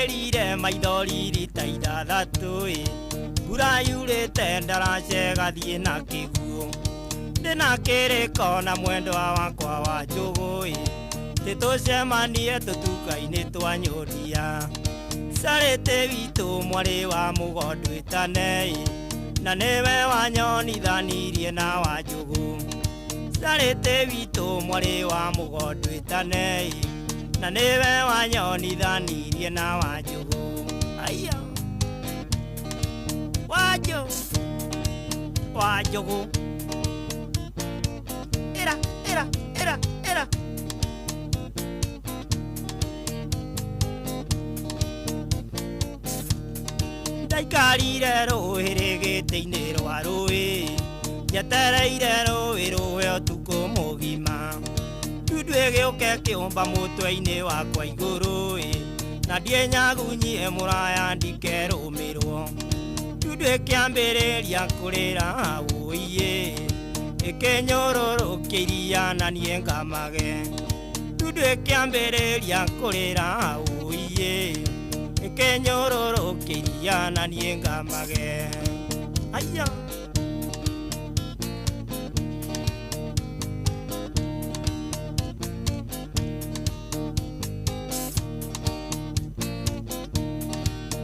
Takarerire maithori taida thatui Bura yure tendara shega thiena kiguo Ndina kiriko na mwendo wakwa wa njugui Titucemanie tutuka-ini twa nyũria Sarĩte witũ mwarĩ wa mũgondo ĩtanei Na nĩwe wanyonithanirie na wa njũgũ Sarĩte witũ mwarĩ wa mũgondo ĩtanei Na nĩwe wanyonithanirie na wa njũgũ Aya Wa njũgũ Ĩra Ndaikarire rũĩ rĩgĩtĩ-inĩ rwa rũĩ Njetereire rũĩ rũhe ũtukũ mũgima Ndundu ĩgĩũke kĩũmba mũtwe-inĩ wakwa igũrũ Na ndienyagunyie mũraya ndikerũmĩrwo Ndundu ĩkĩambĩrĩria kũrĩra ũiĩ Ĩkĩnyũrũrũkia iria na niĩ ngamage Ndundu ĩkĩambĩrĩria kũrĩra ũiĩ Ĩkĩnyũrũrũkia iria na niĩ ngamage Aya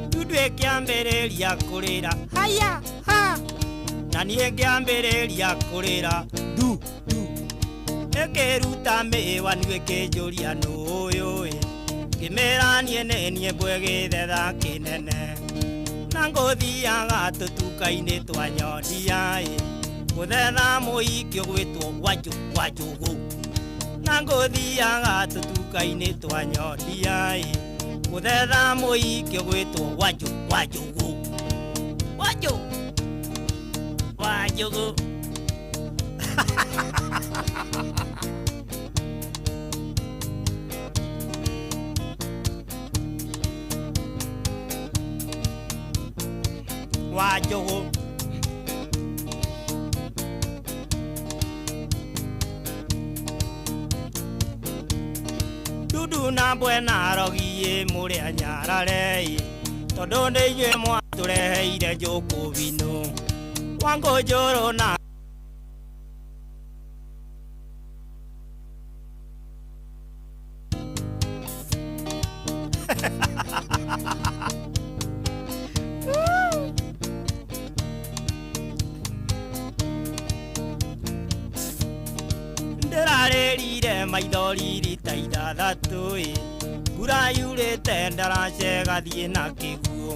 Ndundu ĩkĩambĩrĩria kũrĩra Haya ha Na niĩ ngĩambĩrĩria kũrĩra Du Ĩkĩruta mĩwa niĩ ĩkĩnjũria nũũyũ Ngĩmĩra niĩ nĩ niĩ mbwegĩthetha kĩnene Na ngũthiaga tũtuka-inĩ twa nyondia Gũthetha mũhiki ũgwĩtwo wa njũgũ Na ngũthiaga tũtuka-inĩ twa nyondia Gũthetha mũhiki ũgwĩtwo wa njũgũ Wa njũgũ Wa njũgũ Ndudu na mbwe na rogi mũrĩa nyarare Tondũ nĩ inyuĩ mwatũreheire njũkũ vino Wangu njũrũ na Ndĩrarĩrire maithori taida thatũ Mbura yurĩte ndaracega thiĩ na kĩguo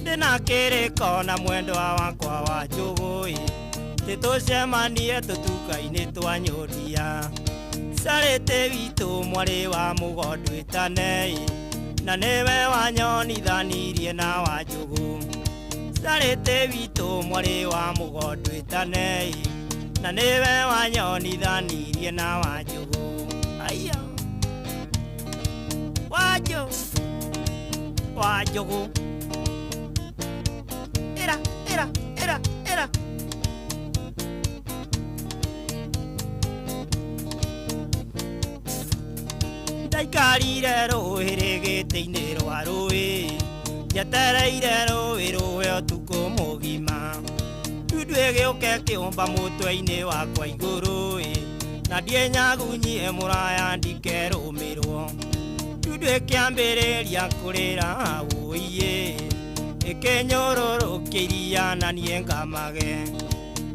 Ndĩna kĩrĩko na mwendo wakwa wa njũgũ Titucemanie tũtuka-inĩ twa nyũria Sarĩte witũ mwarĩ wa mũgondo ĩtanei Na nĩwe wanyonithanirie na wa njũgũ Sarĩte witũ mwarĩ wa mũgondo ĩtanei Na nĩwe wanyonithanirie na wa njũgũ Aya Wa njũgũ Ĩra Ndaikarire rũĩ rĩgĩtĩ-inĩ rwa rũĩ Njetereire rũĩ rũhe ũtukũ mũgima Ndundu ĩgĩũke kĩũmba mũtwe-inĩ wakwa igũrũ Na ndienyagunyie mũraya ndikerũmĩrwo Ndundu ĩkĩambĩrĩria kũrĩra ũiĩ Ĩkĩnyũrũrũkia iria na niĩ ngamage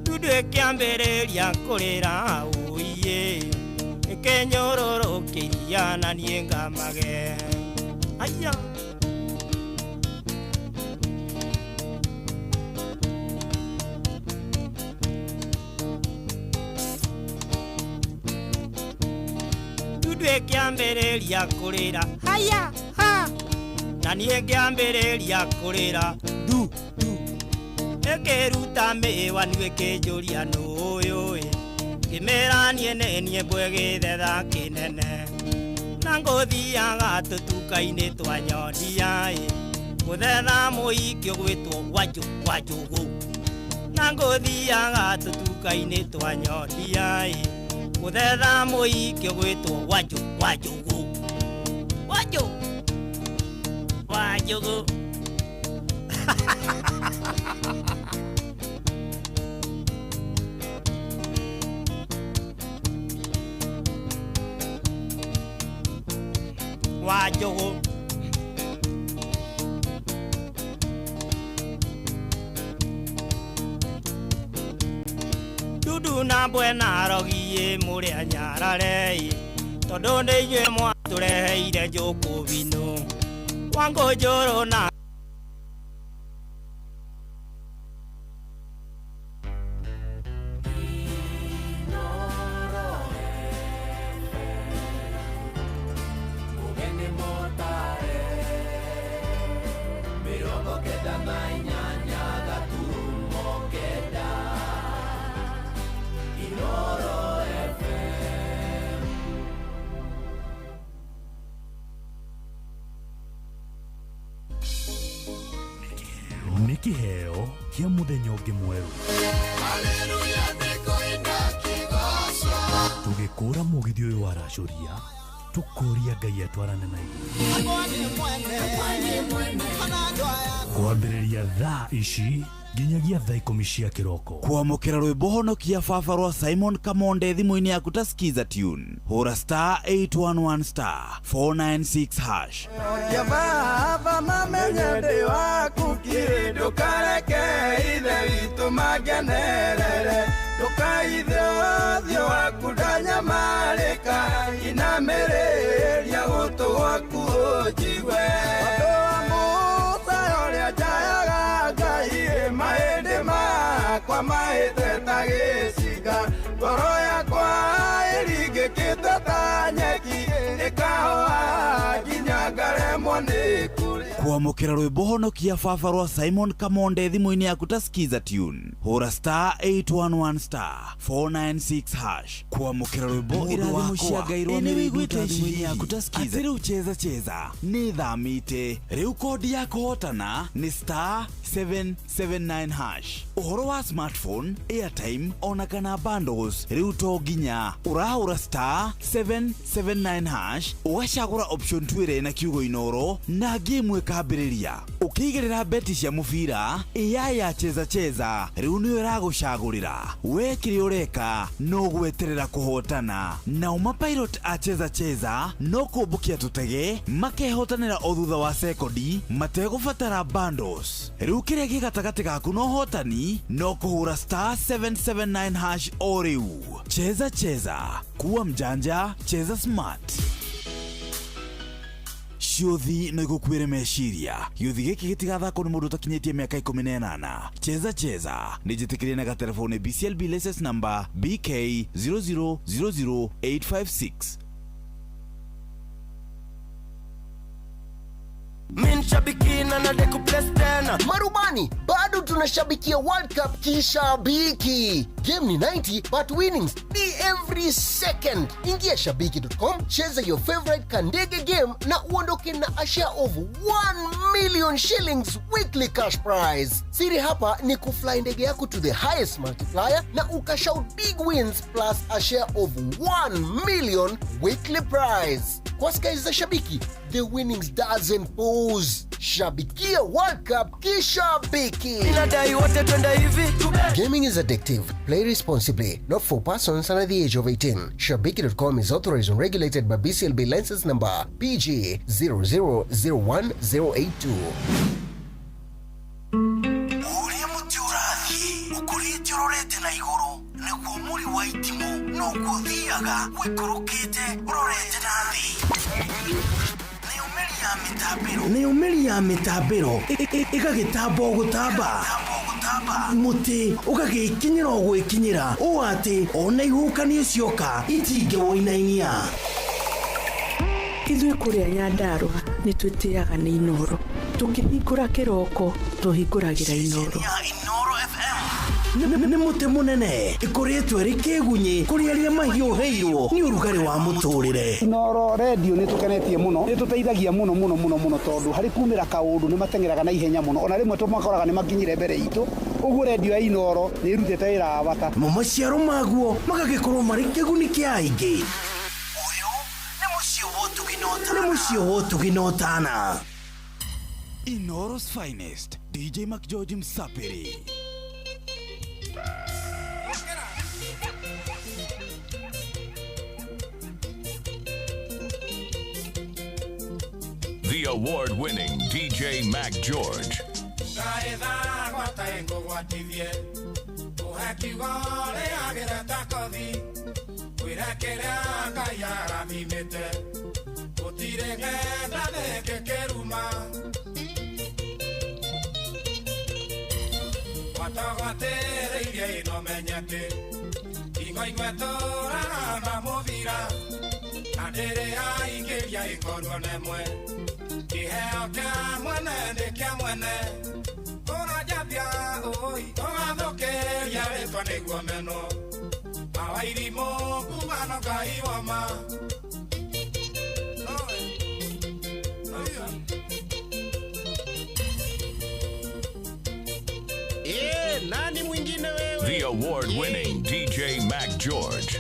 Ndundu ĩkĩambĩrĩria kũrĩra ũiĩ Ĩkĩnyũrũrũkia iria na niĩ ngamage Aya Ndundu ĩkĩambĩrĩria kũrĩra Haya ha Na niĩ ngĩambĩrĩria kũrĩra Du Ĩkĩruta mĩwa niĩ ĩkĩnjũria nũũyũ Ngĩmĩra niĩ nĩ niĩ mbwegĩthetha kĩnene Na ngũthiaga tũtuka-inĩ twa nyondia Gũthetha mũhiki ũgwĩtwo wa njũgũ Na ngũthiaga tũtuka-inĩ twa nyondia Gũthetha mũhiki ũgwĩtwo wa njũgũ Wajugu. Wajugu. Dudu na buena rogie muri anyarare. Todo de ye mo ture ire joko vino. Wango joro na. Kiheo kia muthenya ungi mweru. Haleluya thiko inakigoso. Tugikura mugithi uyu wa racuria tukuria Ngai atwarane na kwambiriria thaa ici nginyagia thaa 10 cia kiroko. Kwamukira rwimbo honokia baba rwa Simon Kamonde thimu-ini yaku ta skiza tune. Hura *811*496#. Ya baba mamenye ndi waku kiri ndukareke ithe witũ magenerere ndukaithe ũthiũ waku ndanyamarĩka inamĩrĩria gũtũ gwaku ũnjigwe andũ a Musa ũrĩa njayaga Ngai mahĩndĩ makwa mahĩte ta gĩcinga ngoro yakwa ĩringĩkĩte ta nyeki ĩkahoa nginya ngaremwo nĩ kũrĩa. Kwamukira rwimbo honokia baba rwa Simon Kamonde thimu-ini yaku ta skiza tune. Hura *811*496#. Kwamukira rwimbo irathimo cia Ngai rwa mĩrĩndu thimu-ini yaku ta skiza. Atĩ rĩu cheza nĩ thamite. Rĩu kodi ya kũhotana nĩ *779#. Ũhoro wa smartphone, airtime ona kana bundles rĩu to nginya ũrahũra *779# ũgacagũra option 2 na kiugo inoro na game ikambĩrĩria. Ũkĩigĩrĩra beti cia mũbira AI ya cheza rĩu nĩyo ĩragũcagũrĩra. We kĩrĩa ũreka no gweterera kũhotana. Na mapilot a cheza no kũmbũkia tũtege makehotanĩra o thutha wa sekondi mategũbatara bundles. Rĩu kĩrĩa gĩ gatagatĩ gaku no hotani no kũhũra *779# o rĩu. Cheza kuwa mjanja, cheza smart. Ciothi no igukwire meciria gĩuthi gĩkĩ gĩtigathakwo nĩ mũndũ ũtakinyĩtie mĩaka 18. Cheza nĩ njĩtĩkĩrie na gatelefone BCLB license number BK 0000856. Min shabiki na nadeku plus tena. Marubani, bado tunashabikia World Cup kishabiki. Game ni 90 but winnings ni every second. Ingia shabiki.com, cheza your favorite Kandege game na uondoke na a share of 1 million shillings weekly cash prize. Siri hapa ni kufly ndege yako to the highest multiplier na ukashout big wins plus a share of 1 million weekly prize. Kwa skies za shabiki, the winnings doesn't pause. Shabikia World Cup kishabiki. Inadai wote twenda hivi. Gaming is addictive. Play responsibly. Not for persons under the age of 18. Shabiki.com is authorized and regulated by BCLB license number PG 0001082. Uria mutiurathi ukurite urorete na iguru niguo muri wa itimo no guthiaga wikurukite urorete na thi. Nĩ umeri ya mitambiro ĩgagĩtamba gũtamba muti ũgagĩkinyĩra gwĩkinyĩra ũũ atĩ ona ihukanio cioka itingĩwoinainia. Ithuĩ kũrĩa Nyandarua nĩ twĩtĩaga nĩ Inoro. Tũkĩhingũra kĩroko tũhingũragĩra Inoro. Nĩ mũtĩ mũnene ĩkoretwo ĩrĩ kĩgunyi kũrĩ arĩa mahiũhĩirwo nĩ ũrugarĩ wa mũtũrĩre. Inoro radio nĩ tũkenetie mũno, nĩ tũteithagia mũno tondũ harĩ kumĩra kaũndũ nĩ matengeraga na ihenya mũno, ona rĩmwe tũmakoraga nĩ makinyire mbere itũ. Ũguo radio ya Inoro nĩ ĩrutĩte wĩra wa bata. Maciaro maguo magagĩkorwo marĩ kĩguni kĩa aingĩ. Ũyũ nĩ mũciĩ wa ũtugi na ũtana. Inoro's finest, DJ McGeorge Msapiri. The award-winning DJ McGeorge. Nani mwingine wewe? The award-winning DJ McGeorge.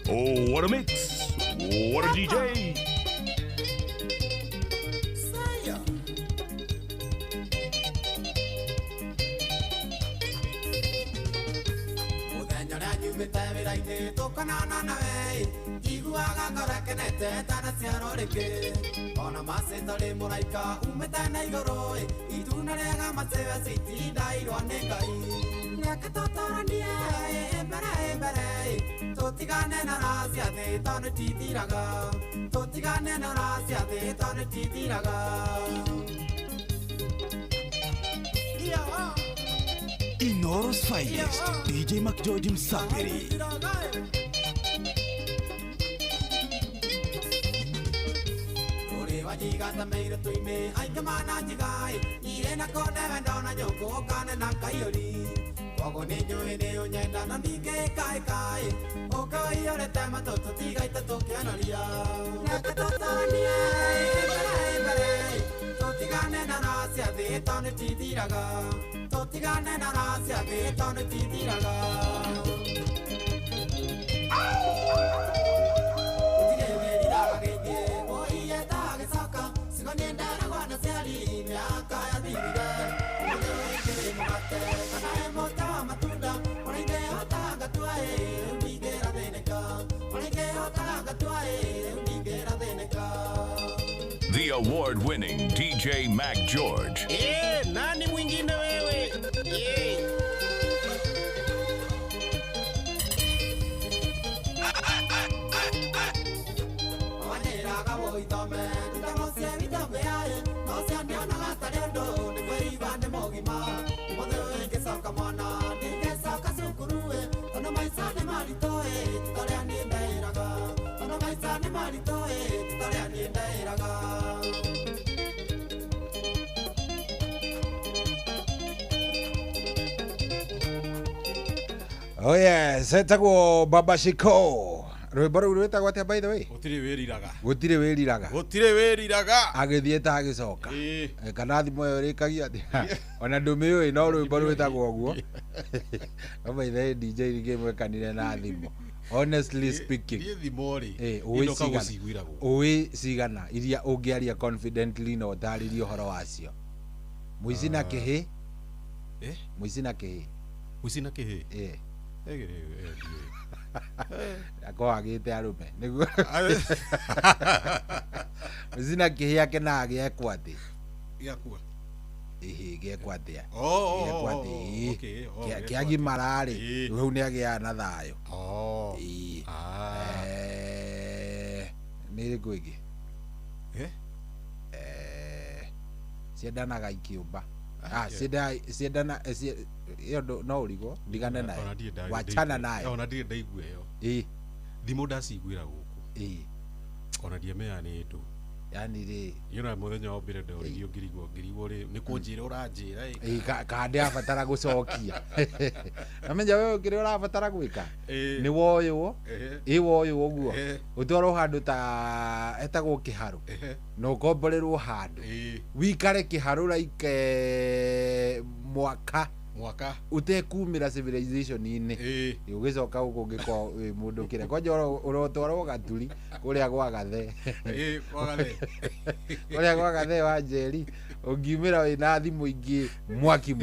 Oh, what a mix! What a DJ! Inoro's finest, DJ McGeorge Msapiri. The award-winning DJ McGeorge. Nani mwingine wewe? Oh yes, etagwo Baba Shiko. Rwimbo rũu rwĩtagwo atĩa by the way? Gũtirĩ wĩriraga. Agĩthiĩte agĩcoka. Kana thimũ ĩyo ĩrĩkagia atĩa? Ona ndũmĩũĩ no rwĩmbo rwĩtagwo ũguo. No by the way DJ Rige mwekanire na thimũ. Honestly speaking. Ũĩ cigana iria ũngĩaria confidently na ũtarĩrie ũhoro wacio. Mũici na kĩhĩ? Mũici na kĩhĩ? ako agite arume niguo zina kihia kena giekwo ati giakua giekwo atia okay kiagimara ri riu ni agia na thayo nä rä ngå ingä ciendanaga ikiumba ciendana ä no å rigwo ndigane nayo wachana nayo ona ndirä ndaigua ä yo thimå ndaciguä ra gå kå ona ndiamenya nä ndå yani rä yona muthenya wa mbere ndorithio ngirigwo rä nä kå njä ra å ranjä ra kana ndä abatara gå cokia namenya we kä rä å rabatara gwä ka nä woywo woywo guo å twarwo handå ta etagwo kä harå na å komborerwo handå wikare kä harå raike mwaka utekumä ra civilization-inä å gä coka gå kå ngä korwo wä må ndå kä re kwanja å rotwarwo gaturi kå rä a gwa gathe kå rä a gwa gathe wa njeri å ngiumä ra wä na thimå ingä mwaki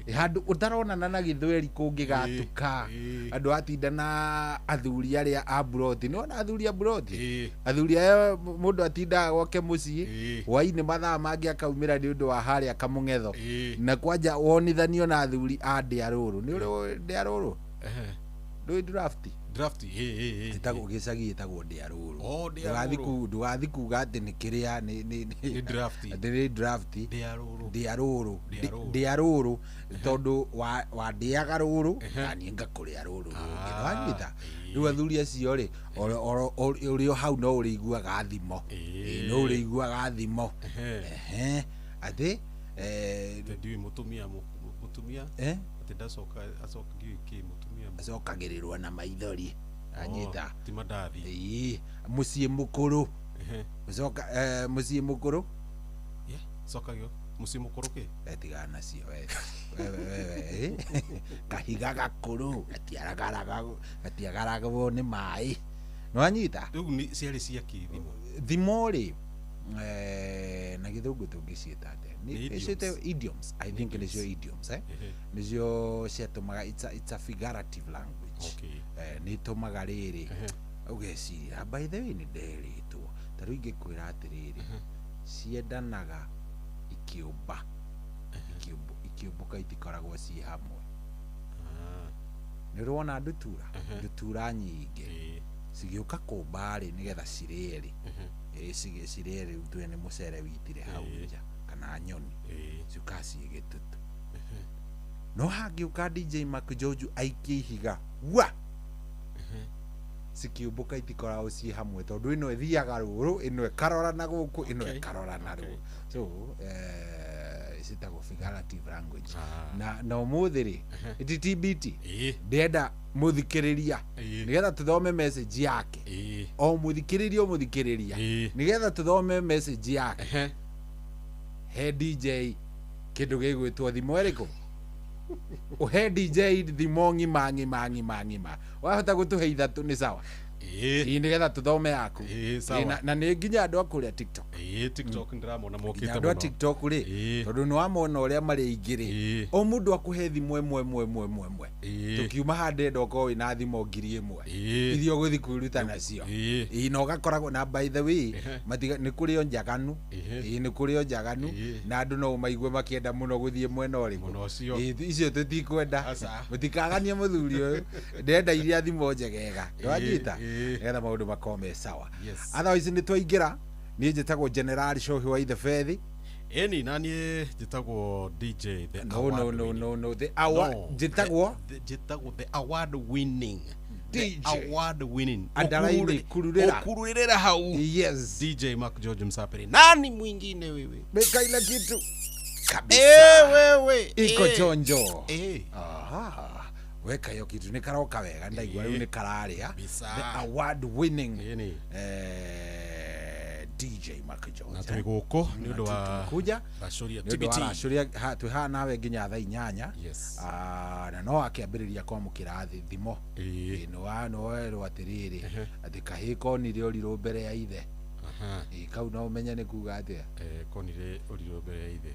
handå å taronana na gä thweri kå ngä gatuka andå atinda na athuri arä a a buroti nä wona athuri a buroti athuri aya må ndå atindaga gwake må ciä hwainä mathaa mangä akaumä ra nä å ndå wa harä a kamå ngetho na kwanja wonithanio na athuri a ndä arå rå nä å rä ndä arå rå ndå draft itagwo gä cagi itagwo ndä arå rå ndågathi kuga atä nä kä rä a nä draft ndä arå rå tondå wandä aga rå rå naniä ngakå rä a rå rå rå rä u athuri acio rä å rä o hau no å rä iguaga thimo no å rä iguaga thimo atä ndiä må tumia atä ndacoka ndiä kä må tumia acokagä rä rwo na maithori anyita ti mandathi må ciä må kå rå må ciä må kå rå cokagio må ciä må kå rå kä tigana nacio kahiga gakå rå gatiagaragwo nä maä no anyita rä u ciarä ciakä thimo rä na gä thå ngå tå ngä ciä ta idioms I think nä cio idioms nä cio ciatåmaga it's a figurative language nä tå maga rä rä å geciria by the way nä nderä two ta rä u ingä kwä ra atä rä rä ciendanaga ikä å mba ikä å mboka itikoragwo ciä hamwe nä rwona ndutura nyingä cigä å ka kå mba rä nä getha cirä rä cirä rä u twene må cere witire hau nja kana nyoni ciuka ciä gä tutå no hangä å ka DJ Mark Joju aikie ihiga wa cikä å mbå ka itikoragwo ciä hamwe tondå ä no ĩthiaga rå rå ä no ĩkarora na gå kå ä no ĩkarora na rå so citagwo figurative language na ũmũthĩ rĩ ĩti TBT ndĩenda mũthikĩrĩria nĩgetha tũthome message yake o mũthikĩrĩria nĩgetha tũthome message yake he DJ kĩndũ gĩgwĩtwo thimo ĩrĩkũ ũhe DJ thimo ng'ima wahota gũtũhe ithatũ nĩ sawa nĩgetha tũthome yaku na nĩ nginya andũ a kũrĩa TikTok ndĩramona mokĩte andũ a TikTok rĩ tondũ nĩ wamona ũrĩa marĩ aingĩ rĩ o mũndũ akũhe thimũ ĩmwe tũkiuma handĩ ndokorwo wĩna thimũ 1000 iria ũgũthiĩ kwĩruta nacio na ũgakoragwo na by the way nĩ kũrĩ o njaganu nĩ kũrĩ o njaganu na andũ no maigue makĩenda mũno gũthiĩ mwena ũrĩkũ icio tũtikwenda mũtikaganie mũthuri ũyũ ndenda iria thimũ njegega nĩwanyita nĩgetha maũndũ makorwo me sawa otherwise nĩ twaingĩra niĩ njĩtagwo General Cohi wa ithe Fethi eni na niĩ njĩtagwo DJ the award winning andaraini kururĩra hau yes DJ Mark George Msaperi nani mwingine wewe beka ile kitu kabisa wewe iko chonjo weka hiyo kitu nĩ karoka wega ndaigua rĩu nĩ kararĩa the award winning DJ Mark Jones na tũrĩ gũkũ nĩ ũndũ wa kuja racoria TBT racoria twĩ haha nawe nginya thaa 8 na no akĩambĩrĩria kwamũkĩra thimo no werwo atĩrĩrĩ atĩ kahĩ konire ũrirũ mbere ya ithe kau no ũmenye nĩ kuga atĩa konire ũrirũ mbere ya ithe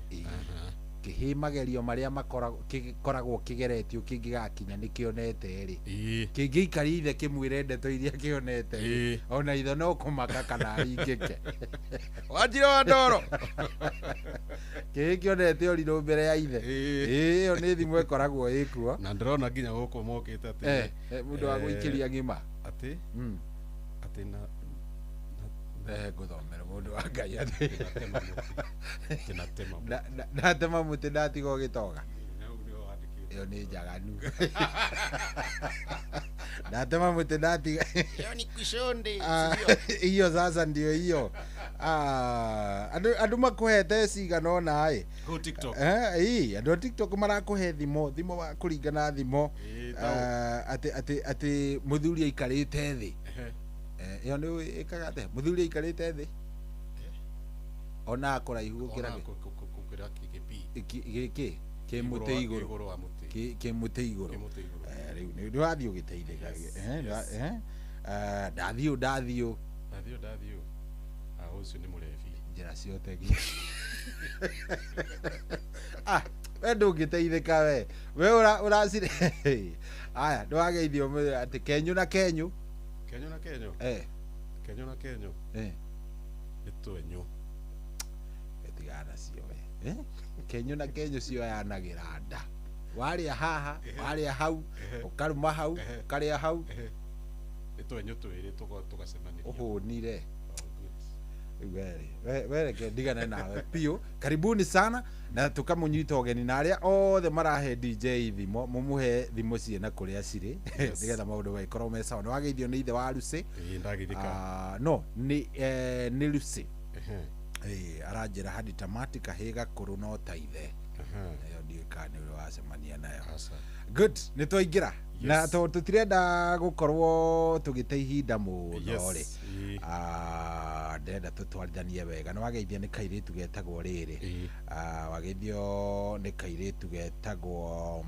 kihimagerio maria makoragwo kigeretio kingigakinya nikionete ri kingiikari ithe kimwire ndeto iria kionete ona itho no kumaka kana aringike Wanjira wa Ndoro kionete ori mbere ya ithe iyo ni thimu ikoragwo ikuo na ndrona nginya guko mokite ati mundu wa guikiria ngima ati na guthomera mundu wa Ngai ati natema muti ndatigo gitoga iyo ni njaganu natema muti ndatiga iyo ni kushonde iyo sasa ndio hiyo andu makuhete cigana ona go TikTok andu TikTok marakuhe thimo wa kuringana thimo ati muthuri aikarite thi iyo ni ikaga te muthuri aikarite thi ona akora ihugukira giki kimuti iguru kimuti iguru riu ni wathio giteithika ndathio ucio ni murevi njira ciothe we ndungiteithika we uracire aya ndwageithio ati kenyu na kenyu nitwenyu etigana cio we kenyu na kenyu cio yanagira nda waria haha waria hau ukaruma hau ukaria hau nitwenyu twiri tugacemania uhunire wereke ndigane nawe pio karibuni sana na tukamunyita ugeni na aria othe marahe DJ thimo mumuhe thimo ciena kuria ciri nigetha maundu maikorwo me sawa. Niwageithio ni ithe wa Lucy no ni Lucy aranjira hadi tamati kahiga kuru no ta ithe iyo ndikane uri wacemania nayo good nitwaingira na tutirenda gukorwo tugite ihinda muno ri ndenda tutwarithanie wega no wageithia ni kairitu getagwo riri wageithio ni kairitu getagwo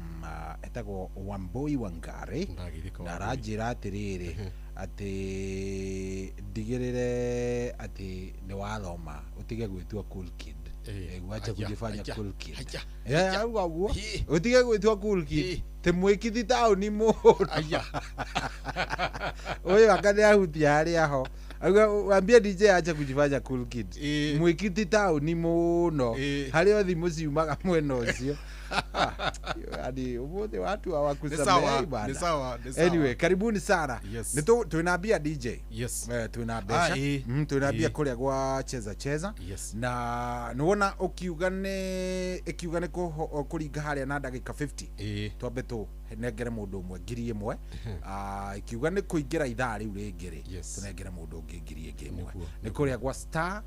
Wambui Wangari na ranjira atiriri ati ndigirire ati ni wathoma utige gwitua cool kid wacha kujifanya cool kid au utige gwitua cool kid te mwikithi tauni mundu oyo akane ahutia aria ho wambia DJ acha kujifanya cool kid mwikithi tauni muno hario thimu ciumaga mwena ucio hadi wote watu hawakusamehe bana. Ni sawa. Anyway, karibuni sana. Tunaambia DJ. Yes. Tunaambia tunaambia kuria gwa cheza. Yes. Na nuona ukiugane kuringa haria na ndagika 50. Twambe tu negere mundu umwe ngiri imwe. Ikiugane kuingira ithaa riu ringiri. Tunengere mundu ungi ngiri ingi imwe. Ni kuria gwa star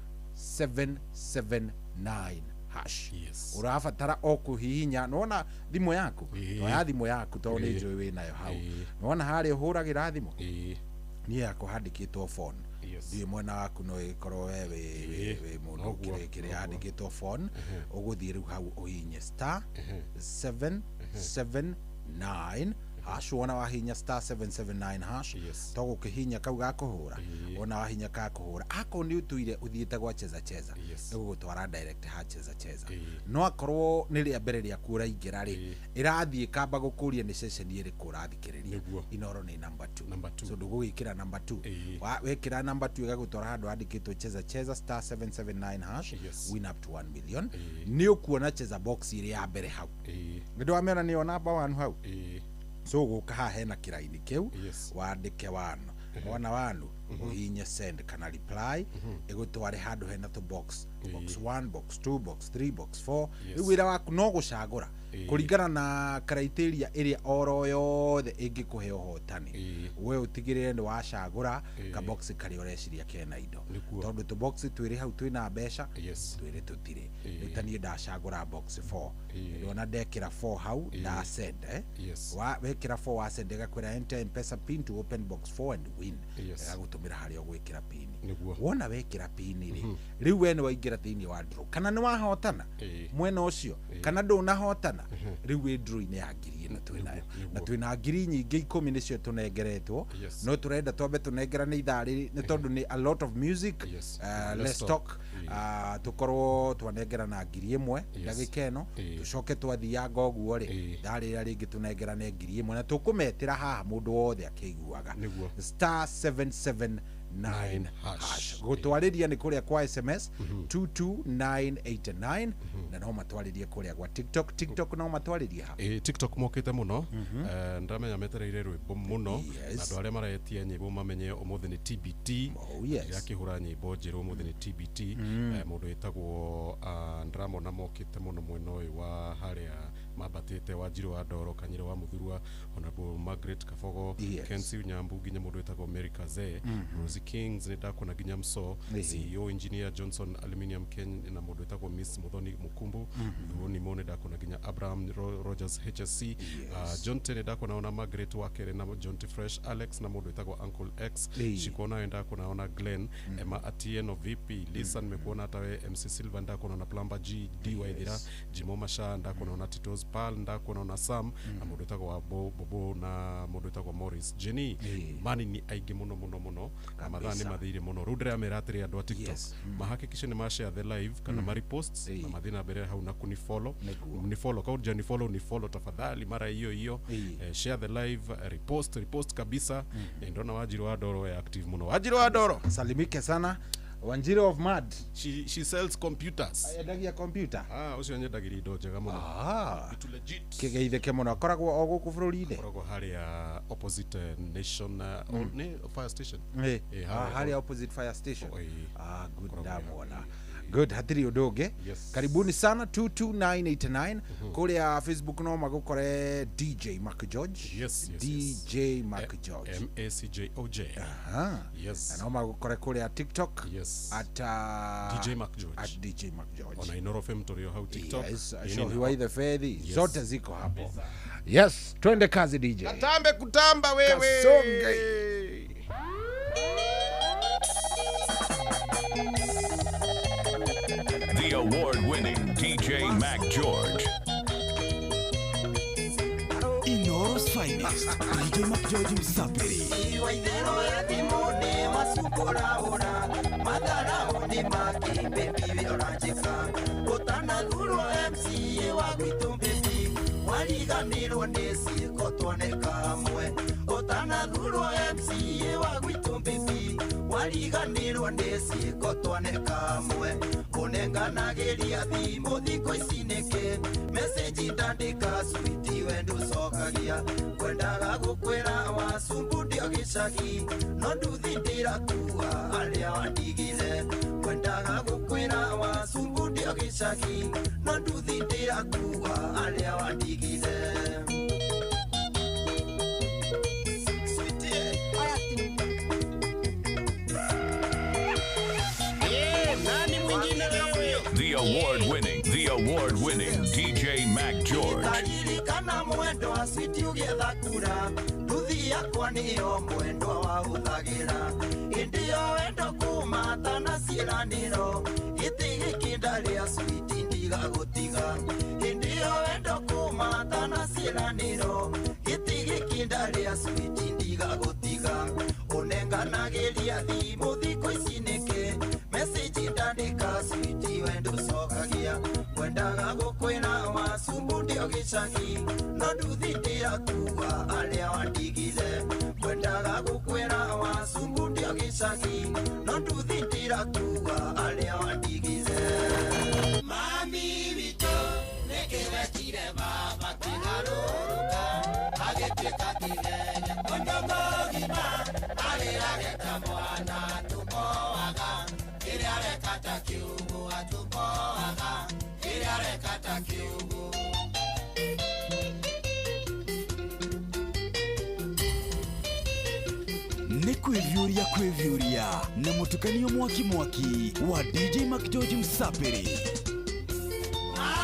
779 hash. Yes. Urafatara okuhihinya nona thimo yaku no ya thimo yaku to ni njoi we nayo hau nona hari huragira thimo ni yako handikitwo phone ndi mwena waku no ikorwo we mundu kire handikitwo phone uguthie riu hau uhinye star 779 hash wona wahinya star 779 hash togo kihinya kau gakuhura wona wahinya ka kuhura ako ni utuire uthiite gwa cheza gugutwara direct ha cheza no akorwo ni ria mbere ria kura ingira ri irathie kamba gukuria ni session iri kurathikiriria inoro ni number 2 so ndugugikira number 2 wekira number 2 igagutwara handu handikitwo cheza star 779 hash win up to 1 million ni ukuona cheza box iri ya mbere hau ndio amena ni number 1 hau so guka ha hena kiraini kiu wandike wano mwana wanu uhinye send kana reply igutware handu hena to box 1 box 2 box 3 box 4 wira waku no gucagura kuringana na criteria iria oro yothe ingikuhe uhotani we utigirire ni wacagura ka box kari ureciria kena indo tondu to box twiri hau twina mbeca twiri tutire nitanie ndacagura box 4 ndona ndekira 4 hau na send wa wekira 4 wa send gakwira enter M-Pesa pin to open box 4 and win gutumira hari ogwikira pin wona wekira pin ri riu we ni waingira thiini wa draw kana ni wahotana mwena ucio kana ndunahotana kuona riu we draw ine ya ngiri ino twinayo na twina ngiri nyingi 10 nicio tunengeretwo no turenda twambe tunengerane ithari ni tondu ni a lot of music. Let's talk tukorwo twanengerana ngiri imwe ndagika ino tucoke twathianga uguo ri ndari ya ringi tunengerane ngiri imwe na tukumetira haha mundu wothe akiguaga *779# gutwariria ni kuria kwa SMS 22989 na no matwaririe kuria kwa TikTok no matwaririe ha TikTok mokite muno ndamenya metereire rwimbo muno na andu aria maraetia nyimbo mamenye umuthi ni TBT yakihura nyimbo njiru umuthi ni TBT mundu etagwo ndramona mokite muno mweno wa haria mabatete wa Njiro wa Ndoro Kanyiro wa Muthurwa Honorable Margaret Kafogo Kensi Nyambu ginya mundu etagwo America Ze Rosie Kings ndakona ginya Mso CEO Engineer Johnson Aluminium Ken na mundu etagwo Miss Muthoni Mukumbu Nduni mone ndakona ginya Abraham Rogers HSC John Tene ndakona ona Margaret Wakere na John T Fresh Alex na mundu etagwo Uncle X Shikona ndakona ona Glenn Emma Atieno VP Lisa nimekuona tawe MC Silva ndakona na Plumber G DY Jimo Masha ndakona ona Titos Pal ndakona na Sam na mundu etagwo Bobo na mundu etagwo Morris Jenny mani ni aige muno amathani mathire muno rudre ameratire andu a TikTok mahakikishe ni share the live kana ma reposts na mathina mbere hau na kuni follow kwa ni follow tafadhali mara hiyo share the live repost kabisa ndona Wanjiru wa Ndoro ya active muno Wanjiru wa Ndoro salimike sana Wanjiru of Mad she sells computers ayagia computer ucio nyendagiri indo njega muno itu legit kigeithe ke muno akoragwo oguku bururi-ine akoragwo haria opposite nation ne fire station haria opposite fire station good ndamwona good hatiri udonge karibuni sana 22989 kuria Facebook no magukore DJ Mark George DJ Mark George MACJOJ no magukore kuria TikTok at DJ Mark George ona Inoro FM torio hau TikTok show hiwaithe fedhi zote ziko hapo twende kazi DJ katambe kutamba wewe kasonge The award-winning DJ Mac George. Inoro's finest, DJ Mac George Msapiri. wariganirwo ndeci gotwane kamwe kunenganagiria thimo thiko icinike message ndandika switi wendo cokagia kwendaga gukwira wasumbu ndio gicagi no nduthindira kuwa aria wandigire kwendaga gukwira wasumbu ndio gicagi no nduthindira kuwa aria wandigire The award-winning DJ Mac George. Kana mwendo asiti ugetha kura nduthia kwa niyo mwendo wa uthagira indio wendo kuma tana ciraniro itigi kindari asiti ndiga gutiga indio wendo kuma tana ciraniro itigi kindari asiti ndiga gutiga unenganagiria thimu thiko icinike message ndandika switi wendo cokagia kwendaga gukwira wasumbu ndio gicagi no nduthindira kuwa aria wandigire kwendaga gukwira wasumbu ndio gicagi no nduthindira kuwa aria wandigire mami wito nekiretire baba kigaruruka agitwika kigenge kondogogima agirageta mwana tumoaga kiria rekata kiugu atumoaga kiria rekata kiugu ni kwivyuria na mutukanio mwaki wa DJ Mac George Msapiri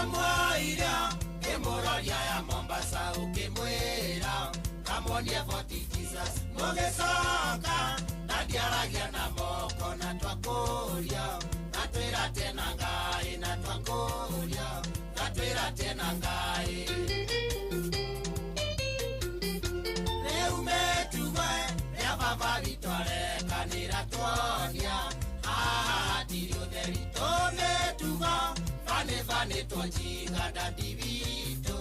amwaira kemororia ya Mombasa ukimwira kamonie voti Jesus mugicoka nadiaragia na moko na twakuria natwira tena ngai na twakuria natwira tena ngai jiga dadi wito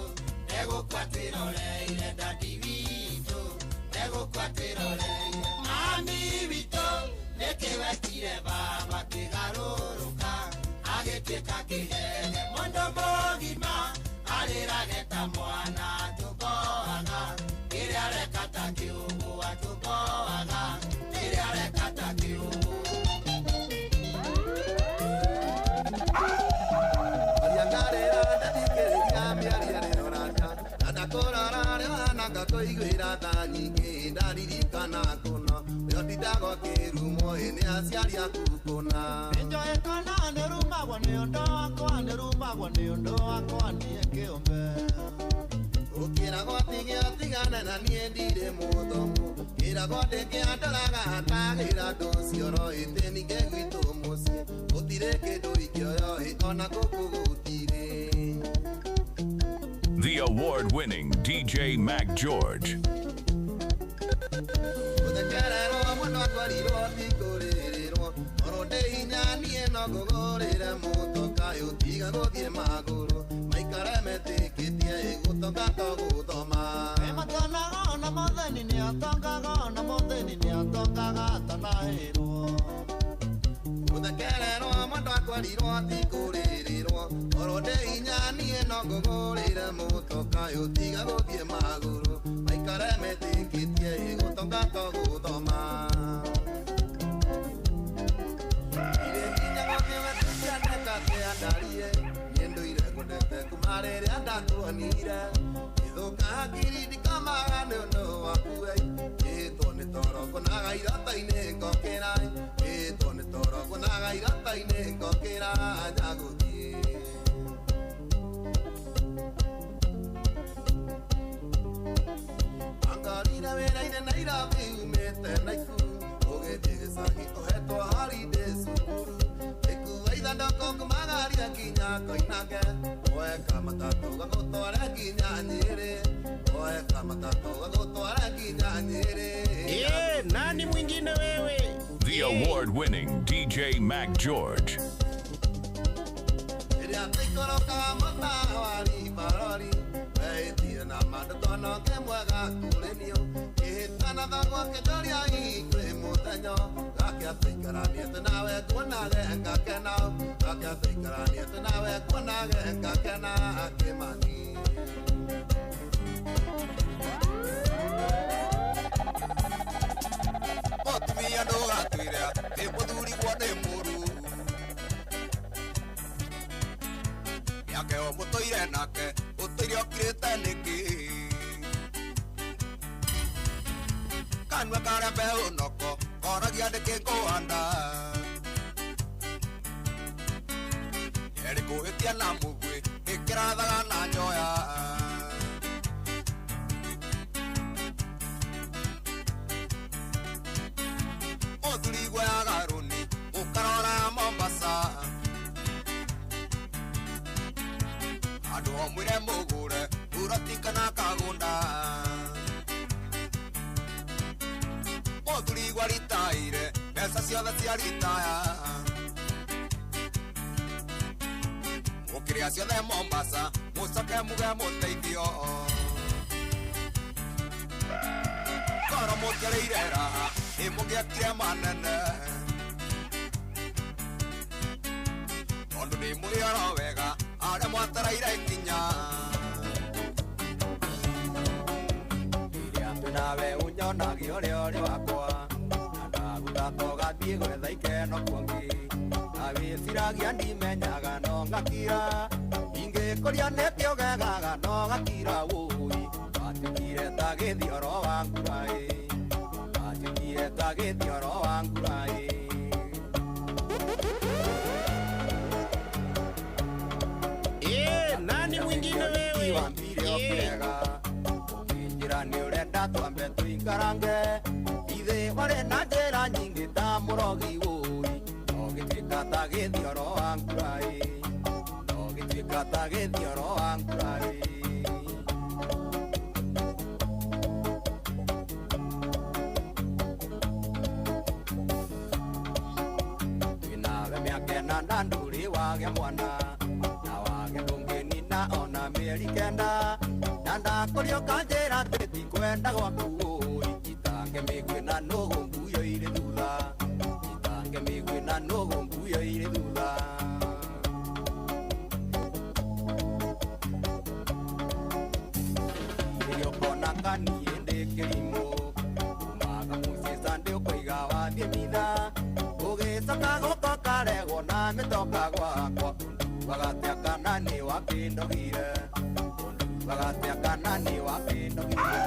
nego kwatiroreire dadi wito nego kwatiroreire mami wito nekewetire baba kigaruruka agitwika kigege mondo mogima alirageta mwana tuboaga iria rekata kiugu atuboaga iria rekata kiugu ariangarera ndadikiriria miaria rirorata nadakorara nagakoiguira tha nyingi ndaririkana kuno yo ndidago kirumo ene aciari aku kuna njoekana nirumagwo ni undu wakwa nirumagwo ni undu wakwa nie kiumbe ukiragwo tigiatigana na nie ndire muthomu iragwo ndikiandoraga hatagira nducioro ite ninge gwitu mucii gutire kindu ingioyo ona gukugutire. The award-winning DJ Mac George. Uthekererwo muno atwarirwo thikũrĩrĩrwo oronde hinya niĩ no ngũgũrĩre mũtoka yũtiga gũthiĩ magũrũ maikare metĩkĩtie gũtonga to gũthoma matanaga ona mũtheni nĩ atongaga ona mũtheni nĩ atongaga atanahĩrwo uthekererwo mũndũ atwarirwo thikũrĩrĩrwo oronde hinya niĩ no ngũgũrĩre mũtoka yũtiga gũthiĩ magũrũ maikare metĩkĩtie gũtonga to gũthoma niendoire ngundete kuma rĩrĩa ndatuonire ithũka hakiri ndikamaga nĩ ũndũ waku ĩtwo nĩ toro ngũnaga irata-inĩ ngokĩra ĩtwo nĩ toro ngũnaga irata-inĩ ngokĩra njagũthiĩ angarire wĩra-inĩ Nairobi umĩte Naikuru ũgĩthiĩ gĩcagi ũhetwo holiday cukuru ithandũkũ kumagaria nginya Koinange weka matatũ gagũtware nginya Nyĩrĩ weka matatũ gagũtware nginya Nyĩrĩ nani mwingine wewe The award-winning DJ Mac George. ĩrĩa tũikũrũkaga mũtawari barori weĩtire na mandũkono kĩmwega kũrĩnio kĩhĩtana thagwo kĩndoria kwĩ mũthenya gake atũikaranie nawe kuonage ngakena gake atũikaranie nawe kuonage ngakena kĩmani mũtumia ndũgatuire nĩ mũthurigwo nĩ mũru yake o mũtũire nake ũtũire ũkirĩte nĩkĩ kanua karĩa mbeũ noko koragia ndĩkĩ ngũhanda erĩ kũhĩtia na mũgwĩ ĩkĩrathaga na njoya mũthurigwo ya garũni ũkarora Mombasa andũ omwĩre mũgũre ũrotikana kagũnda mũthurigwo ritaire mbeca ciothe cia ritaya mũkĩrĩa ciothe Mombasa mũcoke muge mũteithio koro mũkĩrĩire raha ĩmũgĩakire manene tondũ nĩ mwĩoro wega arĩa mwatereire nginya iria twĩ nawe ũnyonagia ũrĩa ũrĩ wakwa na ndagũtha gathiĩ gwetha ikeno kuongi na wĩciragia ndimenyaga no ngakira ingĩkũria nĩkĩo gegaga no gakira wũi watuĩkire ta gĩthioro wa nguraĩ watuĩkire ta gĩthioro wa nguraĩ nani mwingine wewe njĩra nĩ ũrenda twambe tũikarange ithe warĩ na njĩra nyingĩ ta mũrogi wũi no gĩtuĩka ta gĩthioro wa nguraĩ no gĩtuĩka ta gĩthioro wa nguraĩ twĩnawe mĩaka ĩna na ndũrĩ wagĩa mwana na wage ndũngĩ mieri kenda na ndakorioka njĩra atĩ ndikwenda gwaku itange mĩguĩ na nũgũ nguyo irĩ thutha itange mĩguĩ na nũgũ nguyo irĩ thutha ĩrĩokona kaniĩ ndĩ kĩrimũ umaga mũciĩca ndĩ ũkoiga wathiĩ mitha ũgĩcoka gũko karegwo na mĩtoka gwakwa wagatea kana nĩ wakĩndogire wagatea kana nĩ wakĩndogire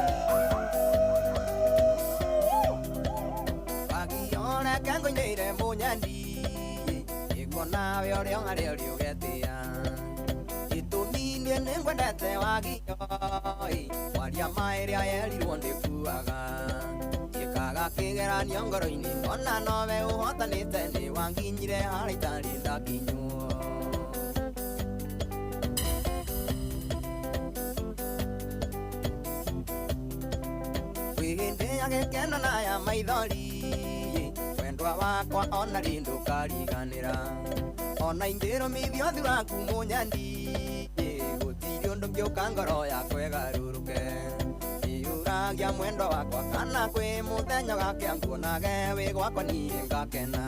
wagioreke ngũinĩire mũnyandi ĩkonawe ũrĩa ũrĩa ũrĩa ũgetĩa gĩtũmi niĩ nĩ ngwendete wagio waria maĩrĩa yerirwo ndĩkuaga gĩkaga kĩgeranio ngoro-inĩ ona nowe ũhotanĩte nĩ wanginyire harĩa itarĩ ndakinywo kwĩhĩndĩ agĩkena naya maithori wendwa wakwa ona rĩ ndũkariganĩra ona ingĩrũmithio thi waku mũnyandi gũtirĩ ũndũ ngĩũka ngoro yakwa ĩgarũrũke ĩyũragia mwendwa wakwa kana kwĩ mũthenya gakĩa nguonage wĩ gwakwa niĩ ngakena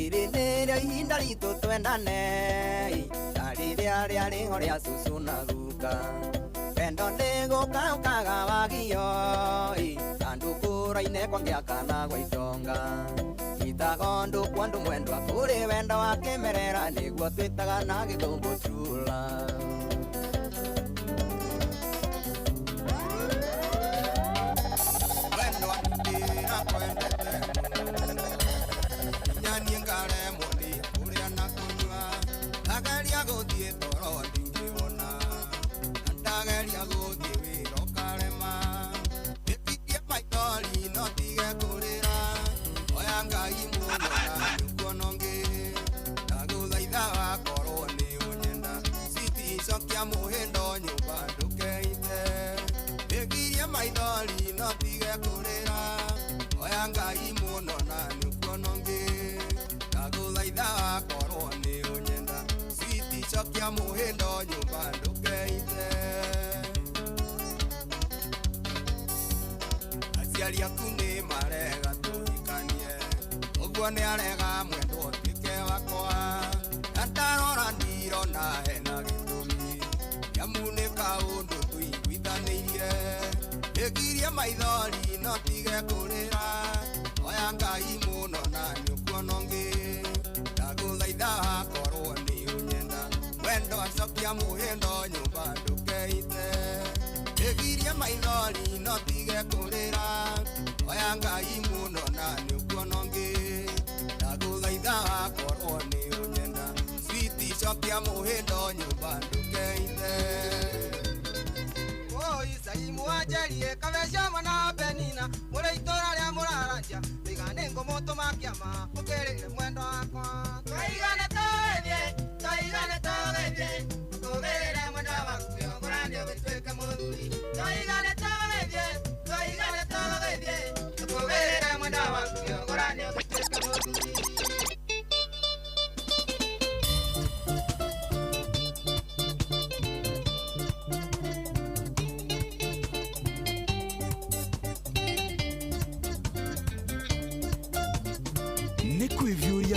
ĩrĩ nĩrĩo ihinda ritũ twendane ta rĩrĩa rĩarĩho rĩa cũcũ na guka wendo nĩ gũkaũkaga wagio tandũ kũraine kwa ngĩakana gwa itonga itago ndũ kwa ndũ mwendwa kũrĩ wendo wa kĩmerera nĩguo twĩtaga na gĩthũngũ chula wendwa ndĩra kwendete nyani ngaremwo nĩ kũrĩa na kũnyua ndageria gũthiĩ toro ndingĩona ndageria gũthiĩ wĩra ũkarema gĩtirie maithori no tige kũrĩra oya ngai mũno na nĩkuonongĩ ndagũthaitha wakorwo nĩ ũnyenda citi cokia mũhĩndo nyũmba ndũkeite gĩtirie maithori no tige kũrĩra oya ngai mũno na nĩkuonongĩ ndagũthaitha wakorwo nĩ ũnyenda citi cokia mũhĩndo nyũmba ndũkeite aciari aku nĩ marega tũhikanie ũguo nĩ arega mwendwa ũtuĩke wakwa na ndarora ndirona hena gĩtũmi nyamu nĩ kaũndũ tũiguithanĩirie ĩgirie maithori no tige kũrĩra oya ngai mũno na nĩũkuonongĩ ndagũthaitha hakorwo nĩ ũnyenda wendo acokia mũhĩndo nyũmba ndũkeite ĩgirie maithori no tige kũrĩra oya ngai mũno na nĩũkuonongĩ ndagũthaitha hakorwo nĩ ũnyenda switi cokia mũhĩndo nyũmba ndũkeite Isai muajerie kabecia mwana Benina mũrĩ itũra rĩa mũraraja tigane ngũmũtũ makiama ũkĩrĩre mwendo wakwa tũigane tũgĩthiĩ tũgĩrĩre mwendo waku yongũranio gĩtuĩke mũthuri tũigane tũgĩthiĩ tũgĩrĩre mwendo waku yongũranio gĩtuĩke mũthuri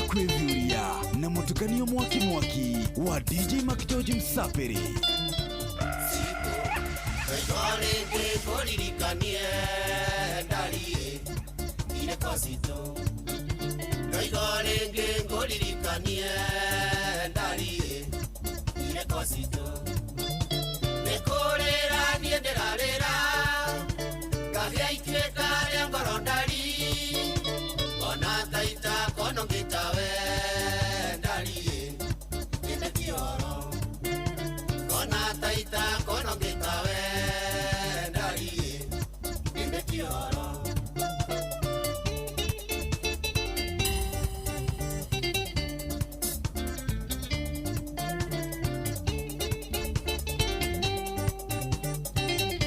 kwĩvyũria na mũtukanio mwaki wa DJ Mac George Msapiri Rĩngĩ kũririkanie ndariĩ ire kosito rĩngĩ kũririkanie ndariĩ ire kosito nĩkũrĩra niĩ ndĩrarĩra ngagĩa ituĩka rĩa ngoro ndari ona taita kono ngĩtawe ndariĩ ĩne kĩoro ona taita kono ngĩtawe ndariĩ ĩne kĩoro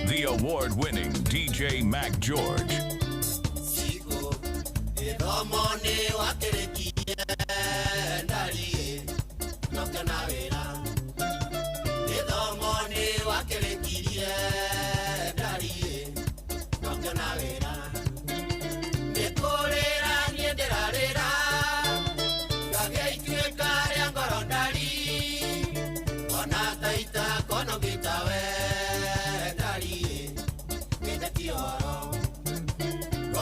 The award-winning DJ Mac George. Sigo, Nithomoni wakirekie ndari nokena wira. Nithomoni wakirekie ndari nokena wira. Nikurira nienderarira ngagĩa ituĩka rĩa ngoro ndari ona taita kono ngĩtawe ndari ngĩte kĩoro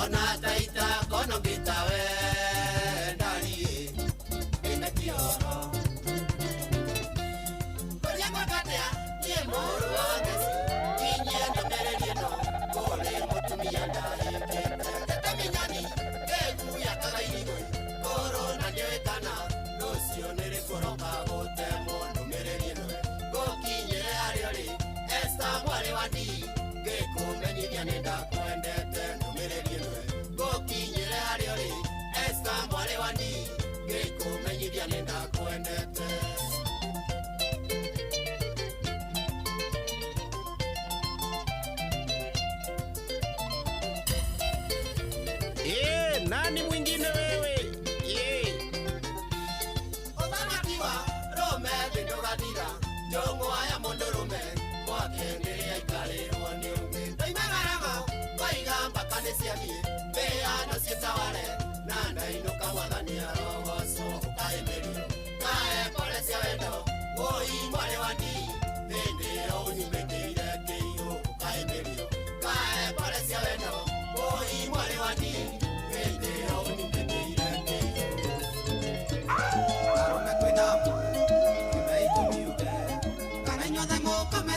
ona taita kono ngĩtawe ndari ngĩte kĩoro kũrĩa mwakatea niĩ mũrũ wa ngeci kinyie ndũmĩrĩri ĩno kũrĩ mũtumia ndahĩkĩte teteminyani ngĩguĩakaga irigũ kũrũ na ndĩũĩkana rũciũ nĩrĩkũroka gũtemwo ndũmĩrĩri ĩno gũkinyĩre harĩa ũrĩ Esther mwarĩ wa ndii ngĩkũmenyithia nĩndakwendete ndũmĩrĩri ĩno gũkinyĩre harĩa ũrĩ Esther mwarĩ wa ndii ngĩkũmenyithia nĩndakwendete. Nani mwingine wewe? Otamakiwa rome vindogadira jongo aya mondorume mwakenderea ikarĩrwo nĩ ũngĩ ndoimagaraga kwaigamba kanĩciagie mbĩano ciĩtaware na ndainũka mwathania rogoco ũkaĩmĩrio kae pole cia wendo woi mwarĩ wa ndii hĩndĩ ĩyo ũnyumĩkĩire kĩiyũ ũkaĩmĩrio kae pole cia wendo woi mwarĩ wa ndii hĩndĩ ĩyo ũnyumĩkĩire kĩiyũ arũme kwĩna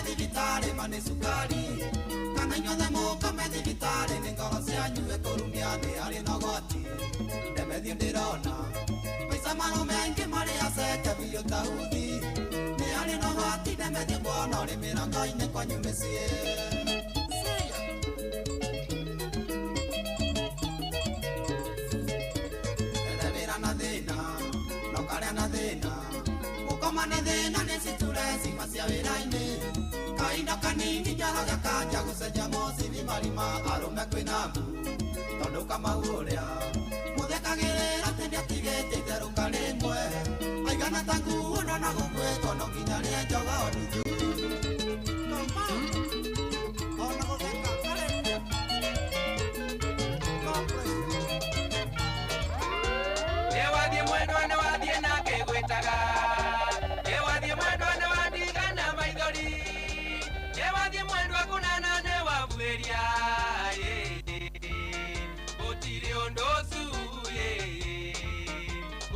thibitari mani sukari kana inyothe mũkome thibitari nĩ ngoro cianyu ĩkũrumia nĩ harĩ na ũgwati ndemethio ndĩrona maica marũme aingĩ marĩ aceke biũ ta uthi nĩ harĩ na ũgwati ndemethio kuona ũrĩ mĩrango-inĩ kwanyu mĩciĩ. Ndewĩra na thĩna na ũkarĩa na thĩna gũkoma nĩ thĩna nĩ citureci cia wĩra-inĩ kahinda kanini njaraga kanja gũcenjia mocithi marima arũme kwĩna mbu tondũ Kamau ũrĩa mũthekagĩrĩra atĩ nĩatigĩte itherũka rĩmwe aigana ta nguona na gũkwĩtwo no nginya rĩe njoga o nuthu ona gũtheka karemia nĩwathiĩ mwendwa nĩwathiĩ nake gwĩtaga Yewadhi mwendwa kunana ne wabueria Otiri ondo suye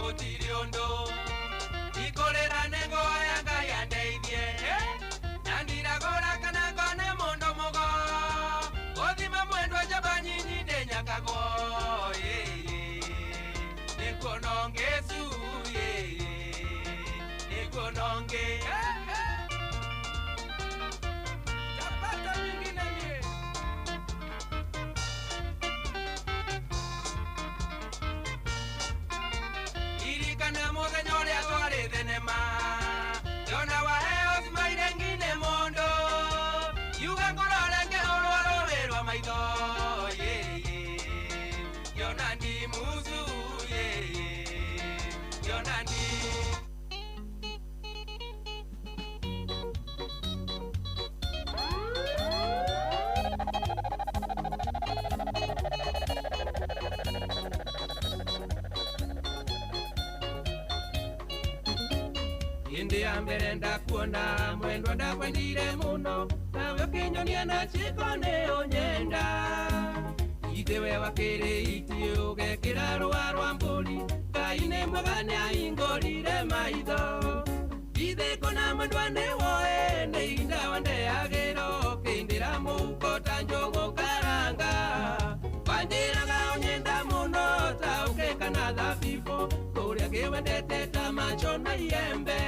Otiri ondo Ikolera nego ayanga yandeidye Nandira gora kana kone mondo mogo Odhima mwendwa jabanyinyi denyakago Nekononge suye Nekononge Irikana muthenya ũrĩa twarĩ thenema Yona waheo smaire ngine mondo Yuga ngorore ngĩhũrwo rũĩ rwa maitho Yona ndi muzu Yona ndi Indi ya mbere ndakuona mwendwa ndakwendire muno nawe ũkĩnyonia na ciĩko nĩ ũnyenda ithe we wakĩrĩ iti ũgekĩra rũa rwa mbũri Ngai nĩ mwega nĩahingũrire maitho ithe kona mwendwa nĩ woĩ nĩ ihinda wandeagĩra ũkĩndĩra mũhuko ta njũgũ karanga wanjĩraga ũnyenda mũno ta ũkĩkana thabibũ kũrĩa kĩwendete ta macho na iembe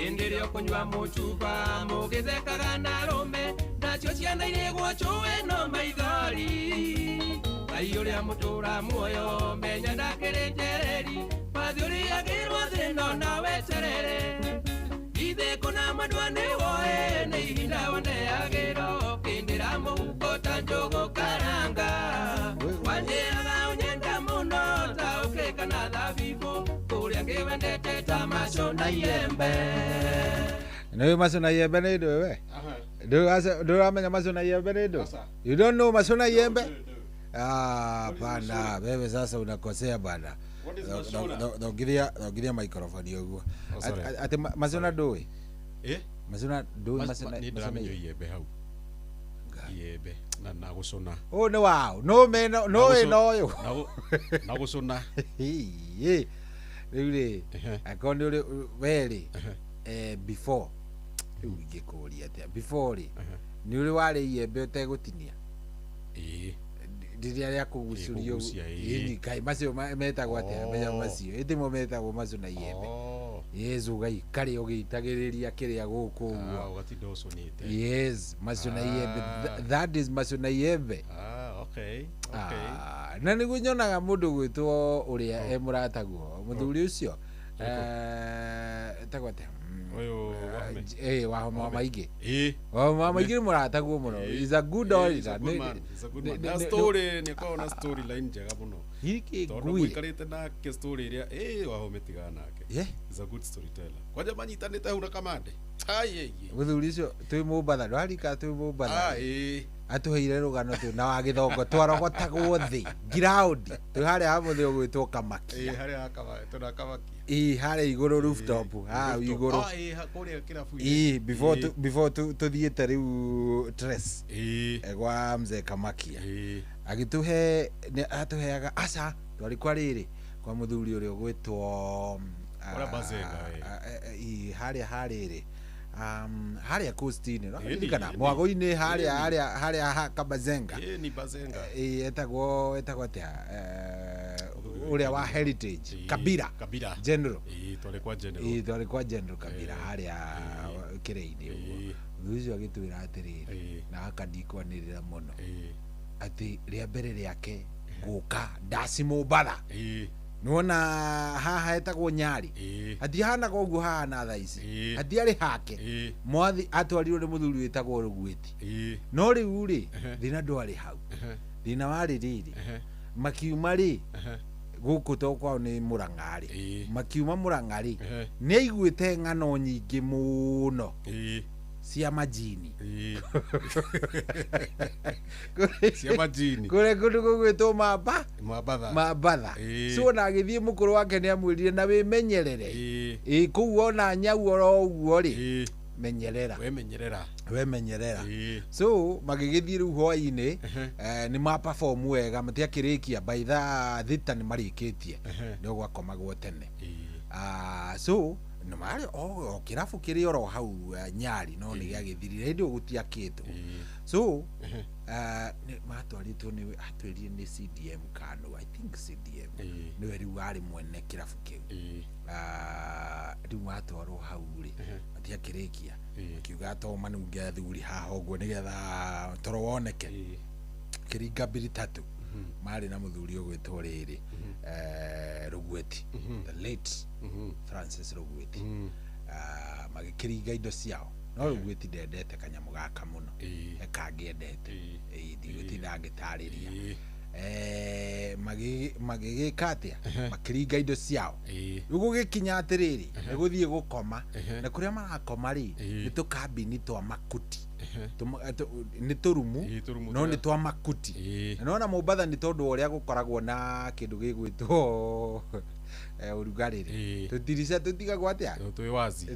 Endelea kunywa muchupa mugithekaga na rume nacio ciana irĩgwo cũĩ no maithori ngai uria mutura muoyo menya ndakirenjereri mathiuriagirwo thino na weterere ithe kuna madwa ni woe ni ihinda waneagirwo kindira muhuko ta njugu karanga wanjiraga unyenda muno ta ukeka na thabibu kuria ngwendete ta maco na iembe no maco na iembe ni ndu we do amenya maco na iembe ni ndu you don't know maco na iembe bana wewe sasa unakosea bana Ngiria microphone uguo ati mazona ndui mazona ndui mazona iembe hau iembe na gucuna ni wao no mena no yu na gucuna riu ri akoni uri weri before ingikuria atia before ri ni uri wari iembe utegutinia ndiria ya kugucurio ini kai macio metagwo atia menya macio itimo metagwo macio na iembe yesu gai kari ugitagiriria kiria guku uguo ugatinda ucunite yes macio na iembe that is macio na iembe okay na niguo nyonaga mundu gwitwo uria emurataguo muthuri ucio etagwo atia wahoma maingi wahoma maingi murataguo muno is a good orator na story ni kwa na storyline njega muno hiki ngui mwikarite na ke story iria wahometiga nake is a good storyteller kwaja manyitanite hau na kamande muthuri ucio twi mumbatha ndwarika twi mumbatha atuheire rugano tu na wa githongo twarogotagwo thi ground tu haria hamuthe ugwitwo kamaki haria kamaki haria iguru rooftop iguru kuria kirabu before tuthiete riu dress gwa mzee Kamakia agituhe atuheaga aca twarikwa riri kwa muthuri uria ugwitwo haria hariri haria coastini no kana mwago-ini haria Kabazenga ni Bazenga etagwo atia uria wa heritage Kabira general twarikwa general Kabira haria kireini uguo thucio agitwira atiriri na akandikwanirira muno ati ria mbere riake guka ndasi Mumbatha nona haha etagwo Nyari atihanaga uguo haha na thaa ici atiari hake mwathi atwarirwo ni muthuri witagwo Rugwiti no riu ri thina ndwari hau thina wari riri makiuma ri guku to kwao ni Murang'ari makiuma Murang'ari ni aiguite ng'ano nyingi muno cia majini cia majini kure kundu gugwitwo Mambatha so na agithie mukuru wake ni amwirire na wimenyerere kuu ona nyau oro uguo ri menyerera so magigithie riu hwaini ni ma perform wega matiakirikia by the thita ni marikitie ndio gwakomagwo tene so no mari kirabu kiri oro hau Nyari no ni giagithirire ndio gutia kitu so matwaritwo ni atwirie ni CDM Kanu I think CDM ni weri wari mwene kirabu kiu riu matwarwo hau ri atia kirikia kiuga to manunge thuri haha uguo nigetha toro woneke kiringa 2-3 mari na muthuri ugwitwo riri Rugwiti the late Francis Rugwiti magikiringa indo ciao no Rugwiti ndendete kanyamu gaka muno ekangiendete ndigutitha ngitariria magigika atia makiringa indo ciao ugu gikinya atiriri niguthie gukoma na kuria marakoma ri ni tukambini twa makuti ni turumu no ni twa makuti nona Mumbatha ni tondu uria gukoragwo na kindu gigwitwo urugariri tutirica tutigagwo atia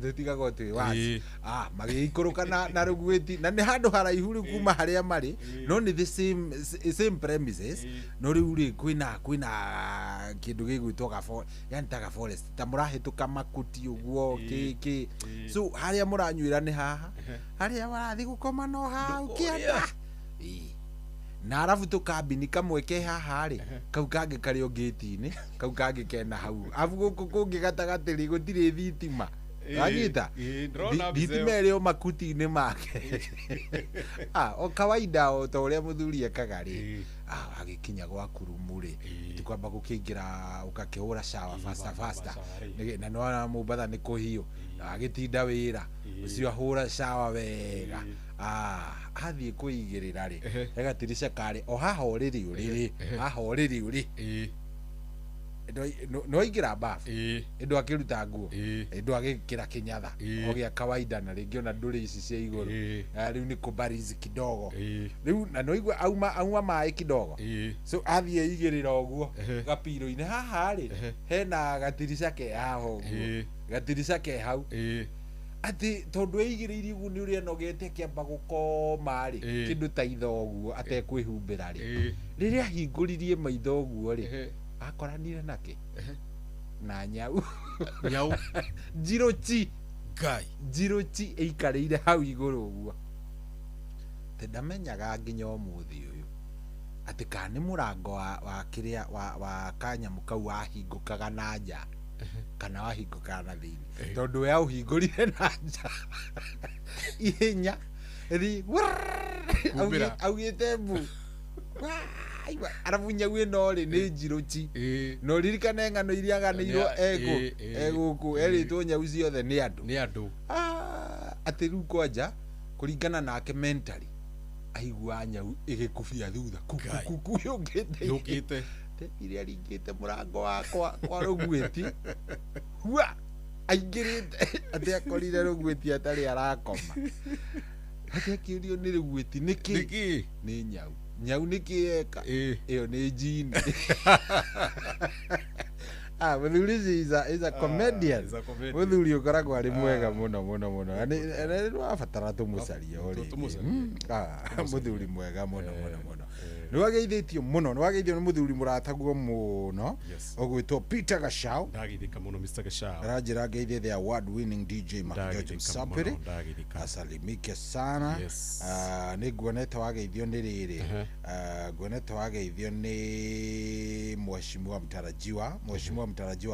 tutigagwo twi wazi magikuruka na Rugwiti na ni handu haraihu ri kuma haria mari no ni the same premises no riu ri kwina kindu gigwitwo yani ta forest ta murahituka makuti uguo kiki so haria muranyuira ni haha haria warathi gukoma no hau kianda na arafu tukambini kamwe ke haha ri kau kangi kario gate-ini kau kangi kena hau afu guku kungi gatagatiri gutiri thitima Agita. Ditimere o makuti ni make. O kawaida o to uria muthuri ekaga ri. Agikinya gwa kurumure. Tukwamba gukingira ukakihura shower faster. Na no Mombasa ni kuhiu. Agitinda wira. Ucio ahura shower wega. Athie kuigirira ri. Egatirisha kare o haha uriri uriri. Haha uriri uri. No igira bafu endo akiruta nguo endo agikira kinyatha o gya kawaida na ringi ona nduri ici cia iguru riu ni kubarizi kidogo riu na no igwa auma mai kidogo so athie igirira oguo gapiro ine haha ri hena gatirisha ke haho gatirisha ke hau ati tondu igiriri ugu ni uri enogete kiamba gukoma ri kindu ta itho oguo atekwihumbira ri riria hinguririe maitho oguo ri akoranire nake na nyau Jirochi ngai Jirochi eikarire hau iguru uguo tendamenyaga nginya umuthi uyu ati kana murango wa kiria wa kanyamu kau wahingukaga na nja kana wahingukaga na thini tondu we auhingurire na nja ihenya ri augite mbu arabu nyau ino ri ni Jirochi no ririkane ngano iria ganirwo eguku eritwo nyau ciothe ni andu ati riu kwanja kuringana nake mentally aigua nyau igikubia thutha kuku yukite iria ringite murango wakwa kwa rugweti hua aingirite ati akorire rugweti atari arakoma ati akiurio ni rugweti niki ni nyau nikieka iyo ni jini muthuri is a comedian muthuri ukoragwo ari mwega muno ani wabatara tumucaria uri muthuri mwega muno niwageithitio muno niwageithio ni muthuri murataguo muno ogwitwo Peter Gashau ndagithika muno Mr Gashau arajira geithie the award winning DJ George Msapiri asalimike sana niguonete wageithio ni riri guonete wageithio ni mheshimiwa mtarajiwa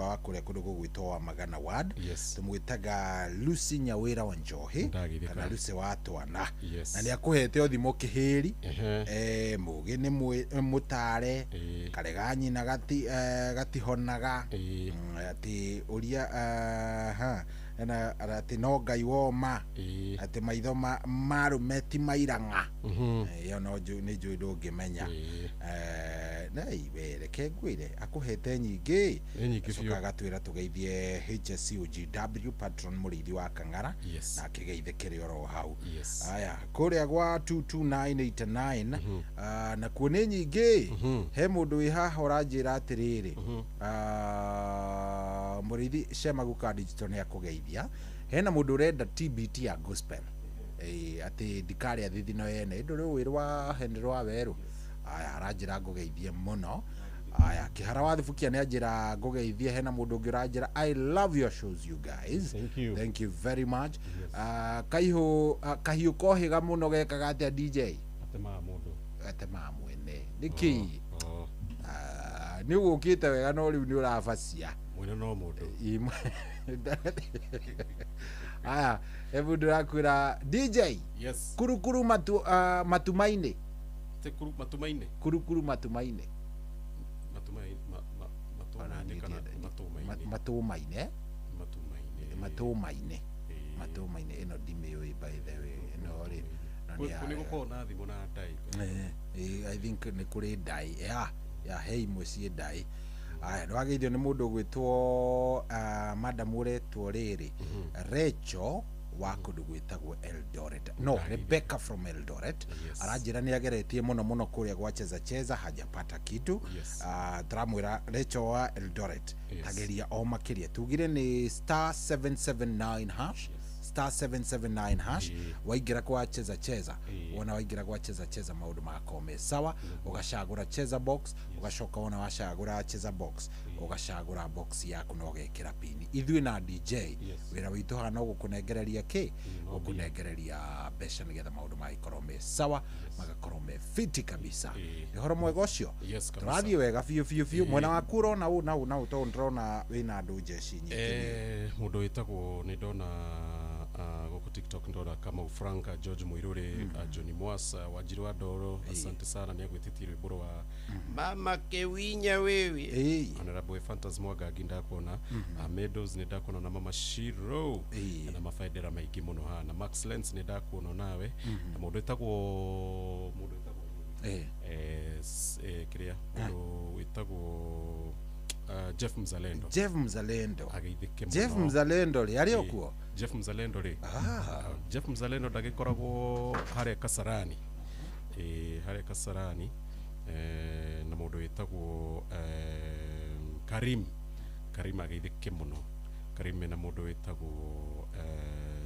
wa kuria kundu gugwitwo wa Magana Ward tumwitaga Lucy Nyawira wa Njohi kana Lucy wa Twana na ni akuhete othimo kihiri mugi ni mutare karega nyina gatihonaga ati uria na ati no ngai woma ati maitho marume ti mairanga yo no ni njui ndungimenya na ibere kengwire akuhete nyingi gatwira tugeithie HSCOGW patron murithi wa Kang'ara na kigeithikire oro hau aya kuria gwa 22989 na kuone nyingi he mundu wi haha uranjira atiriri murithi Shemaguka Digital ni akugeithia hena mundu urenda TBT ya gospel ati ndikari athithi no yene ndu wirwa Henry wa Weru aya aranjira ngugeithie muno aya kihara wathibukia ni anjira ngugeithie hena mundu ungi uranjira I love your shows you guys thank you very much kahiu kohiga muno gekaga atia DJ atema mwene niki ni ugukite wega no riu ni urabacia mwene no mundu aya ebu ndirakwira DJ kurukuru matumaini kurukuru matumaini ino ndimiyoi by the way ino ri kuni guko na thimu na dai I think ni kuri dai ya hei mucie dai aya ndwageithio ni mundu gwitwo madam uretwo riri Rachel wa kundu gwitagwo Eldoret Rebecca from Eldoret aranjira ni ageretie muno kuria gwa cheza hajapata kitu tramwira Rachel wa Eldoret tageria o makiria tugire ni *779# star 779 hash waingira kwa cheza wona waingira kwa cheza maundu makome sawa ugacagura cheza box ugacoka wona wacagura cheza box ugacagura box yaku no gekira pini ithui na DJ wira witu hana gukunengereria gukunengereria besha nigetha maundu maikorome sawa magakorome fiti kabisa ihoro mwega ucio turathie wega fiu mwena wa kuro na to ndrona wina andu jeshi nyingi mundu witagwo ni ndona goko TikTok ndona kama Franka George Muirure Johnny Mwasa Wanjiru wa Ndoro asante sana ni agwititie rwimbo wa mama kewinya wewe honorable Phantasm Mwangangi ndakuona Meadows ni ndakuona na mama Shiro na mafaidera maiki muno hana Max Lens ni ndakuona nawe na mundu witagwo kiria mundu witagwo Jeff Mzalendo ageithike muno Jeff Mzalendo ri ari okuo Jeff Mzalendo ri Jeff Mzalendo ndagikoragwo hare Kasarani na mundu witagwo Karim ageithike muno Karim na mundu witagwo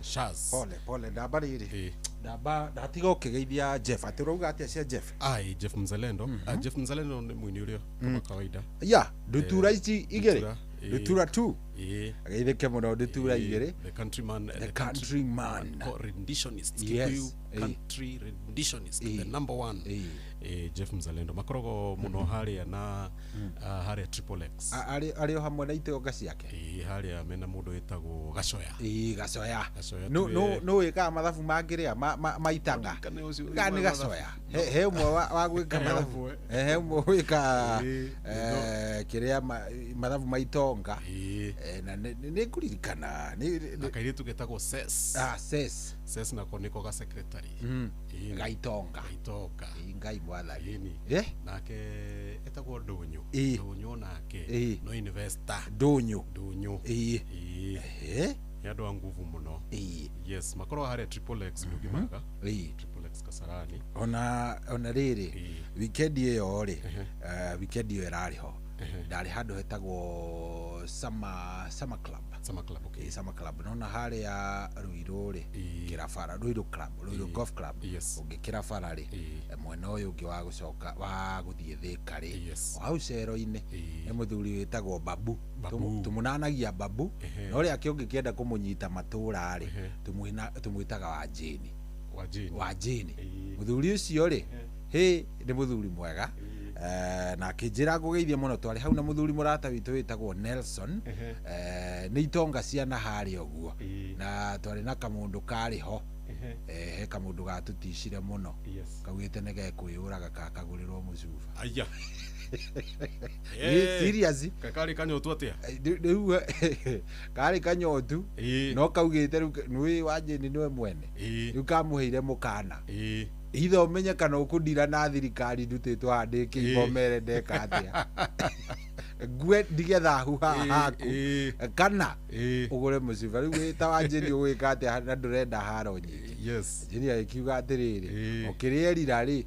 Shaz pole ndaba riri ndaba ndatiga ukigeithia Jeff atiruga atia cia Jeff Jeff Mzalendo Jeff Mzalendo ni mwini urio kama kawaida ndutura ici igere ndutura 2 ageithike muno ndutura igere the countryman renditionist country renditionist the number one Jeff Mzalendo makorogo muno haria na haria Triple X ari hamwe na itoga ciake haria mena mundu witagwo Gacoya no wika mathabu mangiria maitanga gani Gacoya he umwe wa gwika mathabu he umwe wika kiria mathabu maitonga na ni kuririkana ni kairitu getagwo ses na koniko ga secretary gaitonga ngai mwathani nake etagwo Ndunyu nake no investor Ndunyu yado nguvu muno yes makoro hare Triple X ndugimaga Triple X Kasarani ona riri weekend iyo ri weekend iyo irari ho ndari handu hetagwo Summer Club Summer Club nona hali ya Ruiruri kirafara Ruiru Club Ruiru Golf Club ungikira farari mwena uyu ungi wa gucoka wa guthie Thika ri au cero-ini ni muthuri witagwo Babu tumunanagia Babu no ri akiungikienda kumunyita matura ri tumwitaga Wajini muthuri ucio ri ni muthuri mwega na kijira gugeithia muno twari hau na muthuri murata witu witagwo Nelson ni itonga ciana hari oguo na twari na kamundu kari ho he kamundu gatutishire muno kawite nege kuyuraga kakagurirwo mucuba aya serious kakari kanyotu atia kari kanyotu no kaugite nui Wajini niwe mwene riu kamuheire mukana itho umenye kana ukundira na thirikari ndutitwo handiki ibomere ndeka atia gwe ndigetha huha haku kana ugure muciba riu wita Wajini ugwika atia na ndurenda haro nyingi Wajini akiuga atiriri ukirierira ri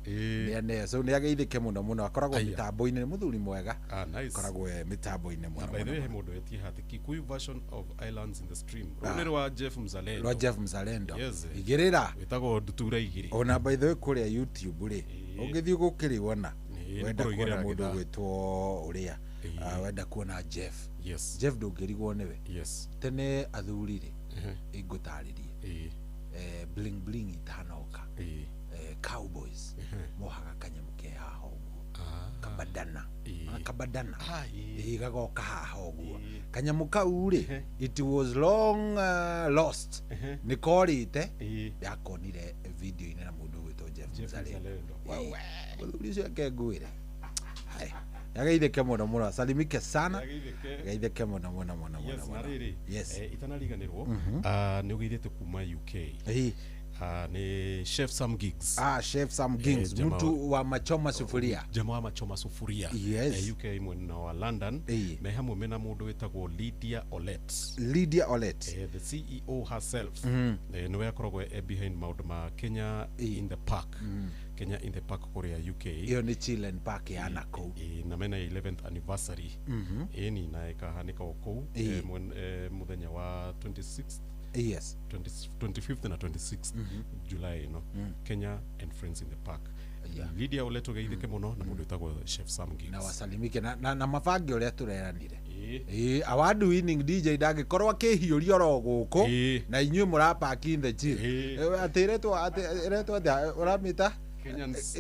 so ni ageithike muno akoragwo mitambo-ini muthuri mwega akoragwo mitambo-ini muno by the way mundu etie hati Kikuyu version of Islands in the Stream runero wa Jeff Mzalendo igirira witagwo ndutura igiri ona by the way kuria YouTube ri ungithii gukiriwona wenda kuona mundu gwitwo uria wenda kuona Jeff ndungirigwo niwe tene athuri ri ingutaririe bling itanoka Cowboys mohaga kanyamu ke haha uguo kabadana gagoka haha uguo kanyamu kau ri it was long lost nikorite yakonire video-ini na mundu gwitwo Jeff Mzalendo muthuri ucio akengwire yageithike muno salimike sana yageithike muno yes itanariganirwo ni ugeithite kuma UK ni Chef Sam Gigs mtu wa machoma sufuria jamaa wa machoma sufuria UK mwena wa London me hamwe mena mundu witagwo Lydia Olet the CEO herself no yakoragwo behind maundu ma Kenya in the Park Korea UK iyo ni Children Park ya nako na mena 11th anniversary ni na ikahanika oko muthenya wa 26th Yes. 25th na 26th July, you know. Kenya and Friends in the Park. Lydia Oleto geithike muno na mundu etagwo Chef Sam Gigs. Na wasalimike na mabangi uria tureranire. Award winning DJ ndagikorwo akihiuria ro guku na inyuĩ murapaki in the gym. Atiretwo uramita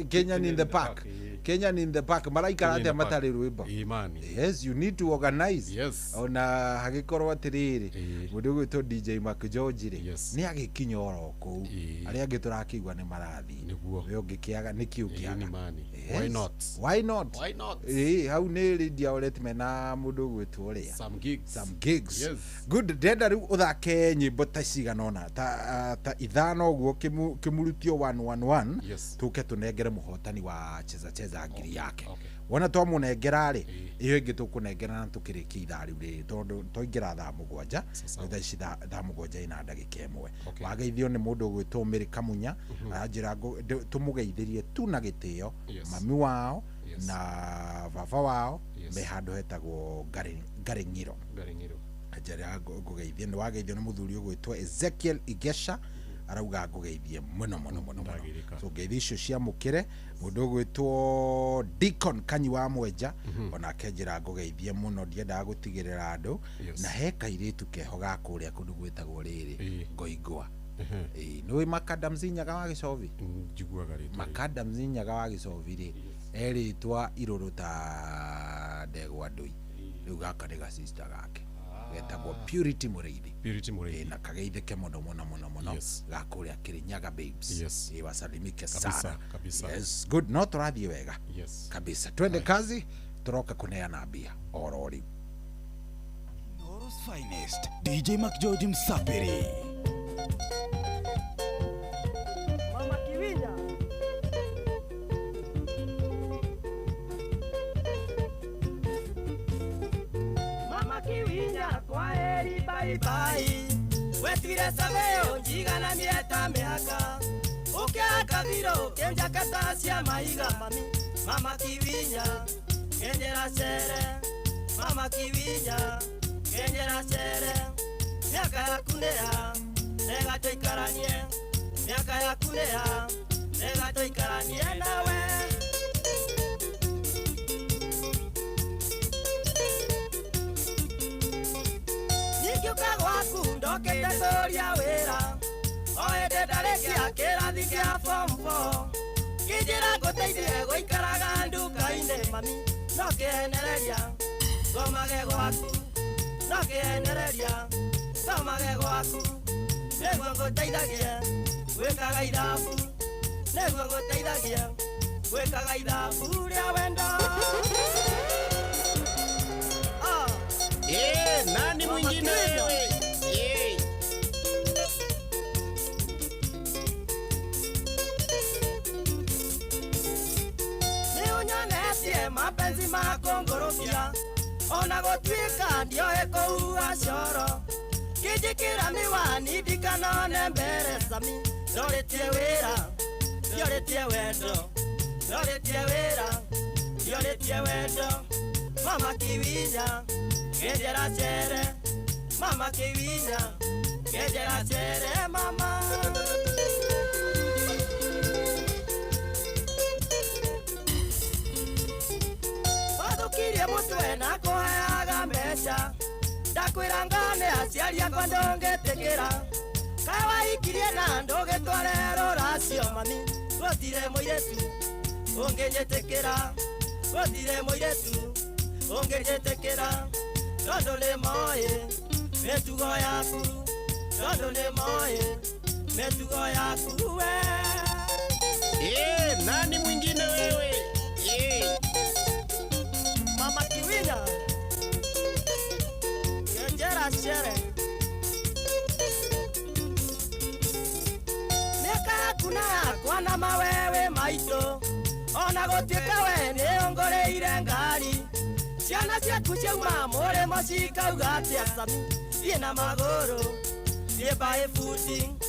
Kenyan in the Park. Kenyan in the Park. Maraikara atia matari rwimbo. Yes, you need to organize. Yes. Ona hagikorwo atiriri. Mundu gwitwo DJ Mac George ri. Ni agikinya oro kuu. Aria angi turakigwa ni marathi. We ungikiaga ni kiu kiaga. Why not? Why not? Why not? Hau ni Lydia Oletme na mundu gwitwo uria. Some gigs. Some gigs. Yes. Good. Ndenda riu uthake nyimbo ta cigana ona ta ithano guo kimurutio 111. Yes. Tuke tunengere muhotani wa cheza ngiri yake. Wona twamunengera ri iyo ingi tukunengera na tukirikia ithaa riu ri tondu toingira thaa mugwanja thutha ici thaa mugwanja ina ndagika imwe. Wageithio ni mundu gwitwo Mary Kamunya anjira tumugeithirie tu na gitio mami wao na baba wao me handu hetagwo Garingiro. Anjira ngugeithie ni wageithio ni muthuri ugwitwo Ezekiel Igesha arauga ngugeithie muno so ngeithi icio cia mukire mundu gwitwo Deacon Kanyi wa Mwenja ona kenjira ngugeithie muno ndiendaga gutigirira andu na he kairitu keho gakuria kundu gwitagwo riri Ngoigwa niwe Makadam Zinyaga wa Gicovi njiguaga ri Makadam Zinyaga wa Gicovi ri eritwa iruru ta Ndegwa Ndui riu gaka ni ga sister gake getagwo Purity Mureithi na kageithike muno gakuria Kirinyaga babes wasalimike sana kabisa. Yes, good. No turathie wega kabisa, twende kazi, turoka kuneana mbia oro riu. Noro's finest DJ Mac George Msapiri. Mama Kiwinya Kiwinya kwa heri bye bye wetire sabeo njigana mieta miaka ukiaka viro kenja katasia maiga mami Mama Kiwinya kenjera sere Mama Kiwinya kenjera sere miaka ya kunea nega toikaranie miaka ya kunea nega toikaranie nawe ndokete toria wira oende ndarekia kirathi kia form 4 kijira nguteithie guikaraga nduka-ini mami no kienereria ngomage gwaku no kienereria ngomage gwaku niguo nguteithagie gwikaga ithabu niguo nguteithagie gwikaga ithabu ria wendo. Nani mwingine wewe? Mapenzi makongorokia ona gotwika ndioe kuua coro kijikira miwani ndikanone mbere sami roretie wira ndioretie wendo roretie wira ndioretie wendo Mama Kiwinya kenjera cere Mama Kiwinya kenjera cere mama kirie mutwe na kuheaga mbeca ndakwira ngane aciari akwa ndongetikira kae waikirie na ndugitware ruracio mami gutire muiretu unginyitikira gutire muiretu unginyitikira tondu ni moi mitugo yaku tondu ni moi mitugo yaku we. Nani mwingine wewe? Mama Kiwinya kenjera shere miaka kuna yakwa na mawewe maito ona gutwika we ni ongoreire ngari ciana ciaku ciauma murimo cikauga atia sami thie na maguru thie by footing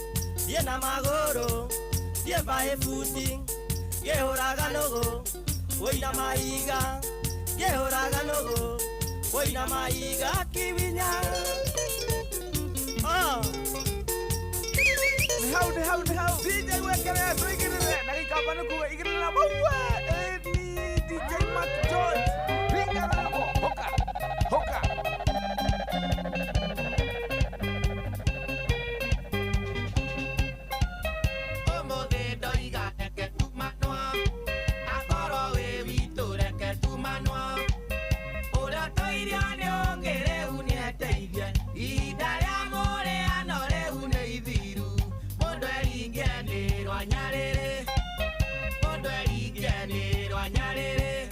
thie na maguru thie by footing gihuraga nugu uina maiga gihuraga nugu uina maiga Kiwinya DJ wekele tuigirire na gikamba nuku igirira maua ni DJ Mac George ringa nako hoka Omode doiga que tu manoa agora we viture que tu manoa ora toiria ne ongere unieteithie idara more anore une ithiru mondo eringe rwanyarere mondo eringe rwanyarere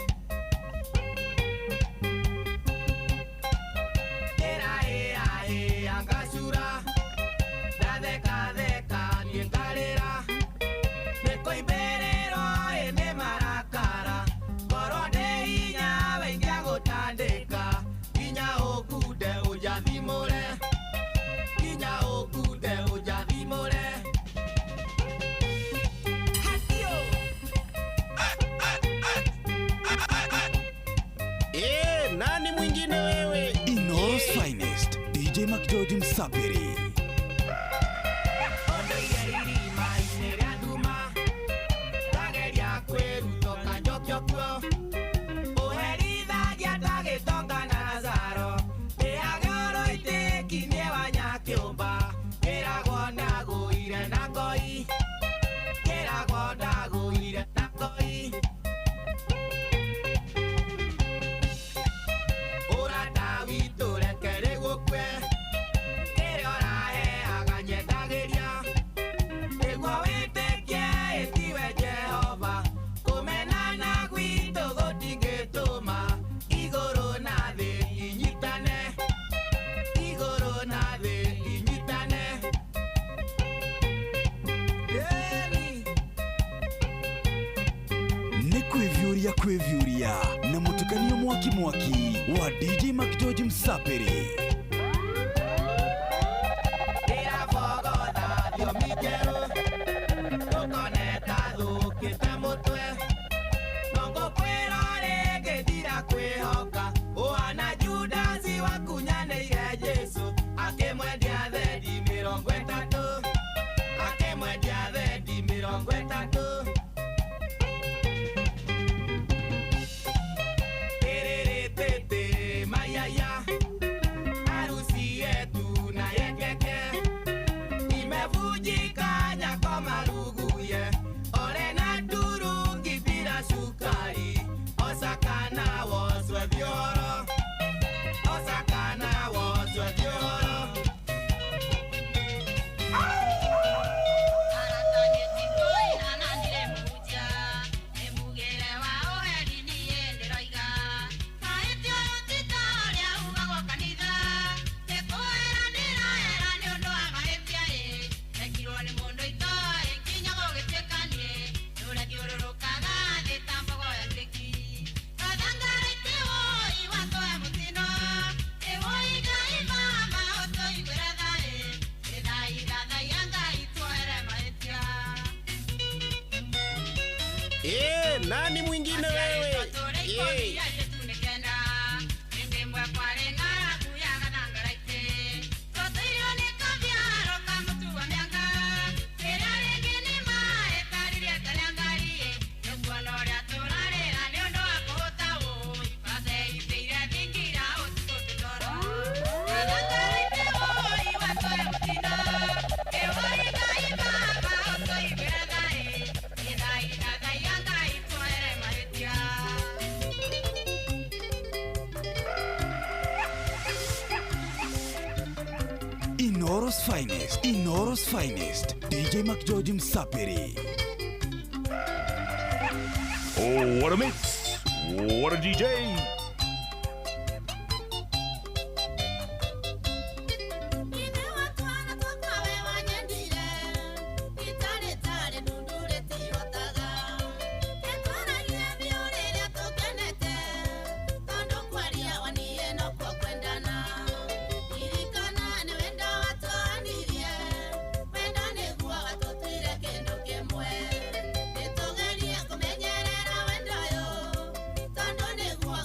era angashura dadeka ni engarera neko iberero ene marakara korode inya wengia gotandeka inya okude ujathimore inya okude ujathimore Nani mwingine wewe? Inoros Finest, DJ Mac George Msapiri. Kwevyuria na mutukanio mwaki wa DJ Mac George Msapiri. Nani mwingine wewe? Inoros Finest, DJ Mac George Msapiri. Oh, what a mix! What a DJ! Tondo ne guo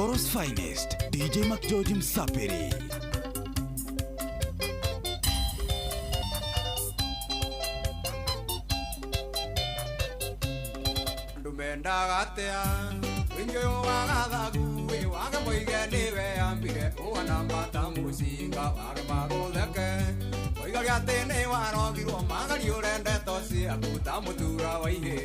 Toro's finest, DJ McGeorge Msapiri. Ndumendagatea winyo wagathagu we waga moige we ambire uana mata musinga waga magutheke oiga giatene warogirwo magari urende tosi akuta mutura wa ihe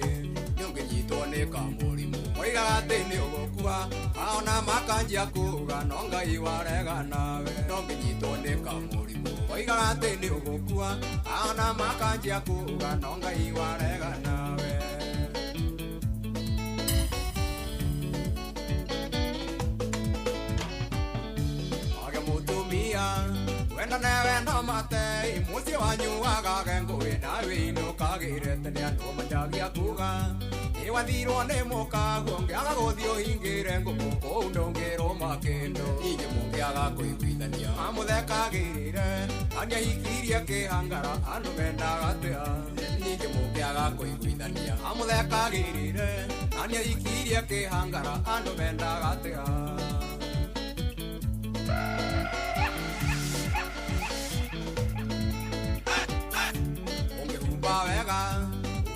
nyongenyitwo ni kamurimu oiga atene ugokua aona makanjia kuga no ngai warega nawe nyongenyitwo ni kamurimu oiga atene ugokua aona makanjia kuga no ngai warega nawe. Wenda newe no mate imusi wanyu wagage ngui nawe inukagire tene andu manjagia kuga iwathirwo ni mukaguo ngiaga guthio hingire nguku kuu ndungirwo makindo inye mungiaga kwiguithania amuthekagirire ania hikirie kihangara andu mendaga tia inye mungiaga kwiguithania amuthekagirire ania hikirie kihangara andu mendaga tia. Wega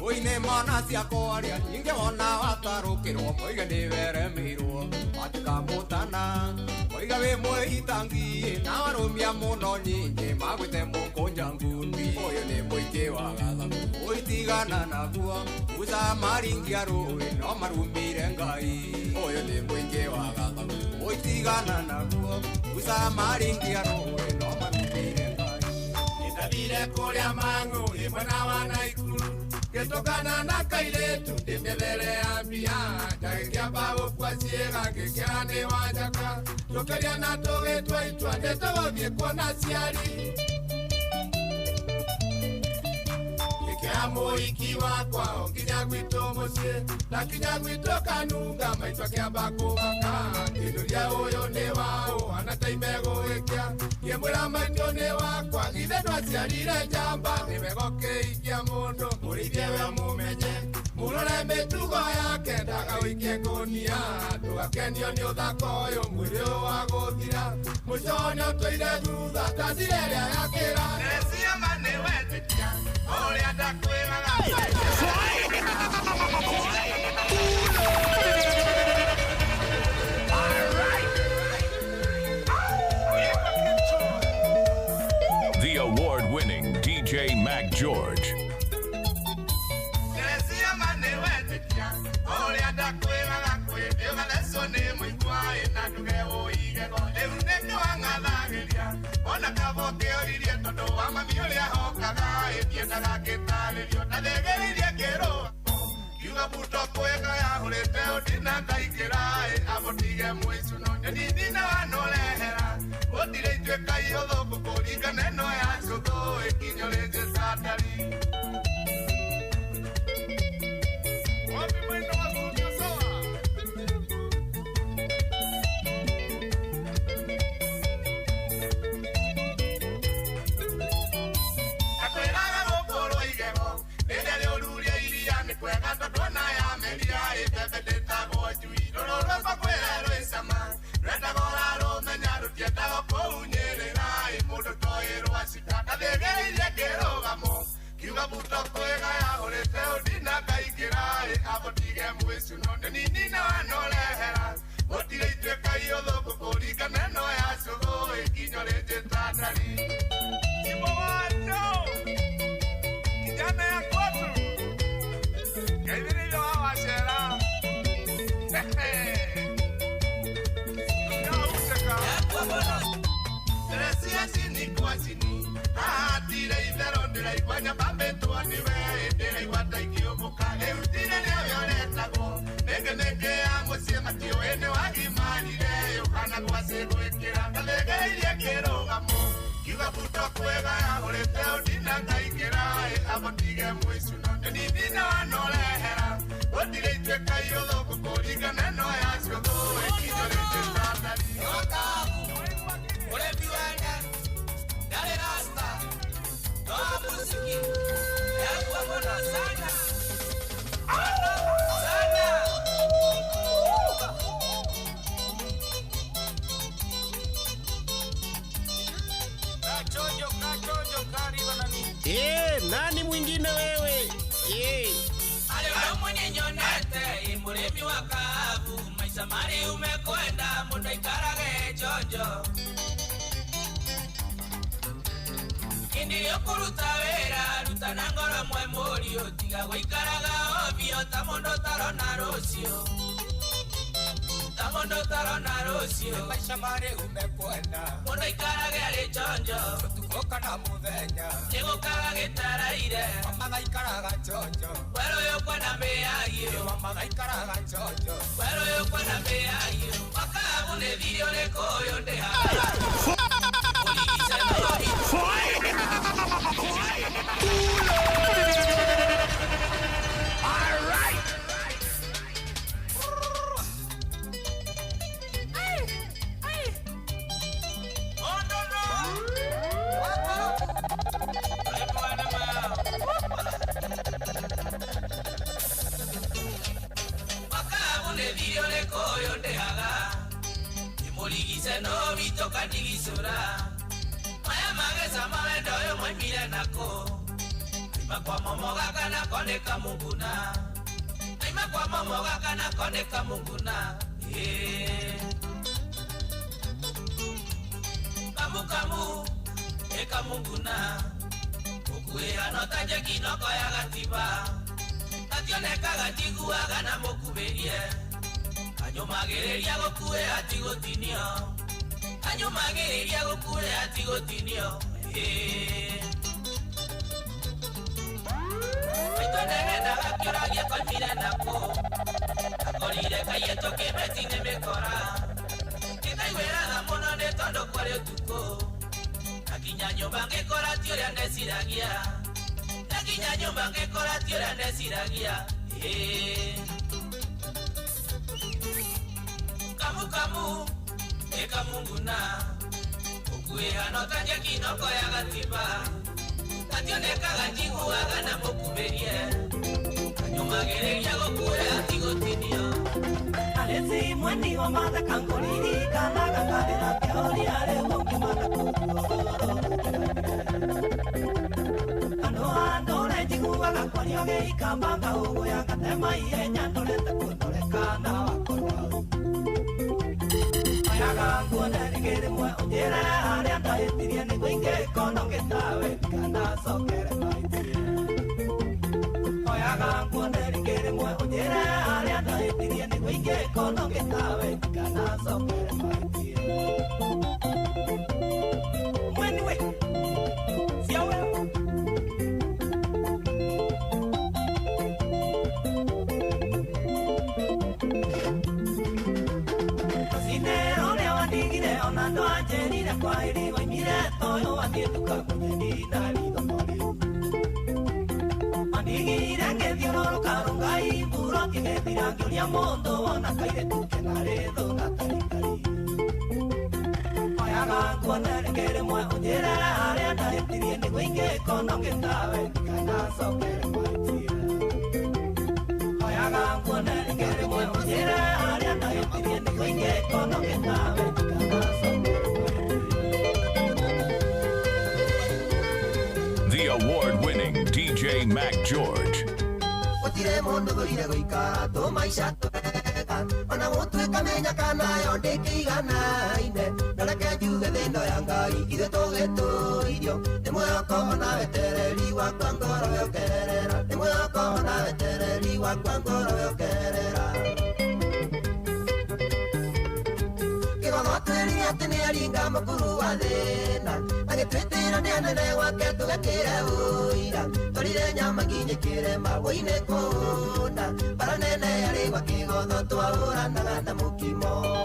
uine mana cia kwaria nyinge wona watarukirwo moiga ni weremirwo atikamutana moiga we mwitangi na warumia muno nyingi magwite mukunja ngundi uyu ni muingi wa gathabu uitigana naguo uza maringia rui no marumire ngai uyu ni muingi wa gathabu uitigana naguo uza maringia rui no marumire ngai itabire kuria mangu imwana wana ikuru getokana na kailetu ndimebele ambia ndagikia bago kwa siega gekiane wajaka tokeria na toge twaitwa ndetogothie kuona ciari muiki wakwa onginya gwito mucie na kinya gwito kanunga maitwa kiamba kubaka kinduria uyu ni wao anataimego ikia kiemwira maitwa ni wakwa ithe ndwaciarire njamba nimegokeikia mundu murithie we mumenye murore mitugo yake ndagawikie kunia tugakenio ni uthaka uyu mwiri wa guthira muconio twaire thutha tandire ria yakira necia mane wetetia oria ndakwiraga The award-winning DJ Mac George. Nani mwingine wewe? Aleo mwenye nyonete, muremi wa kavu, maisha mari umekwenda, mundo ikarage chojo. Indiyo kurutawera, rutanangora mwe morio, tiga waikaraga obio, tamondo tarona rosio. Tamondo tarona rosio, maisha mari umekwenda, mundo ikarage ale chojo. Tukoka na mudenya, tego kage taraire, mama ikaraga chojo. Wero yo kwenda meayo, mama ikaraga chojo. Wero yo kwenda meayo, makabu ne video le koyo nde ha. All right. Video le koyo nde haga, imuligise no vito kanigisura. Maya mageza mawendo yo mwemile nako. Aima kwa momoga kana koneka munguna. Aima kwa momoga kana koneka munguna. Kamu kamu, eka munguna. Ukue anotaje kinoko ya gatiba. Ationeka gatigu agana mokuberie. Anyomagereria gokue atigotinio. Anyomagereria gokue atigotinio. Aitonegenda gakioragia koimire nako. Akorire kaieto kebetine mekora. Kikaigueraga muno ne tondo kware utuko. Nakinya nyumba ngekora tioria ndesiragia. Nakinya nyumba ngekora tioria ndesiragia. Kamu kamu, eka munguna. Ukue anotaje kinoko ya gatiba. Ationeka gatigu agana mokuberie. Anyomagereria gokue atigotinio. Alezi mwani wa mada kangoriri kana kakarira kiori ale mokimana kukuro. Ano rejigu agakorio geikambanga ugo ya katema iye nyandolete kundolekana wakoro. Ayaga kuona ligere mwe ujera ale anda etirie ni gwinge kono getawe kana sokere maiti. Ayaga kuona ligere mwe ujera ale anda etirie ni gwinge kono getawe kana sokere maiti. Mwenwe siawe. Onando ajerire kwa iri waimire toyo watietuka kunyeni na lidomori. Andigire ngethio karungai buro kigethira ngioria mondo ona kaire tuke na redo na tarikari. Oyaga kuona ngere mwe ujere are anda etirie ni gwinge kono ngetawe kana sokere maiti. Oyaga kuona ngere mwe ujere are anda etirie ni gwinge kono ngetawe. The award-winning DJ Mac George. Otire mondo gorire goikara to maisha tweka. Ona mutuika menya kana yo ndikigana ine. Ndareke njuge thindo ya Ngai ithe tugituirio. Ni mwako ona wetereri wakwa ngoro yokerera. Ni mwako ona wetereri wakwa ngoro yokerera. Kigothoteri ati ni aringa mukuru wa thina. Agitwitira ni anene wake tugakire uira. Torire nyama nginyikire magoine kuna. Bara nene yari gwa kigotho twahuranaga na mukimo.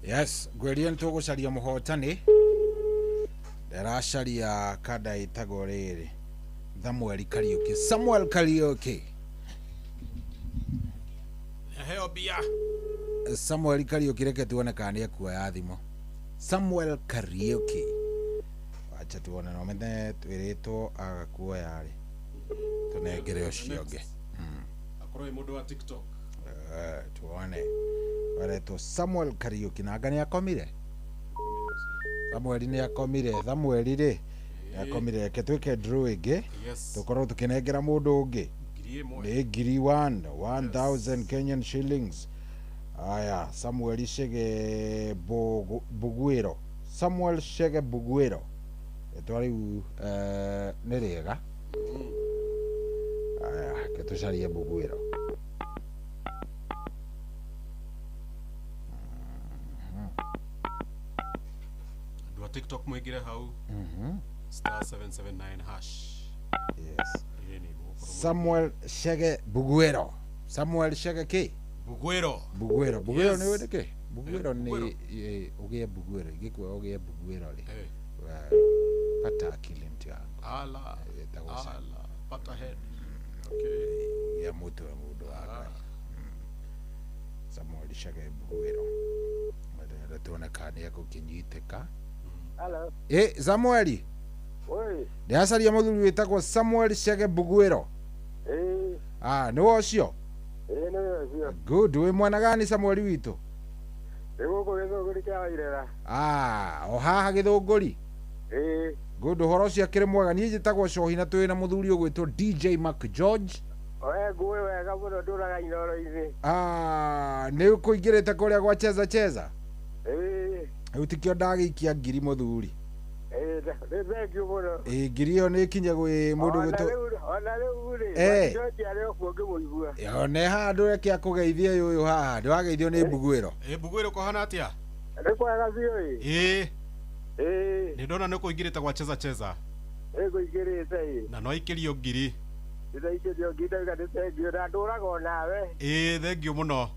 Yes, gwerie ntugucaria muhotani. Ndaracaria kada itagwo riri. Samuel Kariuki. Samuel Kariuki. Heo bia. Samuel Kariuki reke tuone kana ni kuoya thimo. Samuel Kariuki. Acha tuone no mende twiritwo agakuoya ri. Tunengere ucio nge. Akorwo mundu wa TikTok. Tuone. Waretwo Samuel Kariuki na ngani akomire. Samuel ni akomire. Samuel ri akomire reke twike draw ingi. Tukorwo tukinengera mundu ungi. Ni ngiri 1000 Kenyan shillings. Aya, Samuel Shege Bugwiro. Samuel Shege Bugwiro. Etwari ni rega. Aya, ke tucarie Bugwiro. Dua TikTok mwingire hau. *779#. Yes. Samuel Shege Bugwiro. Samuel Shege ki? Bugwiro. Bugwiro ni wede ke? Bugwiro ni ogie Bugwiro. Gikwa ogie Bugwiro ri. Pata akili mtu yangu. Ala. Pata head. Okay. Ya mutu wa mudu waka. Samuel Shege Bugwiro. Mwede tuone kani yako kinyiteka. Hello. Samueli. Oi. Ndiacaria muthuri witagwo Samuel Shege Bugwiro. Ni wocio? Ni wocio. Good. We mwana gani Samuel witu? Guku Githunguri kia Irera. O haha Githunguri? Good. Uhoro ucio akiri mwega. Nie njitagwo Cohi na twi na muthuri ugwitwo DJ Mac George. Oe nguwe wega muno nduraga Inoro-ini. Ni ukuingirite kuria gwa cheza? Riu tikio ndagiikia ngiri muthuri. Thank you muno. Ngiri iyo ni kinye gwi mundu gitu. Ona riu ri. Njoki ari okuo ngimuigua. Ne handu reke akugeithie uyu haha. Ndiwageithio ni Bugwiro. Bugwiro kohana atia? Ni kwega biu Ni ndona ni kuingirite gwa cheza. Kuingirite na no ikirio ngiri. Ikirio ngiri ngatithengio na nduraga nawe. Thengio muno.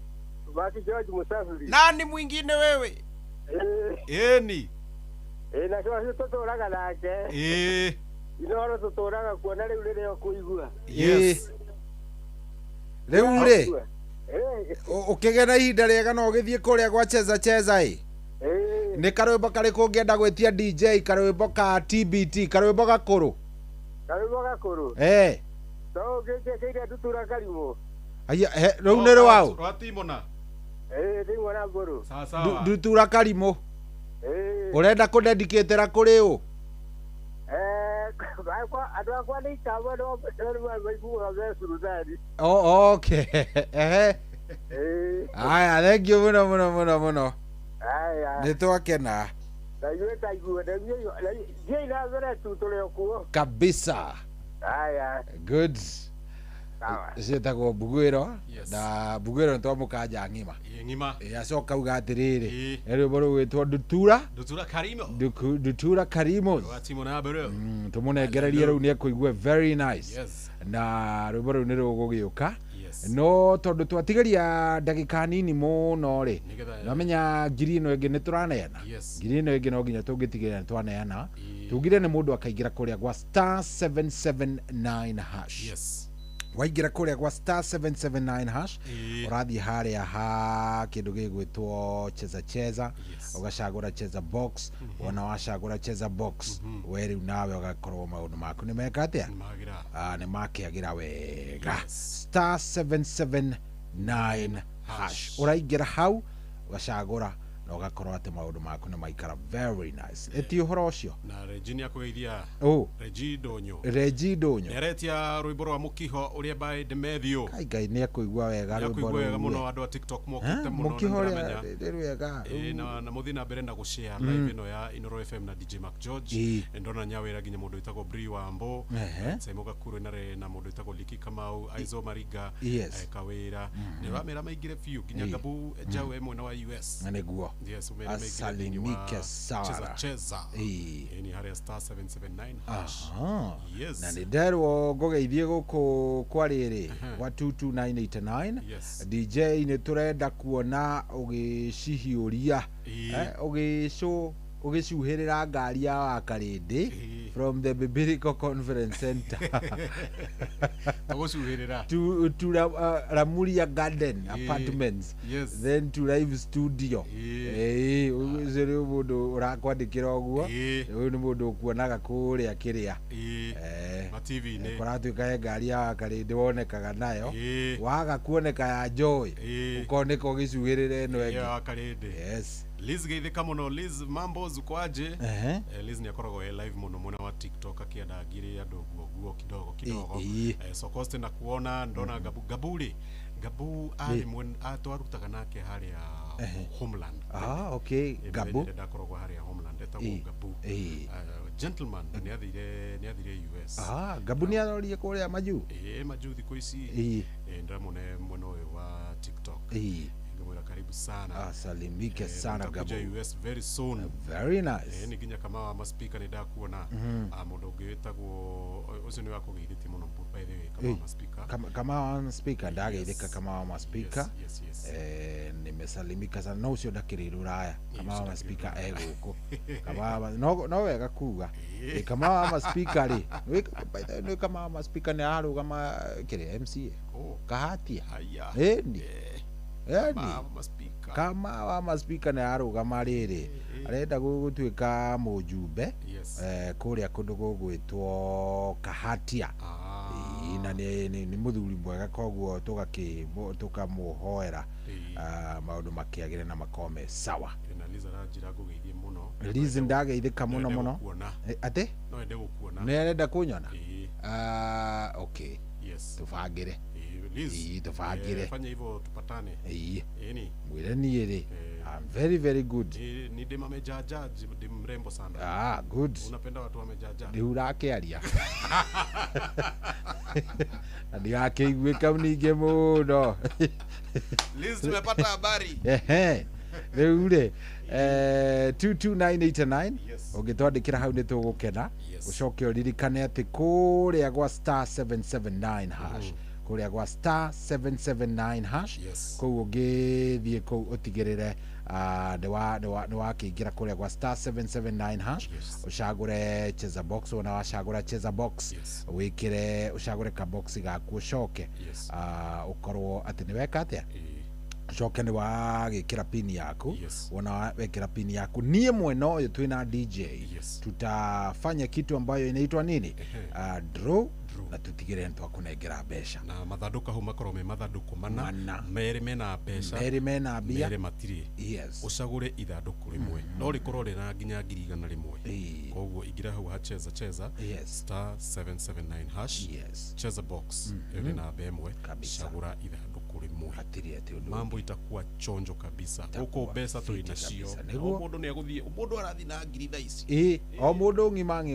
Baki George Musafiri. Nani mwingine wewe? Ni na sio tuturaga nake. Inoro tuturaga kuona riu ririo kuigua. Yes. Riu ri. Ukigena ihinda riega no githie kuria gwa cheza ni karwimbo kariku ngienda gwitia DJ karwimbo ka TBT karwimbo gakuru. So gike tutura karimo. Aya riu ni rwao. Rwatimona. Ndimona mburu. Sawa. Dutura karimo. Urenda kudedicatera kuri u? Andu akwa ni kama no maiguaga vesurudani. Okay. Aya, thank you muno. Aya. Ni twakena. Na yue taigua na yue na vera tutule okuo. Kabisa. Aya. Good. Sawa. Cietagwo Bugwiro na Bugwiro ntwamukanja ng'ima. Ng'ima. Acoka uga atiriri. Rwimbo rwitwo Dutura Karimo. Dutura Karimo. Watimona bero. Tumunengererie riu ni ekuigwe very nice. Na rwimbo riu ni rugugiuka. No tondu twatigeria ndagika nini muno ri. Namenya ngiri ino ingi ni turaneana. Ngiri ino ingi no nginya tungitigira ni twaneana. Tugire ni mundu akaigira kuria gwa *779#. Waingira kuria gwa *779# urathie haria ha kindu gigwitwo cheza ugacagura cheza box wana wacagura cheza box we riu nawe ugakorwo maundu maku ni meka atia ni makiagira wega *779# uraingira hau ugacagura na ugakorwo ati maundu maku ni maikara very nice eti uhoro ucio na Regina kugeithia Regi Donyo neretia rwimbo rwa mukiho uria by Demethio Ngai ni akuigua wega rwimbo rwa muno andu a TikTok mokite muno mukiho ri wega na muthina mbere nda gushare live ino ya Inoro FM na DJ Mac George ndona nyawira ginya mundu itagwo Bri Wambo Semoga Kuru na mundu itagwo Liki Kamau Aizo Mariga Kawira ni ramera maigire few ginya Gabu Jawe mwana wa US neguo yes umere Salimike Sara cheza ni haria *779#. Yes na nderwo ngogeithie guku kwa riri wa 22989 DJ ni turenda kuona ugicihiuria ugicu ugicuhirira ngari ya Wakarindi from the Biblical Conference Center to Ramuria Garden Apartments, then to Live Studio. Uzuri mundu urakwandikira uguo uyu ni mundu ukuonaga kuria kiria ma TV ni kuratuika ngari ya Wakarindi wonekaga nayo waga kuoneka ya Joy ukoneka ugicuhirira eno ya Wakarindi. Yes. Liz geithika muno. Liz, mambo zukwaje? Liz ni akoragwo live muno mwana wa TikTok akienda ngiri andu guo kidogo so koste na kuona ndona Gabu ari mwen atwarutaga nake haria Homeland. Okay. Gabu ndakoragwo haria Homeland etagwo Gabu. Gentleman ni athire US. Gabu ni arorie kuria maju. Maju thiko ici. Ndamone mwana uyu wa TikTok. Karibu sana. Salimike sana Gabu. US very soon. Very nice. Ni ginya kama wa speaker ni da kuona mundu ugitagwo ucio ni wako githiti muno by the way kama wa speaker. Kama wa speaker ndagithika kama wa speaker. Nimesalimika sana no ucio ndakirira uraya kama wa speaker guku. Kama no wega kuga. Kama wa speaker ri. Ni kama wa speaker ni arugama kire MCA. Kahatia. Ni kama wa maspika na arugama riri arenda gutuika mujumbe kuria kundu gugwitwo Kahatia na ni muthuri mwega koguo tukamuhoera maundu makiagire na makome sawa. Liz ndageithika muno ate no ende gukuona ne arenda kunyona okay tubangire tufagire fanya hivyo tupatane ni mwire niere I'm very good ni dema mejaja ndi mrembo sana good unapenda watu wamejaja ndi urake aria ndi yake igweka mninge muno Liz tumepata habari reure 22989 ugitwandikira hau ni tugukena ucoke uririkane ati kuria gwa *779 hash kuria gwa *779 hash kou ugithie kou utigirire ni wakingira kuria gwa *779 hash ucagure cheza box ona wacagura cheza box wikire ucagure ka box gaku ucoke ukorwo ati ni weka atia ucoke ni wagikira pin yaku ona wekira pin yaku nie mweno uyu twina DJ tutafanya kitu ambayo inaitwa nini draw na tutigire ntwa kunengera besha na mathanduka hu makorwo me mathanduku mana mere mena besha mere mena bia mere matiri ucagure ithanduku rimwe no rikorwo rina nginya 100 rimwe koguo ingira hau ha cheza *779 hash cheza box iri na bemwe cagura ithanduku rimwe atiri ati mambo itakuwa chonjo kabisa huko besa tu inacio o mundu ni aguthie mundu arathi na ngiri tha ici o mundu ngima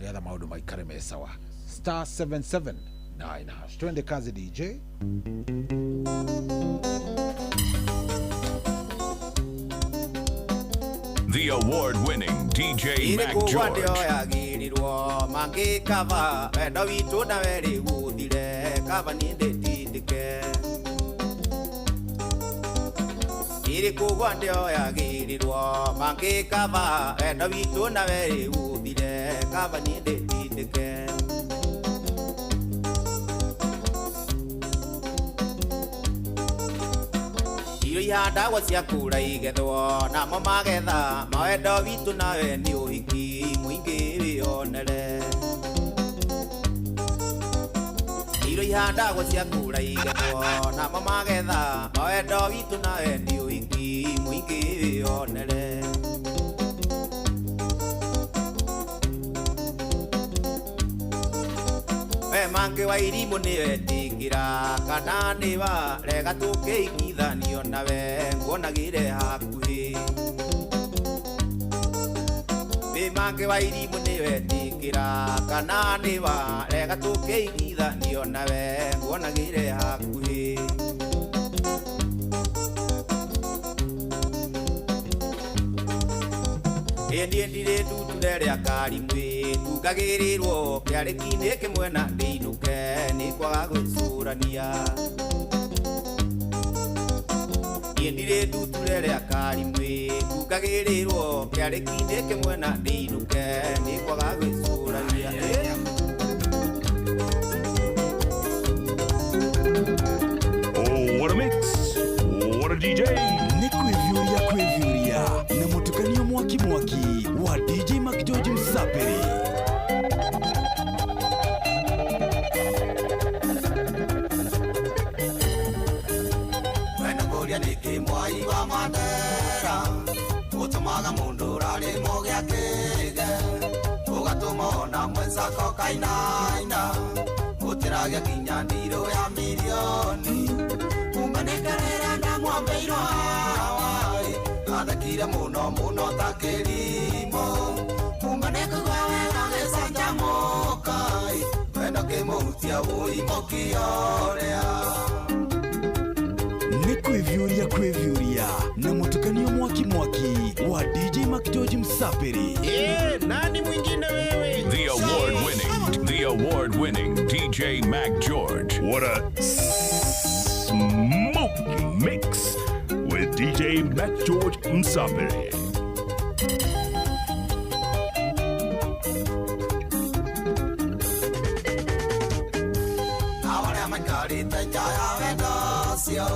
ya maundu maikare me sawa *779 hash twende kazi DJ. The award-winning DJ Mac George. Yagirirwo magikava wendo witu na weri guthire kava ni nditindike irikugwa ndio yagirirwo magikava wendo witu na weri guthire kava ni nditindike ihandagwo cia kura igethwo namo magetha mawendo witu nawe ni uhiki muingi wionere ihandagwo cia kura igethwo namo magetha mawendo witu nawe ni uhiki muingi wionere we mange wa irimu ni wetingira kana ni wa rega tukikithanio nawe nguonagire hakuhi we mange wa irimu ni wetingira kana ni wa rega tukikithanio nawe nguonagire hakuhi Endie ndire tutule ya karimwe tukagirirwo kyarikine kimwe na ndinuke ni kwa gwicurania ndire nduturere akari mwi kukagirirwo kiari kinde kimwe na ndiruke ni kwaga gwicurania Oh, what a mix! What a DJ! Ni kwivyuria na mutukanio mwaki wa DJ Mac George Msapiri. Wena kuria niki mwai wa mandera utumaga mundu rari mugia kige ugatuma ona mwenzako kainaina utiragia kinya ndiro ya milioni umanekerera na mwambeiro hawai athakire muno ta kirimo umanekugwa wega gicanjamukai wena kimuhutia uimokiorea Ni kwivyuria na mutukanio mwaki wa DJ Mac George Msapiri. Nani mwingine wewe? The award-winning DJ Mac George. What a smoking mix with DJ Mac George Msapiri. Ahora makarita jaya vedasio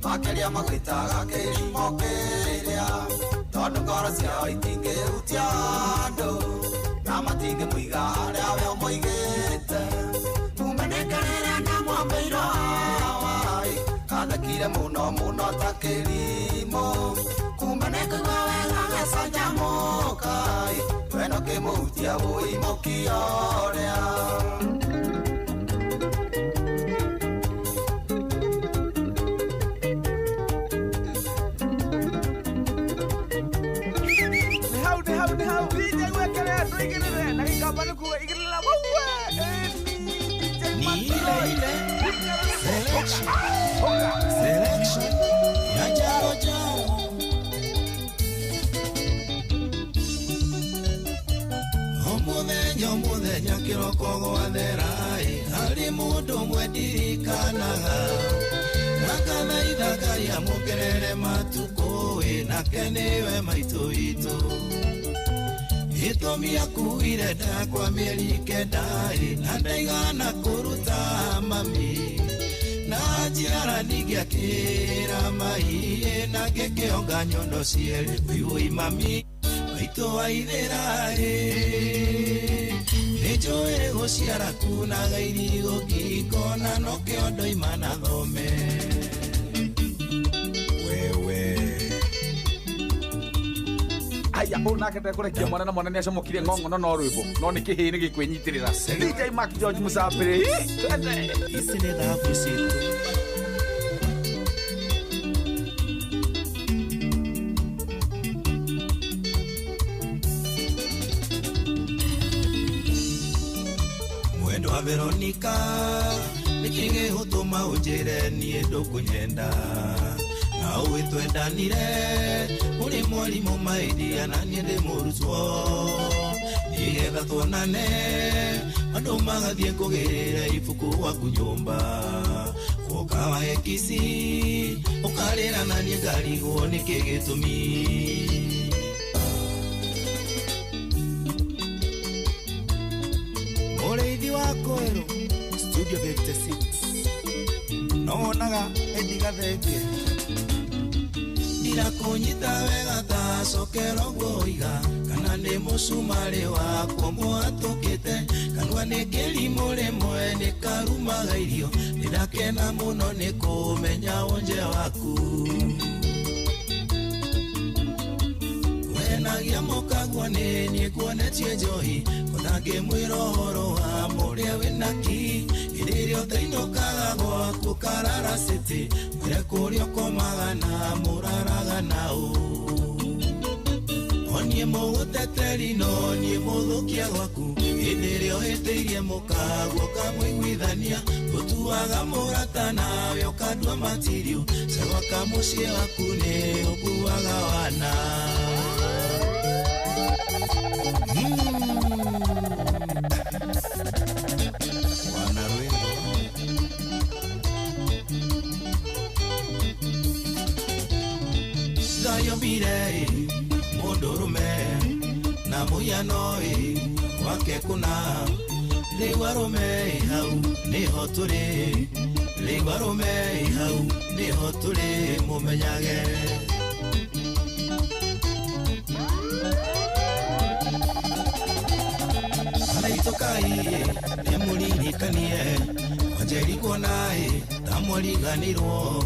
makeria magwitaga kirimo kiria tondu ngoro ciao itingi utiando na matingi mwiga haria we moigite umenekerera na mwambeiro hawai athakire muno ta kirimo kumenekugwa wega gicanjamukai wena kimuhutia uimokiorea Selection ya jaro jaro Omuthenya kiroko gwatherai hari mundu mwendirikanaga nakathaitha Ngai amugerere matuko nake niwe maitu itu Itomi akuire ndakwa mieri kenda na ndaigana kuruta mami na njara ngiakira mai na ngikionga nyondo cieri wiwi mami maitu waithira nijoe guciara kuna gairi gukikona no kiondo imana thome aya unake ndekurekia mwana na mwana ni acamukire ng'ong'o no rwimbo no ni kihini gikwinyitirira DJ Mac George Msapiri twende isi ni dhahabu situ mwendo wa Veronica nikige hutuma ujire nie ndukunyenda na uitwendanire uri mwarimu maidia na nie ndi murutwo nigetha tuonane andu magathie kugirira ibuku waku nyumba ukawa ekisi ukarira na nie ngarigwo niki gitumi Mureithi wa Koero Studio 56 Nonaga ediga thenge Ndirakunyita wega ta cokero gwoiga kana nĩ mũcumari wakwo mwatukĩte kanua nĩ kĩrimũ rĩmwe nĩ karumaga irio ndĩrakena mũno nĩ kũmenya wonje waku wenagia mũkagwo nĩ niĩ kuonetie njohi kona ngĩmwĩra ũhoro wa mũrĩa wĩnaki hĩndĩ ĩrĩa ũtainũkaga gwaku Karara City mwĩre kũrĩa ũkomaga na mũraraga naũ Onye mũgũteteri no niĩ mũthũkia gwaku hĩndĩ ĩrĩa ũhĩtĩirie mũkagwo kamũiguithania ũtuaga mũrata nawe ũkandua matirio cegwaka mũciĩ waku nĩ ũkuaga wana wana rwĩmbo mwake kuna Ligwarume hau niho turi Ligwarume hau niho turi mumenyage Anaitokai nemuririkanie Wanjeri kuonai tamwariganirwo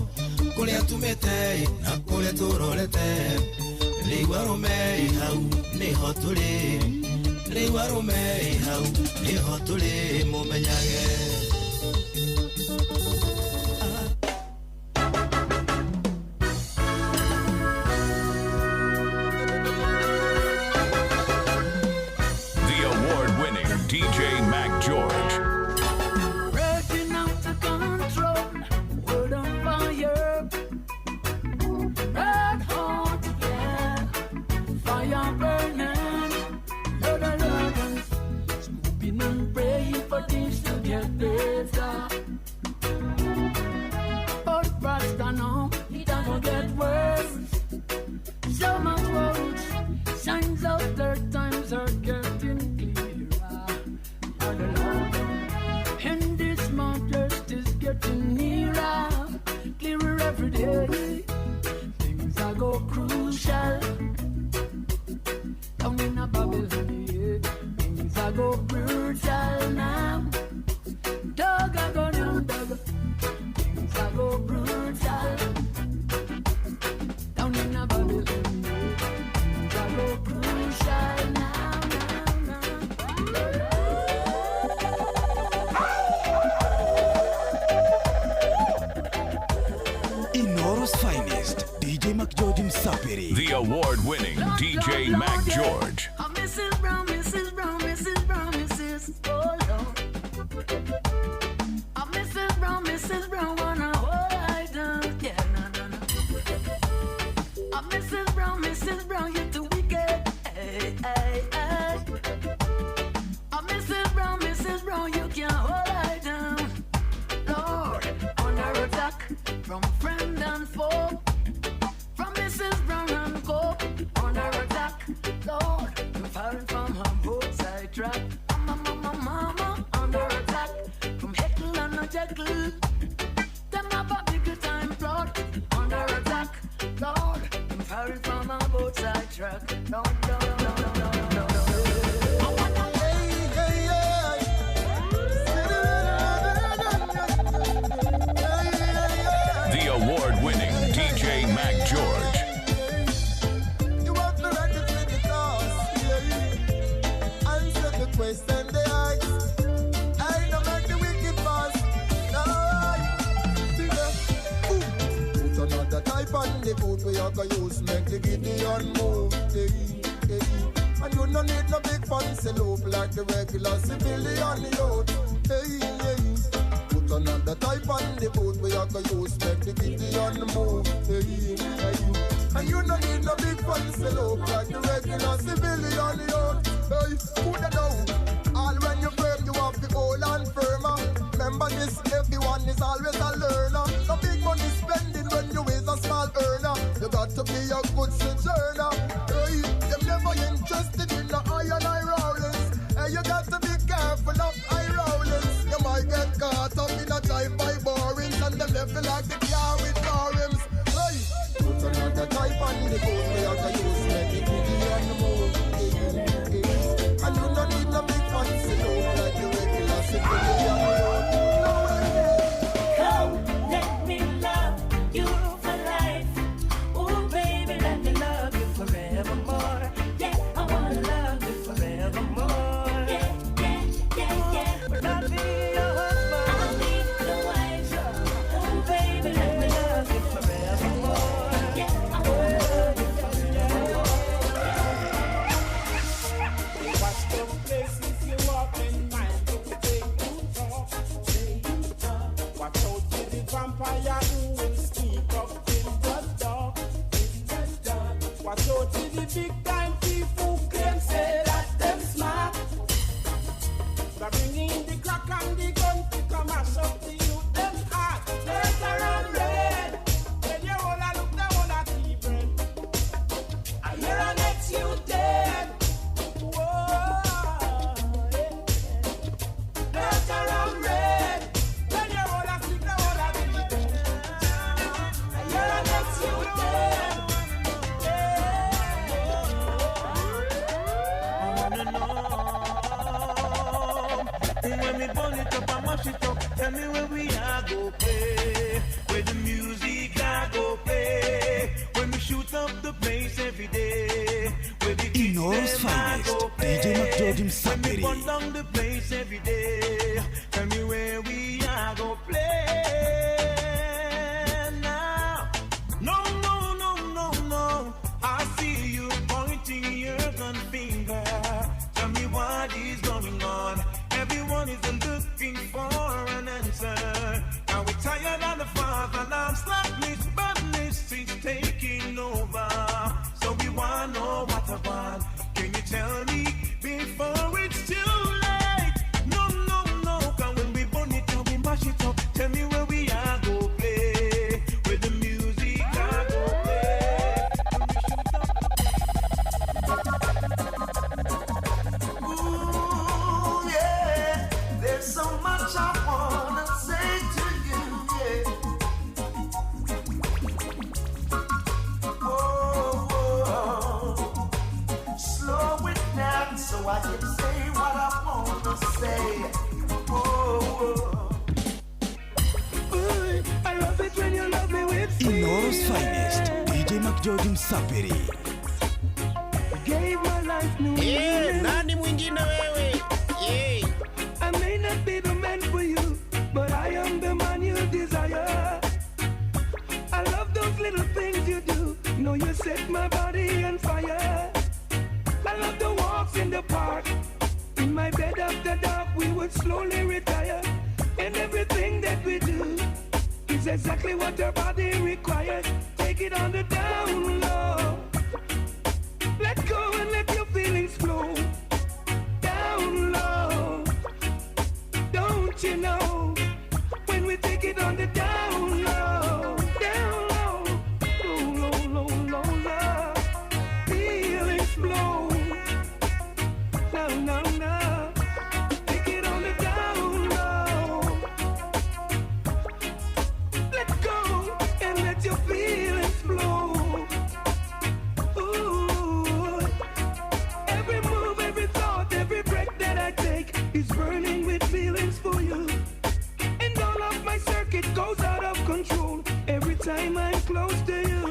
Kuria tumete na kuria turorete Ligwarume hau niho turi Ligwarume hau niho turi mumenyage The award-winning DJ Mac George. Breaking out the control, world on fire. Red hot, yeah, fire burning. Lord, smoking and praying for things to get better. But Rasta now, it doesn't get worse. So much worse, signs of their times are getting clearer. And the Lord, and this month just is getting nearer, clearer every day. Things are go crucial down in a Babylon, yeah. Things are go brutal now. Dog are go down, dog. Things are go brutal down in a Babylon, yeah. Things are go crucial now. Inoro's finest, DJ Mac George Msapiri. The award-winning DJ Mac George. Mrs. Brown, Mrs. Brown, Mrs. Brown, Mrs. Oh Lord. Mrs. Brown, wanna hold I down. Yeah, no. Mrs. Brown, you're too wicked. Hey. Mrs. Brown, you can't hold I down. Lord, under attack from friend and foe. From Mrs. Brown and Co. Under attack, Lord, you're firing from her both side track. Mama, under attack from Heckle and Jekyll. Them have a big time plot. Under attack, Lord, you're firing from her both side track. No. The award-winning DJ Mac George. You want to record with the toss, yeah. Answer the question they ask. I don't make the wicked pass. No. Put another type on the boot where you can use make the Gideon move. And you don't need no big fancy loop like the regular civilian youth. Put another type on the boot where you can use make the Gideon move. And you don't need no big fancy loop like the regular civilian youth. Put it down. All when you firm, you have to hold on firmer. Remember this, everyone is always a learner. No big money spending when you is a small earner. You got to be a good sojourner. You're never interested in the iron rollers. You got to be careful of eye rollers. You might get caught up in a drive-by borings and them level like the car with no rims. Put another type on the boat where you can use make it easy on the move. And you don't need no big fancy look like the regular civilian road. Come, let me love you for life. Oh, baby, let me love you forevermore. Yeah, I wanna love you forevermore. Yeah. But I'll be your husband. I'll be the wife. Oh, baby, let me love you forevermore. Yeah, I wanna love you forevermore. Watch the places you walk in, mind to take you talk. Watch out for the vampire who will sneak up in the dark. Watch out for the big time people who claim say that them smart. They're bringing the crack and the gun to come mash up the youth them heart. Later on red, when you all look down on that bread. I hear an ex you dead. Whoa. When we burn it up and mash it up, tell me where we are go play. Where the music I go play. When we shoot up the place every day. Where the Inoros finest, DJ McGeorge Msapiri. When we burn down the place every day. Tell me where we are go play. Now, no, no, no, no, no. I see you pointing your gun finger. Tell me what is going on. Everyone is looking for an answer. Now we're tired of the father, now slackness, badness is taking over. So we want to know what I want. Can you tell me before it's too late? No, no, no. Cause when we burn it up, we mash it up. Tell me where we are go play. Where the music I go play. Ooh, yeah. There's so much I wanna say to you, yeah. Oh, oh. Slow it down so I can say what I wanna say. Oh, Ooh, I love it when you love me with Inoros finest, DJ McGeorge Msapiri. Gave my life new meaning. Nani mwingine wewe? Yeah. I may not be the man for you, but I am the man you desire. I love those little things you do. Know you set my body on fire. I love the walks in the park. In my bed after dark, we would slowly retire. And everything that we do is exactly what our body requires. Take it on the down low. Let go and let your feelings flow. Down low. Don't you know? When we take it on the down low. Down low. Low, low, low, low, low. Feelings flow. Down, down, down. Take it on the down low. Let go and let your feelings flow. Ooh. Every move, every thought, every breath that I take is burning with feelings for you. And all of my circuit goes out of control every time I'm close to you.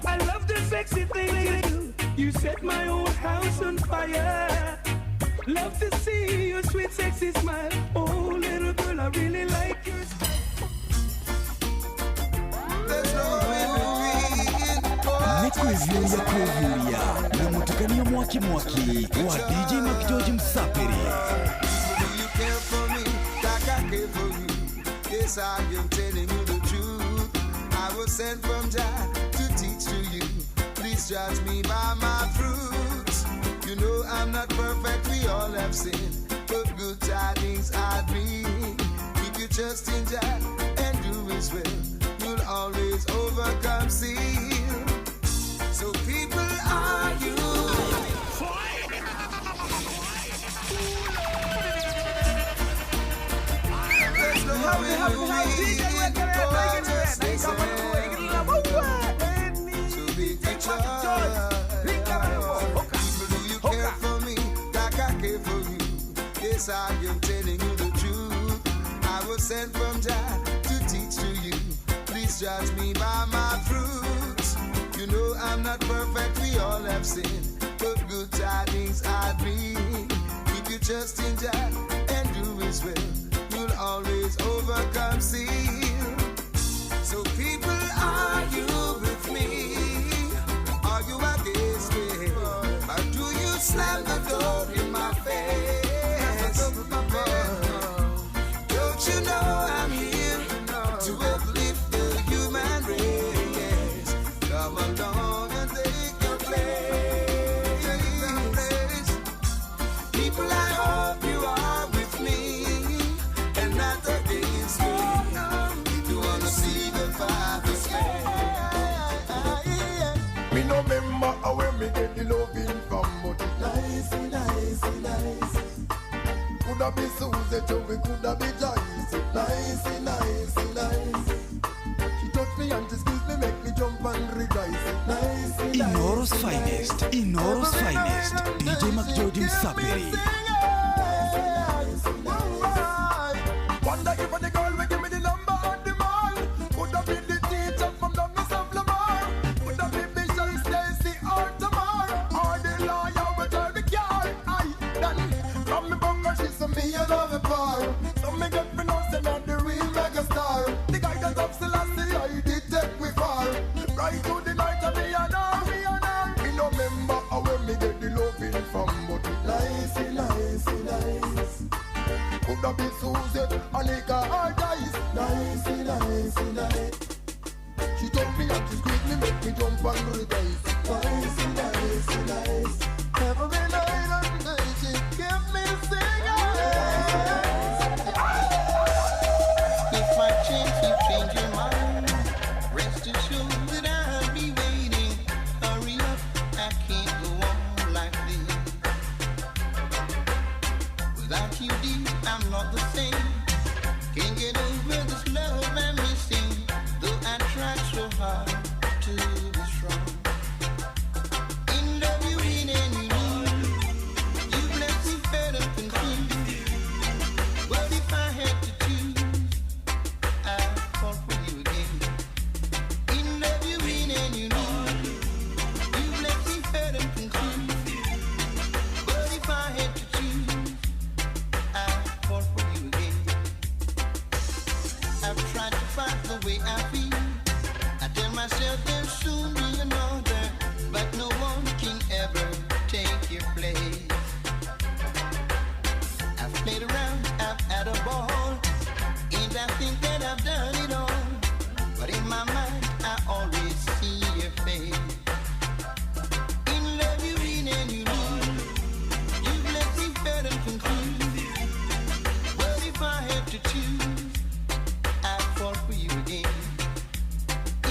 I love the sexy things you do. You set my whole house on fire. Love to see your sweet, sexy smile. Oh, little girl, I really like your style. Nikuivyulia na mutukanio mwaki mwaki wa DJ McGeorge Msapiri. Do you care for me like I care for you? Yes, I am telling you the truth. I was sent from Jah to teach to you. Please judge me by my fruits. You know I'm not perfect, we all have sinned, but good tidings I bring. If you trust in Jah and do His will, you'll always overcome sin. So people, are you? There's no way to so big to trust. People, do you care for me like I care for you? Yes, I am telling you the truth. I was sent from Jah to teach to you. Please judge me by my fruits. You know I'm not perfect, we all have sinned, but good tidings I bring. If you trust in Jah and do His will, you'll always overcome sin. So people, are you with me? Are you against me? Or do you slam the door in my face? Don't you know I'm here to uplift the human race? Come along and take your place. People, I hope you are with me and not against me. If you wanna see the Father's face. Me no remember how when me get the loving from, but it nice, nice, nice. Coulda be Susie, Joey, coulda be Joyce. Nice, nice, nice. She touch me and she squeeze me, make me jump and rejoice. Nice, nice. Inoros finest, Inoros finest, DJ McGeorge Msapiri. Coulda be Susie, Anika or Dice. Nice, nice, nice. She told me and she squeezed me, make me jump and rejoice. Nice, nice, nice. Every night and day she give me singing. If I change, you change your mind. Rest assured that I'll be waiting. Hurry up, I can't go on like this. Without you, dear, I'm not the same. Can't get over this love I'm missing. Though I tried so hard to be strong. In love you in and you need. You've left me fed and confused. But if I had to choose, I'd fall for you again. In love you in and you need. You've left me fed and confused. But if I had to choose, I'd fall for you again. I've tried to fight the way I feel. I tell myself there'll soon be another, but no one can ever take your place. I've played around, I've had a ball, and I think that I've done it all. But in my mind, I always see your face. In love you in and you lose. You've left me fed and confused. Well, if I had to choose, I'd fall for you again.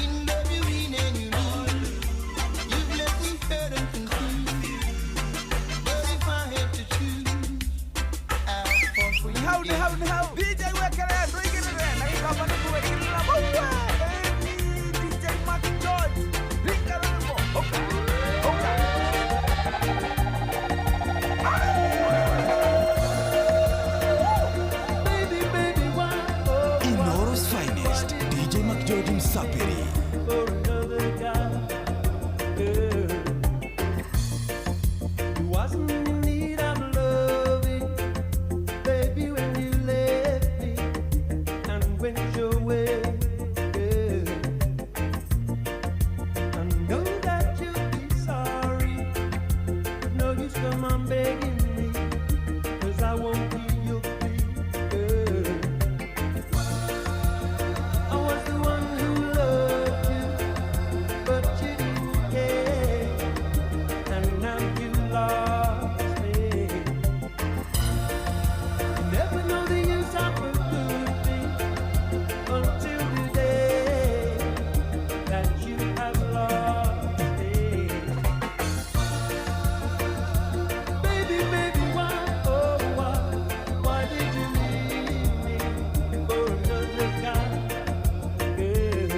In love you in and you lose. You've left me fed and confused. But if I had to choose, I'd fall for you again. DJ Wekere, bring it in. Like I'm gonna do it in the DJ Mac George, bring it in. Okay. Inoro's finest, DJ McGeorge Msapiri. Wasn't in need of loving, baby, when you left me and went your way. I know that you'll be sorry, but no use come on begging me, 'cause I won't be your free girl. I was the one who loved you, but you didn't care, and now you lost me. Never know the use of a good thing until the day that you have lost me. Baby, baby, why, oh why did you leave me for another guy? Girl.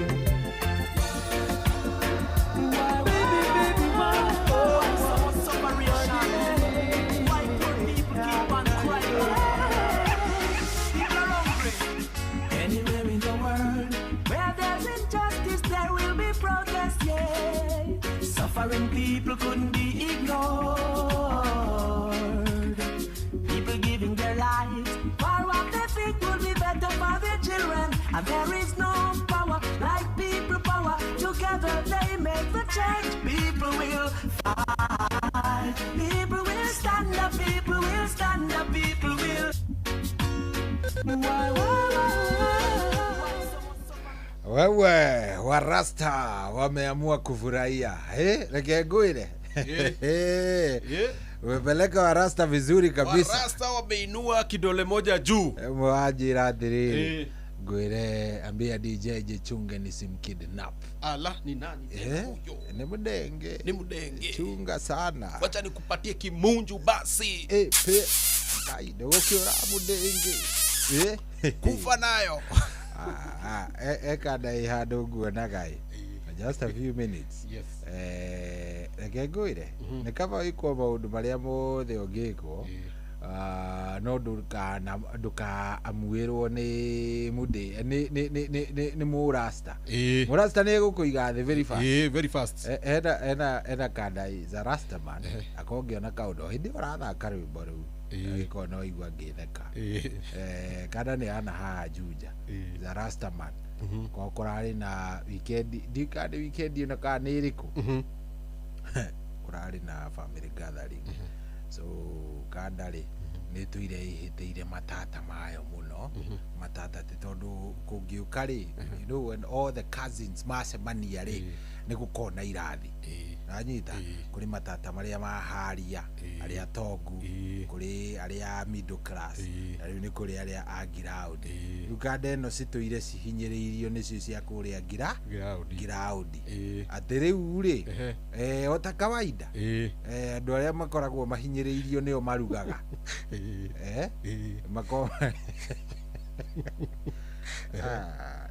Why, baby, baby, why, oh Anywhere in the world where there's injustice, there will be protest, yeah. Suffering people couldn't be ignored. People giving their lives for what they think will be better for their children. And there is no power like people power. Together they make the change. People will fight. People will stand up. People will stand up. People will. Why? Wewe warasta wameamua kufurahia reke ngwire umepeleka warasta vizuri kabisa. Warasta wameinua kidole moja juu. Mwajira athiriri ngwire ambia DJ jichunge nisimkidnap. Ala, ni nani huyo? Ni mudenge. Ni mudenge. Chunga sana. Wacha nikupatie kimunju basi. Pe kai dogo kiora mudenge. Kufa nayo. Ekada ihado guona gai. Just a few minutes. Yes. Reke ngwire ni kama iko maundu maria mothe ungikwo no nduka amwirwo ni mude ni murasta. Murasta ni gukuiga the very fast. Very fast. Ena kadai za rasta man akongiona kaundo hindi urathaka rwimbo riu iko no igwa ngitheka. Kada ni ana ha juja za rasta man kwa kurari na weekend dikade weekend ina ka ni iriku kurari na family gathering so kadari nä tå ire ihä ire matata mayo må no matata tä tondå kå ngä å ka rä when all the cousins macemania rä nä gå korwo na irathi nanyita kå rä matata marä a maharia arä a tongu kå rä arä a middle class na rä u nä kå rä arä a angiraund rä u kanda ä no citå ire cihinyä rä irio nä cio cia kå rä a ngiraundi atä rä u rä ota kawaida andå arä a makoragwo mahinyä rä irio nä o marugaga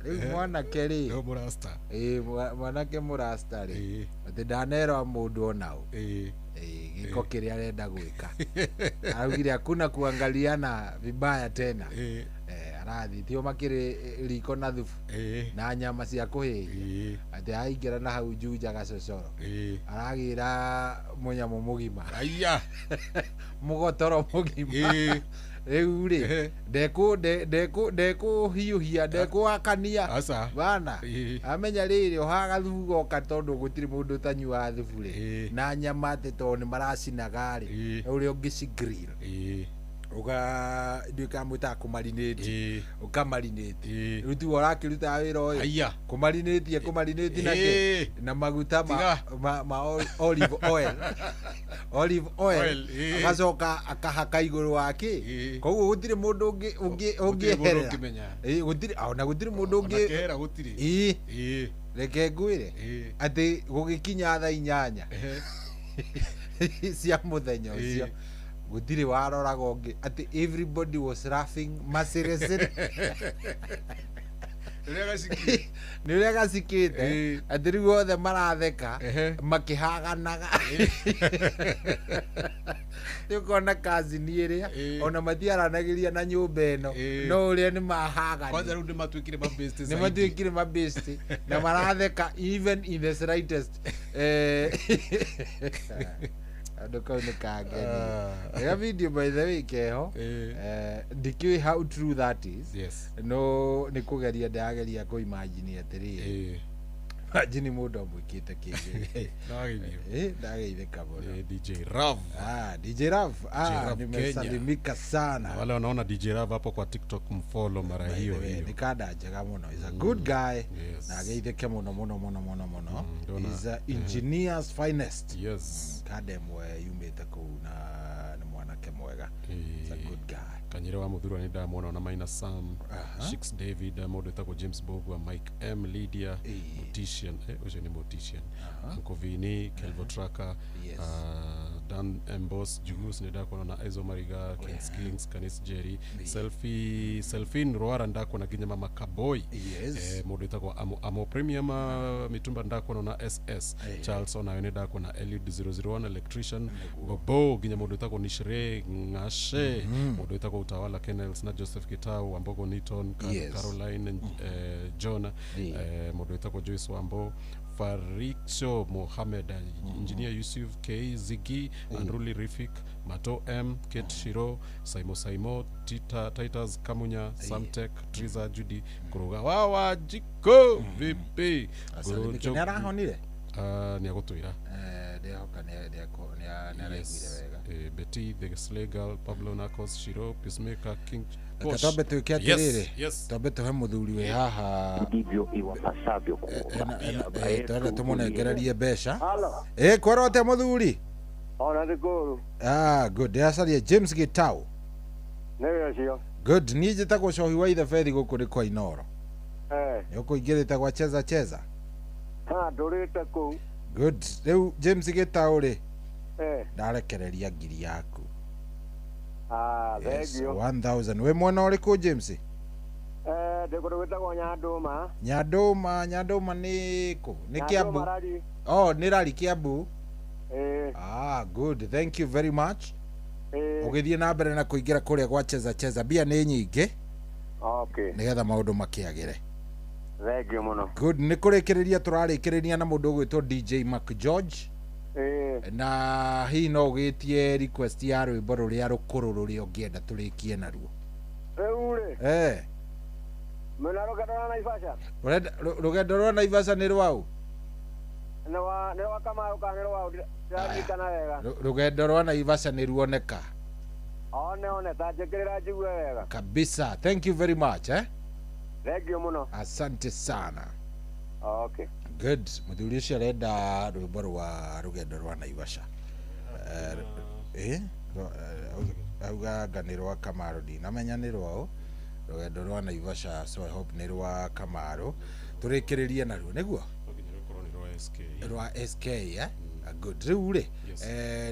rä u mwanake rä mwanake må rasta rä atä ndanerwa må ndå onaå gä ko kä rä a arenda gwä ka araugire akuna kuangaliana vibaya tena arathi tio makä rä riko na thubu na nyama cia kå hä atä aingä ra na hau njunja gacocoro aragä ra må nyamå må gima må gotoro må gima rä u rä ndekå hiåhia ndekå akania bana amenya rä rä ohaga thubu goka tondå gå tirä må ndå tanyua thubu rä na nyama atä tondå nä maracinaga rä å rä a å ngä cigrill nduä ka mwä taga kå marinäti å kamarinäti rä u tiga å rakä rutaga wä ra å yå kå marinäti nake na maguta ma olive oil agacoka akahaka igå rå wakä koguo gå tirä må ndå å ngä herera ona gå tirä må ndå å ngä reke ngwä re atä gå gä kinya thaa 8 cia må thenya å cio gutire waroraga ongi ati everybody was laughing maserese nä å rä a gacikä te atä rä u othe maratheka makĩhaganaga nä å kona kazini ä rä a ona matiaranagä ria na nyå mba ä no no å rä a nä mahagani nä matuä kire mabästi na maratheka even in the slightest andå kau nä kangeni ä video by the way keho ndikä how true that is no nä kå geria ndageria kå imagine atä rä imagine må ndå amwä kä te kä ngä ndageithä DJ Rav nimesalimika sana wale wanaona DJ Rav hapo kwa TikTok mfollow mara hiyo ni kada njega muno is a good guy na geithike muno is a engineer's finest kada mwe yumite ku na mwanake mwega is a good guy kanyire wa muthurwa ni ndamwona na Maina Sam Shix David mundu etagwo James Bogwa Mike M Lydia Mortician ucio ni Mortician Nkovini Kelvo Tracker Dan Embos Jugus ni ndakona na Ezo Mariga Kings Kanis Jerry Selfie Roara ndakona ginya mama Kaboy mundu etagwo Amo Premium mitumba ndakona na SS Charles ona ni ndakona Eliud 001 Electrician Bobo ginya mundu etagwo Nishre Ngashe mundu etagwo Utawala Kennels na Joseph Kitau Ambogo Niton Caroline John mundu etagwo Joyce Wambo Farikso Mohamed Engineer Yusuf K Ziggy Andruli Rifik Mato M Kate Shiro Saimo Titus Kamunya Samtek Triza Judy Kuruga Wawa Jiko VP Gorojo honire ni agutwira ndehoka ni araiguire wega Betty the Slay Girl Pablo Nakos Shiro Peacemaker King Katombe tuikia atiriri tombe tuhe muthuri we haha ndivyo iwapasavyo kuomba twende tumunegererie mbeca kworote muthuri ona ndikuru good ndacaria James Gitau nä cio good niä njätagwo cohi wa ithe bethi gå kå rä kwa Inoro nä å kå ingä rä te gwa cheza ndå rä te kå u good rä u James Gitau rä ndarekereria ngiri yaku 1000 we mwena å rä kå James ndä kå rä gwä tagwo Nyandåma nä kå nä kä ambu nä rari kä ambu good thank you very much å gä thiä na mbere na kå ingä ra kå rä a gwa cheza mbia nä nyingä nä getha maå ndå makä agä re good nä kå rä kä rä ria tå rarä kä rä ria na må ndå å gwä two DJ Mac George na hihi no gä tie request ya rwä mbo rå rä a rå kå rå rå rä a å ngä enda tå rä kie naruo rå gendo rwa Naivasha nä rwau rå gendo rwa Naivasha nä ruoneka one tajekera jigwe wega kabisa. Thank you very much thank you muno. Asante sana. Okay, good. Muthuri ucio arenda rwimbo rwa rugendo rwa Naivasha. Auga ngani rwa Kamaro ndinamenya ni rwao rugendo rwa Naivasha, so I hope ni rwa Kamaro turikiririe naruo niguo rwa SK good. Riu ri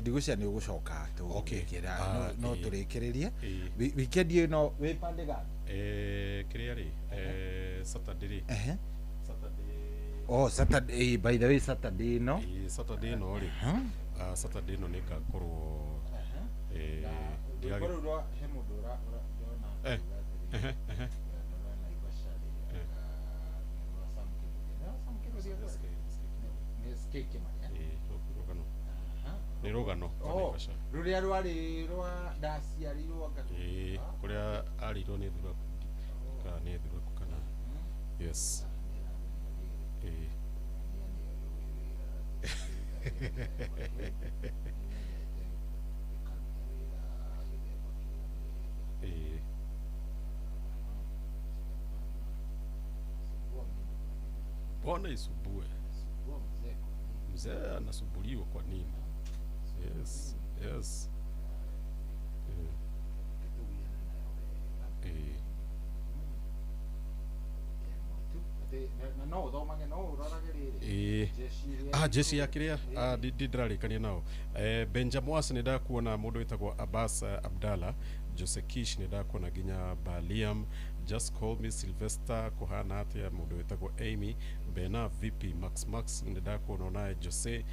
ndigucia ni ugucoka tukira no turikiririe weekend ino wi pande gani kiria ri Saturday ri Saturday by the way Saturday no Saturday no ri Saturday no nikakorwo ndiagirwo he mundu ura ni rugano ruria rwari rwa ndaciarirwo kuria arirwo ni thura kana yes Bona isubue mzee anasubuliwa kwa nini? Yes jeshi ya kiria ndidrarikania nao Benjamuas ni ndakuona mundu witagwo Abbas Abdalla, Jose Kish ni ndakuona ginya Baliam, Just Call Me Sylvester kuhana atia mundu witagwo Amy Bena VP Max ni ndakuona naye Jose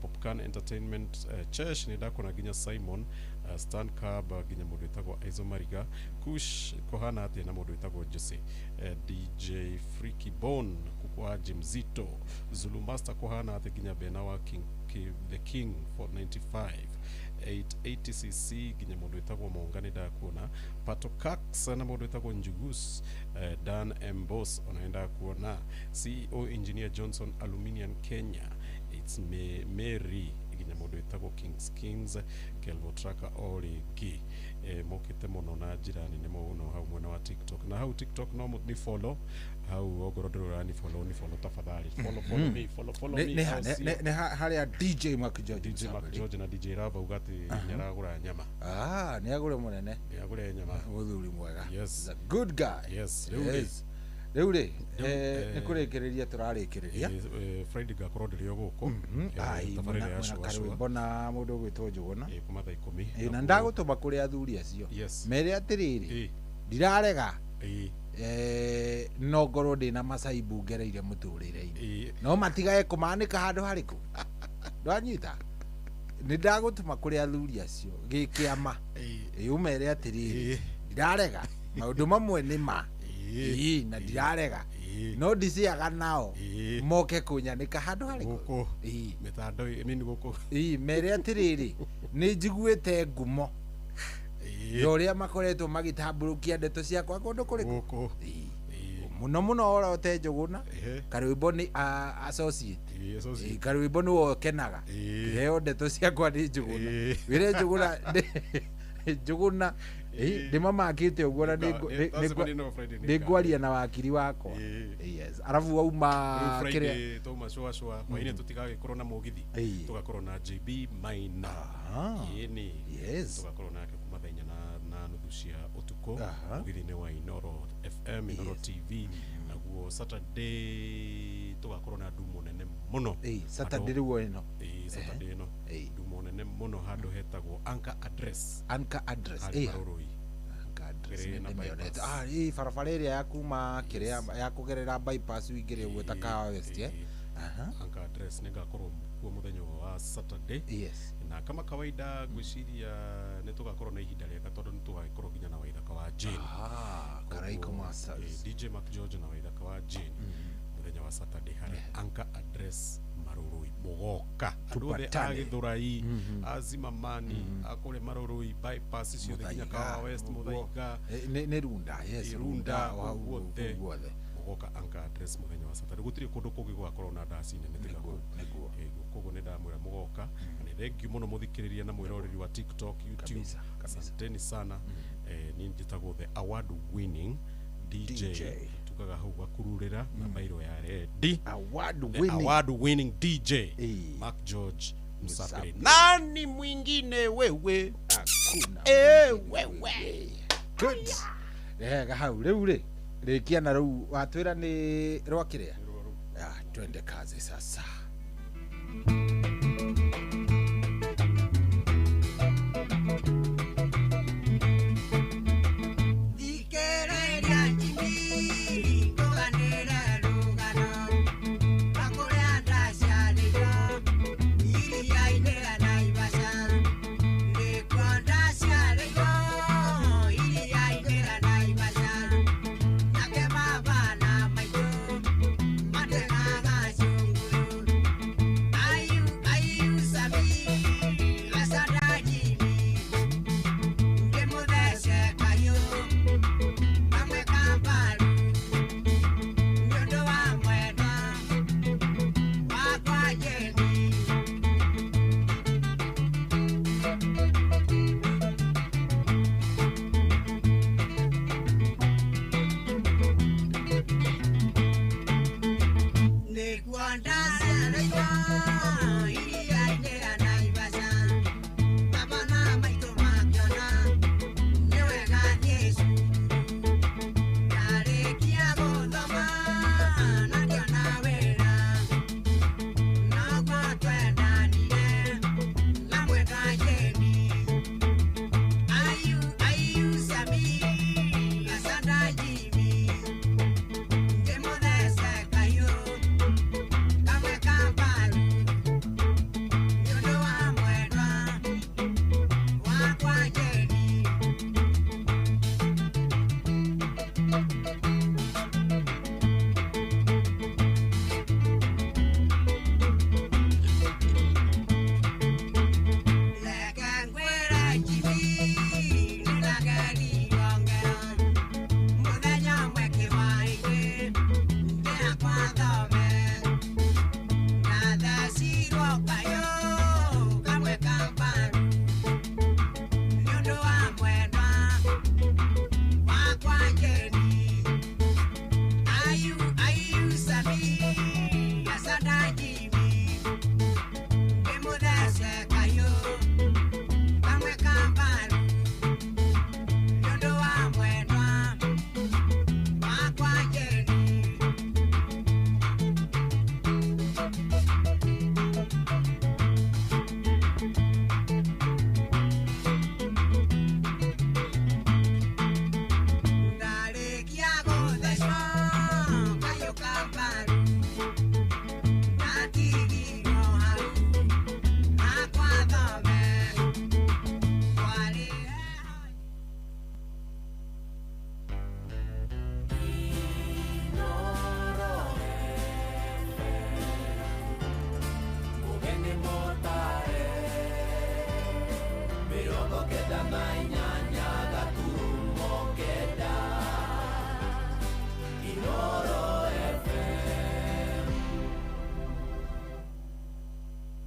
Popcorn Entertainment Church ni ndakuona ginya Simon Stan Cab ginya mundu witagwo Aizo Mariga Kush kuhana atia na mundu witagwo Jose DJ Freaky Bone kukwa Jimzito Zulu Master kuhana atia ginya Bena wa The King for 95 880cc ginya mundu witagwo Mongani ndakuona Pato Cax na mundu witagwo Njugus Dan Mbos onaenda kuona CEO Engineer Johnson Aluminium Kenya it's Mary ginya mundu witagwo Kings Kelvo Tracker Origi mokite muno na jirani ni muno hau mwena wa TikTok na hau TikTok no ni follow hau ogorodoro ni follow tafadhali follow me ne haria DJ Mac George na DJ Rava ugati nyaragura nyama ni agure munene ni agure nyama muthuri mwega yes a good guy yes riu ri ni kurikiriria turarikiriria Friday gakorwo ndirio guko tabarira ya shwa bona mundu gwitwo Njuguna kuma thaa 10 na ndagutuma kuri athuri acio mere atiriri ndirarega no ngorwo ndina macaibu ngereire muturire-ini no matigae kumanika handu hariku ndwanyita ni ndagutuma kuri athuri acio gikiama umere atiriri ndirarega maundu mamwe ni ma na ndirarega no ndiciaga nao moke kunyanika handu hariku mitando mini guku mere atiriri ni njiguite ngumo yoria makoretwo magitamburukia ndeto ciakwa kundu kuriku muno orote Njuguna karwimbo ni associate karwimbo ni wokenaga leo ndeto ciakwa ni Njuguna wire Njuguna ndi mamakite uguo na ndi ngwaria na wakiri wako yes arafu wauma kiria tuma shwa kwa ine tutigage korwo na mugithi tugakorwo na JB Maina yeni yes tugakorwo na kuma thenya na nuthu cia utuko mugithi-ini wa Inoro FM Inoro TV naguo Saturday tugakorwo na ndumo nene muno Saturday riu ino Saturday ino ndumo nene muno handu hetagwo Anchor Address Marurui barabara iria ya kuma kiria ya kugerera bypass wingire gweta Kawa West Anchor Address ningakorwo kuo muthenya wa Saturday na kama kawaida gwiciria nitugakorwo na ihinda riega tondu nitugakorwo ginya na waithaka wa Jane Karaiko Masters DJ Mac George na waithaka wa Jane muthenya wa Saturday hari Anchor Address Marurui mugoka andu agithurai azimamani akore Marurui bypass cio ginya Kawa West muthaiga ni runda runda wothe goka anka address muthenya wa Saturday gutiri kundu kungi gwakorwo na ndasi nene tiga kogo ne ndamwira mugoka ni thank you muno muthikiriria na mwiroreri wa TikTok, YouTube. Asanteni sana. Ni njitagwo the award winning DJ. Tukaga hau gakururira na bairo ya red award winning DJ Mark George Msapere. Nani mwingine wewe? Hakuna. Wewe. Good. Hau rĩu rĩkia na rĩu watwĩra nĩ rwakirea. Twende kazi sasa.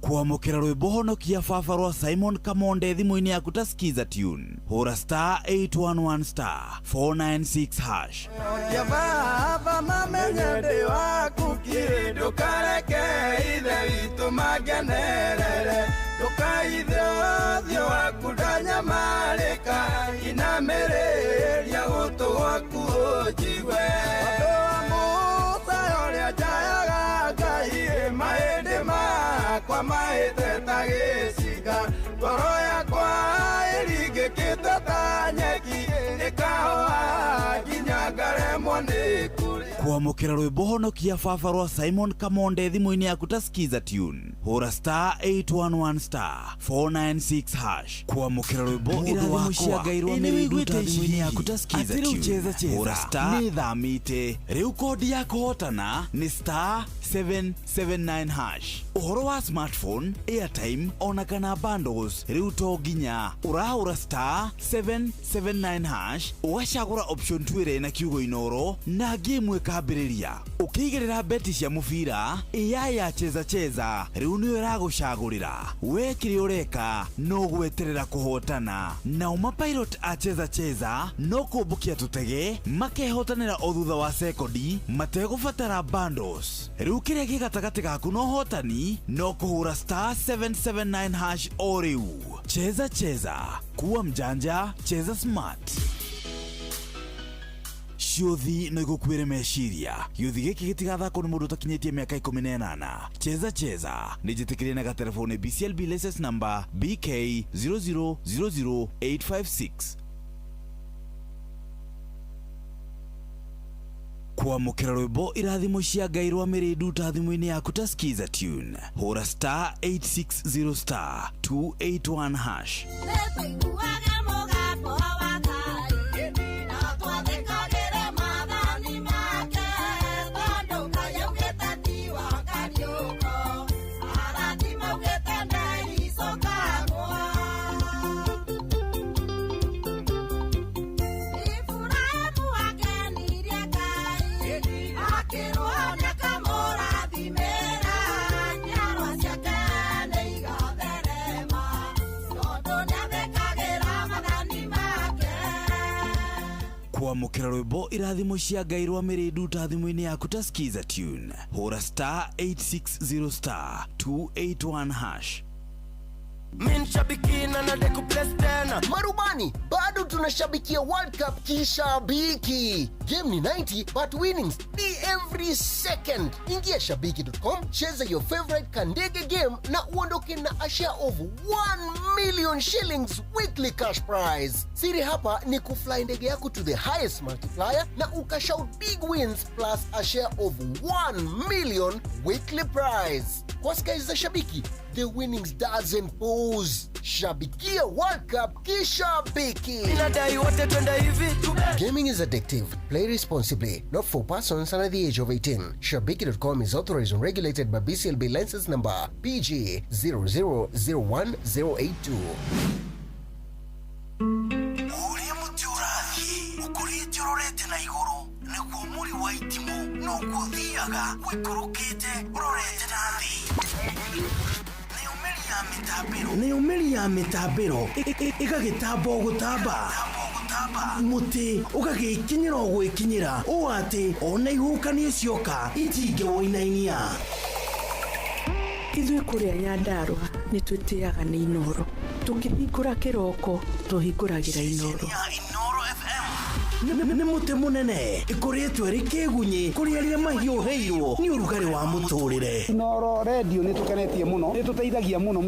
Kuamukira rwimbo honokia baba rwa Simon Kamonde thimu-ini yaku ta skiza tune hura star 811 star 496 hash. Ya baba mamenye ndi waku kiri ndukareke ithe witũ magenerere ndukaithe ũthiũ waku ndanyamarĩka inamĩrĩria gũtũ gwaku ũnjigue andũ a Musa ũrĩa njayaga Ngai mahĩndĩ makwa mahĩte ta gĩciga ngoro yakwa ĩringĩkĩte ta nyeki ĩkahũa nginya ngaremwo nĩ kũrĩa. Kuamukira rwimbo honokia baba rwa Simon Kamonde thimu-ini yaku ta skiza tune hura star 811 star 496 hash. Kuamukira rwimbo irathimo cia Ngai rwa mĩrindu ta thimu-ini yaku ta skiza tune hura star nĩthamĩte rĩu kodi ya kũhotana nĩ star 779 hash. Uhoro wa smartphone, airtime, ona kana bundles, riu to nginya urahura star 779 hash, ugacagura option 2 na kiugo inoro na game ikambiriria. Ukiigirira beti cia mubira, ya cheza riu niyo iragucagurira. We kiri ureka no gweterera kuhotana. Na umapilot a cheza no kubukia tutege makehotanira o thutha wa sekondi mategubatara bundles. Riu kiria gigatagati gaku no hotani no kuhura star 779 hash o riu. Cheza kuwa mjanja, cheza smart. Ciothi no igukwire meciria. Gĩuthi gĩkĩ gĩtigathakwo nĩ mũndũ ũtakinyĩtie mĩaka 18. Cheza nĩ njĩtĩkĩrie na gatelefoni BCLB license number BK 0000856. Kwamũkĩra rwĩmbo irathimo cia Ngai rwa mĩrĩndu ta thimũ-inĩ yaku ta skiza tune. Hũra star 860 star 281 hash. Kwamũkĩra rwĩmbo irathimo cia Ngai rwa mĩrĩndu ta thimũ-inĩ yaku ta skiza tune. Hũra star 860 star 281 hash. Shabiki na nadeku plus tena. Marubani, bado tunashabikia World Cup kishabiki. Game ni 90 but winnings ni every second. Ingia shabiki.com, cheza your favorite kandege game na uondoke na a share of 1 million shillings weekly cash prize. Siri hapa ni kufly ndege yako to the highest multiplier na ukashout big wins plus a share of 1 million weekly prize. Kwa skies za shabiki, the winnings doesn't pause. Shabikia World Cup kishabiki. Gaming is addictive. Play responsibly. Not for persons under the age of 18. Shabiki.com is authorized and regulated by BCLB license number PG 0001082. Uria mutiurathi ukurite urorete na iguru niguo muri wa itimu no guthiaga wikurukite urorete na thi. Nĩ umeri ya mĩtambĩro ĩgagĩtamba gũtamba mũtĩ ũgagĩkinyĩra gwĩkinyĩra ũũ atĩ ona ihukanio cioka itingĩwoinainia. Ithuĩ kũrĩa Nyandarua nĩ twĩtĩaga nĩ Inoro. Tũngĩhingũra kĩroko tũhingũragĩra Inoro. Nĩ mũtĩ mũnene ĩkoretwo ĩrĩ kĩgunyi kũrĩ arĩa mahiũhĩirwo nĩ ũrugarĩ wa mũtũrĩre. Inoro radio nĩ tũkenetie mũno, nĩ tũteithagia mũno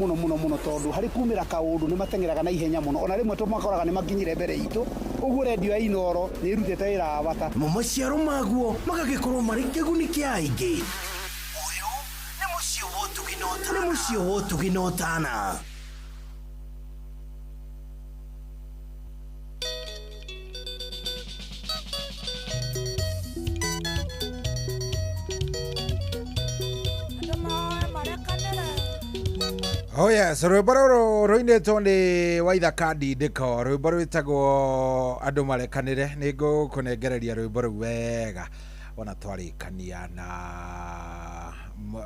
tondũ harĩ kumĩra kaũndũ nĩ matengeraga na ihenya mũno, ona rĩmwe tũmakoraga nĩ makinyire mbere itũ. Ũguo radio ya Inoro nĩ ĩrutĩte wĩra wa bata. Maciaro maguo magagĩkorwo marĩ kĩguni kĩa aingĩ. Ũyũ nĩ mũciĩ wa Ũtugi na Ũtana. Oh yes, rwĩmbo rũrũ rũinĩtwo nĩ Waithaka Ndindĩko, rwĩmbo rwĩtagwo andũ marekanĩre. Nĩ ngũkũnengereria rwĩmbo rũu wega ona twarĩkania na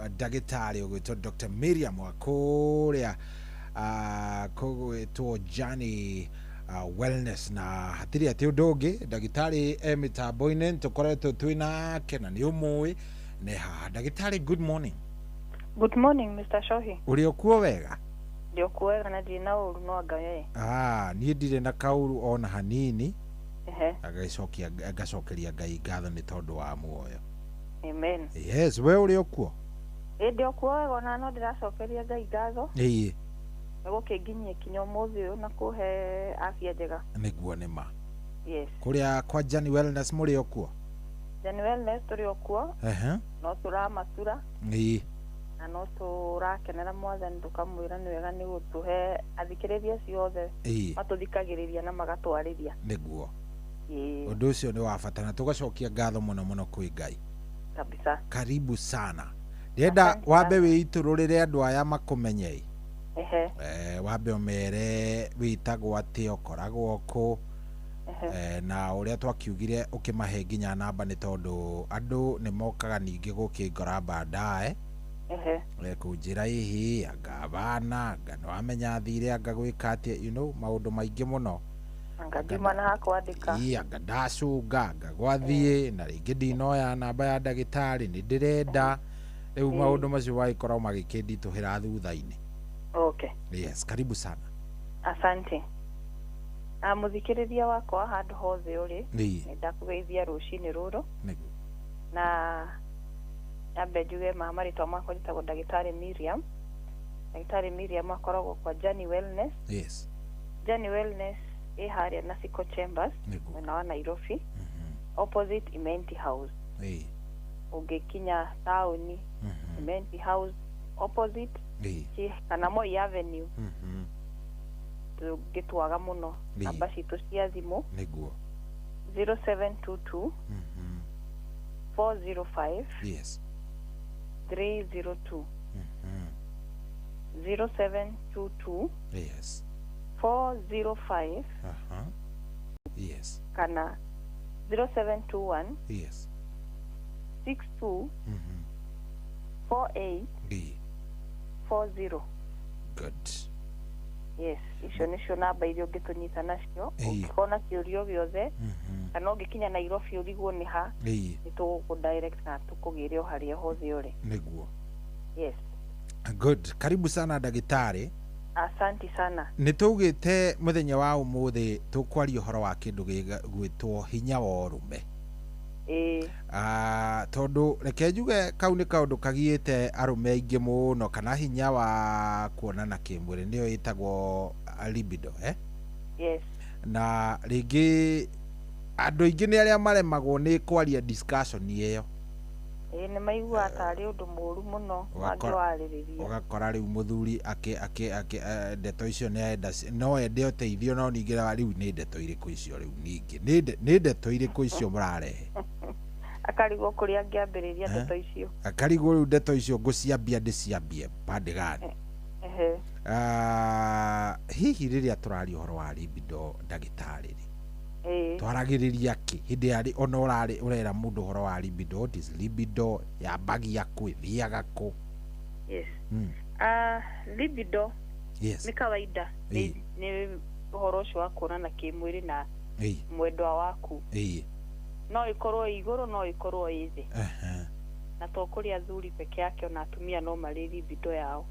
ndagĩtarĩ ũgwĩtwo Dr. Miriam wa kũrĩa kũgwĩtwo Johnny Wellness, na hatirĩ atĩ ũndũ ũngĩ. Ndagĩtarĩ mĩtambo-inĩ tũkoretwo twĩnake na nĩ ũmũĩ nĩ haha. Ndagĩtarĩ, good morning. Good morning, Mr. Shohi. Uri okuo wega? Ndi okuo wega na ndi na uru no Ngai. Niĩ ndirĩ na kauru ona hanini. Agacokeria Ngai ngatho nĩ tondũ wa muoyo. Amen. Yes, we uri okuo? Ndi okuo wega na no ndiracokeria Ngai ngatho. Ĩĩ. Nĩgũkĩnginyia kinya ũmũthĩ ũyũ na kũhe afya njega. Nĩguo nĩ ma. Yes. Kũrĩa kwa Johnny Wellness mũrĩ okuo? Johnny Wellness tũrĩ okuo. No tũramatura. Ĩĩ. Na no tũrakenera Mwathani tũkamwĩra nĩ wega nĩ gũtũhe athikĩrĩria ciothe matũthikagĩrĩria na magatwarĩria. Nĩguo. Ũndũ ũcio nĩ wa bata na tũgacokia ngatho mũno kwĩ Ngai. Kabisa. Karibu sana. Ndenda wambe wiitururire andu aya makumenye. Wambe umere witagwo ati ukoragwo ku na uria twakiugire ukimahe nginya namba ni tondu andu ni mokaga ningi gukingora baadaye kunjira hihi anga bana anga no amenya thire anga gwika ati maundu maingi muno ngagima na kwandika anga ndacunga anga gwathie na ringi ndinoya namba ya ndagitari ni ndirenda riu maundu macio waikorwo magikindituhira thutha-ini. Okay. Yes, karibu sana. Asante. Muthikiriria wakwa handu hothe uri ndakugeithia rucini ruru na ambe njuge maritwa makwa njitagwo ndagitari Miriam. Ndagitari Miriam akoragwo kwa Journey Wellness. Yes. Journey Wellness haria Nasiko Chambers mwena wa Nairobi, opposite Imenti House. Ungekinya tauni Imenti House opposite kana Moi Avenue. Tugitwaga muno namba citu cia thimu niguo 0722 405 yes 302 0722 yes 405 yes kana 0721 yes 62 48 40. Good. Yes, icio nicio namba iria ungitunyita nacio ukikona kiurio giothe kana ungikinya Nairobi urigwo ni ha ni tugu direct na tukugire o haria hothe uri niguo. Yes. Good. Karibu sana ndagitari. Asante sana. Nitugite muthenya wa umuthi tukwaria uhoro wa kindu gwitwo hinya wa urume. Tondu reke njuge kau ni kaundu kagiite arume aingi muno kana hinya wa kuonana kimwiri nio itagwo libido Yes. Na ringi andu aingi ni aria maremagwo ni kwaria discussion iyo ni maigua atari undu muru muno mangĩwarĩrĩria ugakora riu muthuri ndeto icio no ende uteithio no ningĩ riu ni ndeto iriku icio riu ningi ni ndeto iriku icio murarehe akarigwo kuria angiambĩrĩria ndeto icio akarigwo riu ndeto icio nguciambia ndiciambie pande gani hihi riria turaria uhoro wa libido ndagitari twaragiriria ki hindi ari ona urera mundu uhoro wa libido libido yambagia kwithiaga ku yes libido ni kawaida ni uhoro ucio wa kuonana kimwiri na mwendwa waku no ikorwo iguru no ikorwo ithi na to kuria athuri peke yake ona atumia no mari libido yao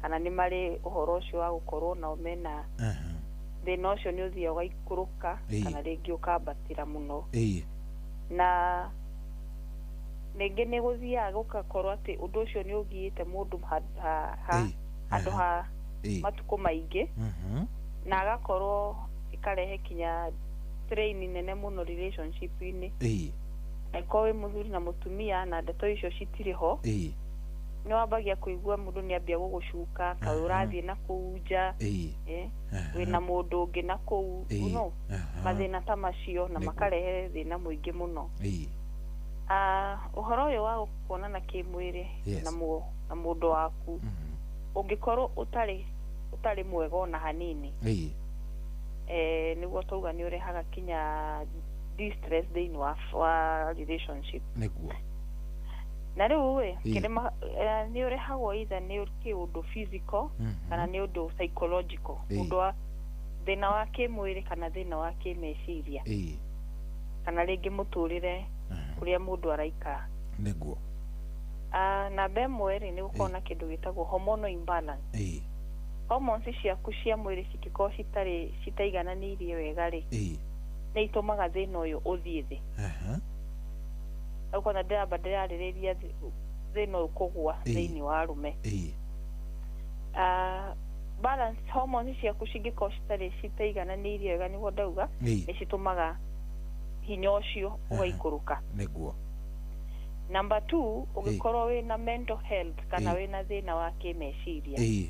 kana ni mari uhoro ucio wa gukorwo na omena thina ucio ni uthia ugaikuruka kana ringi ukambatira muno na ningi ni guthia gugakorwo ati undu ucio ni ugiite mundu handu ha matuko maingi na agakorwo ikarehe kinya strain nene muno relationship ini eko we muthuri na mutumia na ndeto icio citiri ho ni wambagia kuigua mundu ni ambia gugucuka ka urathie na kuuja wina mundu ungi na kuu no mathina ta macio na makarehe thina muingi muno uhoro uyu wa kuonana kimwiri na mundu waku ungikorwo utari mwega ona hanini niguo tuga ni urehaga kinya distress thini wa relationship niguo na riu ni urehagwo either ni kiundu physical kana ni undu psychological undu wa thina wa kimwiri kana thina wa kimeciria kana ringi muturire kuria mundu araika niguo na bemweri ni gukona kindu gitagwo hormonal imbalance hormones ciaku cia mwiri cikikorwo citaigananirie wega ri ni itumaga thina uyu uthie thi ukona ndĩrarĩrĩria thĩna ũyũ kũgwa thĩinĩ wa arume balance hormones ciaku cingĩkorwo citaigananĩirie wega nĩguo ndauga nĩ citũmaga hinya ũcio ũgaikũrũka nĩguo number 2 ũngĩkorwo wĩna mental health kana wĩna thĩna wa kĩmeciria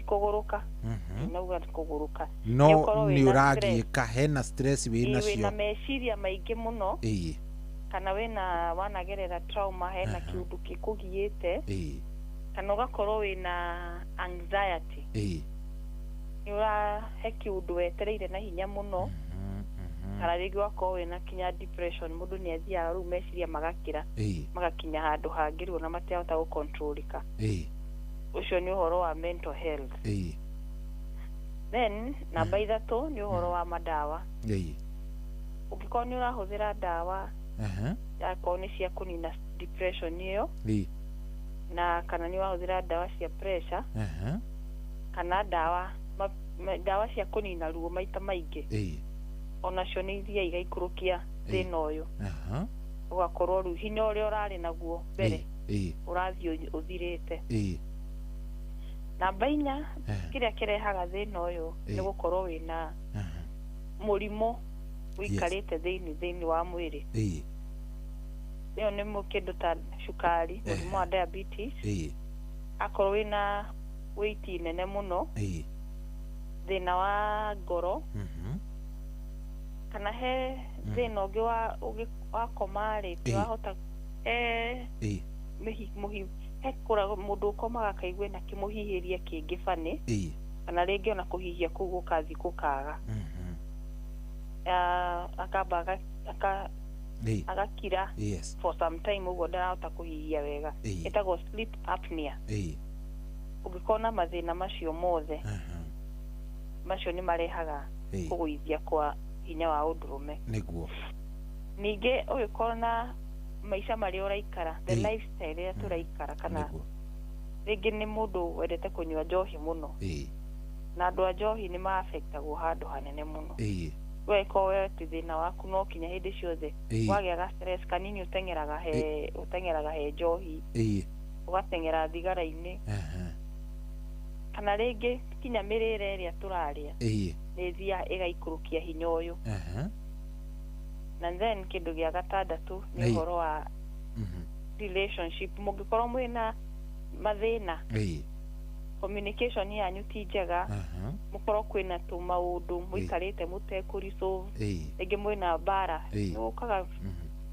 kũgũrũka nauga kũgũrũka no nĩ ũragiĩka hena stress wĩna cio wĩna meciria maingĩ mũno kana wina wanagerera trauma hena kiundu gikugiite kana ugakorwo wina anxiety yura he kiundu wetereire na hinya muno kana rigi wako wina kinya depression mundu ni athia ru meciria magakira magakinya handu hangiru na matehota gukontrolika ucio ni uhoro wa mental health then namba 3 ni uhoro wa madawa ukikorwo ni urahuthira dawa yako ni cia kunina depression iyo na kana ni urahuthira dawa cia pressure kana dawa cia kunina ruo maita maingi ona cio ni iria igaikurukia thina uyu ugakorwo ru hinya uria urari naguo mbere urathio uthirite namba 4 kiria kirehaga thina uyu ni gukorwo wina murimo wikarite thini wa mwiri iyo ni mukindu ta shukari murimo wa diabetes akorwo wina weight nene muno thina wa ngoro kana he thina ungi wa komari wahota muhi hekora mundu ukomaga kaigwe na kimuhihiria kingi bani kana ringi ona kuhihia kuu gukathi kukaga akaba agakira for some time ugo ndarahota kuhihia wega etagwo sleep apnea ugikona mathina macio mothe macio ni marehaga kuguithia kwa hinya wa undurume niguo ningi ugikorna maisha mari uraikara the lifestyle ya turaikara kana ringi ni mundu wendete kunywa njohi muno na andu a njohi ni ma affectagwo handu hanene muno weko we thina waku no kinya hindi ciothe wagiaga stress kanini utengeraga he njohi ugatengera thigara-ini kana ringi kinya mirire iria turaria ni thia igaikurukia hinya uyu na then kindu gia gatandatu ni uhoro wa relationship mugikorwo mwina mathina communication yanyu ti njega mukorwo kwina tu maundu muikarite mutekurisolve ringi mwina bara nukaga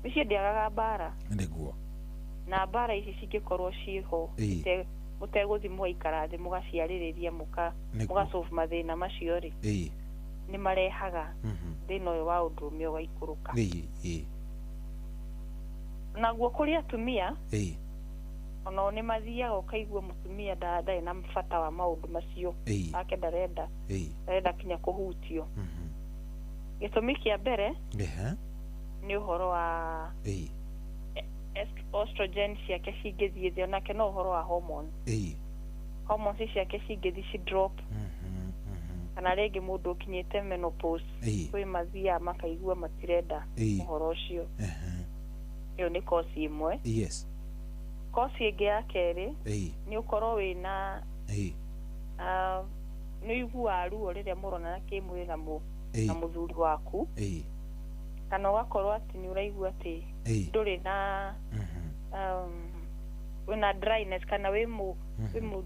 micii ndiagaga bara niguo na bara ici cingikorwo ciho muteguthi muikara thi mugaciaririria mugasolve mathina macio ri ni marehaga thina uyu wa undurume ugaikuruka naguo kuri atumia ona ni mathiaga ukaigua mutumia ndari na mfata wa maundu macio ake ndarenda kinya kuhutio gitumi kia mbere ni uhoro wa estrogen ciake cingithie thi onake no uhoro wa hormones ciake cingithie ci drop kana ringi mundu ukinyite menopause kwi mathia makaigua matirenda uhoro ucio iyo ni kosi imwe kosi ingi ya keri ni ukorwo wina ni igua ruo riria murona na kimwiri na muthuri waku kana ugakorwo ati ni uraigua ati nduri na wina dryness kana wimu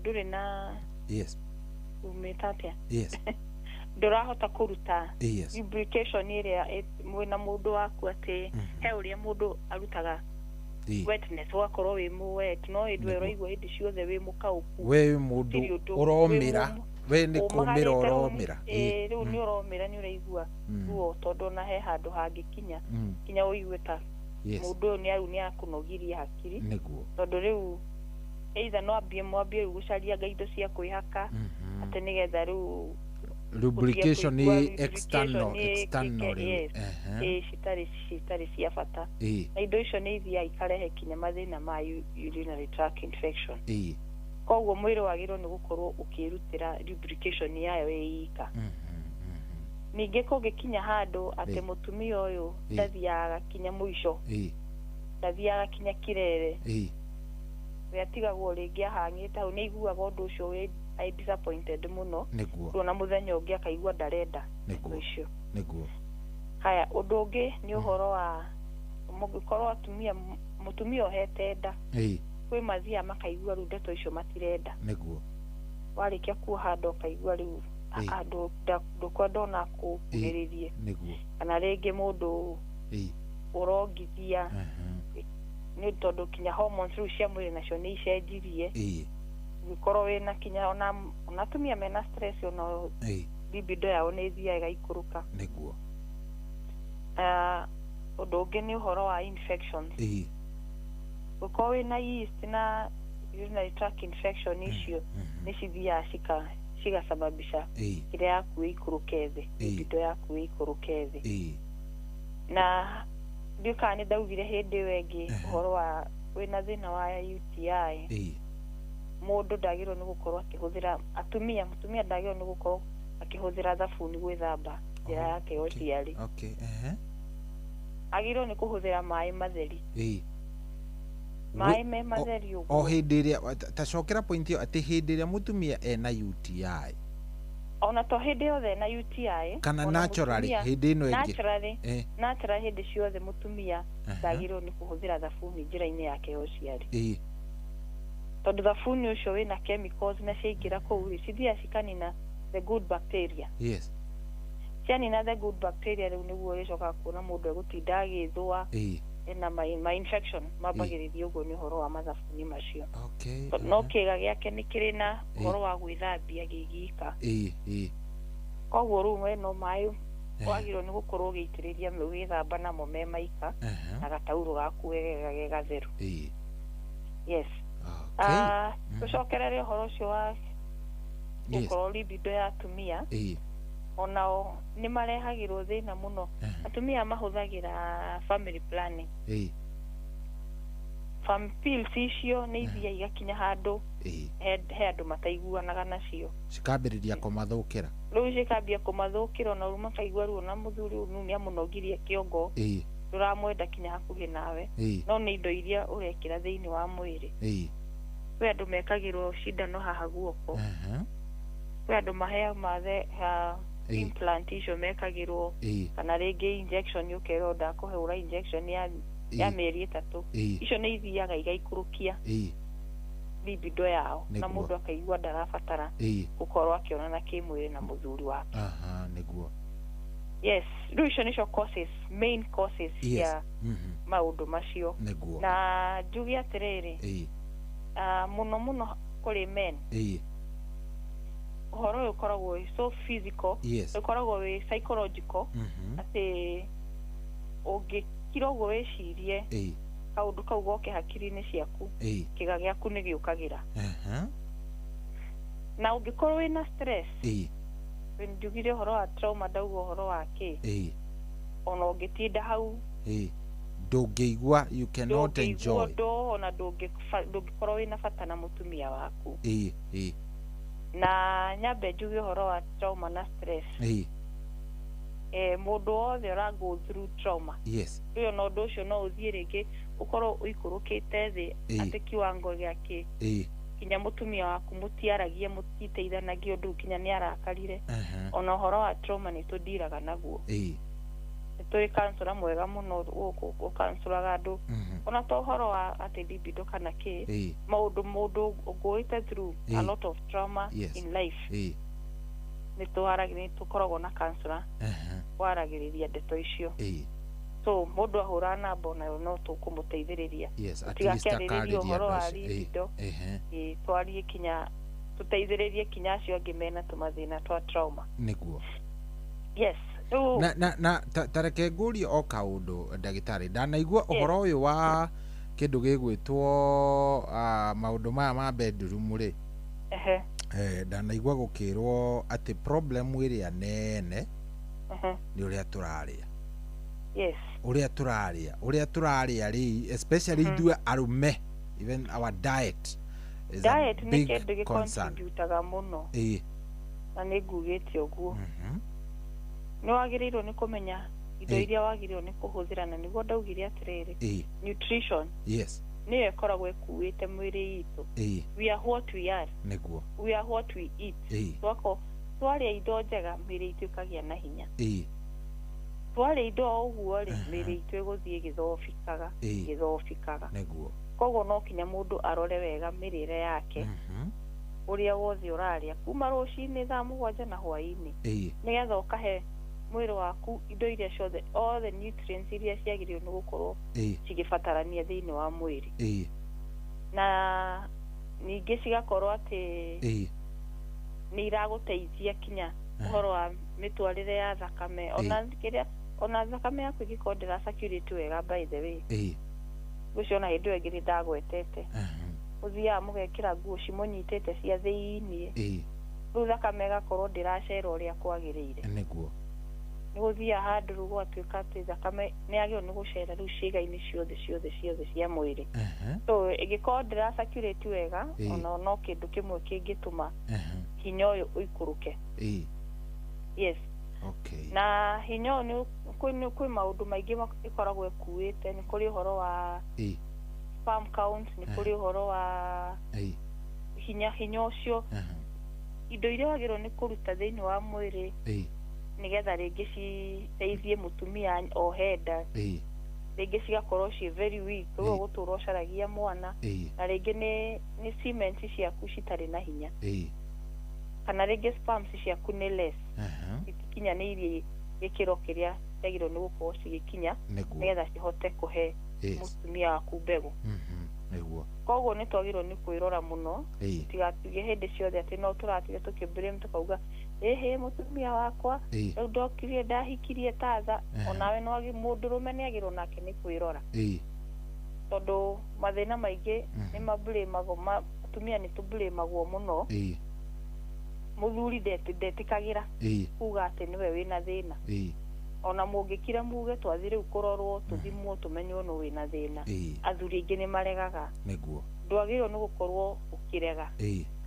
nduri na umetatia ndurahota kuruta lubrication iria mwina mundu waku ati he uria mundu arutaga wetness wakorwo wi mu wet no idwe roigwo hindi ciothe wi mukauku we mundu uromira we ni kumira uromira riu ni uromira ni uraigua ruo tondu na he handu hangikinya kinya uigue ta mundu ni akunogiria hakiri niguo tondu riu either no mwambie gucaria ngaindo cia kwihaka ati nigetha riu lubrication ni external citari cia bata na indo icio ni ithia ikarehe kinya mathina ma urinary tract infection koguo mwiri wagirwo ni gukorwo ukirutira lubrication yayo ika ningi kungikinya handu ati mutumia uyu ndathiaga kinya muico ndathiaga kinya kirere weatigagwo ringi ahangite hau ni iguaga undu ucio we I disappointed muno na muthenya ungi akaigua ndarenda ucio niguo haya undu ungi ni uhoro wa mugikorwo mutumia ohete nda kwi mathia makaigua ru ndeto icio matirenda niguo warikia kuoha nda ukaigua riu andu ndukwa ndona kuugiririe niguo kana ringi mundu urongithia ni tondu kinya hormones riu cia mwiri nacio ni icenjirie gikorwo wina kinya ona tumia mena stress ona libido yao ni thiaga ikuruka niguo undu ungi ni uhoro wa infections ukorwo wina yeast na urinary tract infection icio ni cithiaga cigasababisha kire yaku ikuruke thi libido yaku ikuruke thi na ndika ni ndaugire hindi wengi uhoro wa wina thina wa UTI mundu ndagirwo ni gukorwo akihuthira mutumia ndagirwo ni gukorwo akihuthira thabuni gwithamba njira yake yociari agirwo ni kuhuthira mai matheri mai me matheri o hindi ria tacokera point yo ati hindi ria mutumia ena UTI ona to hindi yothe na UTI kana naturally hindi ino ingi naturally hindi ciothe mutumia ndagirwo ni kuhuthira thabuni njira-ini yake yociari tondu thabuni ucio wina chemicals na ciaingira kuu cithia cikanina the good bacteria cianina the good bacteria riu niguo ricoka kuona mundu egutinda agithua na ma infection mambagiriria uguo ni uhoro wa mathabuni macio no kiga giake ni kiri na uhoro wa gwithambia gigika koguo riu we no mai wagirwo ni gukorwo ugiitiriria ugithamba namo me maika na gatauro gaku wega gatheru tucokerere uhoro ucio wa gukorwo libido ya atumia onao ni marehagirwo thina muno atumia mahuthagira family planning pills icio ni ithia igakinya handu he andu mataiguanaga nacio cikambiriria kumathukira riu cikambia kumathukira na ruma kaigua ruo na muthuri unu ni amunogirie kiongo turamwenda kinya hakuhi nawe no ni indo iria urekira thiini wa mwiri we andu mekagirwo cindano haha guoko we andu mahea mathe implant icio mekagirwo kana ringi injection yukero ndakuheura injection ya mieri 3 icio ni ithiaga igaikurukia libido yao na mundu akaigua ndarabatara gukorwo akionana kimwiri na muthuri wake niguo riu icio nicio main causes ya maundu macio na njugi atiriri muno kuri men uhoro uyu ukoragwo wi so physical ukoragwo wi psychological ati ungikira uguo wicirie kaundu kau goke hakiri-ini ciaku kiga giaku ni giukagira na ungikorwo wina stress njugire uhoro wa trauma ndauga uhoro wa ki ona ungitinda hau ndungiigua you cannot enjoy ona ndungikorwo wina bata na mutumia waku na nyambe njuge uhoro wa trauma na stress mundu wothe ura go through trauma uyo no ndu ucio no uthie ringi ukorwo uikurukite thi ati kiwango giake kinya mutumia waku mutiaragie mutiteithanagia undu kinya ni arakarire ona uhoro wa trauma ni tudiraga naguo turi kansura mwega muno ukansuraga andu ona to uhoro wa ati libido kana ki mundu ugoite through a lot of trauma in life ni tukoragwo na kansura waragiriria ndeto icio so mundu ahura namba nayo no tukumuteithiriria tigakiaririria uhoro wa libido twarie kinya tuteithiririe kinya acio angi mena tumathina twa trauma niguo na tareke ngurie o kaundu ndagitari ndanaigua uhoro uyu wa kindu gigwitwo maundu maya ma bedroom ri ndanaigua gukirwo ati problem iria nene ni uria turaria uria turaria ri especially ithuĩ arume even our diet is diet a ni big kindu concern gicontributaga muno na ni ngugite uguo ni wagirirwo ni kumenya indo iria wagirirwo ni kuhuthira na niguo ndaugire atiriri nutrition niyo ikoragwo ikuite mwiri itu we are what we are niguo we are what we eat twako twaria indo njega mwiri itu ikagia na hinya twaria indo uguo ri mwiri itu iguthie githofikaga niguo koguo no kinya mundu arore wega mirire yake uria wothe uraria kuma rucini thaa 7 na hwaini nigetha ukahe mwĩrĩ waku indo iria ciothe all the nutrients iria ciagĩrĩirwo nĩ gũkorwo cigibatarania thĩinĩ wa mwĩrĩ na ningĩ cigakorwo atĩ nĩ iragũteithia kinya ũhoro wa mĩtwarĩre ya thakame ona thakame yaku ĩngĩkorwo ndĩracirculate wega by the way ũcio ona hĩndĩ ĩyo ĩngĩ nĩndagwetete ũthiaga mũgekĩra nguo cimũnyitĩte cia thĩinĩ rĩu thakame ĩgakorwo ndĩracera ũrĩa kwagĩrĩire nĩguo nĩ gũthiaga handũ rĩu gwatuĩka atĩ thakame nĩ yagĩrĩirwo nĩ gũcera rĩu ciĩga-inĩ ciothe cia mwĩrĩ so ĩngĩkorwo ndĩracirculate wega ona no kĩndũ kĩmwe kĩngĩtũma hinya ũyũ ũikũrũke yes na hinya ũyũ kwĩ maũndũ maingĩ ĩkoragwo ĩkuĩte nĩ kũrĩ ũhoro wa sperm count nĩ kũrĩ ũhoro wa hinya ũcio indo iria wagĩrĩirwo nĩ kũruta thĩinĩ wa mwĩrĩ nĩgetha rĩngĩ citeithie mũtumia ohe nda rĩngĩ cigakorwo ciĩ very weak rĩu gũtũra ũcaragia mwana na rĩngĩ nĩ cement ciaku citarĩ na hinya kana rĩngĩ sperms ciaku nĩ less itikinyanĩirie gĩkĩro kĩrĩa ciagĩrĩirwo nĩ gũkorwo cigĩkinya nĩgetha cihote kũhe mũtumia waku mbegũ koguo nĩ twagĩrĩirwo nĩ kwĩrora mũno tigatuge hĩndĩ ciothe atĩ no tũratiga tũkĩblame tũkauga ĩhĩ mũtumia wakwa rĩu ndokire ndahikirie tatha onawe mũndũrũme nĩ agĩrĩirwo nake nĩ kwĩrora tondũ mathĩna maingĩ nĩ mablamagwo atumia nĩ tũblamagwo mũno mũthuri ndetĩkagĩra kuga atĩ nĩwe wĩna thĩna ona mũngĩkira muge twathi rĩu kũrorwo tũthimwo tũmenywo nũ wĩna thĩna athuri aingĩ nĩ maregaga ndwagĩrĩirwo nĩ gũkorwo ũkĩrega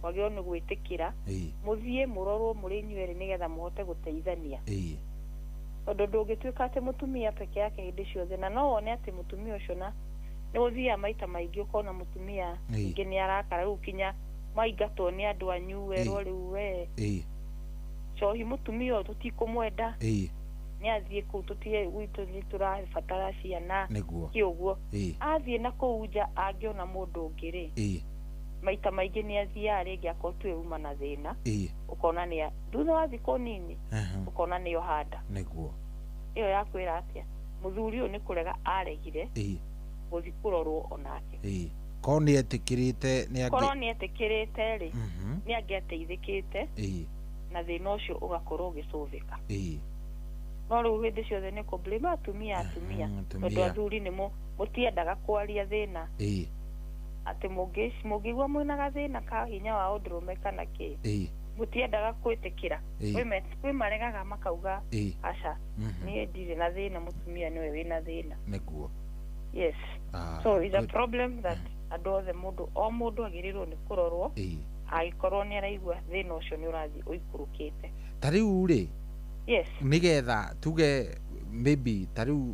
wagĩrĩirwo nĩ gwĩtĩkĩra mũthiĩ mũrorwo mũrĩ inyuerĩ nĩgetha mũhote gũteithania tondũ ndũngĩtuĩka atĩ mũtumia peke yake hĩndĩ ciothe na no wone atĩ mũtumia ũcio na nĩ ũthiaga maita maingĩ ũkona mũtumia ingĩ nĩ arakara rĩu kinya maingatwo nĩ andũ anyu werwo rĩu we cohi mũtumia ũyũ tũtikũmwenda nĩ athiĩ kũu gwitũ nĩ tũrabatara ciana kĩũguo athiĩ na kũu nja angĩona mũndũ ũngĩ maita maingĩ nĩ athiaga rĩngĩ akorwo tuĩ uma na thĩna ũkona nĩ thutha wa thikũ nini ũkona nĩyo handa ĩyo yakwĩra atĩa mũthuri ũyũ nĩ kũrega aregire gũthiĩ kũrorwo onake korwo nĩ etĩkĩrĩte rĩ nĩ angĩateithĩkĩte na thĩna ũcio ũgakorwo ũgĩcũthĩka no rĩu hĩndĩ ciothe nĩ kũblame atumia tondũ athuri nĩ mũtiendaga kwaria thĩna atĩ mũngĩigua mwĩna gathĩna ka hinya wa ũndũrũme kana kĩ mũtiendaga kwĩtĩkĩra kwĩ maregaga makauga aca niĩ ndirĩ na thĩna mũtumia nĩwe wĩna thĩna yes so it's a problem that andũ othe o mũndũ agĩrĩirwo nĩ kũrorwo agĩkorwo nĩ araigua thĩna ũcio nĩ ũrathiĩ ũikũrũkĩte ta rĩu rĩ yes nĩgetha tuge maybe ta rĩu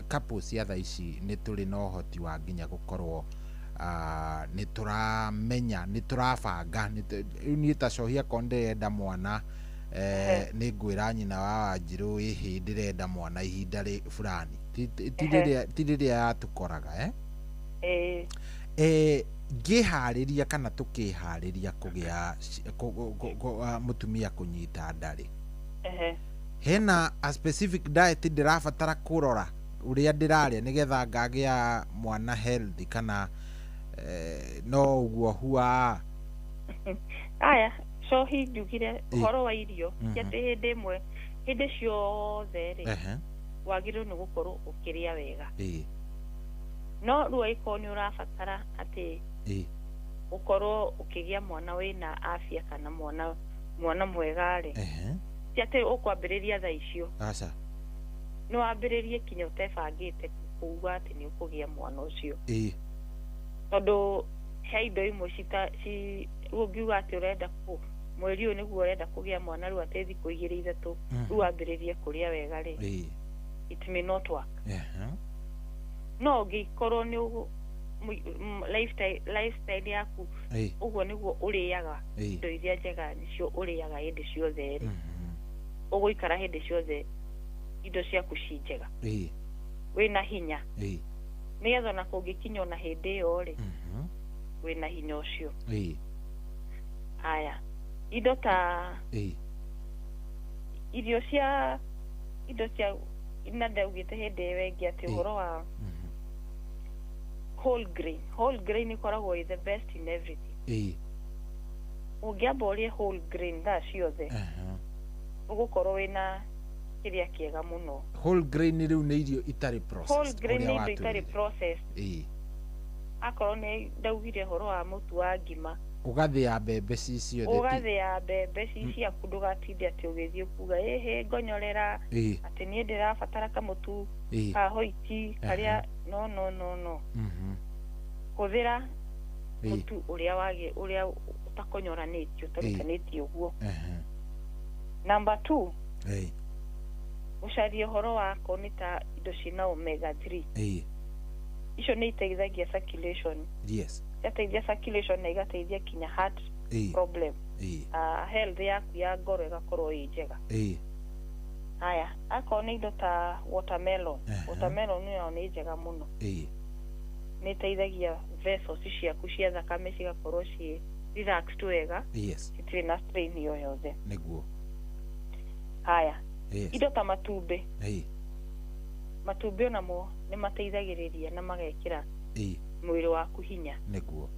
couple cia thaa ici nĩ tũrĩ na ũhoti wa nginya gũkorwo nĩ tũramenya nĩ tũrabanga rĩu niĩ ta cohi akorwo ndĩrenda mwana nĩ ngwĩra nyina wa Wanjirũ ĩhĩ ndĩrenda mwana ihinda fulani ti rĩrĩa yatũkoraga ngĩharĩria kana tũkĩharĩria kũgĩa mũtumia kũnyita ndarĩ hena a specific diet ndĩrabatara kũrora ũrĩa ndĩrarĩa nĩgetha ngagĩa mwana healthy kana no ũguo hua aya cohi njugire ũhoro wa irio ti atĩ hĩndĩ ĩmwe hĩndĩ ciothe rĩ wagĩrĩirwo nĩ gũkorwo ũkĩrĩa wega no rĩu angĩkorwo nĩ ũrabatara atĩ ũkorwo ũkĩgĩa mwana wĩna afya kana mwana mwega rĩ ti atĩ ũkwambĩrĩria thaa icio nĩ wambĩrĩrie kinya ũtebangĩte kuuga atĩ nĩ ũkũgĩa mwana ũcio tondũ he indo imwe ũngiuga atĩ ũrenda mweri ũyũ nĩguo ũrenda kũgĩa mwana rĩu atĩ thikũ 2-3 rĩu wambĩrĩrie kũrĩa wega rĩ it may not work no ũngĩkorwo nĩ lifestyle yaku ũguo nĩguo ũrĩaga indo iria njega nĩcio ũrĩaga hĩndĩ ciothe rĩ ũgũikara hĩndĩ ciothe indo ciaku ci njega wĩna hinya nĩgetha ona kũngĩkinya ona hĩndĩ ĩyo rĩ wĩna hinya ũcio irio cia indo cia ina ndaugite hindi wengi ati horo wa whole grain ikoragwo the best in everything ungiamba urie whole grain thaa ciothe ugukorwo wina kiria kiega muno. Whole grain riu ni irio itari processed. Whole grain ni irio itari processed. Akorwo ni ndaugire horo wa mutu wa ngima ugathia mbembe cicio ugathia mbembe cicia kundugatinde ati ugithie kuga ehe ngonyorera ati ni ndirabatara kamutu ka hoiti karia no kuthira mutu uria utakonyoranitio tarutanitio uguo. Number 2 ucarie horo wako ni ta indo cina omega 3 icio ni iteithagia circulation. Yateithia circulation na igateithia kinya heart problem. Health yaku ya ngoro igakorwo ĩ njega. Haya, akorwo nĩ indo ta watermelon nĩyo nĩ njega mũno. Nĩ iteithagia vessels ciaku cia thakame cigakorwo ciĩ relaxed wega, citirĩ na strain yo yothe. Nĩguo. Haya, indo ta matumbĩ onamo nĩ mateithagĩrĩria na magekĩra mwĩrĩ waku hinya. Nĩguo.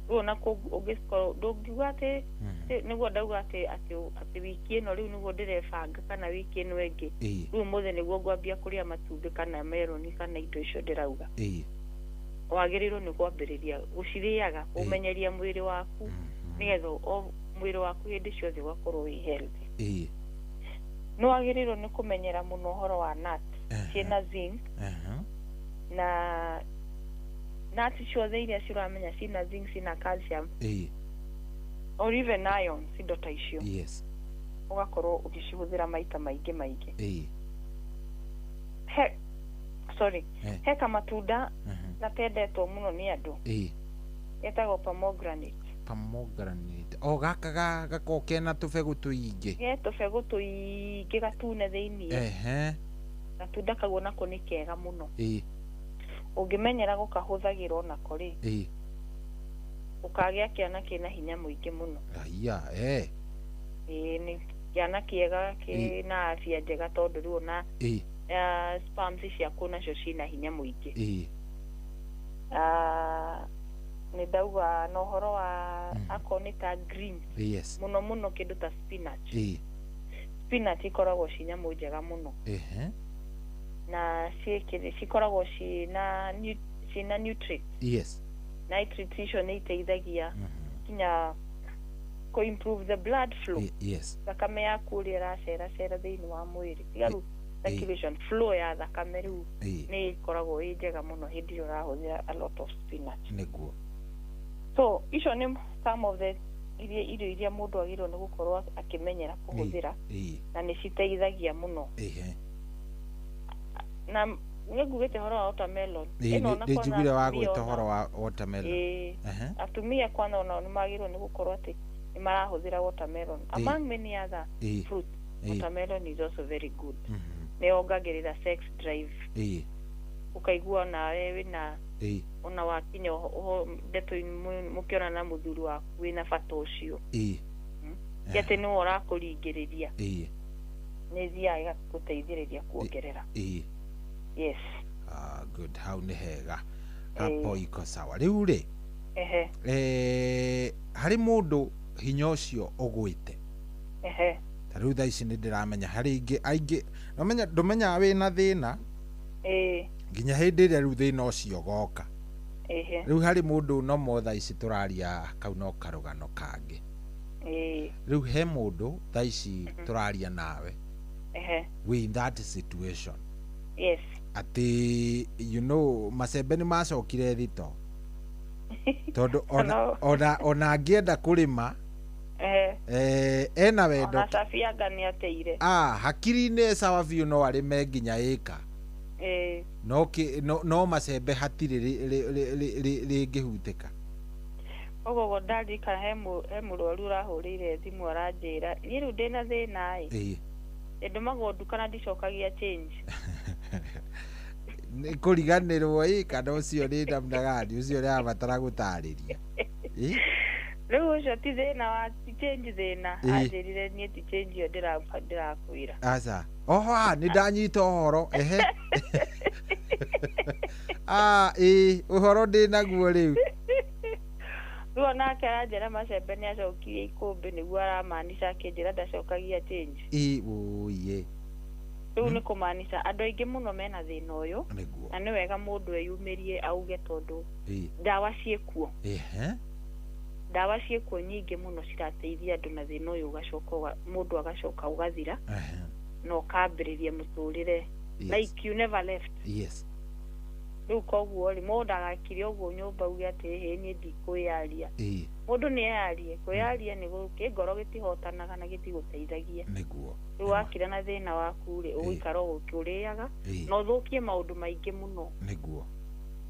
Rĩu nako ũngĩkorwo ndũngiuga atĩ nĩguo ndauga atĩ wiki ĩno rĩu nĩguo ndĩrebanga kana wiki ĩno ĩngĩ rĩu mũthĩ nĩguo ngwambia kũrĩa matumbĩ kana meroni kana indo icio ndĩrauga. Wagĩrĩirwo nĩ kwambĩrĩria gũcirĩaga ũmenyeria mwĩrĩ waku nĩgetha mwĩrĩ waku hĩndĩ ciothe ũgakorwo wĩ healthy. Nĩ wagĩrĩirwo nĩ kũmenyera mũno ũhoro wa nuts ciĩna zinc na nuts ciothe iria ciramenya cina zinc cina calcium or even iron indo ta icio ugakorwo ũgĩcihũthĩra maita maingĩ. He kamatunda gatendetwo mũno nĩ andũ getagwo pomegranate. Gaka gakorwo kena tũbegũ tũingĩ. Tũbegũ tũingĩ gatune thĩinĩ. Gatunda kau nako nĩ kega mũno. Ũngĩmenyera gũkahũthagĩra onako rĩ ũkagĩa kĩana kĩna hinya mũingĩ mũno. Nĩ kĩana kĩega kĩna afya njega tondũ rĩu ona sperms ciaku nacio cina hinya mũingĩ. Nĩ ndauga no horo wa akorwo nĩ ta green mũno kĩndũ ta spinach ikoragwo ci nyamũ njega mũno na cikoragwo cina nutrients. Nitrates icio nĩ iteithagia kinya ku improve the blood flow. Thakame yaku ũrĩa ĩracera thĩinĩ wa mwĩrĩ tigaru circulation flow ya thakame rĩu nĩ ikoragwo ĩ njega mũno hĩndĩ ĩrĩa ũrahũthĩra a lot of spinach. Nĩguo. So icio nĩ some of the irio iria mũndũ agĩrĩirwo nĩ gũkorwo akĩmenyera kũhũthĩra na nĩ citeithagia mũno. Na nĩngugĩte horo wa watermelon. Njugire wa gwĩta horo wa watermelon. Atumia kwanza onao nĩ magĩrĩirwo nĩ gũkorwo atĩ nĩ marahũthĩra watermelon. Among many other fruits, watermelon is also very good. Nĩ yongagĩrĩra sex drive. Ukaigua nawe wĩna ona wakinya ndeto-inĩ mũkĩona na mũthuri waku wĩna bata ũcio atĩ nĩ ũrakũringĩrĩria nĩ thiaga gũteithĩrĩria kuongerera. Good. Hau nĩ hega hapo iko sawa. Rĩu rĩ harĩ mũndũ hinya ũcio ũgwĩte ta rĩu thaa ici nĩ ndĩramenya harĩ aingĩ ndũmenyaga wĩna thĩna nginya hĩndĩ ĩrĩa rĩu thĩna ũcio goka. Rĩu harĩ mũndũ no motha ici tũraria kau no karũgano kangĩ. Rĩu he mũndũ thaa ici tũraria nawe we in that situation atĩ macembe nĩ macokire thito tondũ ona angĩenda kũrĩma ena wendo hakiri-inĩ sawa biũ no arĩme nginya ĩka no macembe hatirĩ rĩngĩhutĩka. Ũguo ndarika he mũrwaru ũrahũrĩire thimũ aranjĩra niĩ rĩu ndĩna thĩna ndũmagwo nduka na ndicokagia change. Nĩ kũriganĩrwo kana ũcio nĩ ndamnagani ũcio ũrĩa abatara gũtarĩria. Riu ucio ti thina wa ti change thina anjirire nie ti change yo ndirakwira aca oho ni ndanyita uhoro ehe uhoro ndi naguo riu riu nake aranjĩra macembe nĩ acokirie ikũmbĩ nĩguo aramaanisha akĩnjĩra ndacokagia change uye riu nĩ kũmaanisha andũ aingĩ mũno mena thĩna ũyũ na nĩ wega mũndũ eyumĩrie auge tondũ ndawa ciĩkuo ndawa ciĩkuo nyingĩ mũno cirateithia andũ na thĩna ũyũ ũgacoka mũndũ agacoka ũgathira na ũkambĩrĩria mũtũrĩre like you never left riu koguo rĩ mũndũ agakire ũguo nyũmba uge atĩ hĩ niĩ ndikwĩyaria mũndũ nĩ eyarie kwĩyaria nĩ kĩngoro gĩtihotanaga na gĩtigũteithagia riu wakire na thĩna waku rĩ ũgũikara ũkĩũrĩaga na ũthũkie maũndũ maingĩ mũno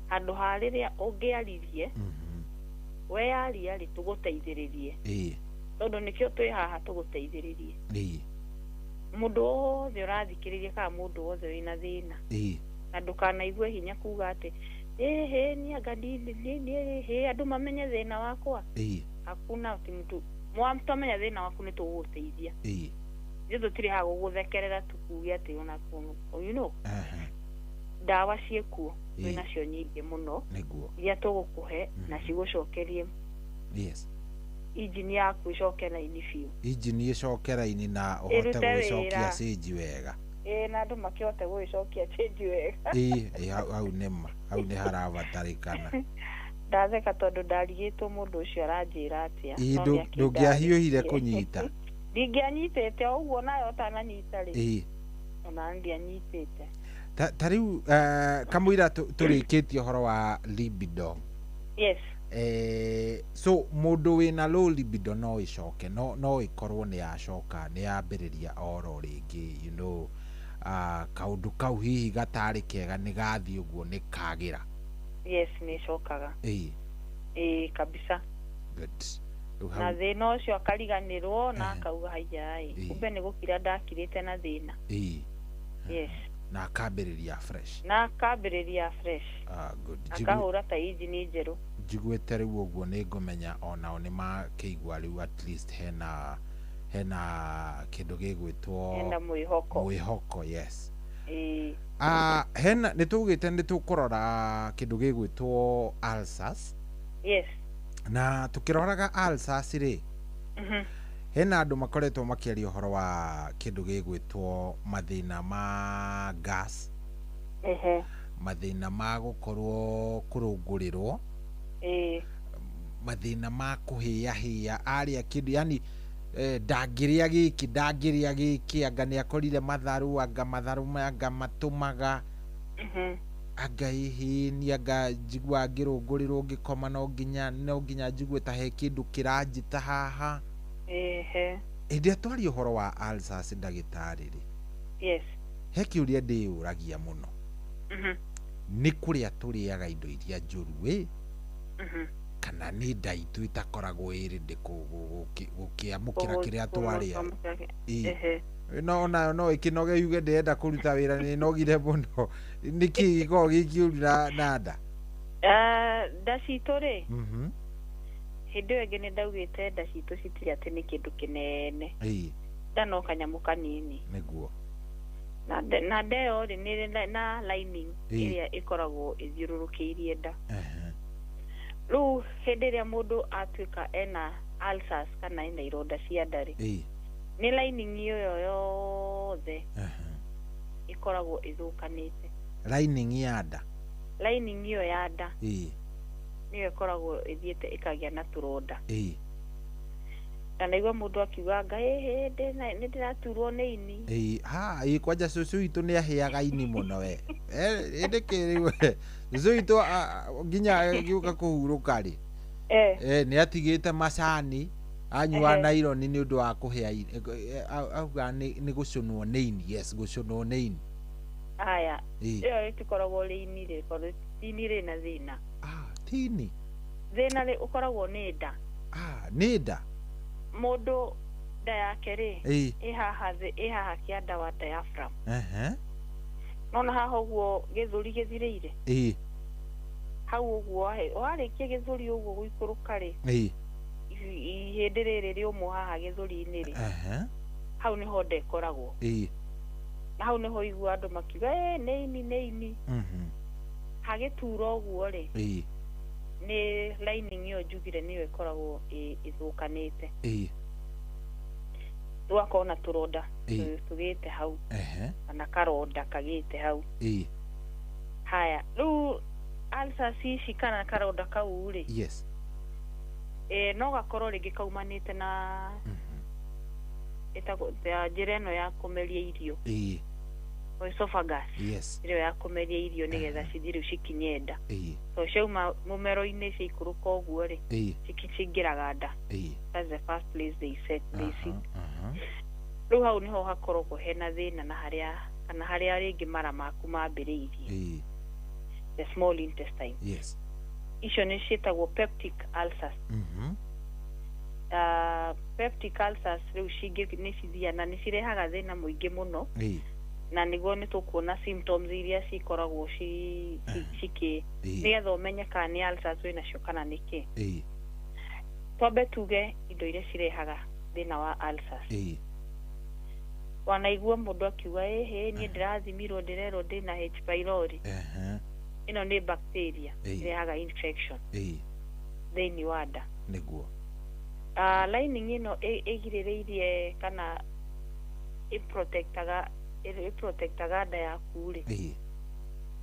handũ ha rĩrĩa ũngĩaririe weyaria rĩ tũgũteithĩrĩrie tondũ nĩkĩo twĩ haha tũgũteithĩrĩrie mũndũ wothe ũrathikĩrĩria kana mũndũ wothe wĩna thĩna na ndũkanaigue hinya kuga atĩ hĩ niĩ anga hĩ andũ mamenye thĩna wakwa hakuna ti mtu mwamenya thĩna waku nĩ tũgũgũteithia ithuĩ tũtirĩ ha gũgũthekerera tukuge atĩ ona you know ndawa ciĩkuo wĩnacio nyingĩ mũno iria tũgũkũhe na cigũcokerie injini yaku ĩcoke raini biũ injini ĩcoke raini na ũhote gwĩcokia cĩnji wega na andũ makĩhote gwĩcokia cĩnji wega hau nĩ harabatarĩkana ndatheka tondũ ndarigĩtwo mũndũ ũcio aranjĩra atĩa ndũngĩahiũhire kũnyita ndingĩanyitĩte o ũguo nayo ũtananyita rĩ ona ndianyitĩte ta rĩu kamũira tũrĩkĩtie ũhoro wa libido so mũndũ wĩna low libido no ĩcoke no ĩkorwo nĩ yacoka nĩ yambĩrĩria oro rĩngĩ you know kaũndũ kau hihi gatarĩ kega nĩ gathiĩ ũguo nĩ kagĩra nĩ ĩcokaga kabisa na thĩna ũcio akariganĩrwo na akauga haiya kumbe nĩ gũkira ndakirĩte na thĩna na akambĩrĩria fresh akahũra ta injini njerũ njiguĩte rĩu ũguo nĩ ngũmenya onao nĩ makĩigua rĩu at least hena kĩndũ gĩgwĩtwo mwĩhoko hena nĩ tũgĩte nĩ tũkũrora kĩndũ gĩgwĩtwo ulcers na tũkĩroraga ulcers rĩ hena andũ makoretwo makĩaria ũhoro wa kĩndũ gĩgwĩtwo mathĩna ma gas mathĩna ma gũkorwo kũrũngũrĩrwo mathĩna ma kũhĩahĩa arĩa kĩndũ yani ndangĩrĩa gĩkĩ anga nĩ akorire matharũ anga matharũ anga matũmaga anga hihi nĩ anga njigua ngĩrũngũrĩrwo ngĩkoma no nginya njigue ta he kĩndũ kĩranjĩta haha hĩndĩ twaria ũhoro wa ulcers ndagĩtarĩ rĩ he kĩũria ndĩyũragia mũno nĩ kũrĩa tũrĩaga indo iria njũru kana nĩ nda itũ itakoragwo ĩrĩ gũkĩamũkĩra kĩrĩa twarĩa no nayo no ĩkĩnoge yuge ndĩrenda kũruta wĩra nĩ nogire mũno nĩkĩ gĩkoragwo gĩkĩũru na nda nda citũ rĩ hĩndĩ ĩyo ĩngĩ nĩ ndaugĩte nda citũ citirĩ atĩ nĩ kĩndũ kĩnene nda no kanyamũ kanini nĩguo na nda ĩyo rĩ nĩ na lining ĩrĩa ĩkoragwo ĩthiũrũrũkĩirie nda rĩu hĩndĩ ĩrĩa mũndũ atuĩka ena ulcers kana ena ironda cia nda rĩ nĩ lining ĩyo yothe ĩkoragwo ĩthũkanĩte lining ya nda lining ĩyo ya nda nĩyo ĩkoragwo ĩthiĩte ĩkagĩa na tũronda na naigua mũndũ akiuga anga nĩ ndĩraturwo nĩ ini kwanja cũcũ witũ nĩ ahĩaga ini mũno we ĩndĩkĩrĩu cũcũ witũ nginya gĩũka kũhurũka rĩ nĩ atigĩte macani anyua naironi nĩ ũndũ wa kũhĩa auga nĩ gũcũnwo nĩ ini gũcũnwo nĩ ini ĩyo ĩtikoragwo rĩ ini rĩ tondũ ini rĩ na thĩna tini thĩna rĩ ũkoragwo nĩ nda nĩ nda mũndũ nda yake rĩ ĩ haha kĩanda wa diaphragm nona haha ũguo gĩthũri gĩthirĩire hau ũguo warĩkia gĩthũri ũguo gũikũrũka rĩ ihĩndĩ rĩrĩ rĩũmũ haha gĩthũri-inĩ rĩ hau nĩho ndekoragwo na hau nĩho igua andũ makiuga nĩ ini hagĩtura ũguo rĩ nĩ lining ĩyo njugire nĩyo ĩkoragwo ĩthũkanĩte tũgakorwo na tũronda tũgĩte hau kana karonda kagĩte hau haya rĩu ulcers ici kana karonda kau rĩ no gakorwo rĩngĩ kaumanĩte na njĩra ĩno ya kũmeria irio esophagus ĩrĩa ya kũmeria irio nĩgetha cithi rĩu cikinye nda so ciauma mũmero-inĩ ciaikũrũka ũguo rĩ cingĩraga nda that's the first place they sit rĩu hau nĩho hakoragwo hena thĩna na harĩa rĩngĩ mara maku mambĩrĩirie the small intestine icio nĩ ciĩtagwo peptic ulcers peptic ulcers rĩu nĩ cithiana nĩ cirehaga thĩna mũingĩ mũno na nĩguo nĩ tũkuona symptoms iria cikoragwo nĩgetha ũmenye kana nĩ ulcers wĩnacio kana nĩkĩ twambe tuge indo iria cirehaga thĩna wa ulcers wanaigua mũndũ akiuga niĩ ndĩrathimirwo ndĩrerwo ndĩna H pylori ĩno nĩ bacteria irehaga infection thĩinĩ wa nda nĩguo lining ĩno ĩgirĩrĩirie kana ĩprotectaga nda yaku rĩ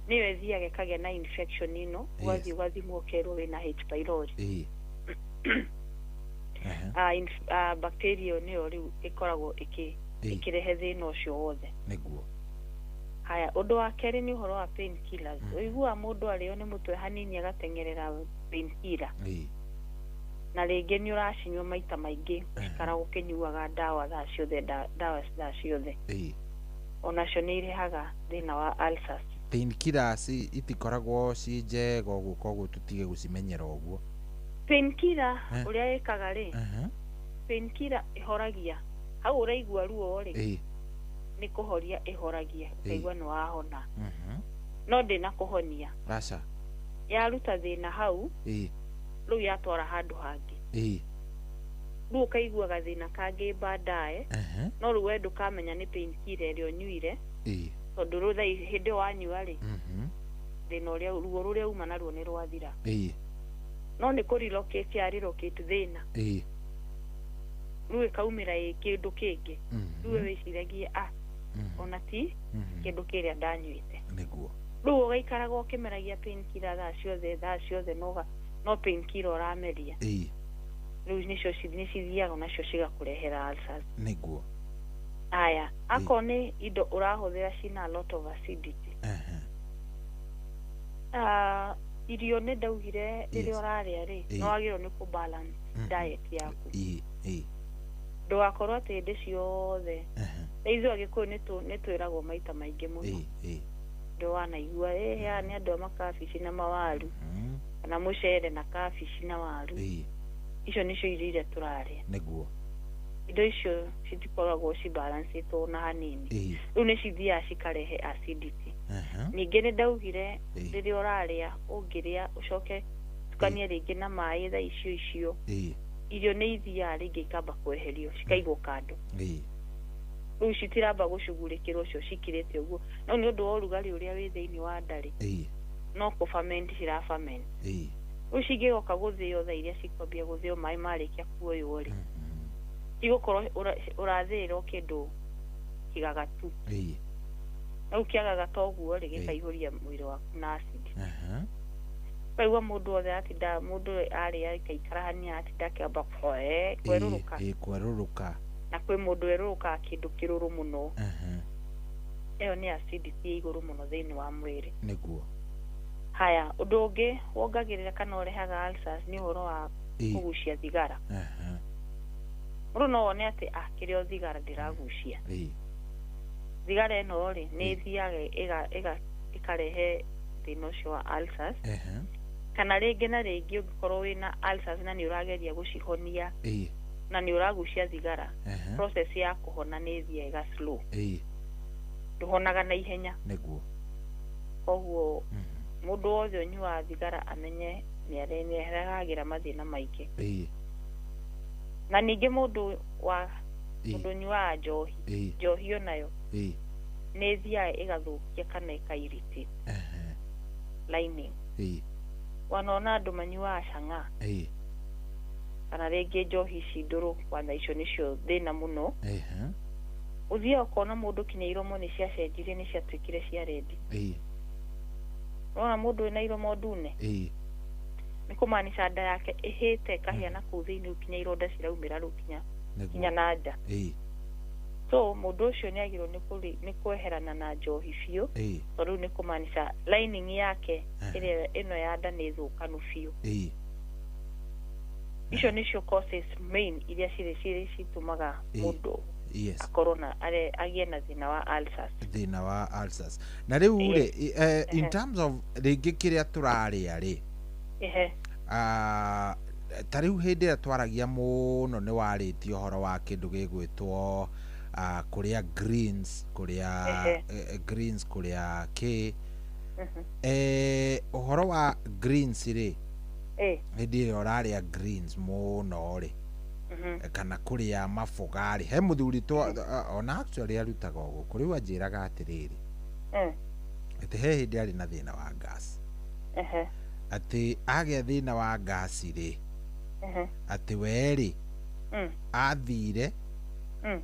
nĩyo ĩthiaga ĩkagĩa na infection ĩno ũgathiĩ ũgathimwo ũkerwo wĩna H pylori bacteria nĩyo rĩu ĩkoragwo ĩkĩrehe thĩna ũcio wothe nĩguo haya ũndũ wa kerĩ nĩ ũhoro wa pain killers ũiguaga mũndũ arĩo nĩ mũtwe hanini agateng'erera pain killer na rĩngĩ nĩ ũracinyua maita maingĩ ũcikaragwo ũkĩnyuaga ndawa thaa ciothe onacio nĩ irehaga thĩna wa ulcers pain killers itikoragwo ci njega ũguo koguo tũtige gũcimenyera ũguo pain killer ũrĩa ĩkaga rĩ pain killer ĩhoragia hau ũraigua ruo rĩ nĩ kũhoria ĩhoragia ũkaigua nĩ wahona no ndĩna kũhonia aca yaruta thĩna hau rĩu yatwara handũ hangĩ rĩu ũkaigua gathĩna kangĩ baadaye no rĩu we ndũkamenya nĩ pain killer ĩrĩa ũnyuire tondũ rĩu hĩndĩ wanyua rĩ thĩna ũrĩa ruo rũrĩa uma naruo nĩ rwathira no nĩ kũ-relocate ya relocate thĩna rĩu ĩkaumĩra kĩndũ kĩngĩ rĩu wĩciragie ona ti kĩndũ kĩrĩa ndanyuĩte nĩguo rĩu ũgaikaraga ũkĩmeragia pain killer thaa ciothe no pain killer ũrameria rĩu nĩcio nĩ cithiaga nacio cigakũrehera ulcers nĩguo aya akorwo nĩ indo ũrahũthĩra cina a lot of acidity irio nĩ ndaugire rĩrĩa ũrarĩa rĩ no wagĩrĩirwo nĩ kũ-balance diet yaku ndũgakorwo atĩ hĩndĩ ciothe ithuĩ Agĩkũyũ nĩ twĩragwo maita maingĩ mũno ndũ wanaigua ya nĩ andũ a makabici na mawaru kana mũcere na kabici na waru icio nĩcio irio iria tũrarĩa nĩguo indo icio citikoragwo cibalancĩtwo na hanini rĩu nĩ cithiaga cikarehe acidity ningĩ nĩ ndaugire rĩrĩa ũrarĩa ũngĩrĩa ũcoke tukanie rĩngĩ na maĩ thaa icio irio nĩ ithiaga rĩngĩ ikamba kweherio cikaigwo kando rĩu citiramba gũcugurĩkĩrwo cio cikirĩte ũguo no nĩ ũndũ wa ũrugarĩ ũrĩa wĩ thĩinĩ wa ndarĩ no kũ-ferment cirafament rĩu cingĩgoka gũthĩo thaa iria cikwambia gũthĩo maĩ marĩkia kuoywo rĩ igũkorwo ũrathĩĩrwo kĩndũ kĩgagatu rĩu kĩagagata ũguo rĩ gĩkaihũria mwĩrĩ waku na acid kaigua mũndũ wothe atinda mũndũ arĩa ikaikara atinda akĩamba kwerũrũka na kwĩ mũndũ werũrũkaga kĩndũ kĩrũrũ mũno ĩyo nĩ acidity ya igũrũ mũno thĩinĩ wa mwĩrĩ nĩguo haya ũndũ ũngĩ wongagĩrĩra kana ũrehaga ulcers nĩ ũhoro wa kũgucia thigara mũndũ no wone atĩ kĩrĩa thigara ndĩragucia thigara ĩno rĩ nĩ ĩthiaga ĩkarehe thĩna ũcio wa ulcers kana rĩngĩ na rĩngĩ ũngĩkorwo wĩna ulcers na nĩ ũrageria gũcihonia na nĩ ũragucia thigara process ya kũhona nĩ ĩthiaga slow ndũhonaga na ihenya nĩguo koguo mũndũ wothe ũnyuaga thigara amenye nĩ arehagĩra mathĩna maingĩ na ningĩ mũndũ nyuaga njohi onayo nĩ thiaga ĩgathũkia kana ĩka-irritate lining wanona andũ manyuaga cang'a kana rĩngĩ njohi ici ndũrũ kwanza icio nĩcio thĩna mũno ũthiaga ũkona mũndũ kinya iromo nĩ ciacenjirie nĩ ciatuĩkire cia rendi nona mũndũ wĩna iromo ndune nĩ kũmaanisha nda yake ĩhĩte kahiana kũu thĩinĩ kinya ironda ciraumĩra rĩu kinya na nja so mũndũ ũcio nĩ agĩrĩirwo nĩ kweherana na njohi biũ tondũ nĩ kũmaanisha lining yake ĩno ya nda nĩ thũkanu biũ icio nĩcio causes main iria citũmaga mũndũ akorwo agĩe na thĩna wa ulcers na rĩu rĩ in terms of rĩngĩ kĩrĩa tũrarĩa rĩ ta rĩu hĩndĩ ĩrĩa twaragia mũno nĩ warĩtie ũhoro wa kĩndũ gĩgwĩtwo kũrĩa greens kũrĩa ũhoro wa greens rĩ hĩndĩ ĩrĩa ũrarĩa greens mũno rĩ kana kũrĩa maboga rĩ he mũthuri ona actually arutaga ũguo kũrĩ wanjĩraga atĩrĩrĩ atĩ he hĩndĩ arĩ na thĩna wa gas atĩ agĩa thĩna wa gas rĩ atĩ we rĩ athire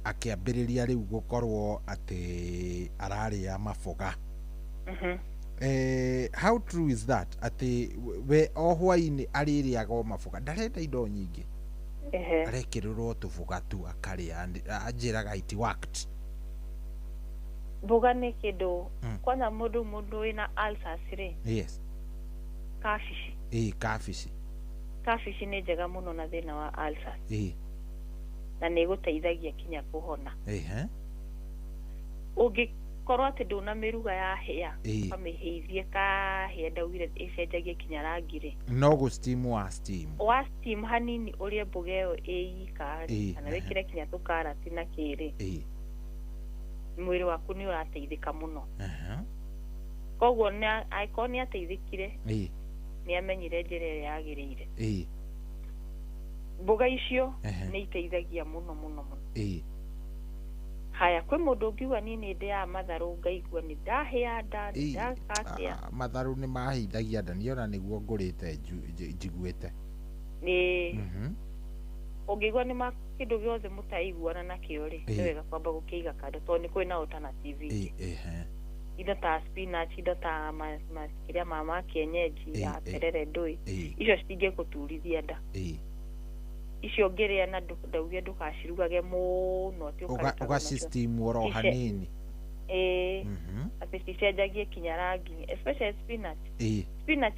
akĩambĩrĩria rĩu gũkorwo atĩ ararĩa maboga how true is that atĩ we o hwainĩ arĩrĩaga maboga ndarenda indo nyingĩ arekĩrĩrwo tũboga tu akarĩa anjĩraga it worked mboga nĩ kĩndũ kwanza mũndũ wĩna ulcers rĩ kabici nĩ njega mũno na thĩna wa ulcers na nĩ gũteithagia kinya kũhona ũngĩkorwo atĩ ndũnamĩruga yahĩa ũkamĩhĩithie kahĩa ndaugire ĩcenjagie kinya rangi rĩ no gũ wa steam hanini ũrĩe mboga ĩyo ĩika kana wĩkĩre kinya tũkarati na kĩrĩ mwĩrĩ waku nĩ ũrateithĩka mũno koguo angĩkorwo nĩ ateithĩkire nĩ amenyire njĩra ĩrĩa yagĩrĩire mboga icio nĩ iteithagia mũno haya kwĩ mũndũ ũngiuga niĩ nĩ ndĩaga matharũ ngaigua nĩ ndahĩa nda ndakatĩa matharũ nĩ mahĩithagia nda niona nĩguo ngũrĩte njiguĩte ũngĩigua nĩ kĩndũ gĩothe mũtaiguana nakĩo rĩ nĩ wega kwamba gũkĩiga kando tondũ nĩ kwĩna alternative indo ta spinach indo ta makĩria ma kienyeji ya terere ndũĩ icio citingĩgũturithia nda icio ngĩrĩa na ndauge ndũgacirugage mũno ũgacisteam oro hanini atĩ cicenjagie kinya rangi especially spinach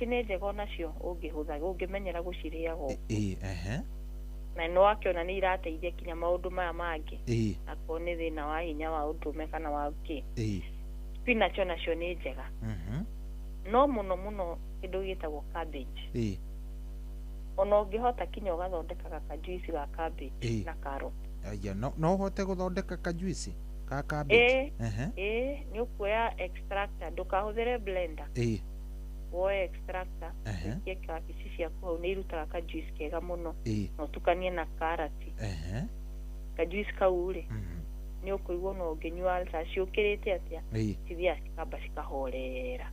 nĩ njega onacio ũngĩmenyera gũcirĩaga na nĩ wakĩona nĩ irateithia kinya maũndũ maya mangĩ akorwo nĩ thĩna wa hinya wa ũndũme kana wa spinach onacio nĩ njega no mũno kĩndũ gĩtagwo cabbage ona ũngĩhota kinya ũgathondeka kajuici ga cabbage na carrot no ũhote gũthondeka kajuici ka cabbage nĩ ũkuoya extractor ndũkahũthĩre blender woe extractor ũikie kabici ciaku hau nĩ irutaga kajuici kega mũno na ũtukanie na karati kajuici kau rĩ nĩ ũkũigua no ũngĩnyua ulcer ciũkĩrĩte atĩa cithiaga cikamba cikahorera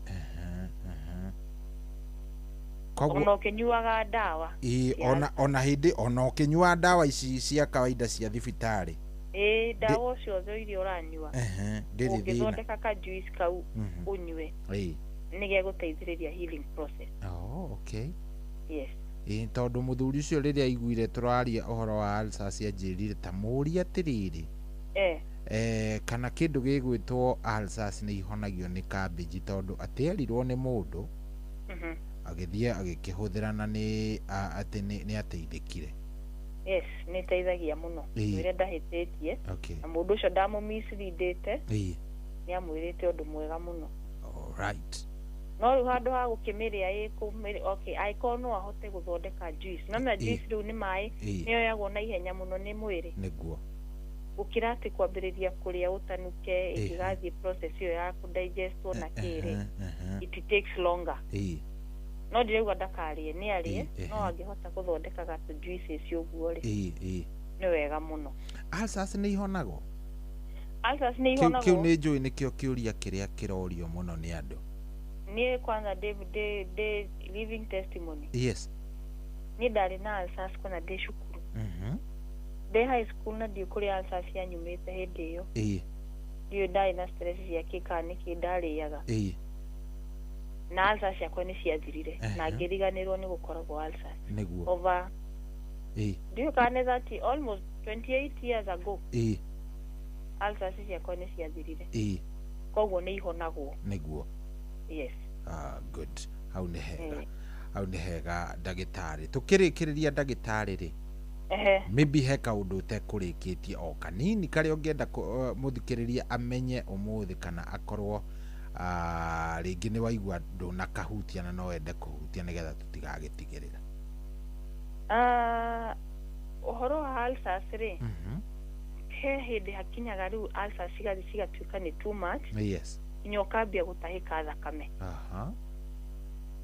ona ũkĩnyuaga ndawa ona hĩndĩ ona ũkĩnyua ndawa ici cia kawaida cia thibitarĩ ndawa ciothe iria ũranyua ũngĩthondeka kajuici kau ũnyue nĩ gegũteithĩrĩria healing process tondũ mũthuri ũcio rĩrĩa aiguire tũraria ũhoro wa ulcers anjĩrire ta mũũrie atĩrĩrĩ kana kĩndũ gĩgwĩtwo ulcers nĩ ihonagio nĩ cabbage tondũ atĩerirwo nĩ mũndũ agĩthiĩ agĩkĩhũthĩra na atĩ nĩ ateithĩkire nĩ ĩteithagia mũno rĩrĩa ndahĩtĩtie na mũndũ ũcio ndamũmisleadĩte nĩ amwĩrĩte ũndũ mwega mũno no rĩu handũ ha gũkĩmĩrĩa angĩkorwo no ahote gũthondeka juice na juice rĩu nĩ maĩ nĩyoyagwo na ihenya mũno nĩ mwĩrĩ nĩguo gũkĩra atĩ kwambĩrĩria kũrĩa ũtanuke ĩkĩgathiĩ process ĩyo ya kũdigestwo na kĩrĩ it takes longer no ndirauga ndakarĩe nĩ arĩe no angĩhota gũthondeka gatũ juices ũguo rĩ nĩ wega mũno. Ulcers nĩ ihonagwo? Ulcers nĩ ihonagwo. Kĩu nĩ njũĩ nĩkĩo kĩũria kĩrĩa kĩrorio mũno nĩ andũ. Niĩ kwanza de living testimony. Yes. Niĩ ndarĩ na ulcers kuna de cukuru. De high school na ndiũ kũrĩa ulcers yanyumĩte hĩndĩ ĩyo. Ndiũ ndarĩ na stress cia kĩka nĩkĩ ndarĩaga. Na ulcers ciakwa nĩ ciathirire na ngĩriganĩrwo nĩ gũkoragwo ulcers. Nĩguo. Over. Ndiũ kana that almost 28 years ago. Ulcers ciakwa nĩ ciathirire. Koguo nĩ ihonagwo. Nĩguo. Yes. Good. Hau nĩ hega. Hau nĩ hega ndagĩtarĩ. Tũkĩrĩkĩrĩria ndagĩtarĩ rĩ. Maybe he kaũndũ ũtekũrĩkĩtie o kanini karĩa ũngĩenda mũthikĩrĩria amenye ũmũthĩ kana akorwo rĩngĩ nĩ waigua ndũnakahutia na no wende kũhutia nĩgetha tũtigagĩtigĩrĩra. Ũhoro wa ulcers rĩ, he hĩndĩ hakinyaga rĩu ulcers cigatuĩka nĩ too much. Yes. Nginya ũkambia gũtahĩka thakame.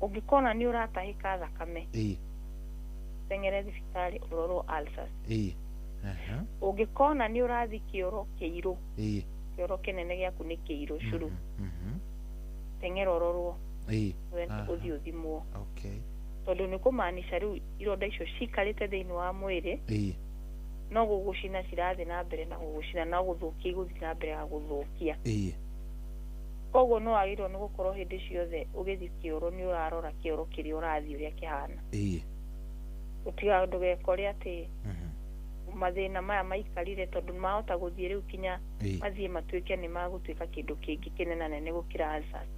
Ũngĩkona nĩ ũratahĩka thakame, teng'ere thibitarĩ ũrorwo ulcers. Ũngĩkona nĩ ũrathi kĩoro kĩirũ, kĩoro kĩnene gĩaku nĩ kĩirũ curu, teng'era ũrorwo ũthiĩ ũthimwo. Tondũ nĩ kũmaanisha rĩu ironda icio cikarĩte thĩinĩ wa mwĩrĩ, no gũgũcina cirathiĩ na mbere na gũgũcina, no gũthũkia igũthiĩ na mbere na gũthũkia. Koguo no wagĩrĩirwo nĩ gũkorwo hĩndĩ ciothe ũgĩthiĩ kĩoro nĩ ũrarora kĩoro kĩrĩa ũrathiĩ ũrĩa kĩhana. Ndũgekore atĩ mathĩna maya maikarire tondũ mahota gũthiĩ rĩu kinya mathiĩ matuĩke nĩ magũtuĩka kĩndũ kĩngĩ kĩnenanene gũkĩra ulcers.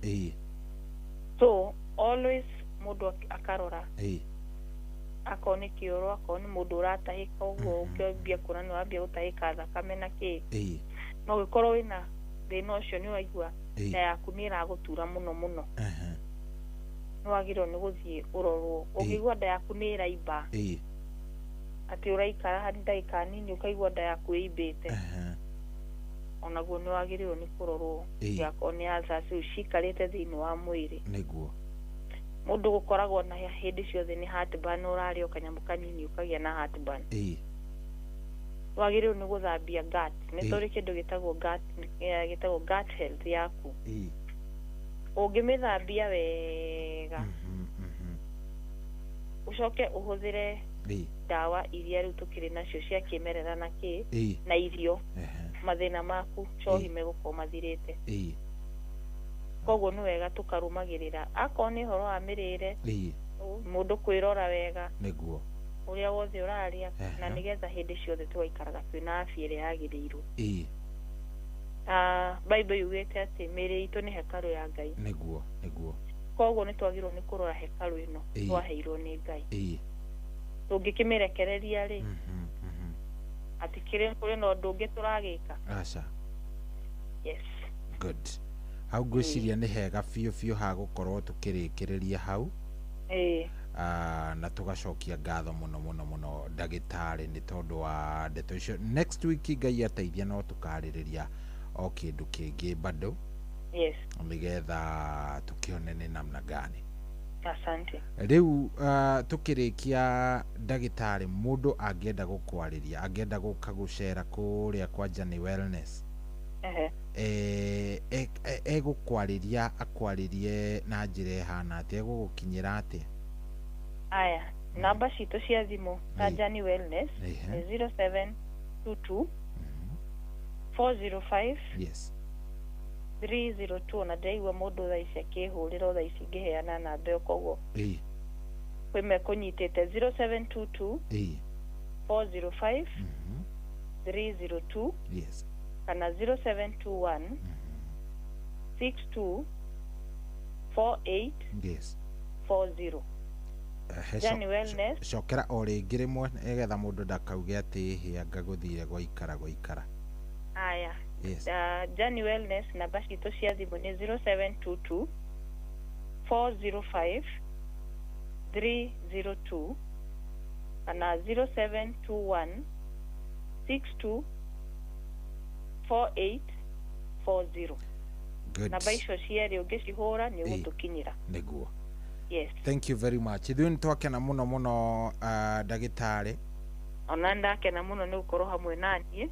So always mũndũ akarora akorwo nĩ kĩoro, akorwo nĩ mũndũ ũratahĩka ũguo ũkĩambia kuona nĩ wambia gũtahĩka thakame na kĩ, no gĩkorwo wĩna thĩna ũcio nĩ waigua nda yaku nĩ ĩragũtura mũno mũno, nĩ wagĩrĩirwo nĩ gũthiĩ ũrorwo. Ũngĩigua nda yaku nĩ ĩraimba atĩ ũraikara harĩ ndagĩka nini ũkaigua nda yaku ĩimbĩte, onaguo nĩ wagĩrĩirwo nĩ kũrorwo yakorwo nĩ ulcers rĩu cikarĩte thĩinĩ wa mwĩrĩ. Nĩguo. Mũndũ gũkoragwo na hĩndĩ ciothe nĩ heartburn, ũrarĩa kanyamũ kanini ũkagĩa na heartburn. Wagĩrĩirwo nĩ gũthambia gut. Nĩ tũrĩ kĩndũ gĩtagwo gut health yaku. Ũngĩmĩthambia wega ũcoke ũhũthĩre ndawa iria rĩu tũkĩrĩ nacio cia kĩmerera na na irio, mathĩna maku cohi megũkorwo mathirĩte. Koguo nĩ wega tũkarũmagĩrĩra akorwo nĩ ũhoro wa mĩrĩre, mũndũ kwĩrora wega ũrĩa wothe ũrarĩa, na nĩgetha hĩndĩ ciothe tũgaikaraga twĩna afya ĩrĩa yagĩrĩirwo. Bible yugĩte atĩ mĩĩrĩ itũ nĩ hekarũ ya Ngai. Koguo nĩ twagĩrĩirwo nĩ kũrora hekarũ ĩno twaheirwo nĩ Ngai. Tũngĩkĩmĩrekereria rĩ, atĩ kũrĩ na ũndũ ũngĩ tũragĩka. Yes. Good. Hau ngwĩciria nĩ hega biũ biũ ha gũkorwo tũkĩrĩkĩrĩria hau. Na tũgacokia ngatho mũno mũno mũno ndagĩtarĩ nĩ tondũ wa ndeto icio. Next week Ngai ateithia no tũkarĩrĩria o kĩndũ kĩngĩ bado. Yes. Nĩgetha tũkĩone nĩ namna gani. Asante. Rĩu tũkĩrĩkia ndagĩtarĩ, mũndũ angĩenda gũkwarĩria, angĩenda gũka gũcera kũrĩa kwa Jani Wellness, egũkwarĩria akwarĩrie na njĩra ĩhana atĩa, egũgũkinyĩra atĩa? Aya, namba citũ cia thimũ ta Jani Wellness nĩ 0722 405 302. Na ndaigua mũndũ thaa ici akĩhũrĩra thaa ici ngĩheana namba ĩyo, koguo kwĩ mekũnyitĩte 0722 405 302 kana 0721 62 48 40. Jani Wellness. Cokera o rĩngĩ rĩmwe nĩgetha mũndũ ndakauge atĩ hĩanga gũthire gwaikara. Aya. Jani Wellness namba citũ cia thimũ nĩ 0722 405 302 kana 0721 62 4840. Namba icio cierĩ ũngĩcihũra nĩ ũgũtũkinyĩra. Nĩguo. Yes. Thank you very much. Ithuĩ nĩ twakena mũno mũno ndagĩtarĩ. ona ndakena muno ni gukorwo hamwe nani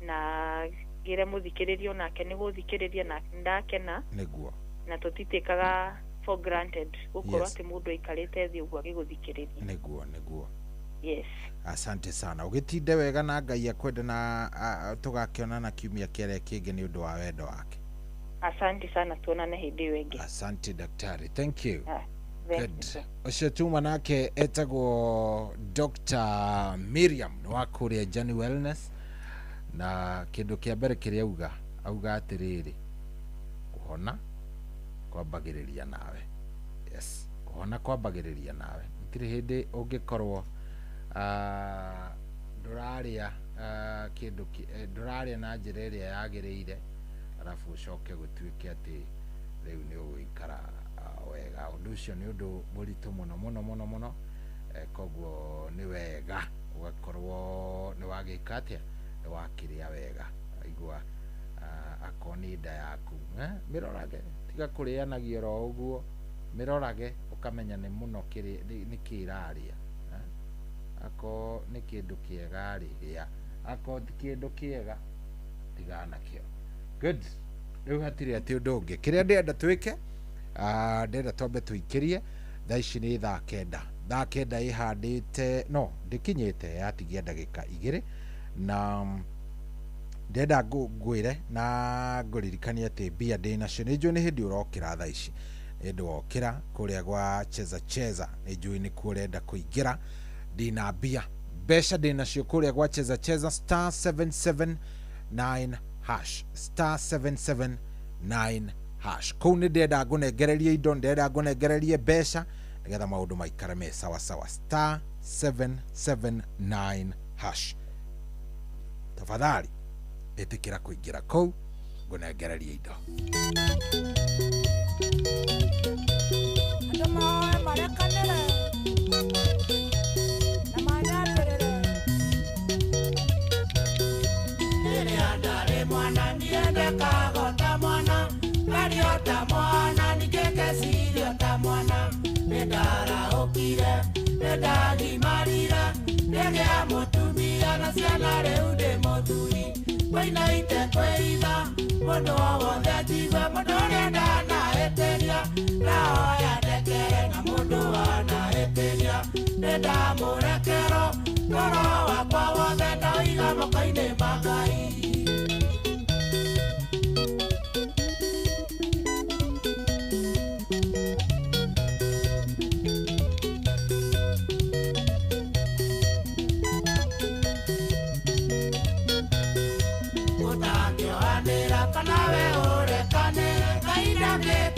na gire muthikiririo nake ni guthikiriria na ndakena niguo na tutitikaga for granted gukorwo ati mundu ikarite thi uguo agiguthikiriria niguo yes asante sana ugitinde wega na Ngai akwende na tugakiona na kiumia kire kingi ni undu wa wendo wake asante sana tuonane hindi wengi asante daktari thank you good ucio tuma nake etagwo Dr. Miriam wa kuria Jani Wellness na kindu kia mbere kiria auga atiriri kuhona kwambagiriria nawe yes kuhona kwambagiriria nawe itiri hindi ungikorwo nduraria kindu nduraria na njira iria yagiriire arafu ucoke gutuike ati riu ni uguikara wega undu ucio ni undu muritu muno koguo ni wega ugakorwo ni wagika atia ni wakiria wega aigua akoni nda yaku mirorage tiga kurianagia ro uguo mirorage ukamenya ni muno kiri ni kiraria ako ni kindu kiega ria ako ti kindu kiega tigana kio good riu hatiri ati undu ungi kiria ndenda twike ndenda twambe tuikirie thaici ni thaa kenda ihandite no ndikinyite yatigia ndagika 2 na ndenda ngwire na nguririkania ati bia ndi nacio ni njui ni hindi urokira thaici ndi wokira kuria gwa cheza ni njui ni kurenda kuingira dina bia besha ndi nacio kuria gwa cheza star 779 hash star 779 hash kuu ni ndenda ngunegererie indo ndenda ngunegererie besha nigetha maundu maikare me sawa star 779 hash tafadhali etikira kuingira kuu ngunegererie indo kagota mwana kariota mwana nikeke siriota mwana nedara okire nedagimarira negea mutumia na ciana riu ndi muthuri wainaite kwĩitha mũndũ o wothe atigwe mũndũ ũrĩa ndanahĩtĩria ndahoya ndekere na mũndũ wanahĩtĩria nĩndamũrekero ngoro wakwa wothe ndauiga moko-inĩ ma Ngai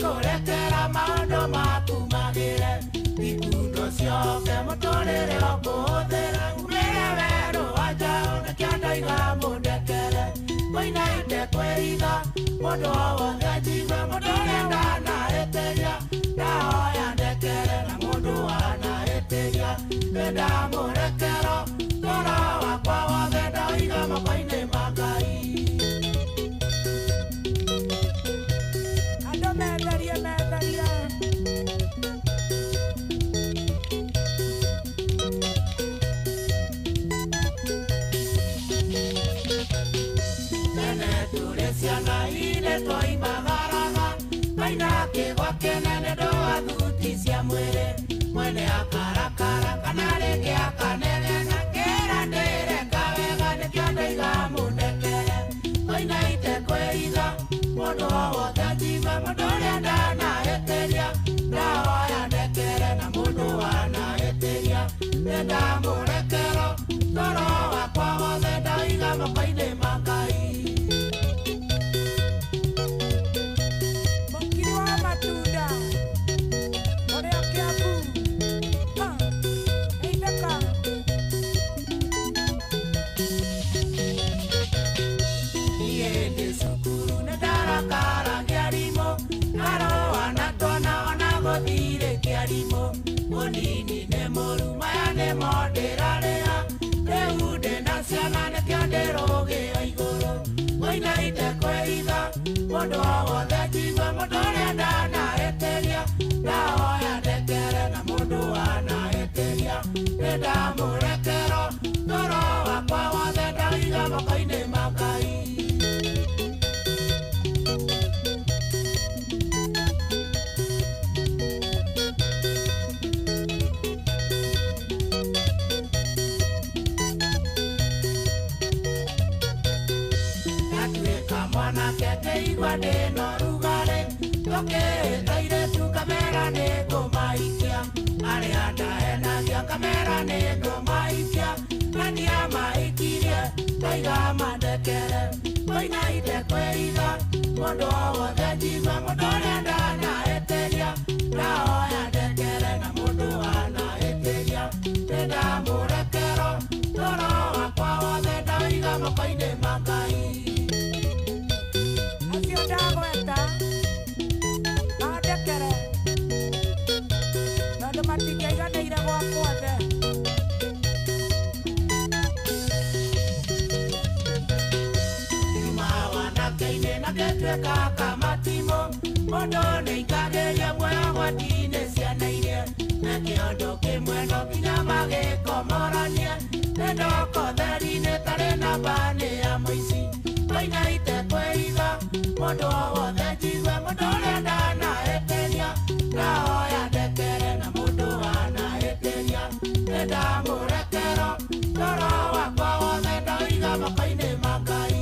kurekera maundu maku magire ikundo cioke muturire okuhuthira umire weru wanja unekiandaiga mundekere muinaite kwĩitha mundu o wothe ajigue mundu ũrĩa ndanahĩtĩria ndahoya ndekere na mundu wanahĩtĩria nĩndamũrekero ngoro wakwa wothe ndauiga moko-inĩ ma Ngai ciana ine twaimagaraga maina kĩgwa kĩnene ndũathuti cia mwĩrĩ mwene akarakara kana rĩngĩ akanegena kĩra ndĩreka wega nĩkĩo ndaiga mũndekere mainaite kwĩitha mũndũ o wothe ajigue mũndũ ũrĩa ndanahĩtĩria ndahoya ndekere na mũndũ wanahĩtĩria nĩndamũrekero ngoro wakwa wothe ndauiga moko-inĩ ma Ngai munini nĩ mũru maya nĩ mondĩrarĩa rĩu ndĩ na ciana nĩkĩo ndĩrũgĩo igũrũ mũinaite kwĩitha mũndũ o wothe njigue mũndũ ũrĩa ndanahĩtĩria ndahoya ndekere na mũndũ wanahĩtĩria nĩndamũrekero kamera nego maikia ale anda enagia kamera nego maikia nadia maikirie taiga mandekere koina ite kweiga mondo wothe jiva mondo anda na eteria na oya ndekere na mondo ana eteria nenda murekero toro wakwa wothe ndaiga mokoine makai acio ndagweta na ndekere nando matingĩiganĩire gwakwa the imawanake-inĩ na ngetwĩka kamatimo mũndũ nĩikageria muoyo gwati-inĩ ciana iria na kĩondo kĩmwe no nginya magĩkomoranie nĩndoko theri-inĩ tarĩ namba nĩ ya mũici koina itekwĩiga mũndũ o wothe njigwe mũndũ ũrĩa ndanahĩtĩria ndahoya ndekere na mũndũ wanahĩtĩria nĩndamũrekero toro wakwa wothe ndaiga moko-inĩ ma Ngai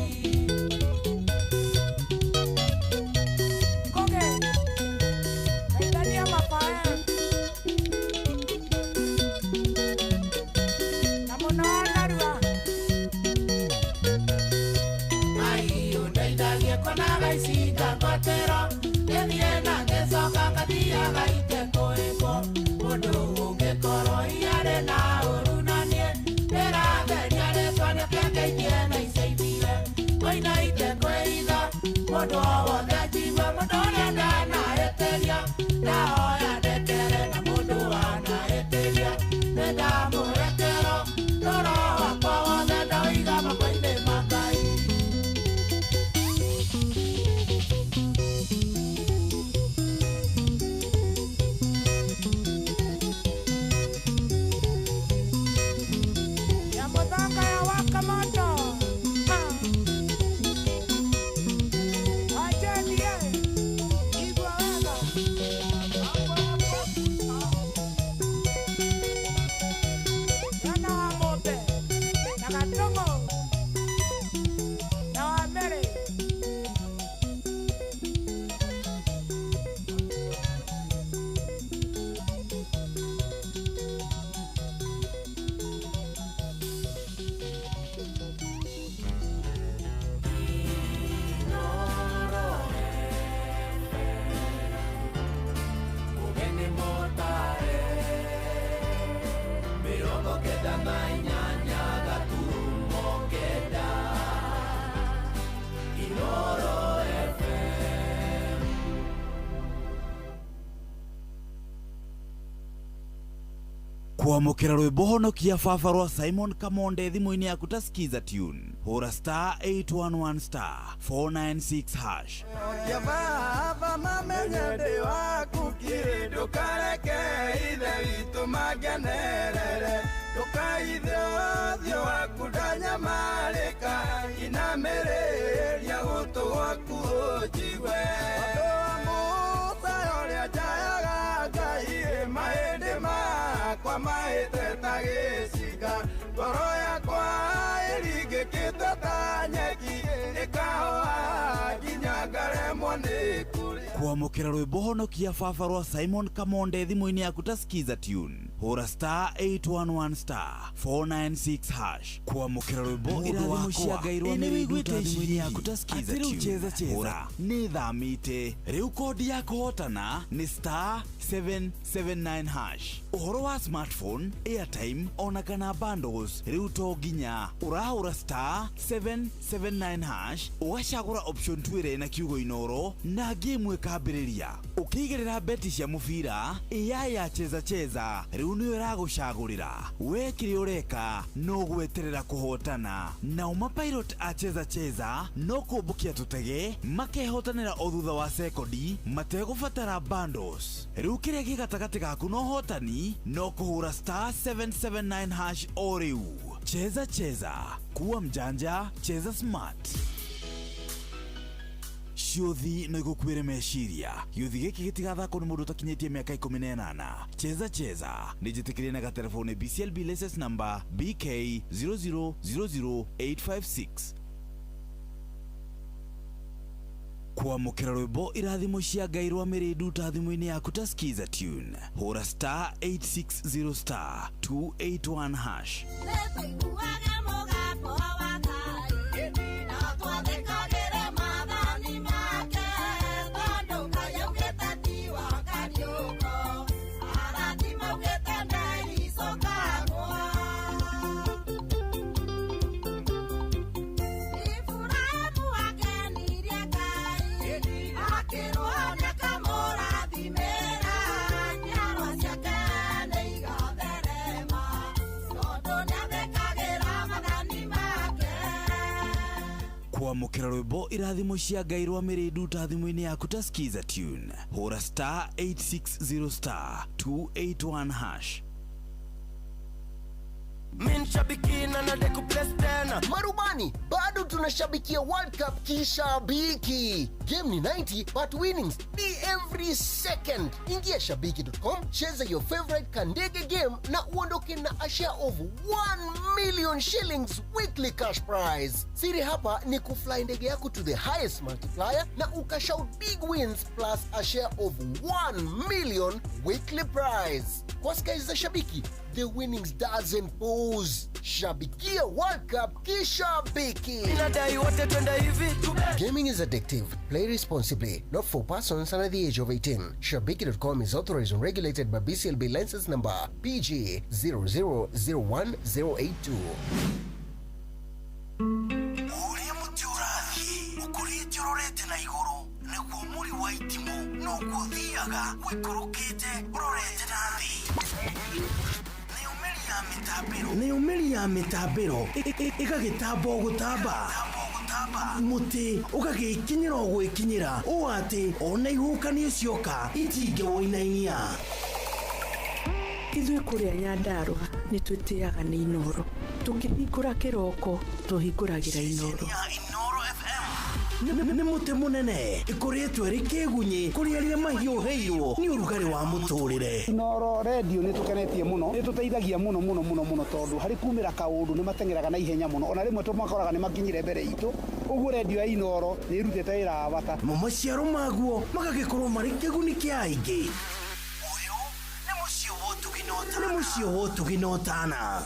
Koge ndaithania mabaya na mũno narua Ngai ũndeithagie konaga ici ngangotero gĩthiĩ na ngĩcoka ngathiaga itekũĩkwo mũndũ ũngĩkorwo iarĩ na ũru na niĩ ndĩratheria rĩtwa nĩkĩngeithie na iceithire koina itekwĩiga mũndũ o wothe njigua mũndũ ũrĩa ndanahĩtĩria ndahoya ndekere na mũndũ wanahĩtĩria nĩndamũrekero toro wakwa wothe ndaiga moko-inĩ ma Ngai ya mũthanga ya waka moto wajenie igua wega yana wa ng'ombe na gatongo na wa mere Ugeni motare mirongo kenda na inyanya gaturumo kenda Inooro FM kwamũkĩra rwĩmbo honokia baba rwa Simon Kamonde thimũ-inĩ yaku ta skiza tune hũra star 811 star 496 hash Baba mamenye ndĩ waku kiri ndũkareke ithe witũ mangenerere ndũkaithe ũthiũ waku ndanyamarĩka inamĩrĩria gũtũ gwaku ũnjigwe andũ a Musa ũrĩa njayaga Ngai mahĩndĩ makwa mahĩte ta gĩcinga ngoro yakwa ĩringĩkĩte ta nyeki ĩkahoha nginya ngaremwo nĩ kũrĩa kwamũkĩra rwĩmbo honokia baba rwa Simon Kamonde thimũ-inĩ yaku ta skiza tune hũra star 811 star 496 hash kwamũkĩra rwĩmbo irathimo cia Ngai rwa mĩrĩndũ thimũ-inĩ yaku ta skiza tune hũra nĩ thamĩte rĩu kodi ya kũhotana nĩ star 779 hash ũhoro wa smartphone airtime ona kana bundles rĩu to nginya ũrahũra star 779 hash ũgacagũra option 2 ĩrĩa ĩna kiugo Inooro na game ĩkambĩrĩria ũkĩigĩrĩra beti cia mũbira AI ya cheza cheza rĩu nĩyo ĩragũcagũrĩra we kĩrĩa ũreka no gweterera kũhotana nao mapilot a cheza cheza no kũmbũkia tũtege makehotanĩra o thutha wa sekondi mategũbatara bundles rĩu kĩrĩa gĩ gatagatĩ gaku no hotani no kũhũra star 779 hash o rĩu cheza cheza kuwa mjanja cheza smart ciuthi no igukwire meciria giuthi giki gitigathakwo ni mundu utakinyĩtie mĩaka 18 cheza cheza nĩ njĩtĩkĩrie na gatelefone BCLB license number BK 0000856 kwamukira rwimbo irathimo cia Ngai rwa Mĩrĩndu ta thimũ-inĩ yaku ta skiza tune hũra star 860 star 281 hash. kwamukira rwimbo irathimo cia Ngai rwa Mĩrĩndu ta thimũ-inĩ yaku ta skiza tune hũra star 860 star 281 hash. Minshabikina na deku place tena. Marubani, bado tunashabikia World Cup kishabiki. Game ni 90 but winnings ni every second. Ingia shabiki.com, cheza your favorite Kandege game na uondoke na a share of 1 million shillings weekly cash prize. Siri hapa ni kufly ndege yako to the highest multiplier na ukashout big wins plus a share of 1 million weekly prize. Kwa skies za shabiki, the winnings doesn't pause. Shabikia World Cup kishabiki. Gaming is addictive. Play responsibly. Not for persons under the age of 18. Shabiki.com is authorized and regulated by BCLB license number PG 0001082. Nĩ umeri ya mitabiro ĩgagĩtamba gũtamba muti ũgagĩkinyĩra gwĩkinyĩra ũũ atĩ ona ihukanio cioka itingĩwoinainia. Ithuĩ kũrĩa Nyandarua nĩ twĩtĩaga nĩ Inoro. Tũkĩhingũra kĩroko tũhingũragĩra Inoro. Nĩ mũtĩ mũnene ĩkoretwo ĩrĩ kĩgunyi kũrĩa rĩrĩa mahiũhĩirwo nĩ ũrugarĩ wa mũtũrĩre. Inoro radio nĩ tũkenetie mũno, nĩ tũteithagia mũno tondũ harĩ kumĩra kaũndũ nĩ matengeraga na ihenya mũno, ona rĩmwe tũmakoraga nĩ makinyire mbere itũ. Ũguo radio ya Inoro nĩ ĩrutĩte wĩra wa bata. Maciaro maguo magagĩkorwo marĩ kĩguni kĩa aingĩ. Ũyũ nĩ mũciĩ wa Ũtugi na Ũtana.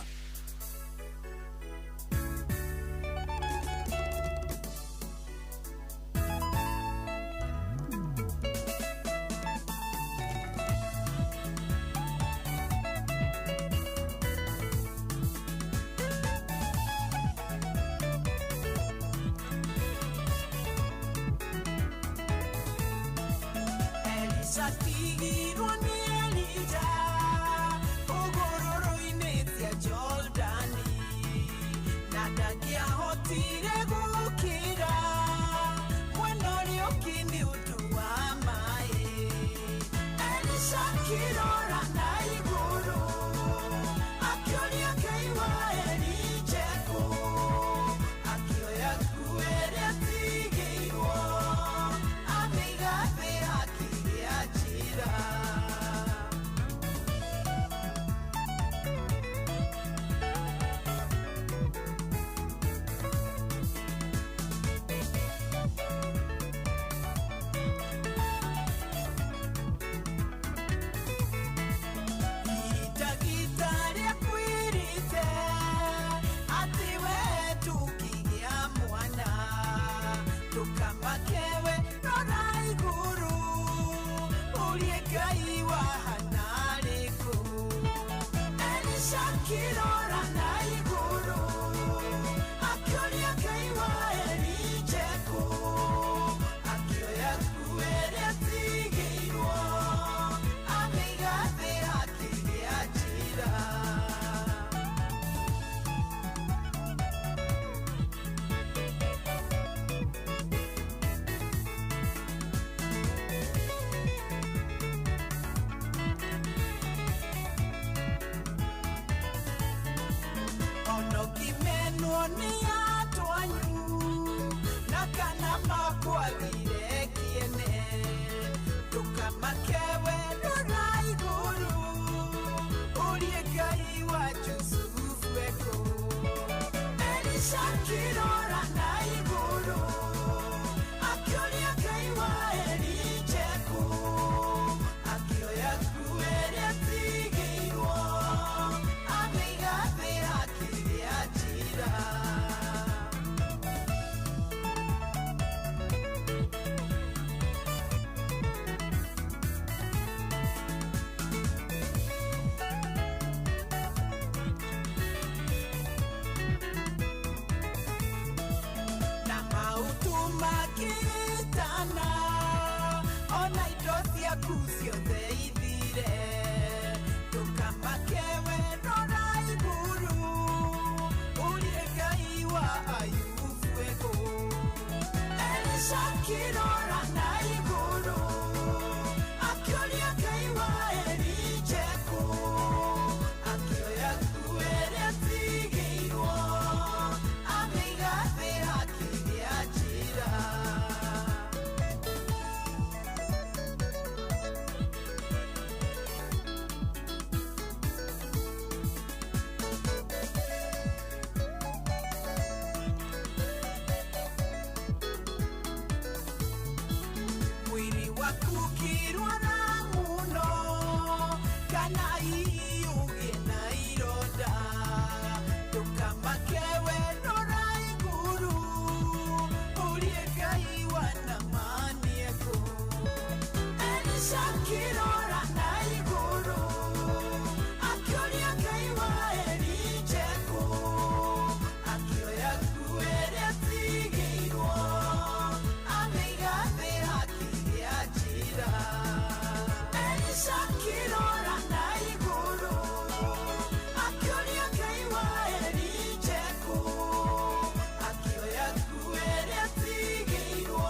Shakira na iguru, akionia kai ona indo ciaku ciothe ithire ndũkamakewe rora igũrũ ũrie Ngai wa Ayubu ego Elisha kĩrora na igũrũ akĩũria Ngai wa Elija akĩoya nguo ĩrĩa atigĩirwo amĩiga thĩ hakĩgĩa njĩra mwili waku ũkĩrwara mũno kana ũgĩe na ironda ndũkamakewe rora igũrũ ũrie Ngai wa Naamani eko Elisha akĩrora na igũrũ akĩũria Ngai wa Elija eko akĩoya nguo ĩrĩa atigĩirwo amĩiga thĩ hakĩgĩa njĩra Elisha akĩrora na igũrũ akĩũria Ngai wa Elija eko akĩoya nguo ĩrĩa atigĩirwo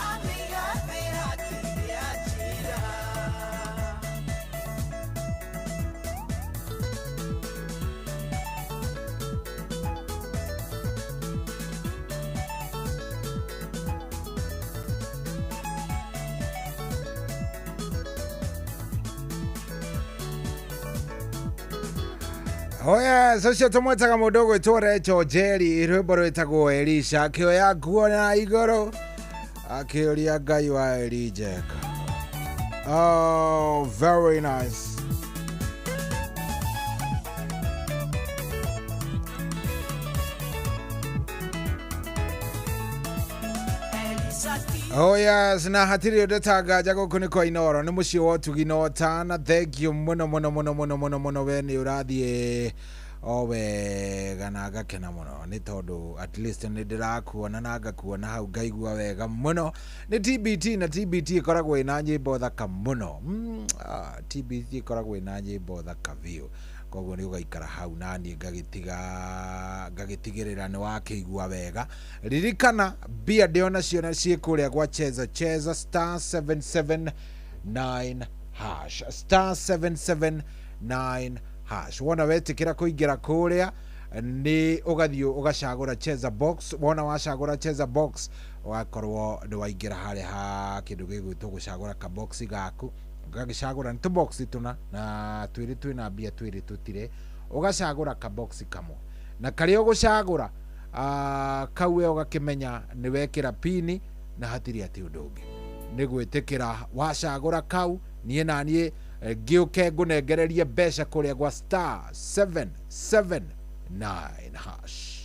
amĩiga thĩ hakĩgĩa njĩra Oya, socio tumwetaga mũndũ gwĩtwo Recho Jerry rwĩmbo rwĩtagwo Elisha akĩoya nguo na igũrũ akĩũria Ngai wa Elija. Oh, very nice. Oh yes, na hatiri ndetangaja gũkũ nĩ kwa Inoro nĩ mũciĩ wa ũtugi na ũtana. Thank you mũno we nĩ ũrathiĩ o wega na ngakena mũno nĩ tondũ at least nĩ ndĩrakuona na ngakuona hau ngaigua wega mũno. Nĩ TBT na TBT ĩkoragwo ĩna nyĩmbo thaka mũno. TBT ĩkoragwo ĩna nyĩmbo thaka biũ. Koguo nĩ ũgaikara hau na niĩ ngagĩtigĩrĩra nĩ wakĩigua wega. Ririkana mbia ndĩona ciona ciĩ kũrĩa gwa cheza star 779 hash star 779 hash. Wona wetĩkĩra kũingĩra kũrĩa nĩ ũgathiĩ ũgacagũra cheza box. Wona wacagũra cheza box ũgakorwo nĩ waingĩra harĩa ha kĩndũ gĩgwĩtwo gũcagũra ka box gaku ũgagĩcagũra nĩ tũbox tũna na twĩrĩ twĩna mbia twĩrĩ tũtire ũgacagũra ka box kamwe na karĩa ũgũcagũra kau we ũgakĩmenya nĩ wekĩra pini na hatirĩ atĩ ũndũ ũngĩ nĩ gwĩtĩkĩra wacagũra kau niĩ na niĩ ngĩũke ngũnengererie mbeca kũrĩa gwa star 779 hash.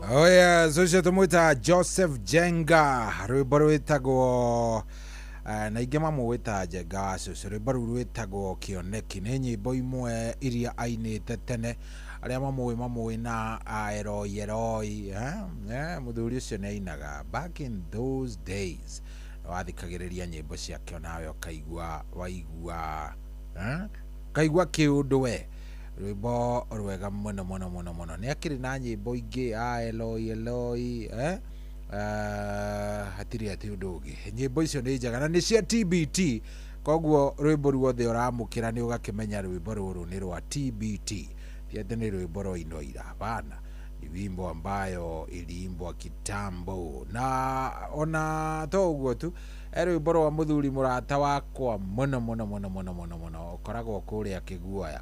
Oh yeah, so tumuita Joseph Jenga rwimbo rwitagwo na ingi mamwita Jenga so rwimbo rwitagwo Kioneki ni nyimbo imwe iria ainite tene aria mamwe na Eroi muthuri ucio ni ainaga back in those days wathikagiriria nyimbo ciake nawe waigua kiundu we rwimbo rwega muno ni akiri na nyimbo ingi Eloi hatiri ati undu ungi nyimbo icio ni njega na ni cia TBT koguo rwimbo ruothe uramukira ni ugakimenya rwimbo ruru ni rwa TBT tiende ni rwimbo rwa Inoira bana ni wimbo ambayo iliimbwa kitambo na ona to uguo tu rwimbo rwa muthuri murata wakwa muno ukoragwo kuria Kiguoya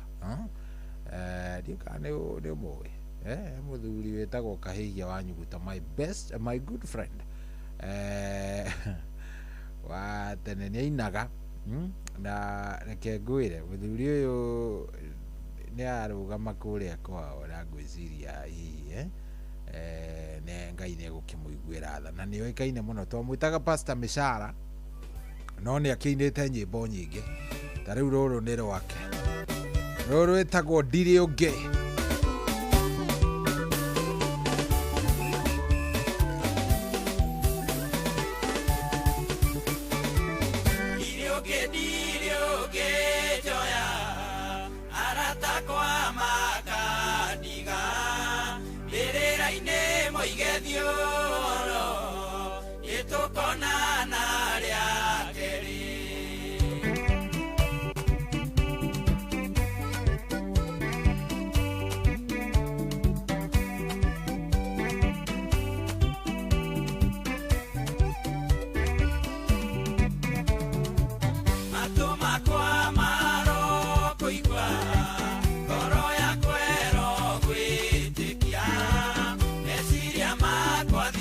ndikane ni moe muthuri wetagwo Kahihia wa Nyuguta my good friend wa tene ni ainaga na reke ngwire muthuri uyu ni arugama kuria kwao na ngwiciria hihi ne Ngai ni gukimuiguira tha na ni oikaine muno to mwitaga Pastor Mishara no ni akiinite nyimbo nyingi ta riu ruru ni rwake ruru etagwo Ndiri Ungi Kwa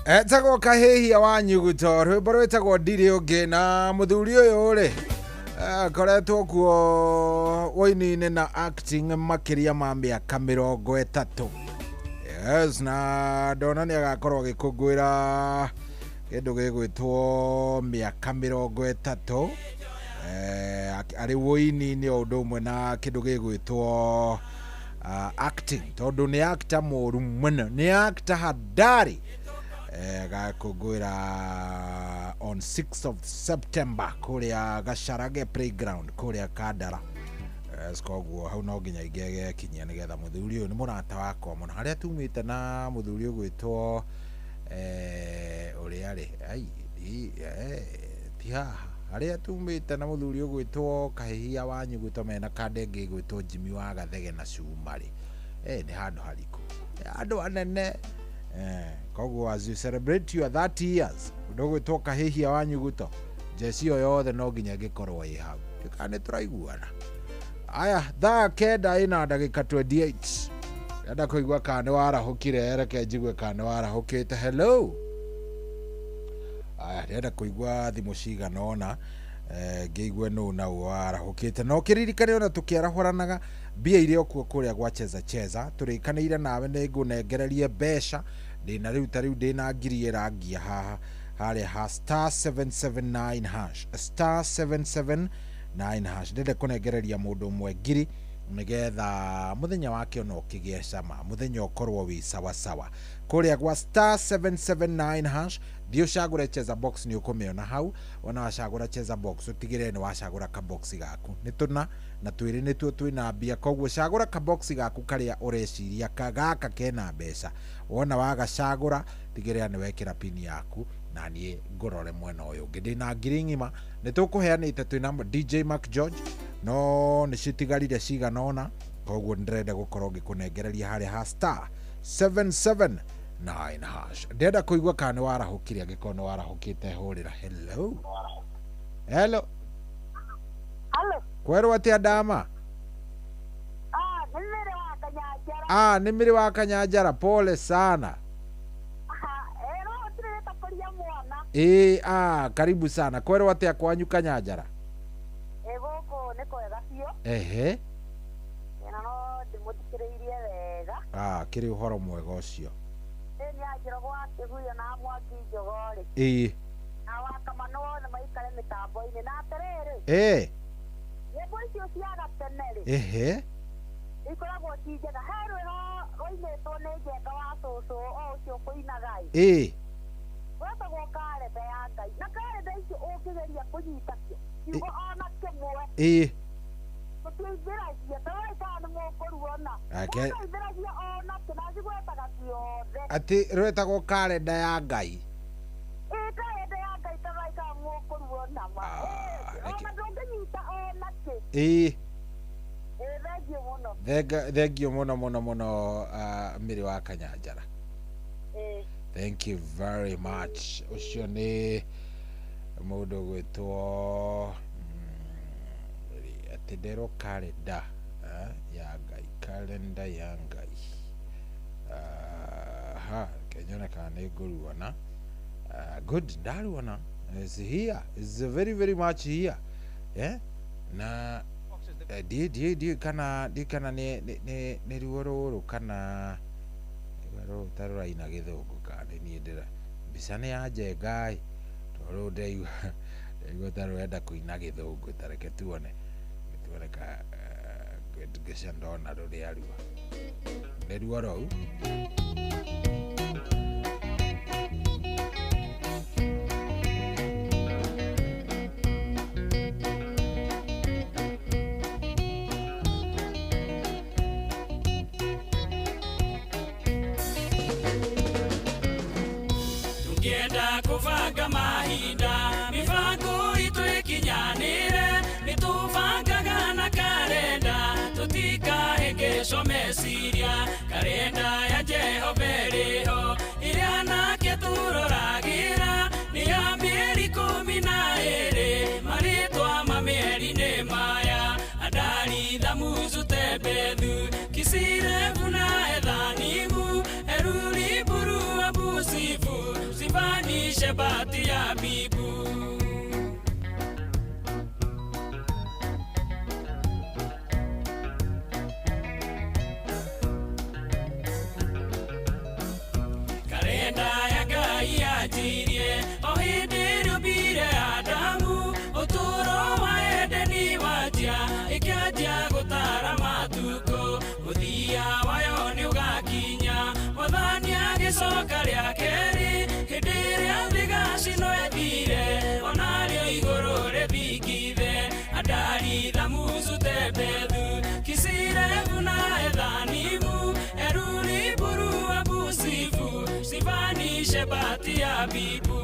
Etagwo kahihia wa nyuguto rwimbo rwetagwo ndiri ungi na muthuri uyu ri koretwo kuo woini-inĩ na acting makiria ma mĩaka 30. Yes, na ndona nĩ agakorwo agĩkũngũĩra kĩndũ gĩgwĩtwo mĩaka 30 arĩ woini-inĩ o ũndũ ũmwe na kĩndũ gĩgwĩtwo acting, tondũ nĩ actor mũru mũno, nĩ actor handari. Gakũngũĩra on 6th of September kũrĩa Gacharage Playground kũrĩa Kandara. Koguo hau no nginya ingĩgekinyia nĩgetha mũthuri ũyũ nĩ mũrata wakwa mũno, harĩa tumĩte na mũthuri ũgwĩtwo ũrĩa rĩ ti haha, harĩa tumĩte na mũthuri ũgwĩtwo kahihia wa nyuguto mena kandenge gwĩtwo Jimmy wa Gathege na Cuma rĩ, nĩ handũ harĩkũ, andũ anene. Koguo as you celebrate your 30 years ndũgwĩtwo kahihia wa nyuguto, jeci ĩyo yothe no nginya ĩgĩkorwo ĩ hau, kana nĩ tũraiguana. Aya, thaa kenda ĩna ndagĩka 28. Ndenda kũigua kana nĩ warahũkire, reke njigue kana nĩ warahũkĩte. Hello. Aya, ndenda kũigua thimũ cigana ũna, ngĩigue nũ na ũ warahũkĩte. No kĩririkane ona tũkĩarahũranaga mbia iria okuo kũrĩa gwa Cheza Cheza, tũrĩkanĩire nawe nĩ ngũnengererie mbeca ndĩna rĩu ta rĩu ndĩna ngiri ĩrangia haha harĩa ha star 779 hash star 779 hash. Ndende kũnengereria mũndũ ũmwe ngiri nĩgetha mũthenya wake ona ũkĩgĩe cama, mũthenya ũkorwo wĩ sawa sawa kũrĩa gwa star 779 hash. Thiĩ ũcagũre Cheza box nĩ ũkũmĩona hau, ona wacagũra Cheza box ũtigĩrĩre nĩ wacagũra ka box gaku, nĩ tũna na twĩrĩ nĩtuo twĩna mbia. Koguo cagũra ka box gaku karĩa ũreciria gaka kena mbeca, wona wagacagũra tigĩrĩra nĩ wekĩra pini yaku na niĩ ngũrore mwena ũyũ ũngĩ. Ndĩna ngiri ng'ima nĩ tũkũheanĩte twĩna DJ Mark George, no nĩ citigarire cigana ũna, koguo ndĩrenda gũkorwo ngĩkũnengereria harĩa ha star 779 hash. Ndenda kũigua kana nĩ warahũkire, angĩkorwo nĩ warahũkĩte hũrĩra. Hello. Hello. Hello. Kwerwo atĩa ndama? Nĩ mĩrĩ wa Kanyanjara, pole sana. Karibu sana. Kwerwo atĩa kwanyu Kanyanjara? Gũkũ nĩ kwega biũ. Ehe. Na no ndĩmũthikĩrĩirie wega. Kĩrĩ ũhoro mwega ũcio. Nĩ Njorogo akĩhuria na Mwangi Njogori. Na Wakamano wothe maikare mĩtambo-inĩ na atĩrĩrĩ. Nyĩmbo icio cia gatene rĩ. Ikoragwo ci njega. He rwĩho rũinĩtwo nĩ Njenga wa cũcũ o ũcio ũkũinaga ĩ. Wetagwo Karenda ya Ngai. Na karenda icio ũngĩgeria kũnyita kiugo ona kĩmwe. Tũtiithĩragia, tũraikara nĩ mũkũruona. Tũtiithĩragia ona kĩnathi gwetaga ciothe. Atĩ rwĩtagwo Karenda ya Ngai. Karenda ya Ngai tũraikara mũkũruona ma. Ona ndũngĩnyita ona kĩ. Thank you mũno mĩrĩ wa Kanyanjara. Thank you very much. Ucio nĩ mũndũ gwĩtwo atĩnderwo Karenda ya Ngai, Karenda ya Ngai. Kenyona kana nĩ ngũruona. Good, ndaruona. It's here. It's very very much here. Na di kana nĩ ruo rũrũ kana tarũraina gĩthũngũ kana niĩ ndĩra mbica nĩ ya Njenga tondũ ndaigua tarũrenda kũina gĩthũngũ, tareke tuone ka ngĩca ndona rũrĩa ruo nĩ ruo rũu. Kũbanga mahinda mibango itũ ĩkinyanĩre, nĩtũbangaga na karenda tũtikahĩngĩcwo meciria. Karenda ya Jehova ĩrĩho ĩrĩa nake tũroragĩra, nĩ ya mĩeri 12 marĩtwa ma mĩeri-inĩ maya: Adari, Thamuzu, Tebethu, Kisilevu na Ethanimu, Eruri, Buru, Abusifu, bahati ya bibu. Karenda ya Ngai yajirie o hindi rubire Adamu, uturo wa Edeni wajia ikianjia gutara matuko, muthia wayo ni ugakinya Mwathani agicoka ria keri, hindi iria thigacino ethire onario iguru rithingithe, Adari Thamuzu Tebethu Kisilevu na Ethanimu, Eruri Buru Abusifu, Sifani Shebati Abibu.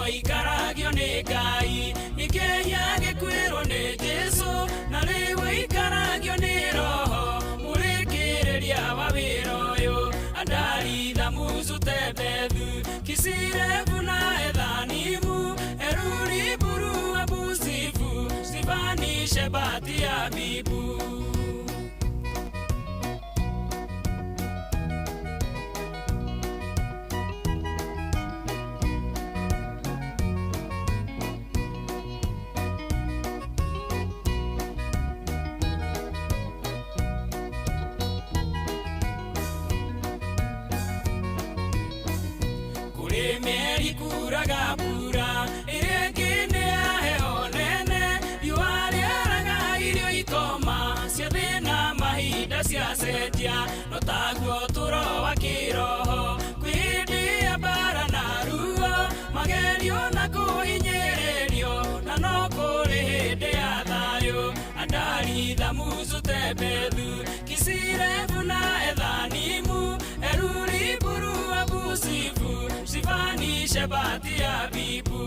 Ikaragio ni Ngai ikehia gikwirwo ni Jesu, na riu ikaragio ni Roho murikiriria wa wira uyu. Adari Thamuzu Tebethu Kisilevu na Ethanimu, Eruri Buru Abusifu, Sifani Shebati Abibu. Meri kuraga pura iregine aheho nene, yuari araga irio ikoma ciathina mahinda cia cenjia, no taguo turo wa kiroho kwihindia mbara na ruo, magerio na kuhinyĩrĩrio na no kũrĩ hĩndĩ ya thayũ. Adari Thamuzu Tebethu Kisilevu na Ethanimu, Eruri Buru Abusifu, Sifani Shebati Abibu.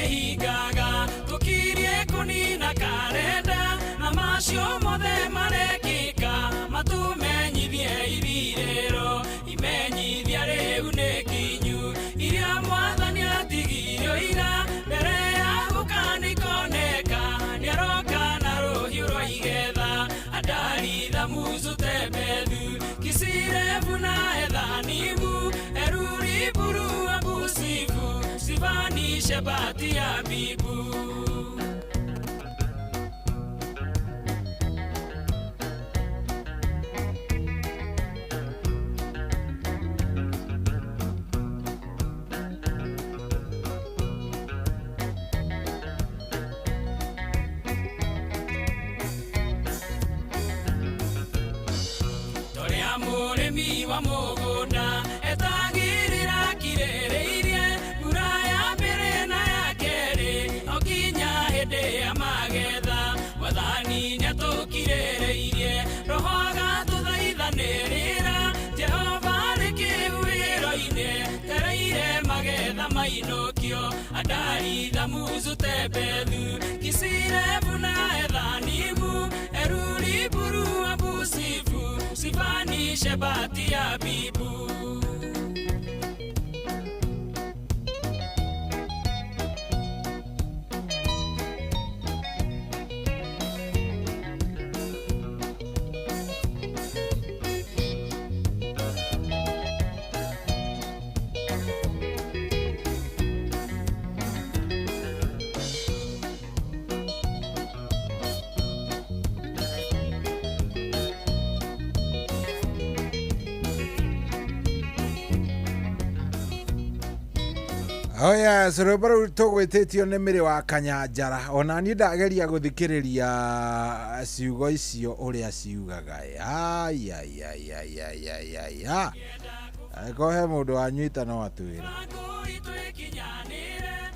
Higaga tukirie kunina karenda na macio mothe marekika, matumenyithie ibiriro imenyithia riu ni kinyu, iria Mwathani atigirio ira mbere ya gukanikoneka, niaroka na ruhiu rwa igetha. Adari Thamuzu Tebethu Kisilevu na Ethanimu, Eruri Buru Abusifu, Sifani Shebati Abibu. Toria murimi wa mugunda etagirira kirereirie mbura ya mbere na ya keri, okinya hindi ya magetha Mwathani niatukirereirie, Roho agatuthaithanirira, Jehova ni kihuhiro-ini tereire magetha mainukio. Adari Thamuzu Tebethu Kisilevu na Ethanimu, Eruri Buru Abusifu, Sifani Shebati Abibu. Oh yes, rwimbo tugwititio ni miri wa Kanyanjara. Ona ni ndageria guthikiriria ciugo icio uria ciugaga. Ai. Akohe mundu anyita no atwire.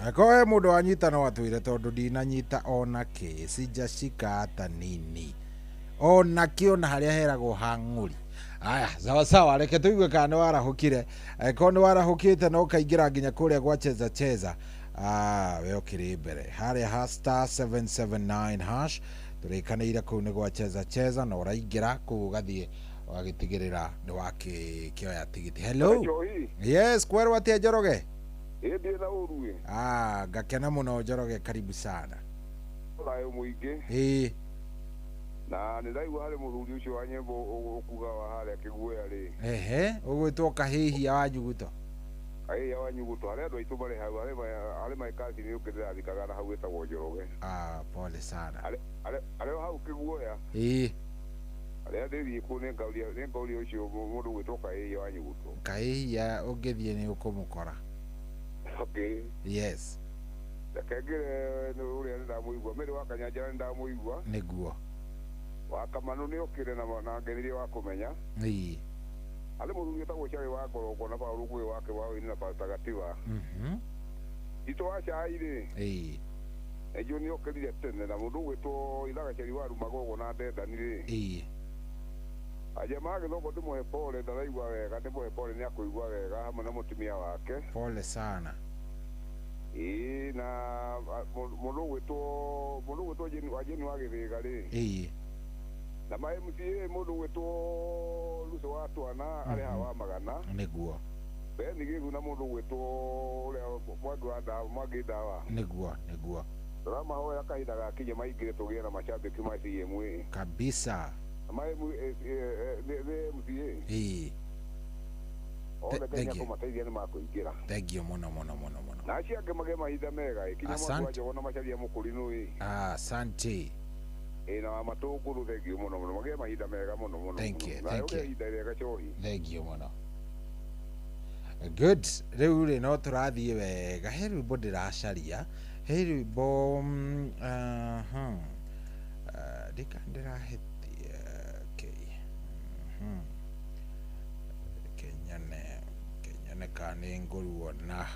Akohe mundu anyita no atwire tondu ndinanyita ona ki sijashika hata nini. Ona kiona haria heragwo hang'uri. Aya, sawa reke tuigue kana warahukire. Ko ni warahukite no kaingira nginya kuria gwa cheza. We okiri mbere. Haria *779# turikaniire kuu ni gwa cheza no raingira kuu gathie wagitigirira ni waki kioya tigiti. Hello. Yes, kweru atia Njoroge? Indi na urue. Ngakena muno Njoroge, karibu sana. Urayo muingi. Na niraigua hari muthuri ucio wa nyembo ukuga wa haria kiguoya ri. Ugwitwo kahihia wa Nyuguto. Kahihia wa Nyuguto, haria andu aitu bari hau, haria maikasi ni ukirira thikaga na hau etagwo Njoroge. Pole sana. Haria hau kiguoya. Haria ndithii ku ni ngauria ucio mundu gwitwo kahihia wa Nyuguto. Kahihia ungithie ni ukumukora. Okay. Yes. Ndakegere no uria ndamuigua, miri wa Kanyanjara ndamuigua. Niguo. Wakamanu ni okire na ngenirie wa kumenya. Ale muthuri etagwo Cari wa Ngorogo na Paul wake wa wini na Patagativa. Ito wa Cai ri. Ejo ni okirire tene na mundu gwitwo Ithaga Cari wa Rumagogo na Ndendani ri. Aje mage thoko ndimwe pole ndaraigua wega, ndimwe pole ni akuigua wega hamwe na mutumia wake. Pole sana. Na mundu gwitwo Jeni wa Githiga ri. Na ma MCA mundu gwitwo Luso wa Twana ari hawa magana. Niguo. Beni gigu na mundu gwitwo uria Mwangi Dawa. Niguo. Rama hoya kahinda gakije maingire tugie na macambiki ma CMA. Kabisa. Ma MCA. Thank you. Thank you muno. Na acia ngemage mahinda mega ikinya mwandu wa Njogona macaria mukurinu asante. Na matunguru thank you muno mage mahinda mega muno. Thank you. Thank you muno. Good. Riu ri no turathie wega. He rwimbo ndiracaria. He rwimbo ndirahetia. Kenyane kane ngoruo na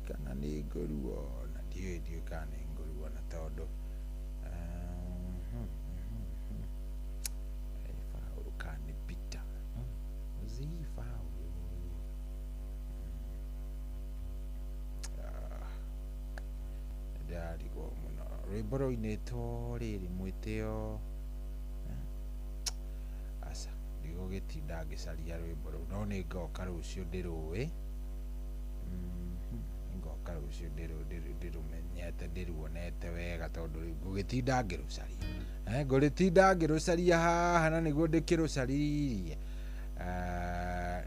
kana ni ngoruo na ndiye kana ngoruo na tondu faulu kane pita faulu ndari go muno rwimbo ine to riri mwiteo asa ndigo gitinda ngicaria rwimbo no ni ngoka rucio ndiruwi ngoka rucio ndirumenyete ndiruonete wega tondu ngugitinda ngirucaria nguritinda ngirucaria haha na niguo ndikirucaririe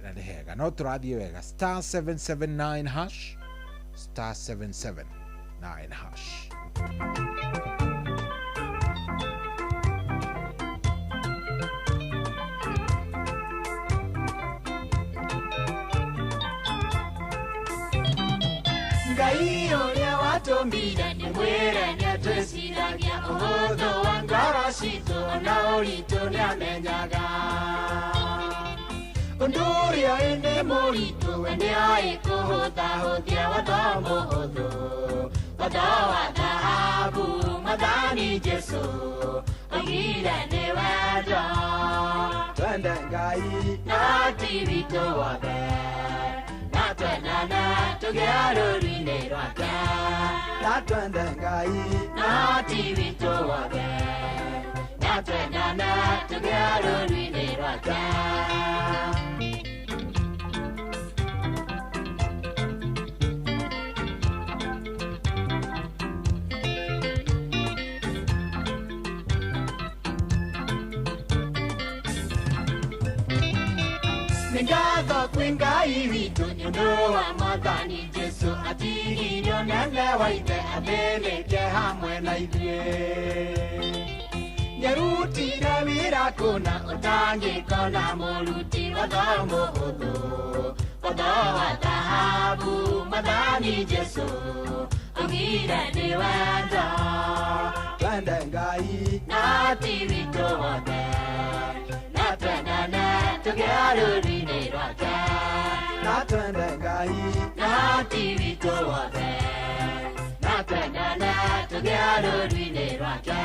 na ni hega no turathie wega *779# *779#. Ngai uria watumbire ni mwire ni atwiciragia uhuthu wa ngoro citu na uritu ni amenyaga undu uria indi muritu we ni oi kuhuthahuthia watho muhuthu watho wa thahabu Mwathani Jesu oigire ni wendo twende Ngai na ti witũ wothe na twenana tũgĩa rũũri-inĩ rwake na twende Ngai na ti witũ wothe na twenana tũgĩa rũũri-inĩ rwake. Ngatho kwĩ Ngai witũ nĩ ũndũ wa Mwathani Jesu atigirio nene wa ithe athĩnĩke hamwe na ithuĩ Nyarutire wĩra kũna ũtangĩkona mũruti wa thomo hũthũ. Watho wa thahabu Mwathani Jesũ ũgire nĩ wendo. Twende Ngai na ti witũ wothe, na twendane tũgĩe rũũri-inĩ rwake. Na twende Ngai na ti witũ wothe, na twendane tũgĩe rũũri-inĩ rwake.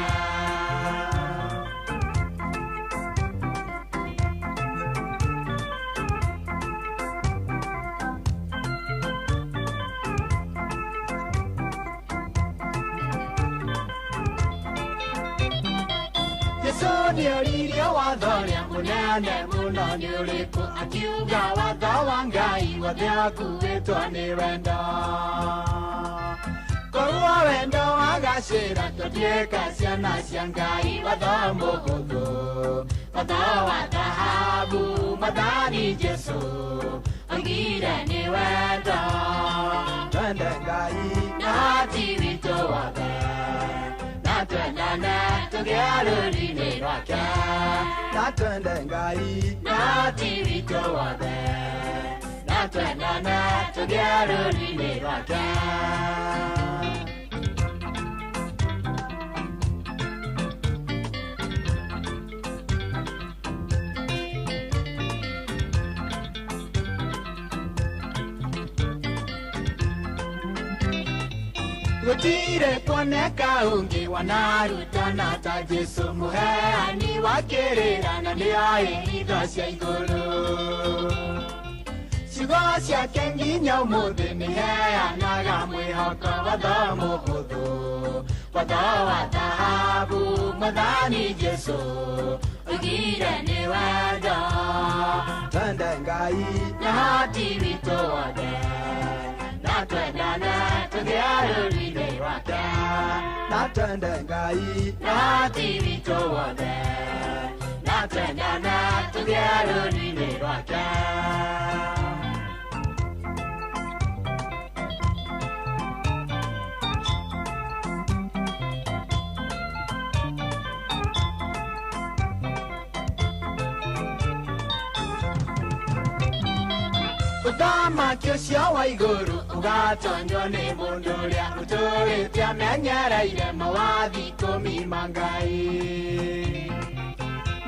Jesũ nĩoririe watho rĩa mũnene mũno nĩ ũrĩkũ, akiuga watho wa Ngai wothe wakuĩtwo nĩ wendo. Korwo wendo wagacĩra tũtuĩke ciana cia Ngai. Watho mũhũthũ, watho wa thahabu Mwathani Jesũ oigire nĩ wendo. Twende Ngai na ti witũ wothe, na twendane tũgĩe rũũri-inĩ rwake. Na twende Ngai na ti witũ wothe, na twendane tũgĩe rũũri-inĩ rwake. Gũtirĩ kuoneka ũngĩ wanarutana ta Jesũ, mũheani wa kĩrĩra na nĩoĩ itho cia igũrũ. Ciugo ciake nginya ũmũthĩ nĩheanaga mwĩhoko. Watho mũhũthũ, watho wa thahabu Mwathani Jesũ oigire nĩ wendo. Twende Ngai na ti witũ wothe, na twendane tũgĩe rũũri-inĩ rwake. Na twende Ngai na ti witũ wothe, na twendane tũgĩe rũũri-inĩ rwake. Ũthamaki ũcio wa igũrũ ũgatonywo nĩ mũndũ ũrĩa ũtũũrĩte amenyereire mawathi 10 ma Ngai.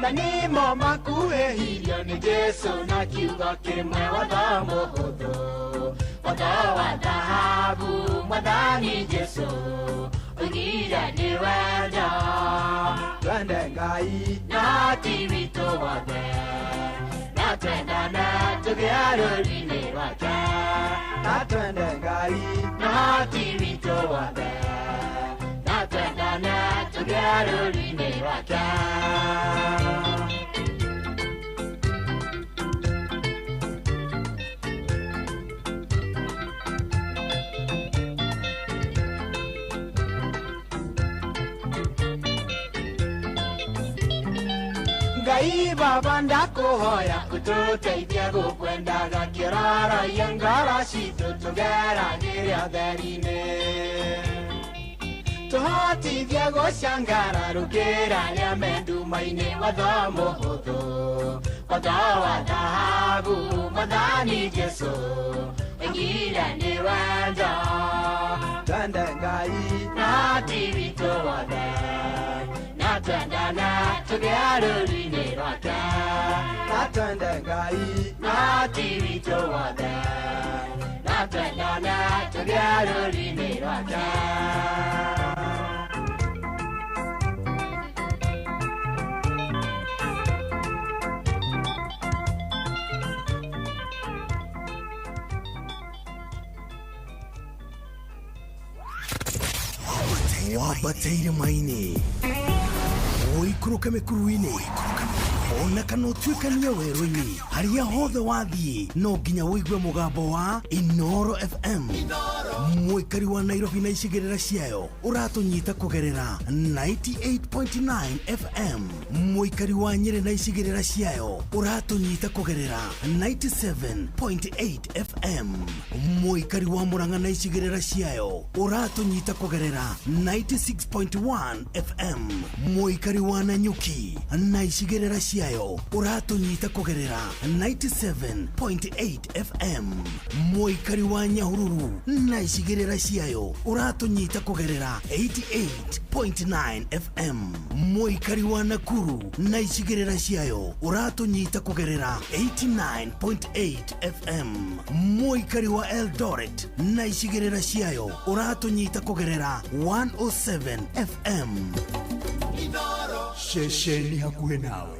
Na nĩmo makuhĩhirio nĩ Jesũ na kiugo kĩmwe. Watho mũhũthũ, watho wa thahabu Mwathani Jesũ oigire nĩ wendo. Twende Ngai na ti witũ wothe, na twendane tũgĩe rũũri-inĩ rwake. Na twende Ngai na ti witũ wothe, na twendane tũgĩe rũũri-inĩ rwake. Ngai Baba ndakũhoya ũtũteithie gũkwendaga kĩroro-inĩ ngoro citũ tũgeragĩre ũtheri-inĩ. Tũhotithie gũcangara rũkĩra rĩa menduma-inĩ. Watho mũhũthũ, watho wa thahabu Mwathani Jesũ oigire nĩ wendo. Twende Ngai na ti witũ wothe, na twendane tũgĩe rũũri-inĩ rwake. Na twende Ngai na ti witũ wothe, na twendane tũgĩe rũũri-inĩ rwake. Wabataire maini. Oikũrũka mĩkuru-inĩ. ona kana utuikania werũ-inĩ harĩa hothe wathiĩ no nginya wĩigue mũgambo wa Inoro FM. Mũikari wa Nairobi na icigĩrĩra ciayo ũratũnyita kũgerera 98.9 FM. Mũikari wa Nyeri na icigĩrĩra ciayo ũratũnyita kũgerera 97.8 FM. Mũikari wa Murang'a na icigĩrĩra ciayo ũratũnyita kũgerera 96.1 FM. Mũikari wa Nanyuki na icigĩrĩra ciayo ũratũnyita kũgerera 97.8 FM. Mũikari wa Nyahururu na icigĩrĩra ciayo ũratũnyita kũgerera 88.9 FM. Mũikari wa Nakuru na icigĩrĩra ciayo ũratũnyita kũgerera 89.8 FM. Mũikari wa Eldoret na icigĩrĩra ciayo ũratũnyita kũgerera 107 FM. Shesheni hakuhĩ nawe.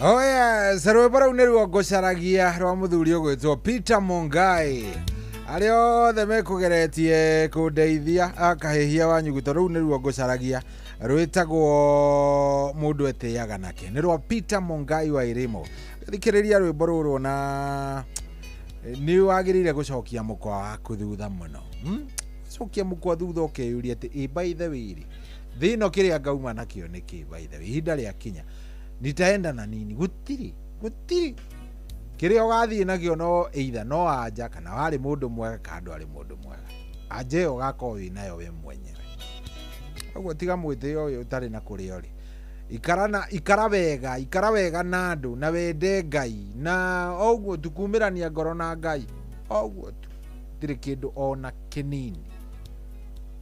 Oh yes, rwĩmbo rũu nĩruo ngũcaragia rwa mũthuri ũgwĩtwo Peter Mongai. Arĩa othe mekũgeretie kũndeithia akahĩhia wa nyuguto rũu nĩruo ngũcaragia rwĩtagwo mũndũ etĩaga nake. Nĩ rwa Peter Mongai wa Irimo. Thikĩrĩria rwĩmbo rũrũ na nĩ wagĩrĩire gũcokia mũkwa waku thutha mũno. Cokia mũkwa thutha ũkeyũria atĩ by the way thĩno kĩrĩa ngauma nakĩo nĩkĩ by the way ihinda rĩa kinya nitaenda na nini gutiri kiria ugathie nakio no either no anja kana wari mundu mwega kandu ari mundu mwega anje ugako winayo we mwenyewe ogwo tiga mwitio uyu utari na kuria uri ikara wega na andu na wende Ngai na ogwo tukumirania ngoro na Ngai ogwo tiri kindu ona kinini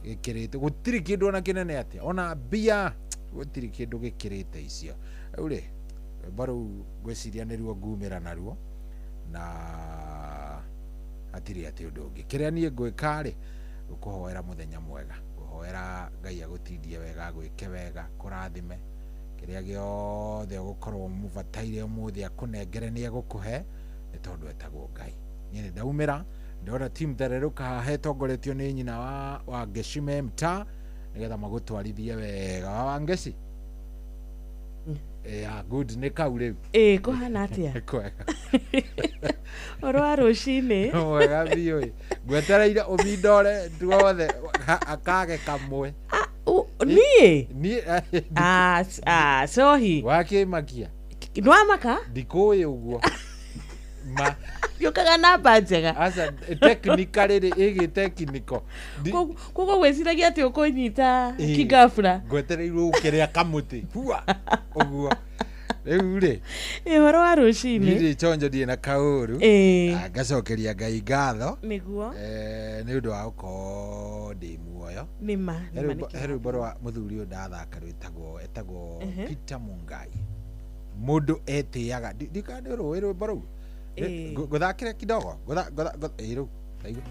gikirite gutiri kindu ona kinene atia ona bia gutiri kindu gikirite icio ure baru gweciria niruo ngumira naruo na atiri ati undu ungi kiria nie ngwika ri gukuhoera muthenya mwega guhoera Ngai agutindie wega gwike wega kurathime kiria giothe gukorwo mubataire umuthi akunengere ni agukuhe ni tondu etagwo Ngai nyene ndaumira ndora team tereruka hetongoretio ni nyina wa Geshime mta nigetha magutwarithie wega wa Ngeci. Yeah, good ne kaure. Kuhana atia. Kwega. Orwa rucini. Wega biyo. Gwetereire obidore tuothe akage kamwe. Ni sohi. Wake makia. Nwa maka? Dikoye uguo. Ma yokaga na banjega asa technically igi technical kuko gweciragia ati ukunyita kigafura gwetereirwo ukiria kamuti hua uguo riu ri horo wa rucini ni chonjo die na kauru agacokeria Ngai ngatho niguo ni undu wa uko ndi muoyo nima heru borwa muthuri uyu ndathaka etagwo Peter Mongai mundu etiaga ndikande rwiro boru guthakire kidogo gutha iru aigu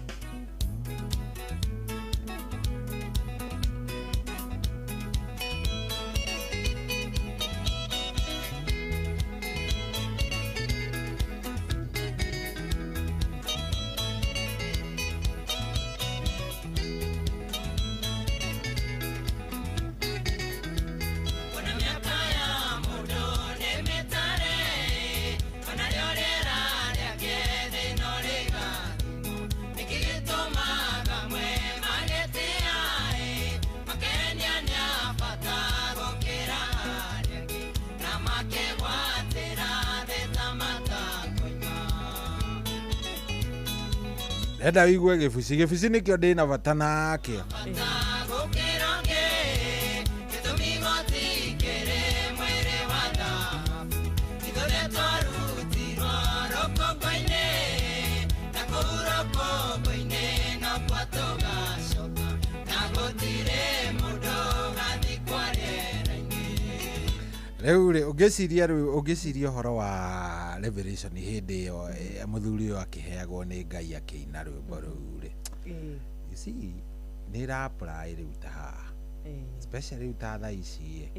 Eda wigwe gifusi nikio ndina bata nakio Rĩu ũngĩciria ũhoro wa Revelation hĩndĩ ĩyo mũthuri ũyũ akĩheagwo nĩ Ngai akĩina rwĩmbo rũu rĩ. Nĩ ĩra-apply rĩu ta haha. Especially rĩu ta thaa ici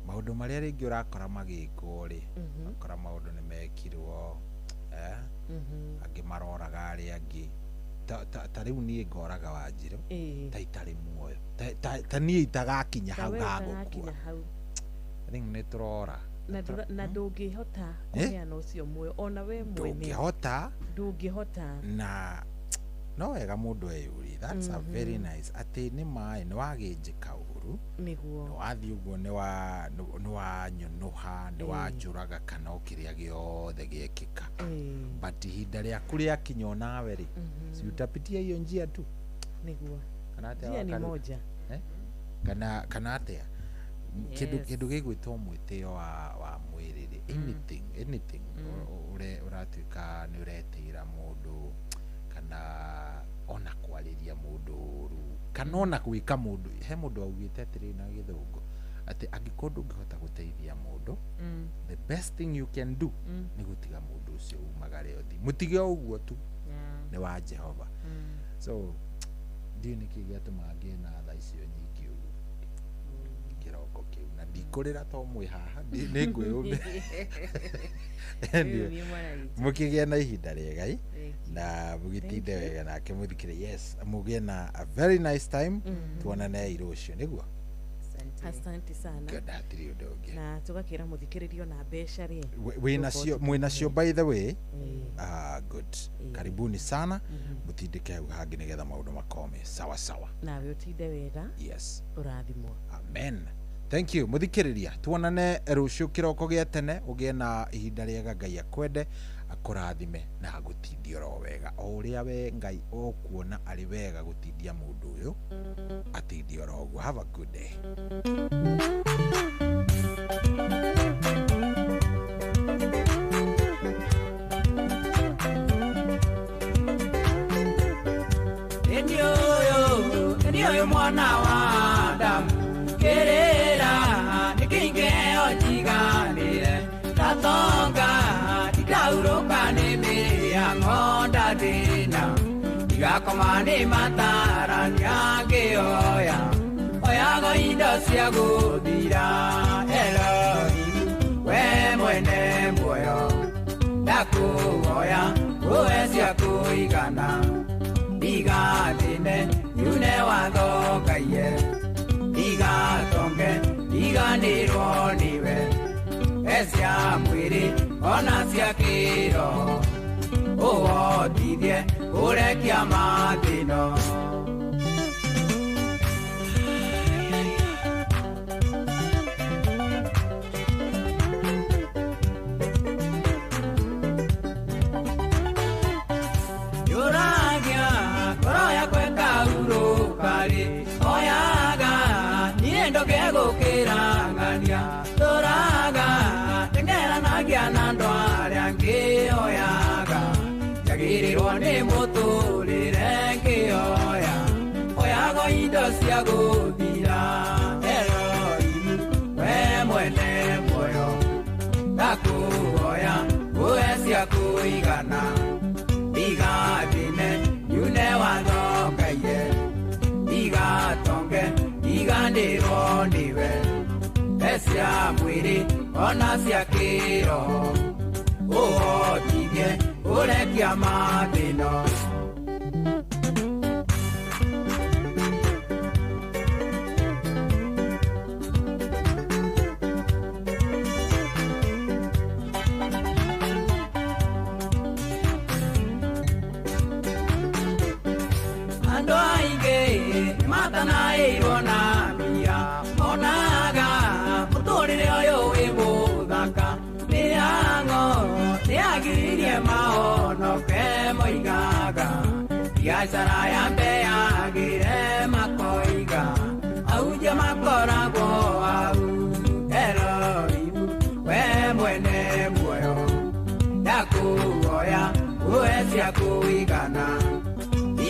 maũndũ marĩa rĩngĩ ũrakora magĩkwo rĩ, ũrakora maũndũ nĩ mekirwo angĩ maroraga arĩa angĩ. Ta rĩu niĩ ngoraga Wanjirũ ta itarĩ muoyo, ta niĩ itagakinya hau gagũkua. Rĩu nĩ tũrora na ndũngĩhota kũheana ũcio muoyo ona we mwene ndũngĩhota na no wega mũndũ eyũrie. That's a very nice. Atĩ nĩ maĩ nĩ wagĩnjĩka ũru nĩguo nĩ wathiĩ ũguo nĩ wanyonoha nĩ wanjũraga kana kĩrĩa gĩothe gĩekĩka, but ihinda rĩaku rĩakinya onawe rĩ si utapitia hiyo njia tu nĩguo njia ni moja kana atĩa kĩndũ gĩgwĩtwo mwĩtĩo wa mwĩrĩ rĩ, anything ũratuĩka nĩ ũretĩra mũndũ kana ona kwarĩria mũndũ ũru kana ona gwĩka mũndũ. He mũndũ augĩte atĩrĩ na Gĩthũngũ atĩ angĩkorwo ndũngĩhota gũteithia mũndũ, the best thing you can do nĩ gũtiga mũndũ ũcio umagare ũthi, mũtige ũguo tu nĩ wa Jehova. So ndiũ nĩkĩ gĩatũma ngĩe na tha icio nyingĩ ũguo kĩroko kĩu na ndikũrĩra to mwĩ haha nĩ ngwĩyũmbe. Mũkĩgĩa na ihinda rĩega na mũgĩtinde wega nake mũthikĩre. Yes, mũgĩe na a very nice time. Tuonane rũciũ nĩguo. Asante sana. Hatirĩ ũndũ ũngĩ. Na tũgakĩra mũthikĩrĩrio na mbeca rĩ. Mwĩnacio by the way. Good. Karibuni sana. Mũtindĩke hau hangĩ nĩgetha maũndũ makome sawa sawa. Nawe ũtinde wega. Yes. Ũrathimwo. Amen. Thank you muthikiriria. Tuonane rũciũ kĩroko gĩa tene, ũgĩe na ihinda rĩega. Ngai akwende akũrathime na agũtindie oro wega o ũrĩa we Ngai ũkuona arĩ wega gũtindia mũndũ ũyũ atindie oro ũguo. Have a good day. Enioyo mwana wa Adamu kerera nikingeo jiganire tatonga ikauroka nime ya ngonda dina igakomane matara nyange oya indo cia guthira Elohim we mwene muoyo ndakuoya uwe cia kuigana igatine yune wathokaie igatonge iganirwo niwe ecia mwĩrĩ ona cia kĩro ũhotithie ũrekia mathĩno. Yũragia ngoro yakwa ĩkaurũka-rĩ oyaga niĩ ndũkegũkĩrangania tũraga tengeranagia na andũ arĩa ngĩoyaga njagĩrĩrwo nĩ mũtũrĩre ngĩoya oyaga indo cia gũthira Elohim we mwene muoyo ndakuoya uwe cia kũigana igatine yune wathokaie igatonge iganĩrwo niwe ecia mwĩrĩ ona cia kĩro ũhotithie ũrekia mathĩno. Andũ aingĩ matanaĩirwo na mbia monaga mũtũrĩre ũyũ wĩ mũthaka mĩhang'o nĩagiririe mahonoke moigaga biacara ya mbeagĩre makoiga aunja makoragwo au Elohim we mwene muoyo ndakuoya uwe cia kũigana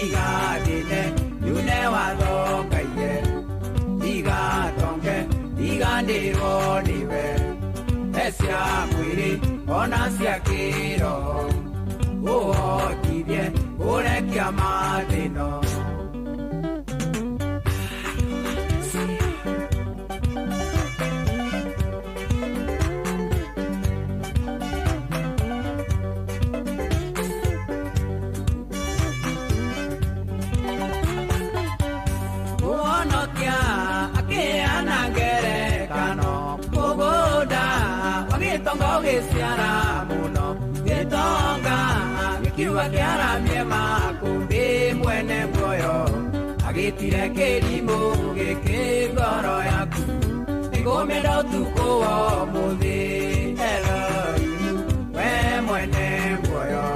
igatine yune wathokaie igatonge iganĩrwo niwe cia mwĩrĩ ona cia kĩroho ũhotithie kũrekia mathĩno. Gĩciara mũno gĩtonga gĩkiuga kĩaramie makũmbĩ mwene muoyo agĩtire kĩrimũ gĩkĩ ngoro yaku nĩgũmĩenda ũtukũ wa ũmũthĩ Elohimu we mwene muoyo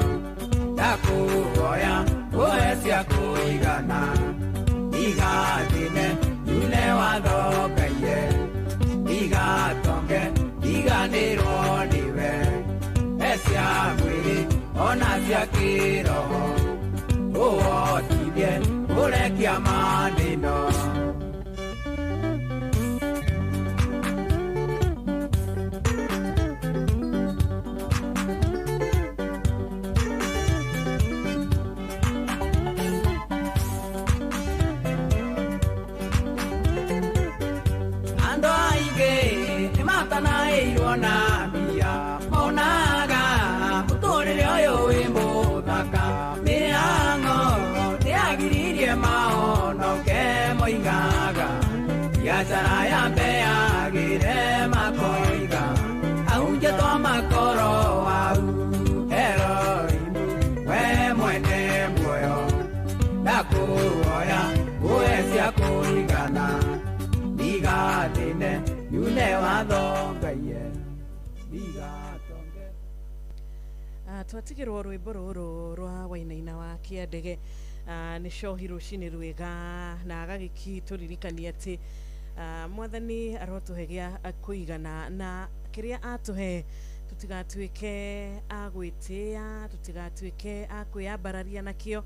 ndakũhoya ũhe cia kũigana igathime yune wathogaire igatonge iganĩrwo nĩwe cia mwĩrĩ ona cia kĩroho ũhotithie kũrekia mathĩno. Andũ aingĩ nĩmatanaĩirwo na mbia monaga mũtũrĩre ũyũ wĩ mũthaka mĩhang'o nĩyagiririe mahonoke moigaga biacara yambe yagĩre makoiga ahunjia twa makoro au Elohimu we mwene muoyo ndakũhoya ũhe cia kũigana igathine yune wathongaie igatonge. Twatigĩrwo rwĩmbo rũrũ rwa Wainaina wa Kĩandege nĩ cohi rũcinĩ rwega na agagĩki tũririkania atĩ Mwathani arotũhe gĩa kũigana na kĩrĩa atũhe tũtigatuĩke a gwĩtĩĩa tũtigatuĩke a kwĩyambararia nakĩo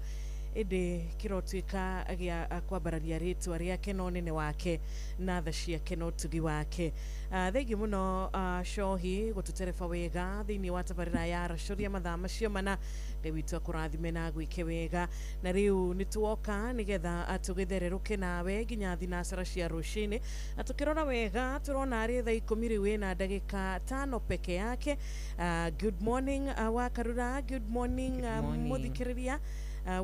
ĩndĩ kĩrotuĩka gĩa kwambararia rĩtwa rĩake na ũnene wake na tha ciake na ũtugi wake. Thengiũ mũno cohi gũtũtereba wega thĩinĩ wa tabarĩra ya Aracoria mathaa macio mana Ngai witũ akũrathime na gwĩke wega na rĩu nĩ tuoka nĩgetha tũgĩthererũke nawe nginya thinacara cia rũcinĩ na tũkĩrora wega tũrona arĩ thaa 10 rĩu na ndagĩka 5 peke yake. Good morning wa Karura, good morning mũthikĩrĩria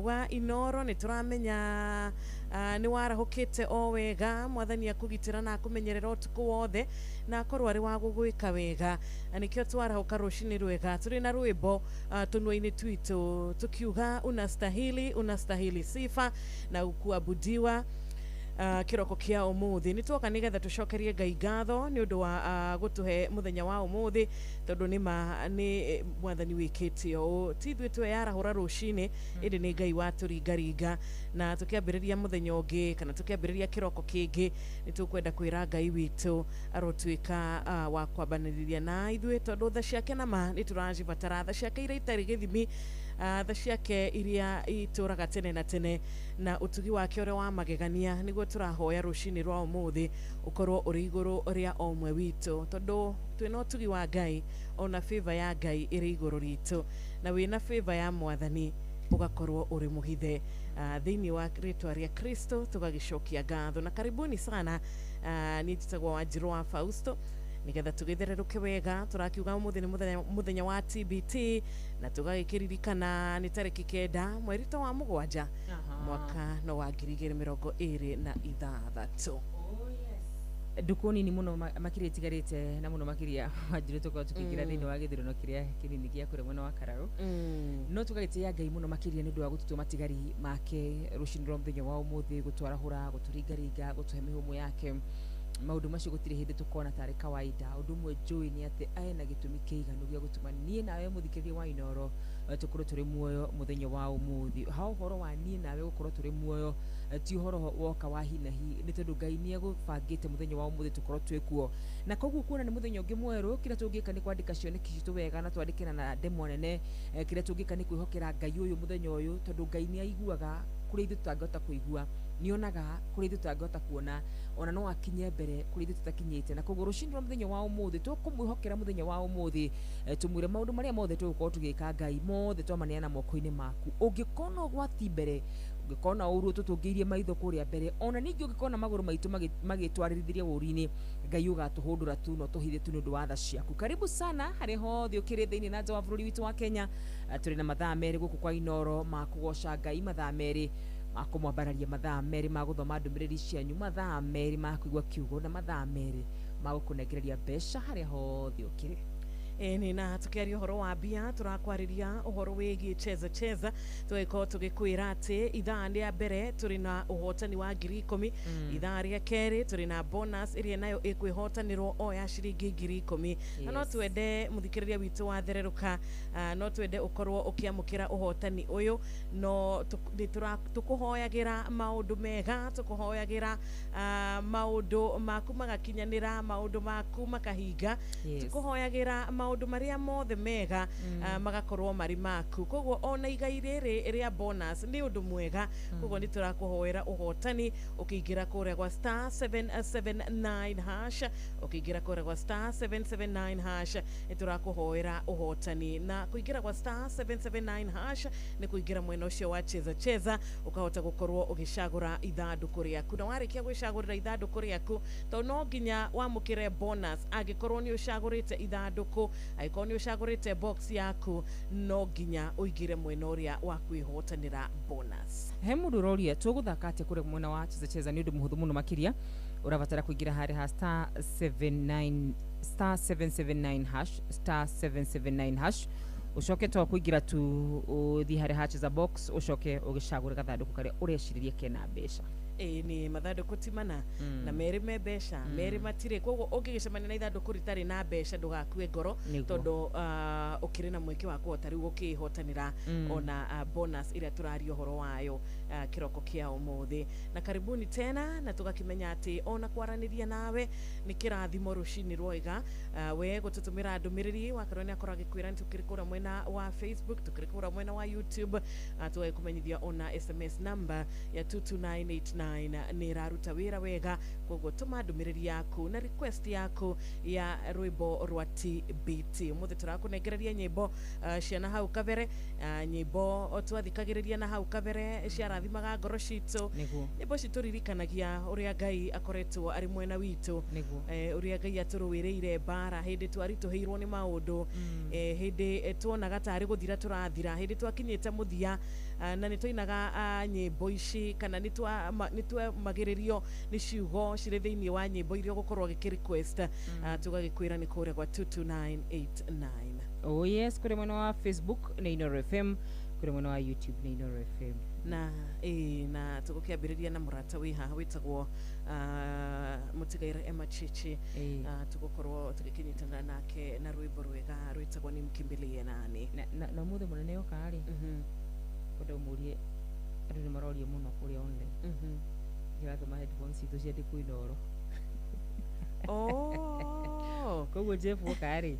wa Inoro nĩ tũramenya nĩ warahũkĩte o wega Mwathani akũgitĩra na akũmenyerera ũtukũ wothe na akorwo arĩ wa gũgwĩka wega nĩkĩo twarahũka rũcinĩ rwega tũrĩ na rwĩmbo tũnua-inĩ twitũ tukiuga unastahili sifa na kuabudiwa kiroko kia umuthi ni tuoka nigetha tucokerie Ngai ngatho ni undu wa gutuhe muthenya wa umuthi tondu ni Mwathani wikite o tithwe twe yarahura rucini indi ni Ngai waturingaringa na tukiambiriria muthenya ungi kana tukiambiriria kiroko kingi ni tukwenda kwira Ngai witu arotwika wa kwambaniriria na ithwe tondu tha ciake nama ni turajibatara tha ciake ira itari githimi tha ciake iria ituraga tene na tene na utugi wake ore wa magegania niguo turahoya rucini rwa umuthi ukorwo uri iguru ria omwe witu tondu twina utugi wa Ngai ona favor ya Ngai iri iguru ritu na wina favor ya Mwathani ugakorwo uri muhithe thiini wa ritwa ria Kristo tugagicokia ngatho na karibuni sana. Ni njitagwo Wanjiru wa Fausto nigetha tugithererũke wega turakiuga umuthi ni muthenya wa TBT na tugagikiririkana ni tariki 9 mweri wa 7 mwaka no wa 2026. Dukoni ni muno makiri tigarite na muno makiria Wanjiru tukao tukigira thini wa githurano kiria kinini gia kure mwena wa Kararo no tugagitia Ngai muno makiria ni ndu wa gututuma matigari make rucini rwa muthenya wa umuthi gutwarahura guturingaringa gutuhe mihumu yake maundu macio gutire hindi tukona tari kawaida undu mwe njui ni ati aena gitumi kiiganu gia gutuma nie nawe muthikiriria wa Inoro tukorwo turi muoyo muthenya wa umuthi ha uhoro wa nie nawe gukorwo turi muoyo ti uhoro woka wa hinahi ni tondu Ngai ni agubangite muthenya wa umuthi tukorwo twekuo na koguo kuona ni muthenya ungi mweru kira tungika ni kwandika cioneki citu wega na twandikira na demo nene kira tungika ni kwihokera Ngai uyu muthenya uyu tondu Ngai ni aiguaga kuri ithu tutangihota kuigua nionaga kuri ithu tutangihota kuona ona no akinye mbere kuri ithu tutakinyite na koguo rucindu muthenya wa umuthi tukumwihokera muthenya wa umuthi tumwire maundu maria mothe tugukorwo tugika Ngai mothe twamaneana moko-ini maku ungikona ugwati mbere ungikona uru tutungeirie maitho kuria mbere ona ningi ungikona maguru maitu magitwarithirie wuri-ini Ngai ugatuhundura tu no tuhithe tu nundu wa tha ciaku. Karibu sana hari hothe ukiri thiini na nja wa bururi witu wa Kenya. Turi na mathaa meri guku kwa Inoro ma kugoca Ngai, mathaa meri makumwambararia, mathaa meri ma guthoma ndumiriri cianyu, mathaa meri ma kuigua kiugo na mathaa meri ma gukunengereria mbeca hari hothe ukiri. Ni na tukiaria uhoro wa bia turakwariria uhoro wigi cheza tweko tugikwira ati ithaa ria mbere turi na uhotani wa 10,000 ithaa ria keri turi na bonus iria nayo ikwihotanirwo o ya ciringi 10,000 na no twende muthikiriria witu wa thereruka no twende ukorwo ukiamukira uhotani uyu no tukuhoyagira maundu mega, tukuhoyagira maundu maku magakinyanira, maundu maku makahinga, tukuhoyagira maundu maria mothe mega magakorwo mari maku. Koguo ona igai riri ria bonus ni undu mwega, koguo ni turakuhoera uhotani ukiingira kuria gwa star 779 hash, ukiingira kuria gwa star 779 hash ni turakuhoera uhotani, na kuingira gwa star 779 hash ni kuingira mwena ucio wa cheza ukahota gukorwo ugicagura ithanduku riaku, na warikia gwicagurira ithanduku riaku to no nginya wamukire bonus angikorwo ni ucagurite ithanduku, aikorwo ni ucagurite box yaku no nginya uigire mwena uria wa kwihotanira bonus. He mundu roria tuguthaka atia kure mwena wa cheza ni undu muhuthu muno makiria, urabatara kuingira hari ha star 779 hash star 779 hash ucoke to kuingira tu uthi hari ha cheza box ucoke ugicagura gathanduku karia ureciririe kena mbeca. Ni mathanduku timana na meri me mbeca meri matire, koguo ungigicemania na ithanduku ritari na mbeca ndugakue ngoro tondu ukiri na mweke wa kuhota riu gukihotanira ona bonus iria turaria uhoro wayo kiroko kia umuthi. Na karibuni tena, na tugakimenya ati ona kwaraniria nawe ni kirathimo rucini rwega we gututumira ndumiriri wakaroni akora gikwira ntukirikura mwena wa Facebook, tukirikura mwena wa YouTube, tugakumenyithia ona SMS number ya 22989 ni raruta wira wega. Koguo tuma ndumiriri yaku na request yaku ya rwimbo rwa TBT. Muthe turakunegereria nyimbo ciana hau kabere, nyimbo twathikagiriria na hau kabere ciarathimaga ngoro citu, nyimbo cituririkanagia uria Ngai akoretwo ari mwena witu, uria Ngai aturuwireire bara hindi twarituheirwo ni maundu, hindi tuonaga tari guthira turathira, hindi twakinyite muthia na nitwainaga nyimbo ici kana nitwa magiririo ni ciugo cire thiini wa nyimbo iria gukorwo gikiriquest tugagikwira ni kuria kwa 22989. Oh yes, kure mwena wa Facebook ni Inoro FM, kure mwena wa YouTube ni Inoro FM. Na tugukiambiriria na murata wi haha witagwo Mutigaira Emma Chichi, tugukorwo tugikinyitana nake na rwimbo rwega rwitagwo ni Mkimbilie Nani na muthe munene ukari kodo murie andu ni marorie muno kuria online kiratuma headphones itu cia ndiku Inoro. Koguo Jeff ukari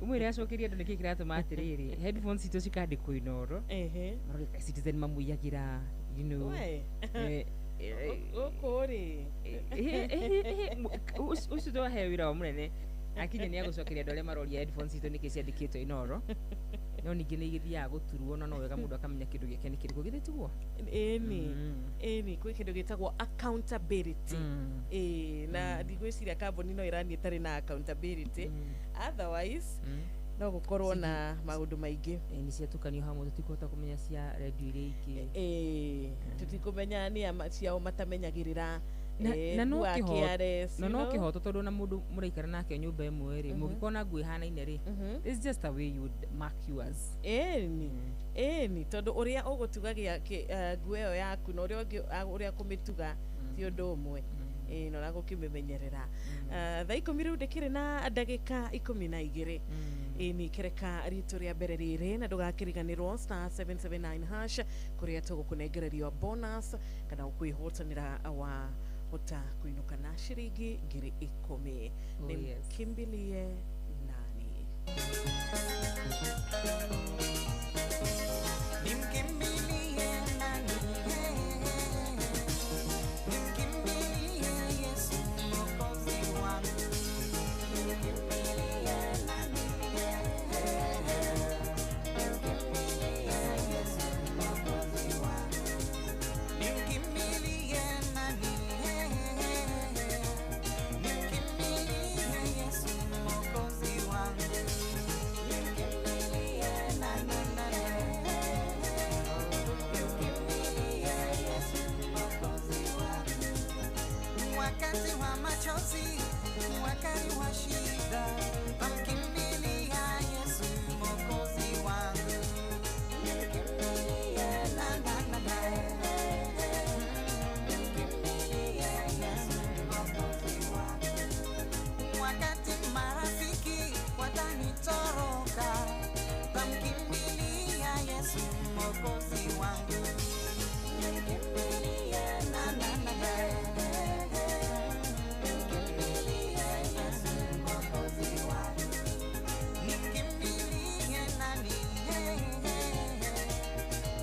umwire acokirie andu niki kiratuma atiriri headphones itu cikandiku Inoro marori Citizen mamuyagira ukuri ucio to he wira wa munene akinya ni agucokeria andu aria maroria headphones itu niki ciandikitwo Inoro no ningi ni githia guturwo no wega mundu akamenya kindu giake ni kiriku githituo ni kwi kindu gitagwo accountability na ndigwiciria kambuni no irani itari na accountability otherwise no gukorwo na maundu maingi ni ciatukanio hamwe tutikota kumenya cia radio iria ingi tutikumenya ni ciao matamenyagirira na no kihoto tondu na mundu muraikara nake nyumba imwe ri mugikona ngui hana-ine ri it's just a way you would mark yours ni tondu uria ugutugagia ngui iyo yaku na uria kumituga ti undu umwe no na gukimemenyerera thaa 10 riu ndikiri na ndagika 12 ni kereka ritu ria mbere riri na ndugakiriganirwo star 779 hash kuria tugukunengererio bonus kana ukwihotanira wa hota kuinuka na ciringi 10,000. Nimkimbilie nani? wakati wa machozi, wakati wa shida, tamkimbilia Yesu Mwokozi wangu. Nikimbilie na na na na. Nikimbilie Yesu Mwokozi wangu. Wakati marafiki watanitoroka, tamkimbilia Yesu Mwokozi wangu. Nikimbilie na na na na. Nikimbilie Yesu Mwokozi wangu. Nikimbilie nani?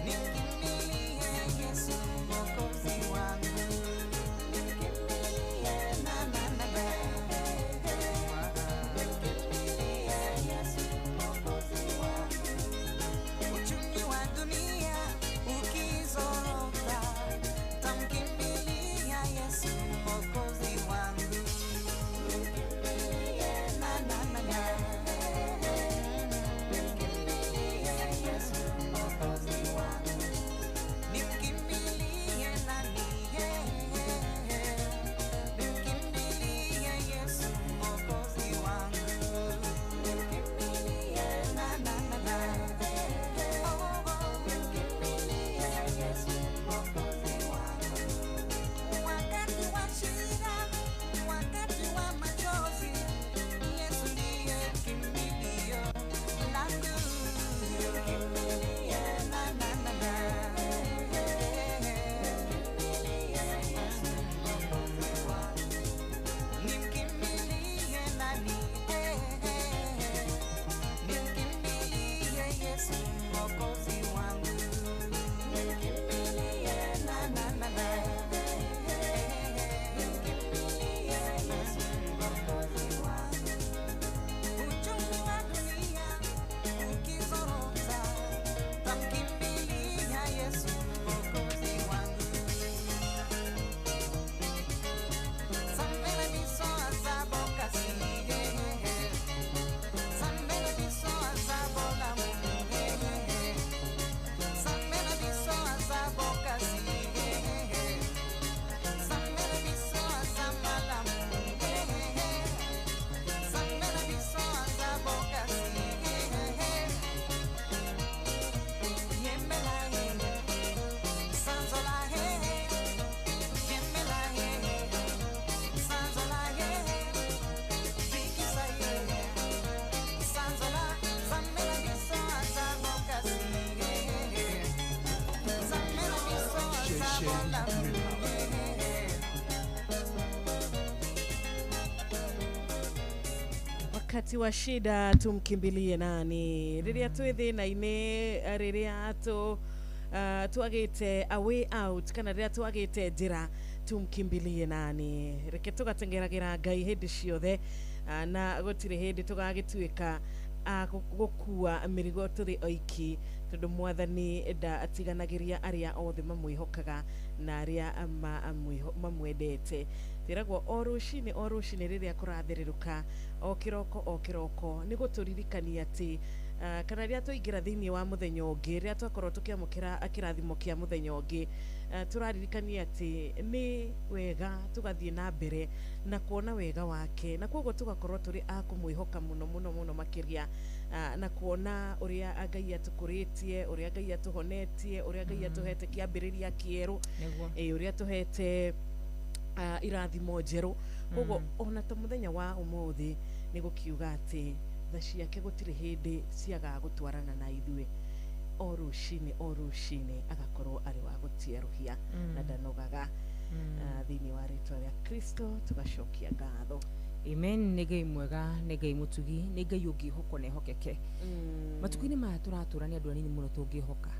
Nikimbilie Yesu Mwokozi wangu. Nikimbilie na na na na. Nikimbilie Yesu Mwokozi wangu. Uchumi wa dunia ukizorota, tamkimbilia Yesu Mwokozi wangu. Nikimbilie na na na na. Nikimbilie Yesu Mwokozi wangu. Nikimbilie nani? Nikimbilie Yesu Mwokozi wangu. Nikimbilie na na na na. Nikimbilie Yesu Mwokozi wangu. Wakati wa shida, wakati wa machozi, Yesu ndiye kimbilio langu. Nikimbilie na na na na. Nikimbilie Yesu Mwokozi wangu. Nikimbilie nani? Nikimbilie Yesu Mwokozi wangu. Nikimbilie na na na na. Nikimbilie Yesu Mwokozi wangu. Uchumi wa dunia ukizorota, tamkimbilia Yesu Mwokozi wangu. Sambele biso azabo kasiye, sambele biso azabo lamuhe, sambele biso azabo kasiye, sambele biso azamalamuhe, sambele biso azabo kasiye. Yembela he, sanzola he, yembela he, sanzola he, bikisa he, sanzola, sambela biso azabo kasiye, sambela biso azabo lamuhe. Wakati wa shida tumkimbilie nani? Riria twi thina-ini, riria twagite a way out, kana riria twagite njira, tumkimbilie nani? Reke tugatengeragira Ngai hindi ciothe, na gutire hindi tugagituika gukua mirigo turi oiki, tondu Mwathani ndatiganagiria aria othe mamwihokaga na aria mamwendete. Tiragwo o rucini riria kurathiriruka, o kiroko ni guturirikania ati kana riria tuingira thiini wa muthenya ungi, riria twakorwo tukiamukira kirathimo kia muthenya ungi, turaririkania ati ni wega tugathie na mbere na kuona wega wake, na koguo tugakorwo turi a kumwihoka muno makiria, na kuona uria Ngai atukuritie, uria Ngai atuhonetie, uria Ngai atuhete kiambiriria kieru, uria tuhete irathimo njeru. Koguo ona ta muthenya wa umuthi ni gukiuga ati tha ciake gutire hindi ciaga gutwarana na ithue. O rucini agakorwo ari wa gutieruhia na ndanogaga. Thiini wa ritwa ria Kristo tugacokia ngatho. Amen. Nĩ Ngai mwega, nĩ Ngai mũtugi, nĩ Ngai ũngĩhokwo na ehokeke. Matukũ-inĩ maya tũratũra nĩ andũ anini mũno tũngĩhoka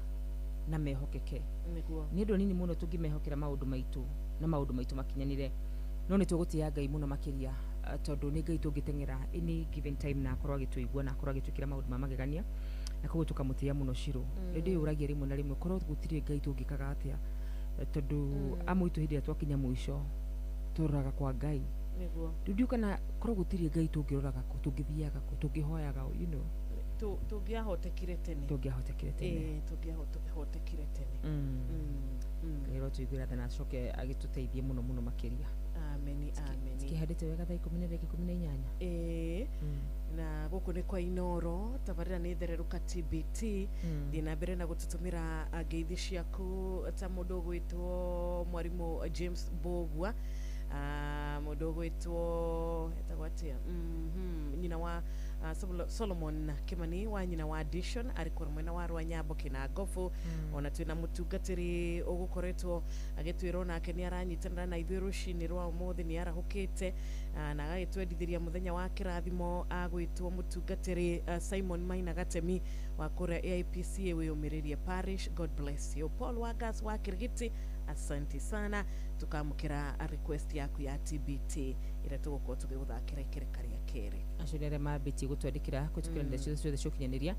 na mehokeke. Nĩ andũ anini mũno tũngĩmehokera maũndũ maitũ na maũndũ maitũ makinyanire. No nĩ tũgũtĩa Ngai mũno makĩria, tondũ nĩ Ngai tũngĩteng'era any given time na akorwo agĩtũigua na akorwo agĩtwĩkĩra maũndũ ma magegania, na koguo tũkamũtĩa mũno Shiro. Nĩ ndĩyũragia rĩmwe na rĩmwe korwo gũtirĩ Ngai tũngĩkaga atĩa, tondũ amwe itũ hĩndĩ ĩrĩa twakinya mũico tũroraga kwa Ngai. Ndio kana korwo gũtirĩ Ngai tũngĩroraga kũ, tũngĩthiaga kũ, tũngĩhoyaga, you know, tũngĩahotekire tene. Tũngĩahotekire tene. Tũngĩahotekire tene. Rero tuiguĩra thana acoke agĩtũteithie mũno makĩria. ameni kihandite wega thaa 10:18 na guku ni kwa Inoro tabarira ni thereruka TBT thina mbere na gututumira ngeithi ciaku ta mundu gwitwo mwarimu James Bogwa mundu gwitwo etagwatia nyina wa Solomon Kimani wa nyina wa Addition arikora mwena wa Rwanyambo Kinangofu ona twina mutungatiri ugukoretwo agitwirwo nake ni aranyitanira na ithuĩ rucini rwa umuthi ni arahukite na agagitwendithiria muthenya wa kirathimo agwitwo mutungatiri Simon Maina Gatemi wa kura AIPCA wiyumiririe parish. God bless you. Paul Wagas wa Kirigiti, asante sana, tukamukira request yaku ya TBT ira tugukorwo tugiguthakira ikerekaria kere acurere mabiti gutwandikira kutukira ndecizo ciothe ciokinyaniria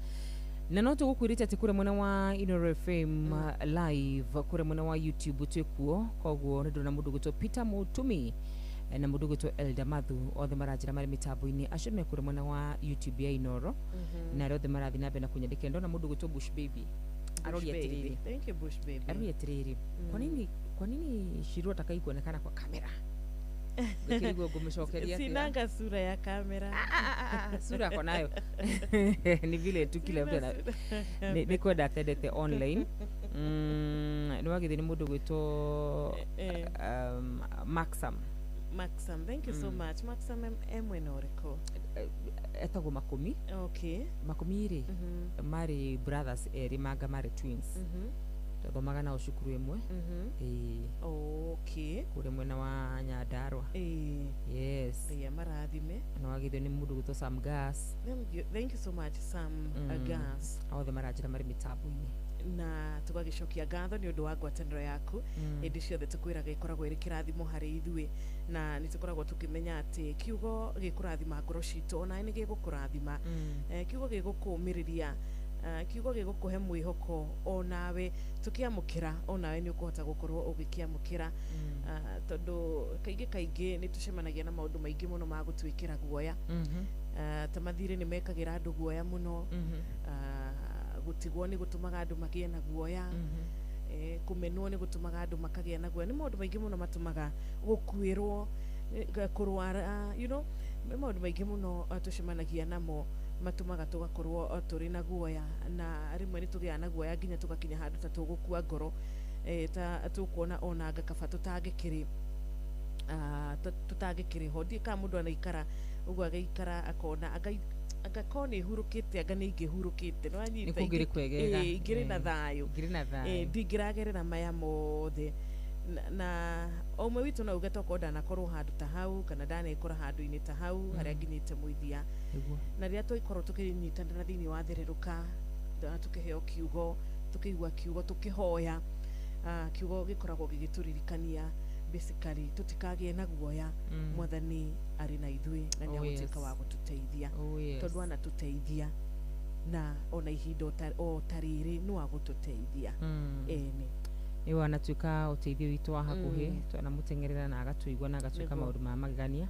na no tugukwirite ati kure mwena wa Inoro FM live kure mwena wa YouTube twikuo koguo ni ndona mundu gutwo Peter Mutumi na mundu gutwo Elda Mathu othe marajira mari mitambo-ini acio me kure mwena wa YouTube ya Inoro na othe marathi na bena kunyandikira ndona mundu gutwo Bush Baby aroria tiriri. Thank you Bush Baby. Aroria tiriri. Kwa nini Shiro atakai kuonekana kwa kamera? Nikirigwo ngumcokeria sinanga sura ya kamera. Sura yako nayo ni vile tu kila mtu ni kwenda atendete online. Ni wagithini mundu gwitwo Maxam. Thank you so much. Maxam Emwenoreko etagwo Makumi. Okay. Makumi iri mari brothers eri manga mari twins. Thomaga na ucukuru imwe. Okay. Kure mwena wa Nyandarua. Yes. Ya marathime. Na wagithio ni mundu gwitwo Sam Gas. Thank you so much Sam Gas. Othe marajira mari mitambo-ini na tugagicokia ngatho ni undu wa ngwataniro yaku indi ciothe tukwiraga ikoragwo iri kirathimo hari ithui na ni tukoragwo tukimenya ati kiugo gikurathima ngoro citu ona ni gigukurathima kiugo gigukumiriria kiugo gigukuhe mwihoko onawe tukiamukira onawe ni ukuhota gukorwo ugikiamukira tondu kaingi ni tucemanagia na maundu maingi muno ma gutwikira guoya tamathiri ni mekagira andu guoya muno gutigwo ni gutumaga andu magie na guoya kumenwo ni gutumaga andu makagia na guoya ni maundu maingi muno matumaga gukwirwo kurwara maundu maingi muno tucemanagia namo matumaga tugakorwo turi na guoya na rimwe ni tugia na guoya nginya tugakinya handu ta tugukua ngoro ta tukuona ona gakaba tutagikiri ho ndi ka mundu anaikara ugu agaikara akona agakone hurukite agane ingihurukite no anyita ingiri na thayo ndingiragerera maya mothe na omwe witu na ugetoka ndanakorwo handu ta hau kana ndanekora handu-ini ta hau haria nginyite muithia na ria twikorwo tukinyitanira thiini wa thereruka tukiheo kiugo tukigua kiugo tukihoya kiugo gikoragwo gigituririkania basically tutikagie na guoya mwathani ari na ithui na ni agutuika wa gututeithia tondu ana tuteithia na ona ihinda o tariri no agututeithia eni iwa anatuika uteithio witu wa hakuhi twana mutengerera na agatuigwa na agatuika maundu ma magania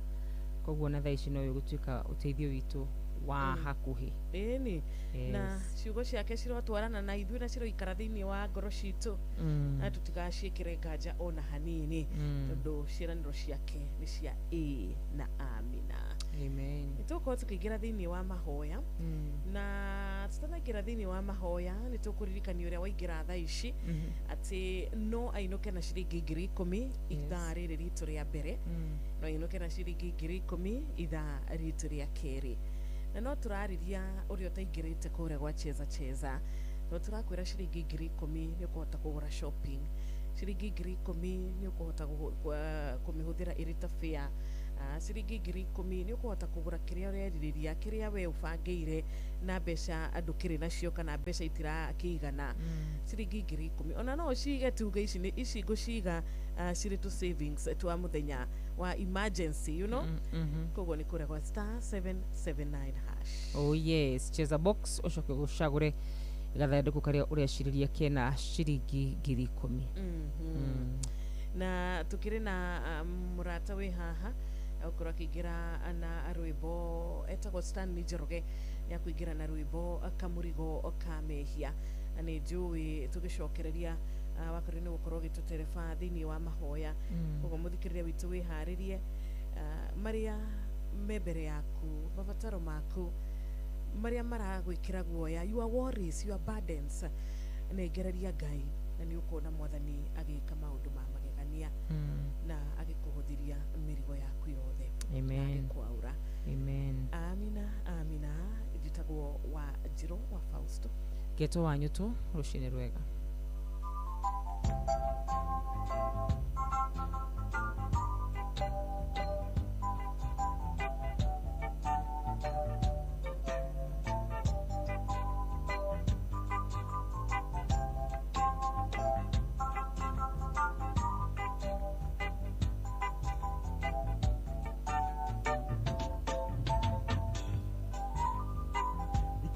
koguo na thaici no gutuika uteithio witu wa hakuhi eni na ciugo ciake cirotwarana na ithui na ciroikara thiini wa ngoro citu na tutigacikire nganja ona hanini tondu ciraniro ciake ni cia na amina. Amen. Nitukorwo tukiingira thiini wa mahoya na tutanaingira thiini wa mahoya ni tukuririkania uria waingira thaici ati no ainuke na ciringi 10,000 ithaa riri ritu ria mbere no ainuke na ciringi 10,000 ithaa ritu ria keri na no turariria uria utaingirite kuria gwa cheza no turakwira ciringi 10,000 ni ukuhota kugura shopping, ciringi 10,000 ni ukuhota kumihuthira irita fare, ciringi 10,000 ni ukuhota kugura kiria ureririria kiria we ubangiire na mbeca andu kiri nacio kana mbeca itirakiigana ciringi 10,000 ona no cige tuge ici ni ici nguciga ciri tu savings twa muthenya wa emergency koguo ni kuria gwa *779#. Oh yes, cheza box ucoke gucagure gathanduku karia ureciriria kena ciringi 10,000. Na tukiri na murata we haha ukora kigira na rwimbo etagwo Stanley Njoroge ya kuigira na rwimbo kamurigo kamehia ni njui tugicokereria wakari ni gukorwo gitutereba thini wa mahoya koguo muthikirire witu wiharirie maria membere yaku mabataro maku maria maragwikira guoya your worries your burdens negereria Ngai na ni ukona mwathani agika maundu ma magegania na agikuhuthiria mirigo yaku yothe. Amen. Kwaura. Amen. Amina njitagwo wa Njiro wa Fausto geto wanyu tu rushine rwega.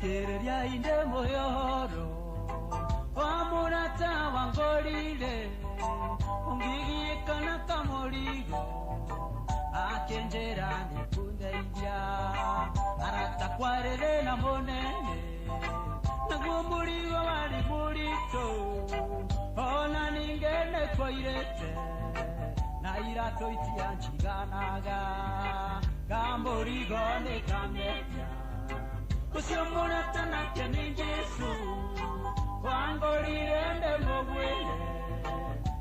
Kereria inde moyoro Wamurata wangolile Ungigi kana kamorigo Akenjera nikundeidya Arata kwarere na monene Nagumurigo wali murito Ona ningene koirete Na irato itia nchiganaga Kamorigo ne kameja Usiomurata na keni Jesu Wangolire ndemogwele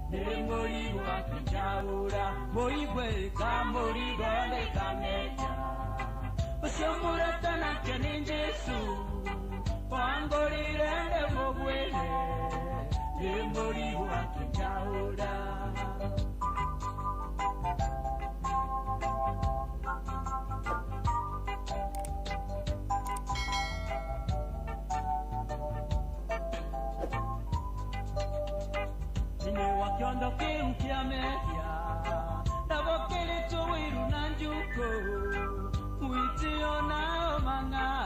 Nemorigo akijaura Moigwe kamorigo nekameja Usiomurata na keni Jesu Wangolire ndemogwele Nemorigo akijaura Wakiondo kimkia media Nabokele tuwiru na njuko Uitio na manga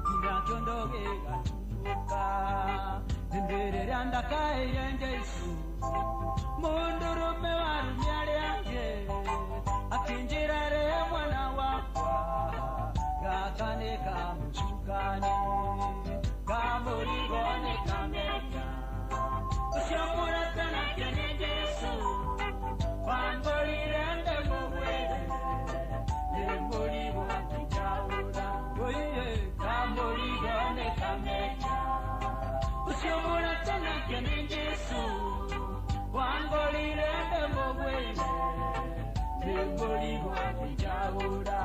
Kina kiondo gega tumuka Nendere anda kaire Jesu Mundurume waru nyari yange Akinjirare mwana wakwa Gakane kamuchukani Kamurigone kameka Usiomurata na kene Jesu Wangolire ndemogwele Nemorigo akijaura Oye kamorigo nekameja Usiomurata na kene Jesu Wangolire ndemogwele Nemorigo akijaura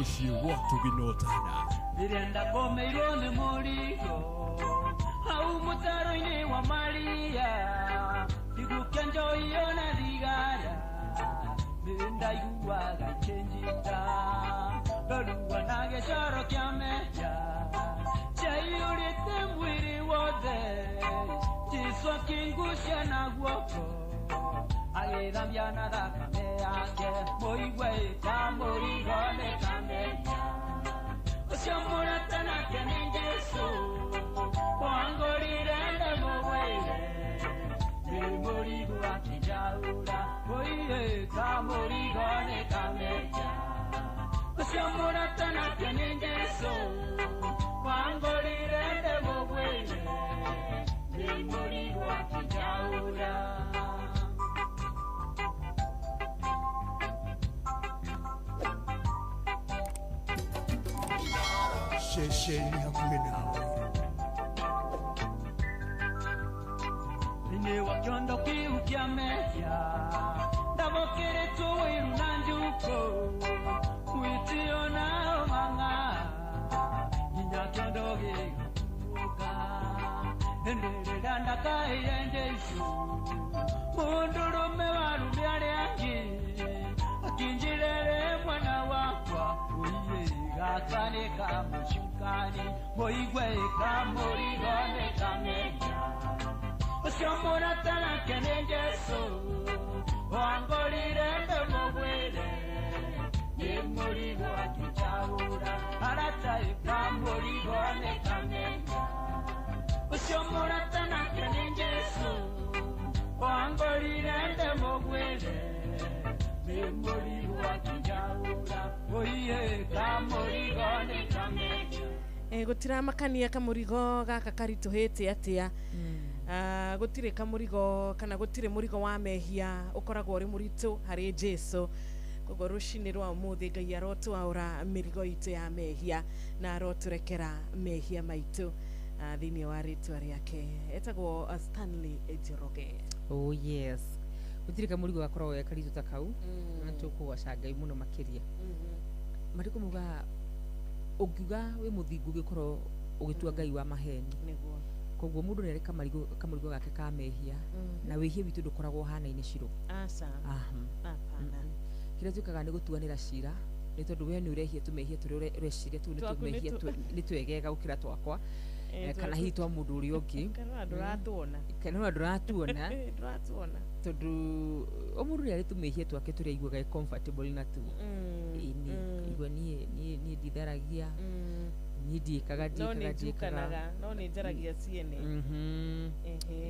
Ushi watu ginotana Birenda komeiro ne murigo Au mutaro ine wa Maria Igukenjo iona digara Birenda yuwa gachenjita Loluwa nage sharo kia meja Chayurite mwiri wode Jiswa kingusha na guoko Agedambia nada kame yake Moigwe kamorigo ne kameja Usiomurata na kene Jesu Wangolire ndemogwele Nemorigo akijaura Oye kamorigo ne kameja Usiomurata na kene Jesu Wangolire ndemogwele Nemorigo akijaura Shesheni hakuhe nawe Nini wakiondo kiukia meja Ndabokere tuwiru na njuko Uitio na manga Ninya kiondo gega tumuka Nendere danda kaire Jesu Mundurume warumiare yangi Akinjirere mwana wakwa Uye gatane kamushukani Moigwe kamorigo ne kameja Usiomurata na kene Jesu Wangolire ndemogwele Nemorigo akijaura Arata kamorigo ne kameja Usiomurata na kene Jesu Wangolire ndemogwele gutira makania kamurigo gaka karituhite atia gutire kamurigo kana gutire murigo wa mehia ukoragwo uri muritu hari Jesu kogo rushini rwa muthi Ngai arotwaura mirigo itu ya mehia na aroturekera mehia maitu thini wa ritwa riake etagwo Stanley Njoroge. Oh yes, gutire kamurigo gakoragwo gakaritu takau na tukugwaca Ngai muno makiria mariko muga ugiuga we muthingu gikorwo ugitua Ngai wa maheni niguo koguo mundu nere kamurigo gake ka mehia na wihie witu ndukoragwo hana-ini ciro asa apana kira tukaga ni gutuanira cira ni tondu we ni urehia tumehia turi ureciria tu ni tumehia ni twegega gukira twakwa kana hitwa mundu uri ungi kana nduratuona tondu o mundu ni ari tumehia twake turi aiguaga comfortable na tu ini igwa ni nditharagia ni ndikaga no ni njaragia ciene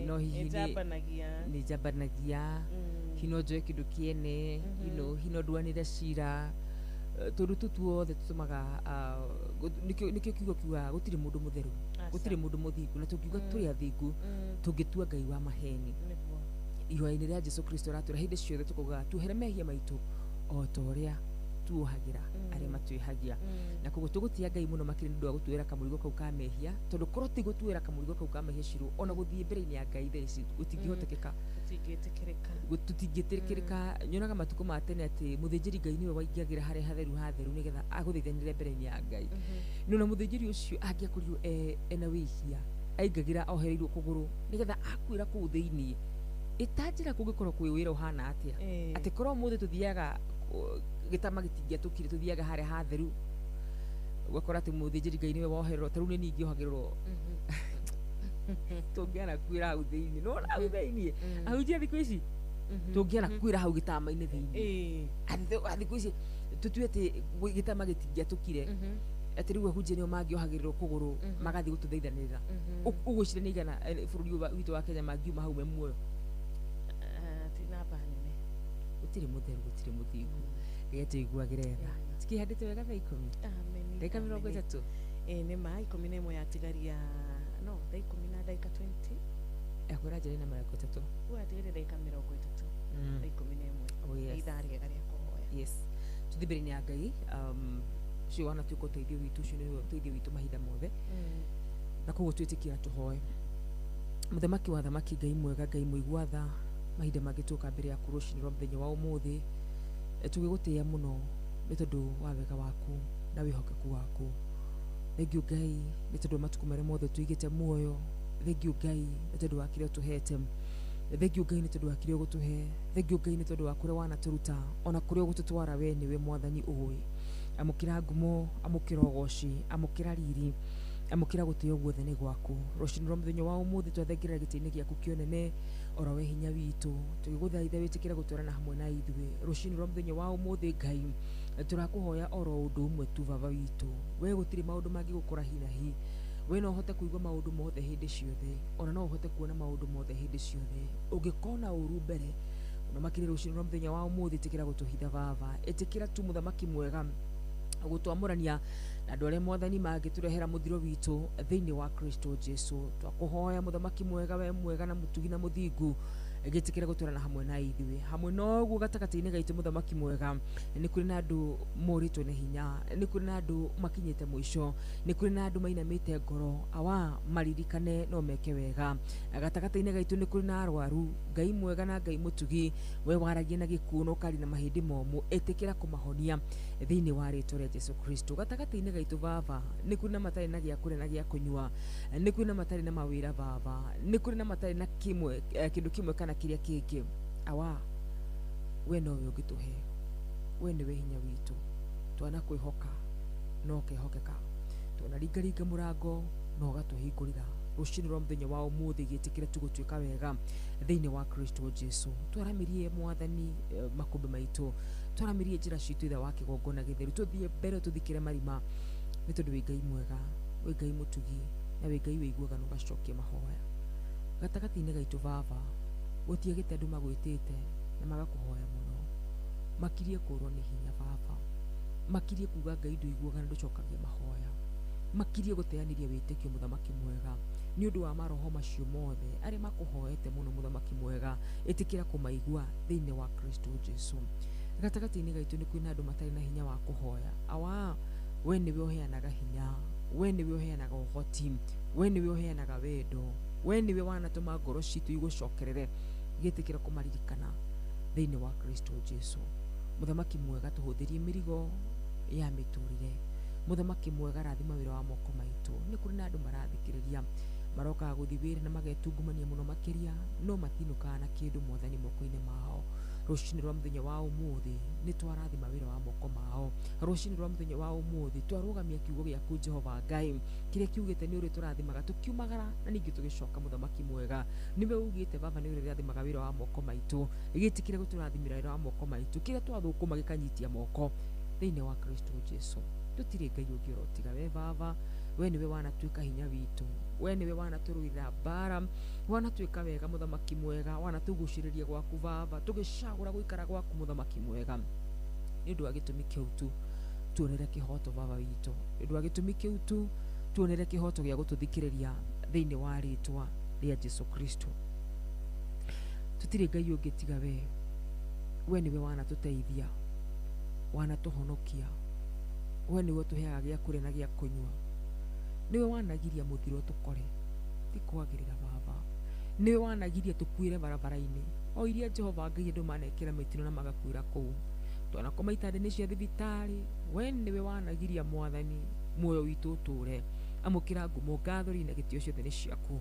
no hihi ni jabanagia hino njoe kindu kiene hino ndwanire cira tondu tutuothe tutumaga nikio kiugo kiuga gutire mundu mutheru gutire mundu muthingu na tungiuga turi athingu tungitua Ngai wa maheni ihwa-ini ria Jesu Kristo ratwira hindi ciothe tukuga tuhere mehia maitu o toria tuohagira aria matwihagia na koguo tugutia Ngai muno makiri ndu agutwira kamurigo kau ka mehia tondu korwo ti gutwira kamurigo kau ka mehia ciru ona guthie mbere-ini ya Ngai theci gutingihotekeka tutingitekereka nyonaga matuko ma tene ati muthinjiri Ngai niwe waingiagira haria hatheru nigetha aguthaithanire mbere-ini ya Ngai nona muthinjiri ucio angiakorirwo ena wihia aingagira ohereirwo kuguru nigetha akwira kuu thiini itanjira kungikorwo kwi wira uhana atia ati korwo muthi tuthiaga gitama gitingia tukire tuthiaga haria hatheru ugakora ati muthinjiri Ngai niwe wohererwo taru ni ningi ohagererwo tungiana kwira hau thiini no hau thiini ahunjia thiku ici tungiana kwira hau gitama-ini thiini thiku ici tutuete gitama gitingia tukire ati riu ahunjia nio mangiohagererwo kuguru magathi gututhaithanirira ugwicire ni igana bururi witu wa Kenya mangiuma hau me muoyo gutire mutheru gutire muthingu getuiguagira tha tikihandite wega thaa 10 ndagika 30 ni ma 11 yatigaria no thaa 10 na ndagika 20 akwira njeri na mara 3 atigire ndagika 30 thaa 11 ithari gega ria kuhoya yes tuthibiri-ini ya Ngai cio wana tuko teithio witu cio ni teithio witu mahinda mothe na koguo twitikia tuhoe muthamaki wa thamaki Ngai mwega Ngai muigua tha mahinda magituka mbere ya kurushini rwa muthenya wa umuthi tugigutia muno ni tondu wa wega waku na wihokeku waku thengiu Ngai ni tondu matuku maria mothe tuigite muoyo thengiu Ngai ni tondu wa kiria tuhete thengiu Ngai ni tondu wa kiria gutuhe thengiu Ngai ni tondu wa kuria wana turuta ona kuria gututwara we niwe mwathani uwi amukira ngumo amukira ugoci amukira riri amukira gutio guothe ni gwaku rushini rwa muthenya wa umuthi twathengerera giti-ini giaku kionene ora we hinya witu tugiguthaitha witikira gutwarana hamwe na ithuĩ rushini rwa muthenya wa umuthi Ngai turakuhoya oro undu umwe tu baba witu we gutiri maundu mangi gukora hi na hi we no uhote kuigua maundu mothe hindi ciothe ona no uhote kuona maundu mothe hindi ciothe ungikona uru mbere ona makiri rushini rwa muthenya wa umuthi tikira gutuhitha baba itikira tu muthamaki mwega gutwamurania na andu aria mwathani mangiturehera muthiro witu thiini wa Kristo Jesu twakuhoya muthamaki mwega we mwega na mutugi na muthingu gitikira guturana hamwe na ithuĩ hamwe noguo gatagati-ini gaitu muthamaki mwega ni kuri na andu moritwo ni hinya ni kuri na andu makinyite mwisho ni kuri na andu mainamite ngoro awa maririkane no meke wega gatagati-ini gaitu ni kuri na arwaru Ngai mwega na Ngai mutugi we waragia na gikuno kari na mahindi momu itikira kumahonia thiini wa ritwa ria Jesu Kristo gatagati-ini gaitu baba ni kuri na matari na gia kuria na gia kunyua ni kuri na matari na mawira baba ni kuri na matari na kimwe kindu kimwe kana kiria kingi awa we no we ungituhe we niwe hinya witu twana kwihoka no kehokeka twana ringaringa murango no gatuhingurira rushini rwa muthenya wa umuthi gitikire tugutuika wega thiini wa Kristo Jesu twaramirie mwathani makumbi maitu twaramirie njira citu itha wa kigongona githeru tuthie mbere tuthikire marima ni tondu wi Ngai mwega wi Ngai mutugi na wi Ngai wiguaga no gacokia mahoya gatagati-ini gaitu baba gutiagite andu magwitite na magakuhoya muno makirie kurwo ni hinya baba makirie kuga Ngai nduiguaga na nducokagia mahoya makirie guteaniria witikio muthamaki mwega ni undu wa maroho macio mothe ari makuhoete muno muthamaki mwega itikira kumaigua thiini wa Kristo Jesu gatagati-ini gaitu ni kwina andu matari na hinya wa kuhoya awa we niwe uheanaga hinya we niwe uheanaga uhoti we niwe uheanaga wendo we niwe wanatuma ngoro citu igucokerere gitikira kumaririkana thiini wa Kristo Jesu muthamaki mwega tuhuthirie mirigo ya miturire muthamaki mwega rathima wira wa moko maitu ni kuri na andu marathikiriria maroka guthibira na magetungumania muno makiria no matinuka na kindu mothani moko-ini mao rucini rwa muthenya wa umuthi ni twarathima wira wa moko mao rucini rwa muthenya wa umuthi twarugamia kiugo giaku Jehova Ngai kiria kiugite ni uri turathimaga tukiumagara na ningi tugicoka muthamaki mwega niwe ugite baba ni uri rathimaga wira wa moko maitu igitikire guturathimira wira wa moko maitu kiria twathukuma gikanyitia moko thiini wa Kristo Jesu tutire ngai ungi urotiga we baba we niwe wanatuika hinya witu we niwe wanaturuira mbara wanatuika wega muthamaki mwega wanatuguciriria gwaku baba tugicagura guikara gwaku muthamaki mwega ni undu wa gitumi kiu tu tuonere kihoto baba witu ni undu wa gitumi kiu tu tuonere kihoto gia gututhikiriria thiini wa ritwa ria Jesu Kristo tutire ngai ungi tiga we niwe wanatuteithia wanatuhonokia we niwe tuheaga gia kuria na gia kunywa niwe wanagiria muthiro tukore tikwagirira baba niwe wanagiria tukuire barabara-ini o iria Jehova Ngai andu manekira mitino na magakwira kuu twana koma itande-ini cia thibitari we niwe wanagiria mwathani muoyo witu uture amukira ngumo ngathori na gitio ciothe ni ciaku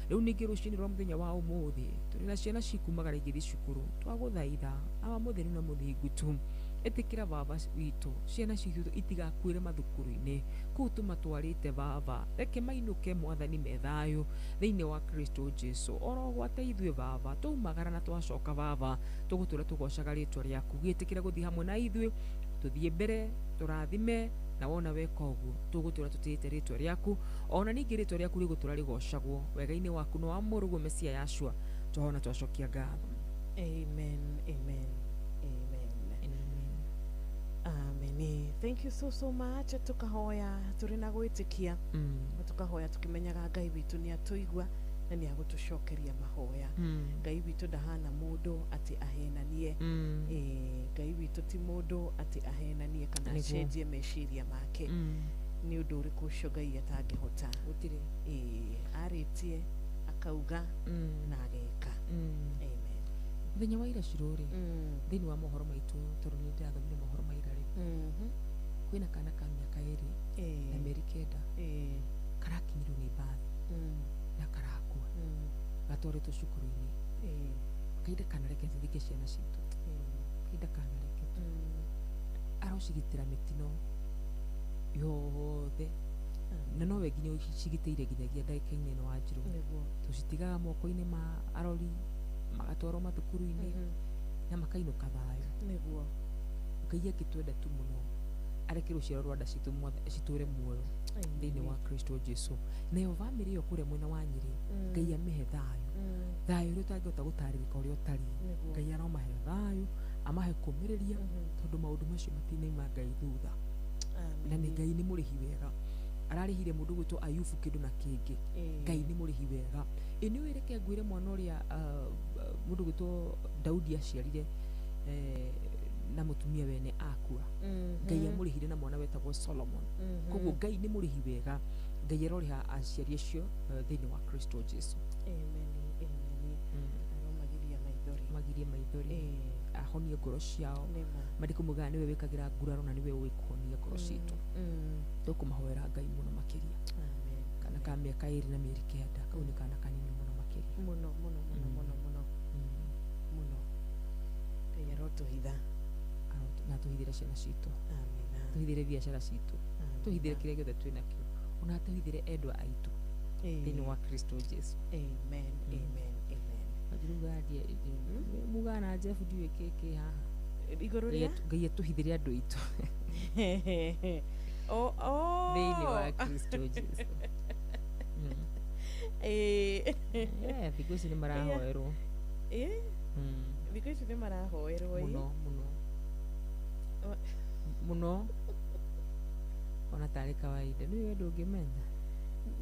riu ningi rucini rwa muthenya wa umuthi turi na ciana cikumagara igithi cukuru twaguthaitha aba mutheri na muthingu tu etikira baba witu ciana citu itigakwire mathukuru-ini kuu tumatwarite baba reke mainuke mwathani methayo thiini wa Kristo Jesu oro gwate ithue baba tuumagara na twacoka baba tugutura tugocaga ritwa riaku gitikira guthii hamwe na ithue tuthie mbere turathime na wona weka uguo tugutura tutite ritwa riaku ona ningi ritwa riaku rigutura rigocagwo wega-ini waku no wa murugu mesia yashua tuhona twacokia ngatho. Amen, amen, amen, amen. Thank you so much. Tukahoya turi na gwitikia tukahoya tukimenyaga Ngai witu ni atuigua na ni agutucokeria mahoya. Ngai witu ndahana mundu ati ahenanie Ngai witu ti mundu ati ahenanie kana acenjie meciria make ni undu uriku ucio Ngai atangihota gutire aritie akauga na ageka. Amen. Muthenya wa ira ciruri thiini wa mohoro maitu tondu ni ndirathomire mohoro maira ri kwina kana ka miaka iri na mieri kenda karakinyirwo ni mbathi na karakua gatwaritwo cukuru-ini kaida kana reke tuthike ciana citu kaida kana reke arocigitira mitino yothe na nowe nginya ucigiteire nginyagia ndagika-ini ino wa njiru tucitigaga moko-ini ma arori magatwarwo mathukuru-ini na makainuka thayo niguo Ngai agitwenda tu muno areke ruciaro rwa nda citu citure muoyo thiini wa Kristo Jesu nayo bamiri yo kuria mwena wa Nyeri Ngai amihe thayo ria utangihota gutaririka uria utari Ngai aromahe thayo amahe kumiriria tondu maundu macio matinaima Ngai thutha na ni Ngai ni murihi wega ararihire mundu gwitwo Ayubu kindu na kingi Ngai ni murihi wega ini wireke ngwire mwana uria mundu gwitwo Daudi aciarire na mutumia wene akua Ngai amurihire na mwana wetagwo Solomon koguo Ngai ni murihi wega Ngai aroriha aciari acio thiini wa Kristo Jesu. Amen, amen. Magirie maithori ahonie ngoro ciao marikumuga niwe wikagira nguraro na niwe wikuhonia ngoro citu tukumahoera Ngai muno makiria kana ka miaka iri na mieri kenda kau ni kana kanini muno makiria muno Ngai arotuhitha na tuhithire ciana citu tuhithire biacara citu tuhithire kiria giothe twinakio ona tuhithire endwa aitu thiini wa Kristo Jesu. Amen, amen, amen. Ajurugadia mugana Jeff ndiwe keke haha iguru ria Ngai atuhithire andu aitu thiini wa Kristo Jesu. Thiku ici ni marahoerwo thiku ici ni marahoerwo muno ona tari kawaida ni wewe ndungimenya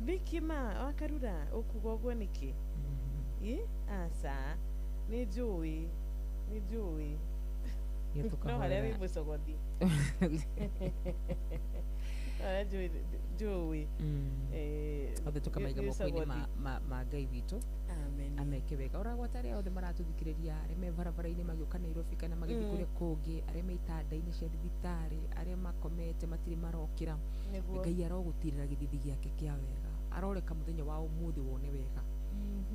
Bikima wakarura ukugogwo niki asa ni njui no haria wi mucogothi njui othe tukamaiga moko-inĩ ma Ngai witũ ameke wega ũragwata arĩa othe maratũthikĩrĩria arĩa me barabara-inĩ magĩũka Nairobi kana magĩthiĩ kũrĩa kũngĩ arĩa me itanda-inĩ cia thibitarĩ arĩa makomete matirĩ marokĩra Ngai arogũtirĩra gĩthithi gĩake kĩa wega aroreka mũthenya wa ũmũthĩ wone wega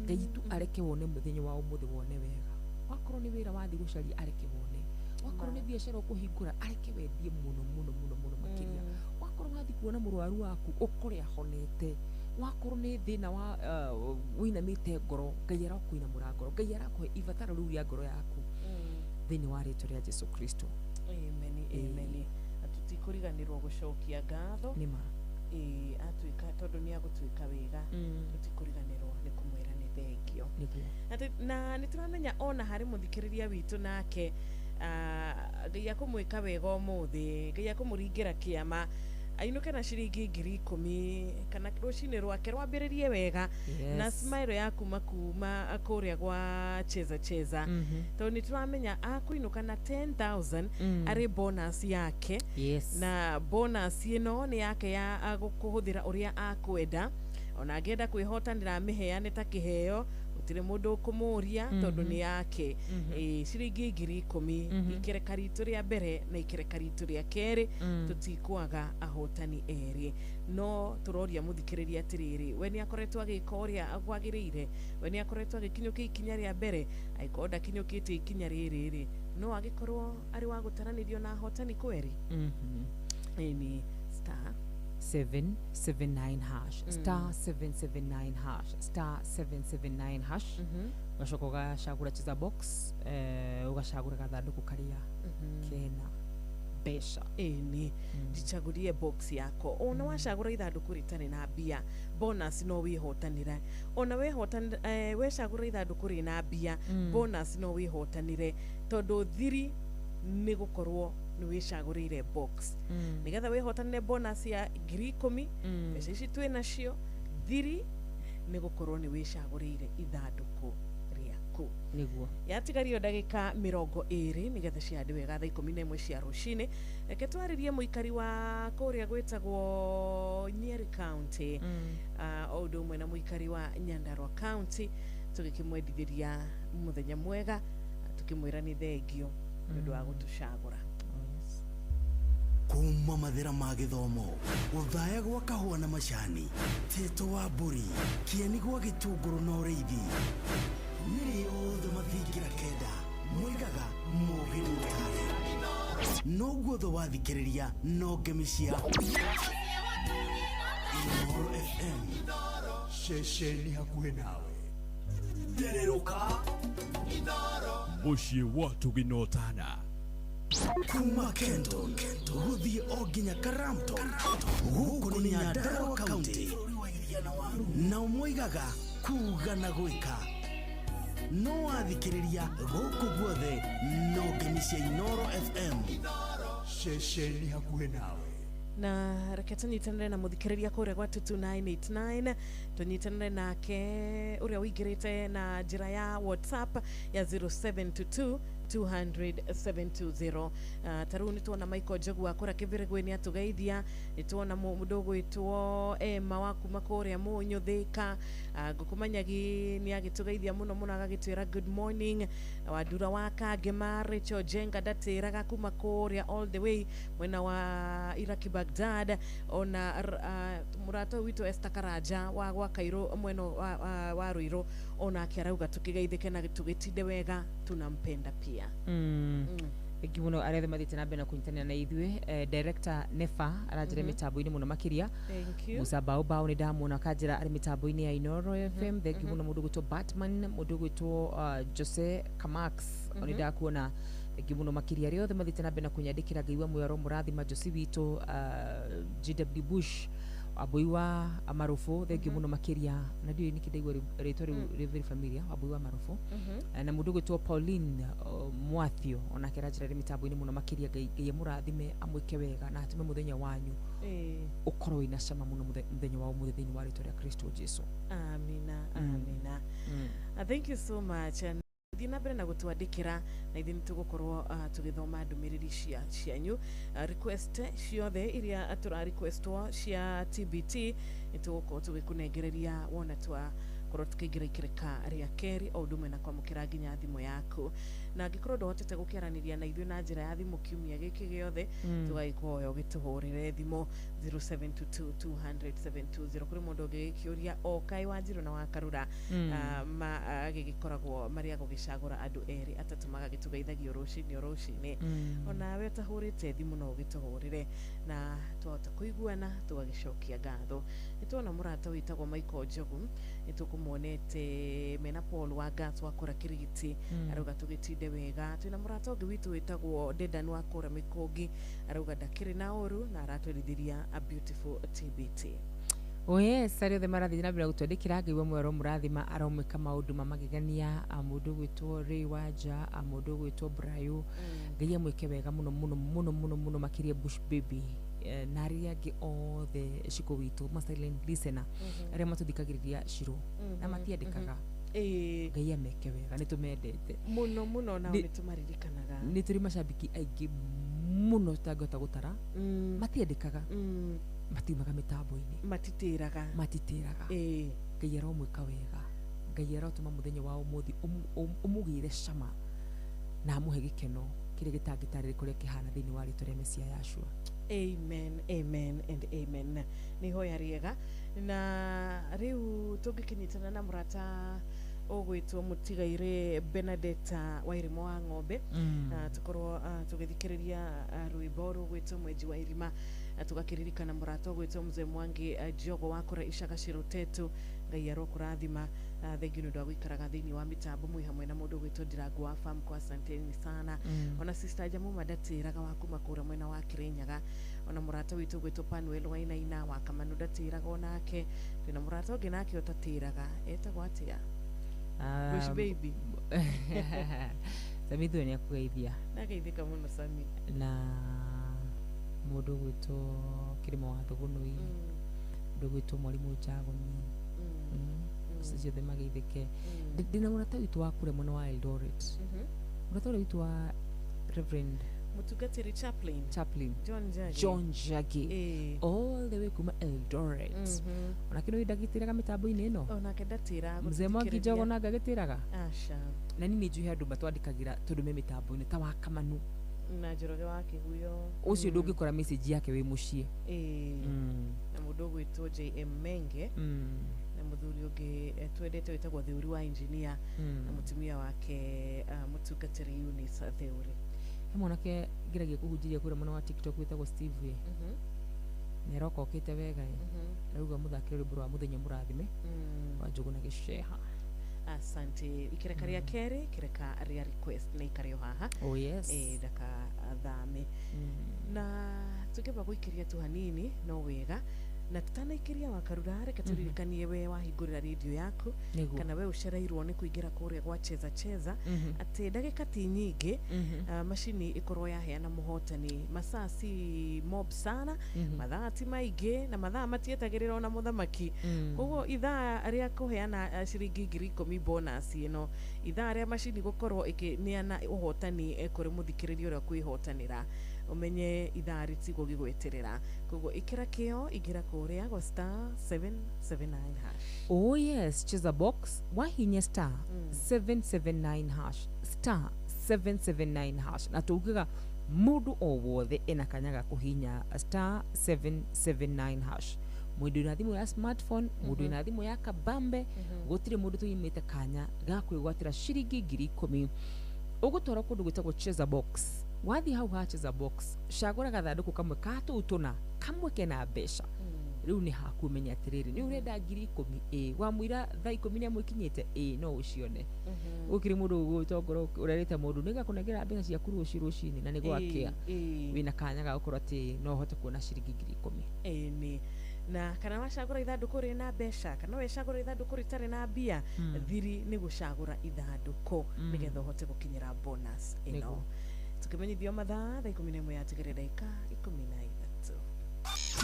Ngai tu areke wone mũthenya wa ũmũthĩ wone wega wakorwo nĩ wĩra wathiĩ gũcaria areke wone wakorwo nĩ biacara ũkũhingũra areke wendie mũno makĩria wakorwo wathiĩ kuona mũrwaru waku ũkore ahonete wakorwo nĩ thĩna wa wĩinamĩte ngoro Ngai arakũinamũra ngoro Ngai arakũhe ibataro rĩu rĩa ngoro yaku thĩinĩ wa rĩtwa rĩa Jesũ Kristo amen tutikũriganĩrwo gũcokia ngatho nĩma atuĩka tondũ nĩ agũtuĩka wega tutikũriganĩrwo nĩ kũmwĩra nĩ thengio na nĩ tũramenya ona harĩ mũthikĩrĩria witũ nake Ngai akũmwĩka wega ũmũthĩ Ngai akũmũringĩra kĩama ainũke na ciringi 10,000 kana rũcinĩ rwake rwambĩrĩrie wega na smile yaku makuma kũrĩa gwa cheza tondũ nĩ tũramenya akũinũka na 10,000 arĩ bonus yake na bonus ĩno nĩ yake ya kũhũthĩra ũrĩa akwenda ona angĩenda kwĩhotanĩra mĩheane ta kĩheo gũtirĩ mũndũ ũkũmũria tondũ nĩ yake ciringi 10,000 ikereka ritũ rĩa mbere na ikereka ritũ rĩa kerĩ tũtikwaga ahotani erĩ no tũroria mũthikĩrĩria atĩrĩrĩ we nĩ akoretwo agĩka ũrĩa agwagĩrĩire we nĩ akoretwo agĩkinyũkia ikinya rĩa mbere angĩkorwo ndakinyũkĩtie ikinya rĩrĩ no agĩkorwo arĩ wa gũtaranĩrio na ahotani kweri nĩ star 779 hash star 779 hash star 779 hash gacoka ũgacagũra cheza box ũgacagũra gathandũkũ karĩa kena mbeca ĩni ndichagũrie box yako ona wacagũra ithandũkũ rĩtarĩ na mbia bonus no wĩhotanĩre ona wecagũra ithandũkũ rĩna mbia bonus no wĩhotanĩre tondũ thiri nĩ gũkorwo nĩ wĩcagũrĩire box nĩgetha wĩhotanĩre bonus ya 10,000 mbeca ici twĩ nacio thiri nĩ gũkorwo nĩ wĩcagũrĩire ithandũkũ rĩaku nĩguo yatigario ndagĩka 20 nĩgetha ciande wega thaa 11 cia rũcinĩ reke twarĩrie mũikari wa kũrĩa gwĩtagwo Nyeri County o ũndũ ũmwe na mũikari wa Nyandarua County tũgĩkĩmwendithĩria mũthenya mwega tukimwĩra nĩ thengio nĩ ũndũ wa gũtũcagũra kuma mathĩra ma gĩthomo gũthaya gwa kahũa na macani Teto wa mbũri kĩeni gwa gĩtũngũrũ na ũrĩithi nĩrĩ othe mathingira kenda mũigaga mũgĩ mũtare no guotho wathikĩrĩria no ngemi cia Inoro FM ceceni hakuhĩ nawe thererũka mũciĩ wa tũginotana kuma Kento gũthiĩ o nginya Karamto gũkũ nĩ Nyandarua County na ũmoigaga kuga na gwĩka no wathikĩrĩria gũkũ guothe no ngemi cia Inoro FM ceceni hakuhĩ nawe na reke tũnyitanĩre na mũthikĩrĩria kũrĩa gwa 2989 tũnyitanĩre nake ũrĩa ũingĩrĩte na njĩra ya WhatsApp ya 0722 200-720 tarĩu nĩ tuona Michael Njogu wa kũrĩa Kĩbĩrĩgwe nĩ atũgeithia nĩ tuona mũndũ ũgwĩtwo Emma wa kuma kũrĩa Mũnyũ Thĩka ngũkũmanyagi nĩ agĩtũgeithia mũno agagĩtwĩra good morning Wandura wa Kangema Rachel Jenga ndatĩraga kuma kũrĩa all the way mwena wa Iraki Baghdad ona mũrata witũ Esther Karanja wa gwa Kairũ mwena wa Ruiru ona akĩarauga tũkĩgeithĩke na tũgĩtinde wega tunampenda pia Thank you muno arĩa mathĩte na mbere na kũnyitanĩra na ithuĩ director Nefa aranjĩra mĩtambo-inĩ mũno makĩria Musa Baobao nĩ ndamwona akanjĩra arĩ mĩtambo-inĩ ya Inoro FM thank you muno mũndũ gwĩtwo Batman mũndũ gwĩtwo Jose Kamax nĩ ndakuona thank you muno makĩria arĩa othe mathĩte na mbere na kũnyandĩkĩra Ngai wa muoyo mũrathima Josi witũ GW Bush Abui wa Amarofu thank you muno makiria na ndio nikidaigwa rĩtwa rĩu very familiar Abui wa Amarofu na mũndũ gwĩtwo Pauline Mwathio ona kĩranjĩra rĩ mitambo-inĩ muno makiria Ngai mũrathime amwĩke wega na atume mũthenya wanyu ukorwo ina cama muno mũthenya wa ũmũthĩ thĩinĩ wa rĩtwa rĩa Kristo Jesu. Amina amina. Thank you so much. Thina mbere na gutwandikira na ithin tugukorwo tugithoma ndumiriri cianyu request ciothe iria atura requestwo cia TBT nitugukorwo tugikunengereria wona twa korwo tukigira ikireka ria keri o ndume na kwamukira nginya thimu yaku na ngikorwo ndohotete gukiaraniria na ithuĩ na njira ya thimu kiumia giki giothe tugagikoya ugituhurire thimu 0722200720 kuri mundu ngikiuria o kai wa Njiro na wa Karura agigikoragwo maria gugicagura andu eri atatu magagitugeithagio rucini ona we tahurite thimu no ugituhurire na twahota kuiguana tugagicokia ngatho nitwona murata witagwo Michael Njogu nitukumonete mena Paul wa Gats wa kura Kirigiti aruga tugitinde wega twina murata ungi witu witagwo Dedan wa kura Mikongi aruga ndakiri na oru na aratwerithiria a beautiful TBT. Yes, ariothe marathi na bila gutwandikira Ngai we mwero murathima araumika maundu mamagegania amundu gwitwo Riwaja amundu gwitwo Brayo Ngai amwike wega muno makiria Bush Baby na aria angi othe ciko witu ma silent listener aria matuthikagiriria Shiro na matiandikaga Ngai ameke wega nitumendete muno na nitumaririkanaga nituri macambiki aingi muno tangota gutara matiandikaga matiumaga mitambo-ini matitiraga Ngai aromwika wega Ngai arotuma muthenya wa umuthi umugire cama na amuhe gikeno kiria gitangitarire kuria kihana thiini wa rĩtwa rĩa Mesia Yashua. Amen and amen. Nihoya riega na riu tungikinyitana na murata ogwitwo Mutigaire Benedetta wa Irimo wa Ng'ombe tukorwo tugithikiriria rwimbo rugwitwo Mwenji wa Irima tugakiririkana murata ogwitwo Mzee Mwangi Jogo wa kura Ishaga Shirotetu Ngai arokurathima thank you ndo gwikaraga thiini wa mitambo mwi hamwe na mundu gwitwo Ndirangu wa farm kwa asanteni sana ona sister Jamu madatiraga wa kuma kura mwena wa Kirinyaga ona murata witu gwitwo Panuel wa Inaina wa Kamanu datiraga onake twina murata ungi nake utatiraga etagwo atia Bush Baby Sami thwe ni akugeithia nageithika muno Sami na mundu gwitwo Kirimo wa Thugunui mundu gwitwo Mwalimu Njagoni ciothe mageithike ndina murata witu wa kure muno wa Eldoret murata witu wa Reverend Mutugatiri Chaplain John Jagi all the way kuma Eldoret ona kino idagitiraga mitambo-ini ino ona kedatira Mzee Mwangi Jogo na gagitiraga asha na nini njuhi andu matwandikagira turume mitambo-ini ta wa Kamanu na Njoroge wa Kiguyo ucio ndungikora message yake wi mucie na mundu gwitwo JM Menge na muthuri ungi twendete witagwo Theuri wa engineer na mutumia wake Mutugatiri Eunice Theuri mwanake ngiragia kuhunjiria kure mwana wa TikTok witagwo Steve neroko okite wega rauga muthakire rwimbo rwa muthenya murathime wa Njogu na Giceha. Asante ikireka ria keri kireka ria request na ikario haha daka thame na tukiba guikiria tu hanini no wega na tutanaikĩria wa Karura reke turirikanie we wahingũrĩra radio yaku kana we ucereirwo nĩ kuingira kuria gwa cheza atĩ ndagĩka ti nyingĩ macini ikorwo yaheana mũhotani masaa si mob sana mathaa ti maingĩ na mathaa matietagĩrĩra ona mũthamaki koguo ithaa rĩa kũheana ciringi 10,000 bonus ĩno ithaa rĩa macini gũkorwo ĩkĩneana ũhotani kũrĩ mũthikĩrĩria ũrĩa kwĩhotanĩra umenye ithaa rĩtigwo gĩgweterera koguo ikira kĩo igira kuria gwa *779#. Oh yes, cheza box wahinya *779# *779# na tugiga mundu o wothe ena kanyaga kuhinya *779# mundu na thimu ya smartphone mundu na thimu ya kabambe gutire mundu tuyimite kanya ga kwigwatira ciringi 10,000 ugutwara kundu gwitagwo cheza box wathi hau ha cheza box cagura gathanduku kamwe katutuna kamwe kena mbeca riu ni hakumenya atiriri ni urenda 10,000 wamwira thaa 10 ni amwikinyite no ucione ukiri mundu gutongoro urerete mundu niga kunengera mbeca cia kuru rucini na nigo akia wina kanya ga gukorwo ati no hote kuona ciringi 10,000 ni na kana wacagura ithanduku rina mbeca kana wecagura ithanduku ritari na mbia thiri ni gucagura ithanduku nigetha uhote gukinyira bonus ino tukimenyithio mathaa 11 yatigire dakika 13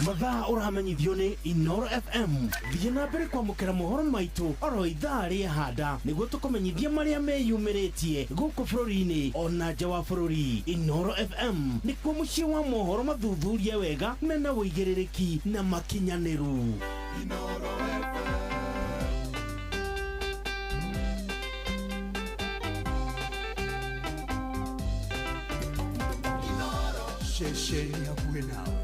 mathaa uramenyithio ni Inoro FM thiĩ na mbere kwamũkĩra mohoro maitũ oro ithaa rĩa handa nĩguo tũkũmenyithia marĩa meyumĩrĩtie gũkũ bũrũri-inĩ ona nja wa bũrũri. Inoro FM nĩkuo mũciĩ wa mohoro mathuthurie wega mena wũigĩrĩrĩki na makinyanĩru. Inoro Shesheni hakuwe nawe.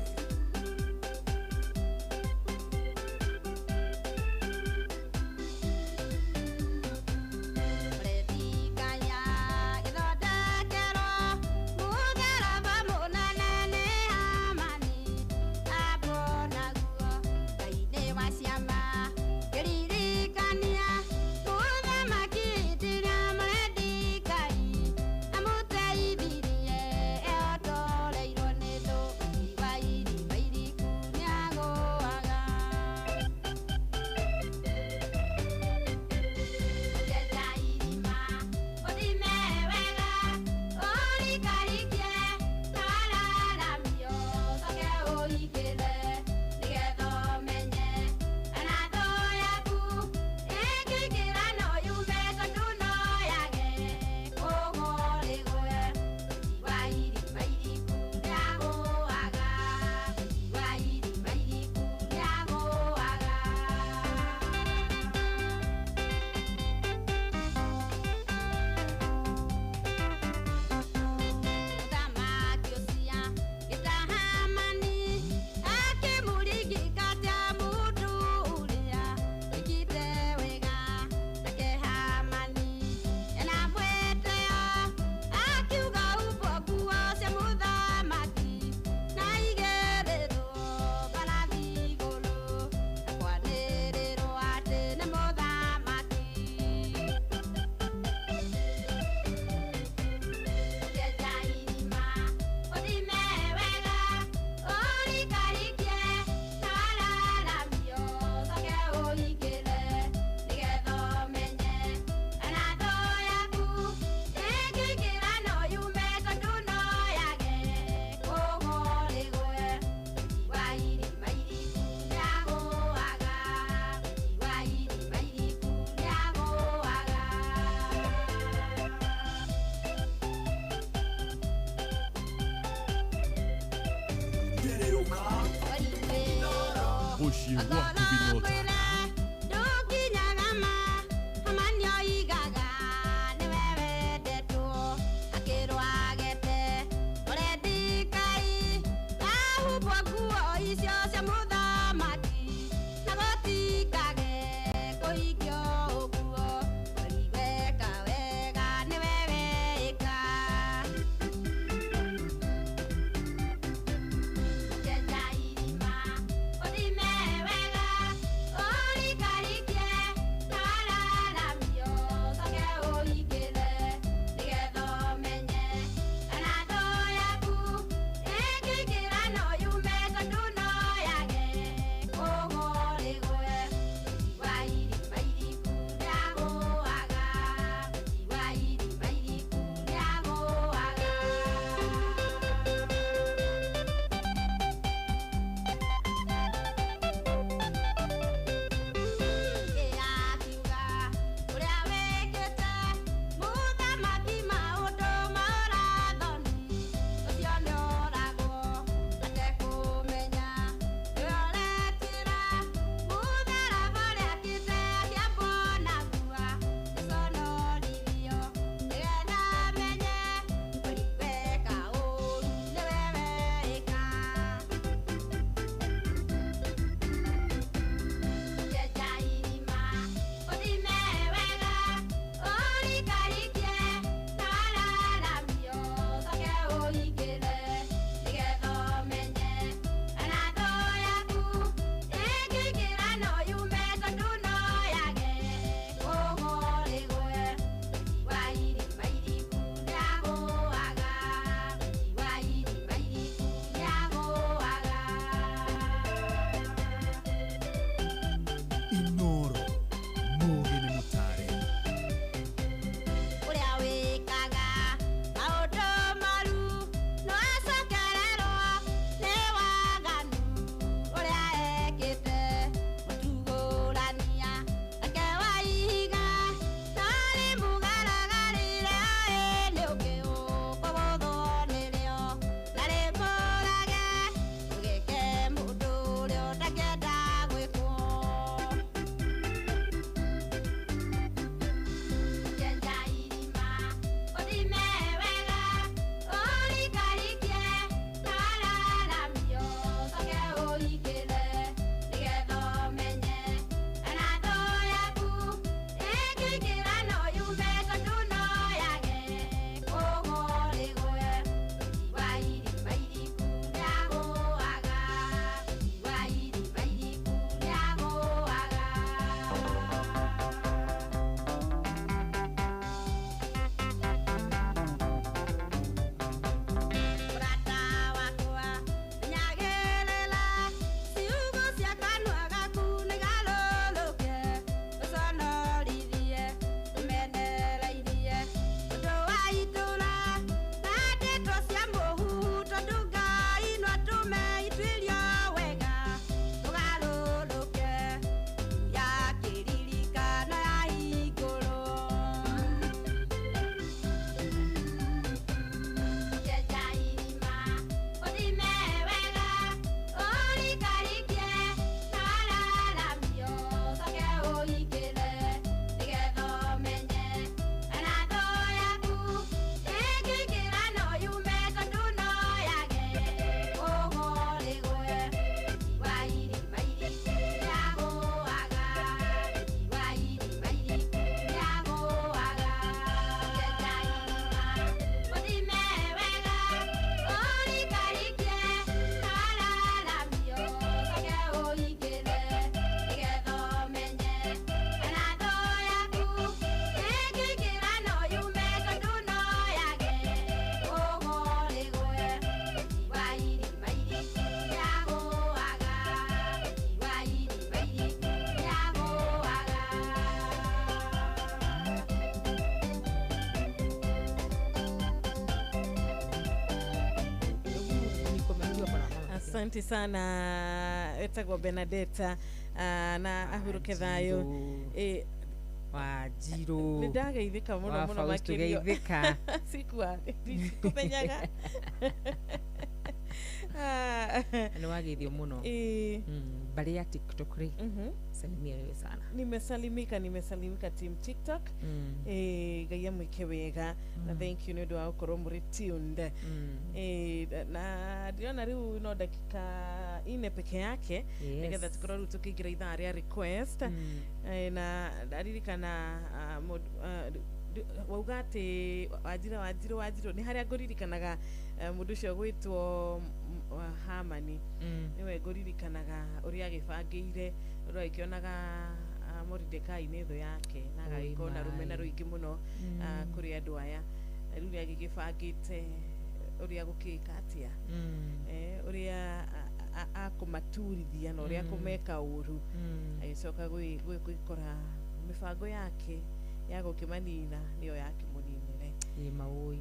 Oshi watu binota. Asante sana etagwo Benedetta na ahuruke thayo Wanjiru nidageithika muno muno makirio sikwa kumenyaga ni wageithio muno bali ya TikTok ri salimia wewe sana. Nimesalimika team TikTok gaya mwike wega na thank you ndio ukoro muri tunde na ndiona riu no dakika ine peke yake nigetha tukoro riu tukigira ithaa ria request na ndaririkana waugate wajiro ni haria ngoririkanaga mundu ucio gwitwo Hamani niwe ngoririkanaga uria gibangire uria ikionaga Mordecai ni tho yake na agikona rumena ruingi muno kuri andu aya riu ria gigibangite uria gukika atia uria akumaturithia na uria kumeka uru agicoka gwikora mifango yake ya gukimanina niyo yake muninire maui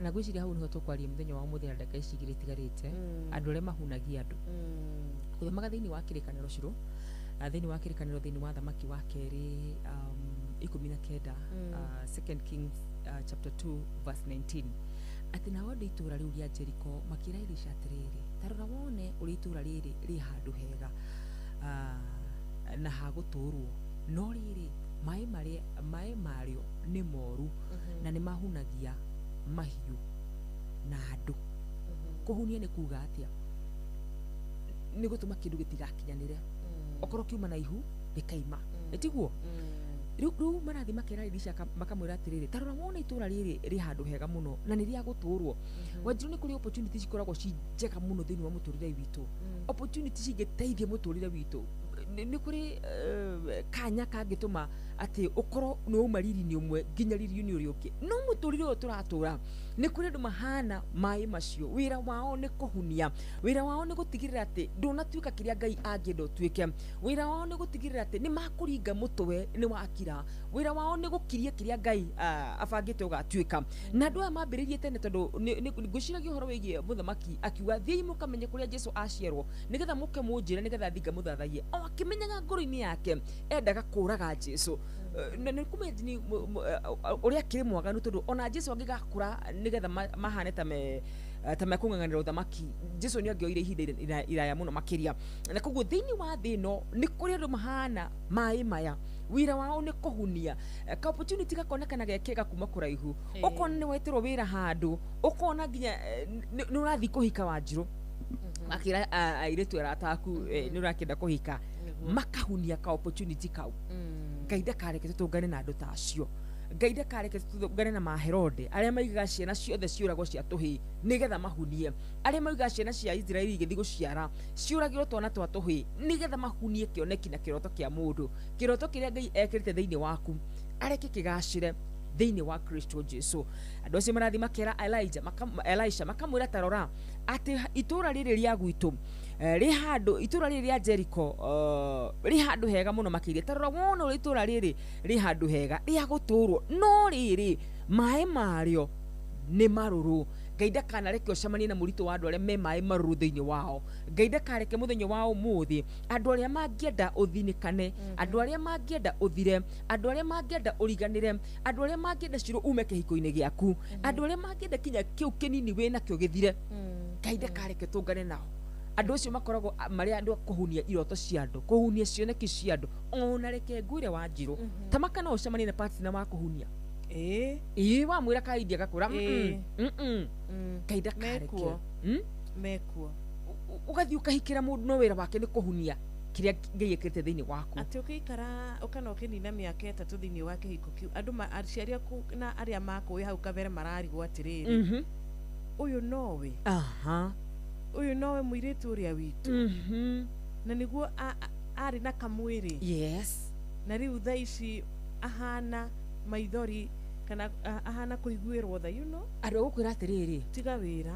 na gwiciria hau niho tukwaria muthenya wa muthenya ndaka icigire tigarite andu aria mahunagia andu uyo magathini wa kirikaniro ciro thini wa kirikaniro thini wa thamaki wa keri 19 2 Kings chapter 2 verse 19 ati na wode itura riu ria Jericho makira Elisha atiriri tarora wone uri itura riri ri handu hega na haguturwo no riri mai mario ni moru na ni mahunagia mahiu na andu kuhunia ni kuga atia ni gutuma kindu gitigakinyanire okoro kiuma na ihu gikaima etiguo riu marathi makera Elisha makamwira atiriri tarora wona itura riri ri handu hega muno na ni ria guturwo wanjiru ni kuri opportunities ikoragwo cinjega muno thini wa muturire witu opportunities igiteithia muturire witu ni kuri kanya kangituma ati ukoro no mariri ni umwe ginya riri ni uriuki no muturire o turatura ni kuri andu mahana mai macio wira wao ni kuhunia wira wao ni gutigirira ati ndunatuika kiria Ngai angienda tuike wira wao ni gutigirira ati ni makuringa mutwe ni wakira wira wao ni gukiria kiria Ngai abangite ugatuika na andu aya mambiririe tene tondu ni guciragia horo wigie muthamaki akiuga thii mukamenye kuria Jesu acierwo nigetha muke munjire nigetha thinga muthathaie o akimenyaga ngoro-ini yake endaga kuraga Jesu na ni kumedini uria kiri mwaganu tondu ona Jesu angigakura nigetha mahane ta mekunganganira uthamaki Jesu ni angioire ihinda iraya muno makiria na koguo thiini wa thino ni kuri andu mahana mai maya wira wao ni kuhunia ka opportunity gakonekana gekega kuma kuraihu ukona ni wetirwo wira handu ukona nginya ni urathi kuhika Wanjiru akira airetu arataku ni urakenda kuhika makahunia ka opportunity kau Ngai kareke tutungane na andu tacio Ngai kareke tutungane na Maherode aria maigaga ciana ciothe ciuragwo cia tuhi nigetha mahunie aria maigaga ciana cia Israeli igithi guciara ciuragirwo twana twa tuhi nigetha mahunie kioneki na kiroto kia mundu kiroto kiria Ngai ekirite thiini waku areke kigacire thiini wa Kristo Jesu andu acio marathi makera Elisha makamwira tarora ati itura riri ria gwitu ri handu itura riri ria Jericho ri handu hega muno makiria tarora wona uri itura riri ri handu hega ria guturwo no riri mai mario ni maruru Ngai ndakanareke ucemanie na murito wa andu aria me mai maruru thiini wao Ngai ndakareke muthenya wa umuthi andu aria mangienda uthinikane andu aria mangienda uthire andu aria mangienda uriganire andu aria mangienda ciro ume kihiko-ini giaku andu aria mangienda kinya kiu kinini wina kio githire Ngai ndakareke tungane nao andu acio makoragwo mari andu kuhunia iroto cia andu kuhunia cioneki cia andu ona reke ngwire Wanjiru tamaka no ucemanie na partner wa kuhunia wa mwira kaidia gakura kaida kareke mekuo ugathi ukahikira mundu no wira wake ni kuhunia kiria Ngai ekirite thiini waku ati ukikara ukana ukinina miaka 3 thiini wake hiko kiu andu aciaria ku na aria makuwi hau kabere mararigwo atiriri uyu nowe uyu nowe mwiritu uria witu na niguo ari na kamwiri na riu thaici ahana maithori kana ahana kuiguirwo tha andu gukwira atiriri tiga wira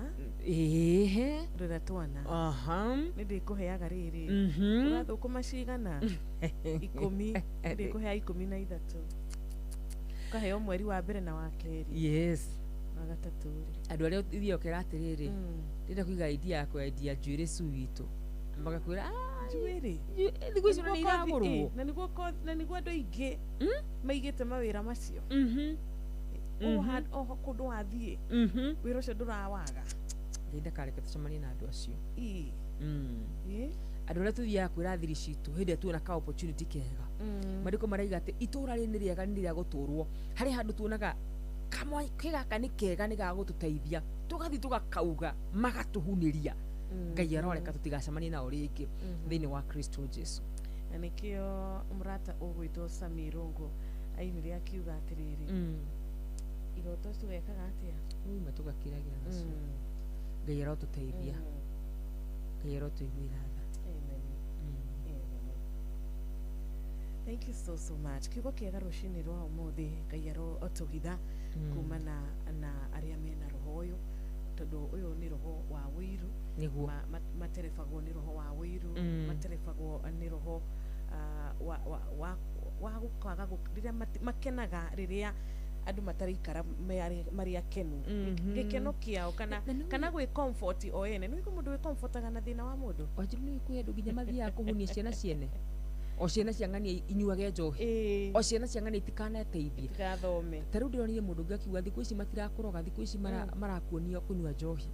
rira twana ni ndikuheaga riri urathukuma cigana 10 ndikuhea 13 ukaheo mweri wa mbere na wa keri Magatatu. Andu aria ithio keratiriri. Ndenda kuiga idea ya kwendia njuĩrĩ suitu. Magakwira njuĩrĩ. Thiku icio ni iragũrwo. Na niguo andu aingĩ maigĩte mawĩra macio. Oho kũndũ wathiĩ. Wĩra ũcio ndũrawaga. Ndenda kareke tucemanie na andu acio. Andu aria tuthiaga kwĩra thiri citũ hĩndĩ ĩrĩa tuona ka opportunity kega. Mariko maraiga atĩ itũra rĩ nĩ rĩega nĩ rĩa gũtũrwo. Harĩ handũ tuonaga kamwe kegaka nĩ kega nĩ gagũtũteithia. Tugathi tugakauga magatuhunĩria. Ngai aroreka tutigacemanie nao rĩngĩ thĩinĩ wa Kristo Jesu. Na nĩkĩo mũrata ũgwĩtwo Sami Rongo ainire akiuga atĩrĩrĩ. Iroto tugekaga atĩa? Tugakĩragira nacio. Ngai arotũteithia. Ngai arotũiguĩra tha. Thank you so much. Kiugo kiega rũcinĩ rwa ũmũthĩ Ngai arotũhitha kumana na arĩa mena roho ũyũ, tondũ ũyũ nĩ roho wa wĩiru, materebagwo nĩ roho wa wĩiru, materebagwo nĩ roho wa gũkaga rĩrĩa makenaga rĩrĩa andu mataraikara marĩ akenu. Gĩkeno kĩao kana gwĩ comfort o ene. Nĩ mũndũ wĩ comfortaga na thĩna wa mũndũ. Wajuru nĩ kwĩ andũ nginya mathiaga kũhunia ciana ciene. O ciana ciang'ania inyuage njohi. O ciana ciang'ania itikaneteithie. Itigathome. Ta rĩu ndĩronire mũndũ ũngĩ akiuga thikũ ici matirakũroga, thikũ ici marakuonia kũnyua njohi.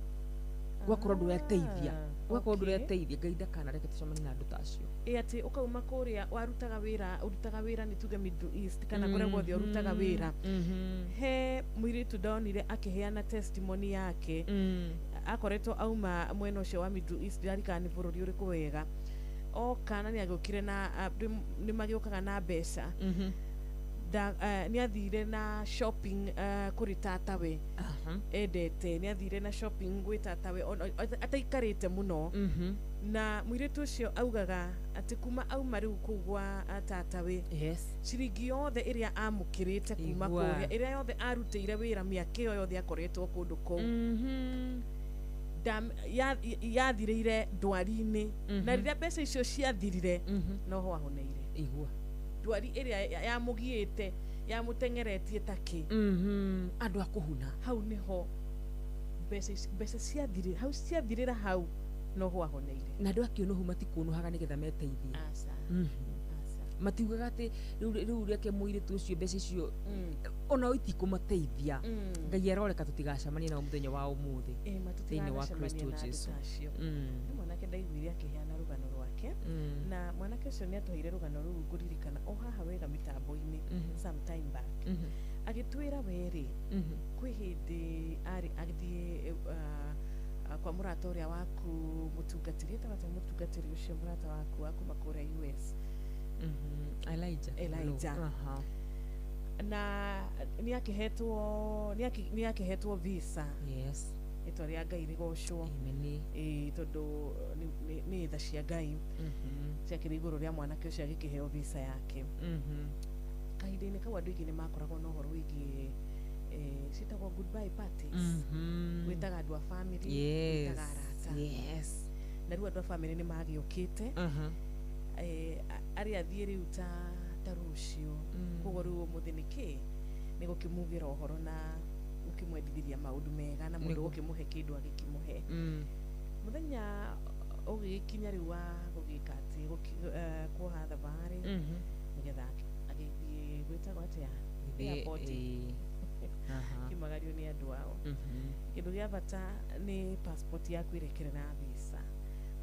Gwakorwo ndũreteithia. Gwakorwo ndũreteithia. Ngai ndakanareke tucemanie na andũ ta acio. Atĩ ũkauma kũrĩa warutaga wĩra nĩ tuge Middle East kana kũrĩa guothe ũrutaga wĩra. He mũirĩtu ndonire akĩheana testimony yake. Akoretwo auma mwena ũcio wa Middle East, ndarikana nĩ bũrũri ũrĩkũ wega. O kana nĩ agĩũkire na nĩ magĩũkaga na mbeca. Nĩ athire na shopping kũrĩ tatawe endete. Nĩ athire na shopping gwĩ tatawe ataikarĩte mũno. Na mũirĩtu ũcio augaga atĩ kuma auma rĩu kũu gwa tatawe ciringi yothe ĩrĩa amũkĩrĩte kuma kũrĩa, ĩrĩa yothe arutĩire wĩra mĩaka ĩyo yothe akoretwo kũndũ kũu, yathirĩire ndwari-inĩ. Na rĩrĩa mbeca icio ciathirire noho ahoneire. Igua ndwari ĩrĩa yamũgiĩte yamũtengeretie takĩ andũ a kũhuna. Hau nĩho mbeca ciathirĩra, hau ciathirĩra hau noho ahoneire. Na andũ akĩũnũhu matikuũnũhaga nĩgetha meteithie. Matiugaga atĩ rĩu reke mũirĩtu ũcio mbeca icio ona itikũmateithia. Ngai aroreka tutigacemanie nao mũthenya wa ũmũthĩ thĩinĩ wa Kristo Jesu. Nĩ mwanake ndaiguire akĩheana rũgano rwake, na mwanake ũcio nĩ atũheire rũgano rũu ngũririkana o haha wega mĩtambo-inĩ sometime back. Agĩtwĩra werĩ kwĩ hĩndĩ agĩthiĩ kwa mũrata ũrĩa waku mũtungatĩri, etagwo mũtungatĩri ũcio mũrata waku wa kuma kũrĩa US, Elijah. Na nĩ akĩhetwo visa. Rĩtwa rĩa Ngai rĩgocwo. Tondũ nĩ tha cia Ngai ciakĩrĩ igũrũ rĩa mwanake ũcio agĩkĩheo visa yake. Kahinda-inĩ kau andũ aingĩ nĩ makoragwo na ũhoro wĩgiĩ citagwo goodbye parties. Gwĩtaga andũ a family, gwĩtaga arata. Na rĩu andũ a family nĩ magĩũkĩte. Arĩa athiĩ rĩu ta rũciũ. Koguo rĩu ũmũthĩ nĩkĩ nĩ gũkĩmugĩra ũhoro na gũkĩmwendithĩria maũndũ mega na mũndũ gũkĩmũhe kĩndũ agĩkĩmũhe. Mũthenya ũgĩkinya rĩu wa gũgĩka atĩ kuoha thabarĩ nĩgetha agĩthiĩ gwĩtagwo atĩa airport kimagario nĩ andũ ao. Kĩndũ gĩa bata nĩ passport yaku ĩrekerera visa.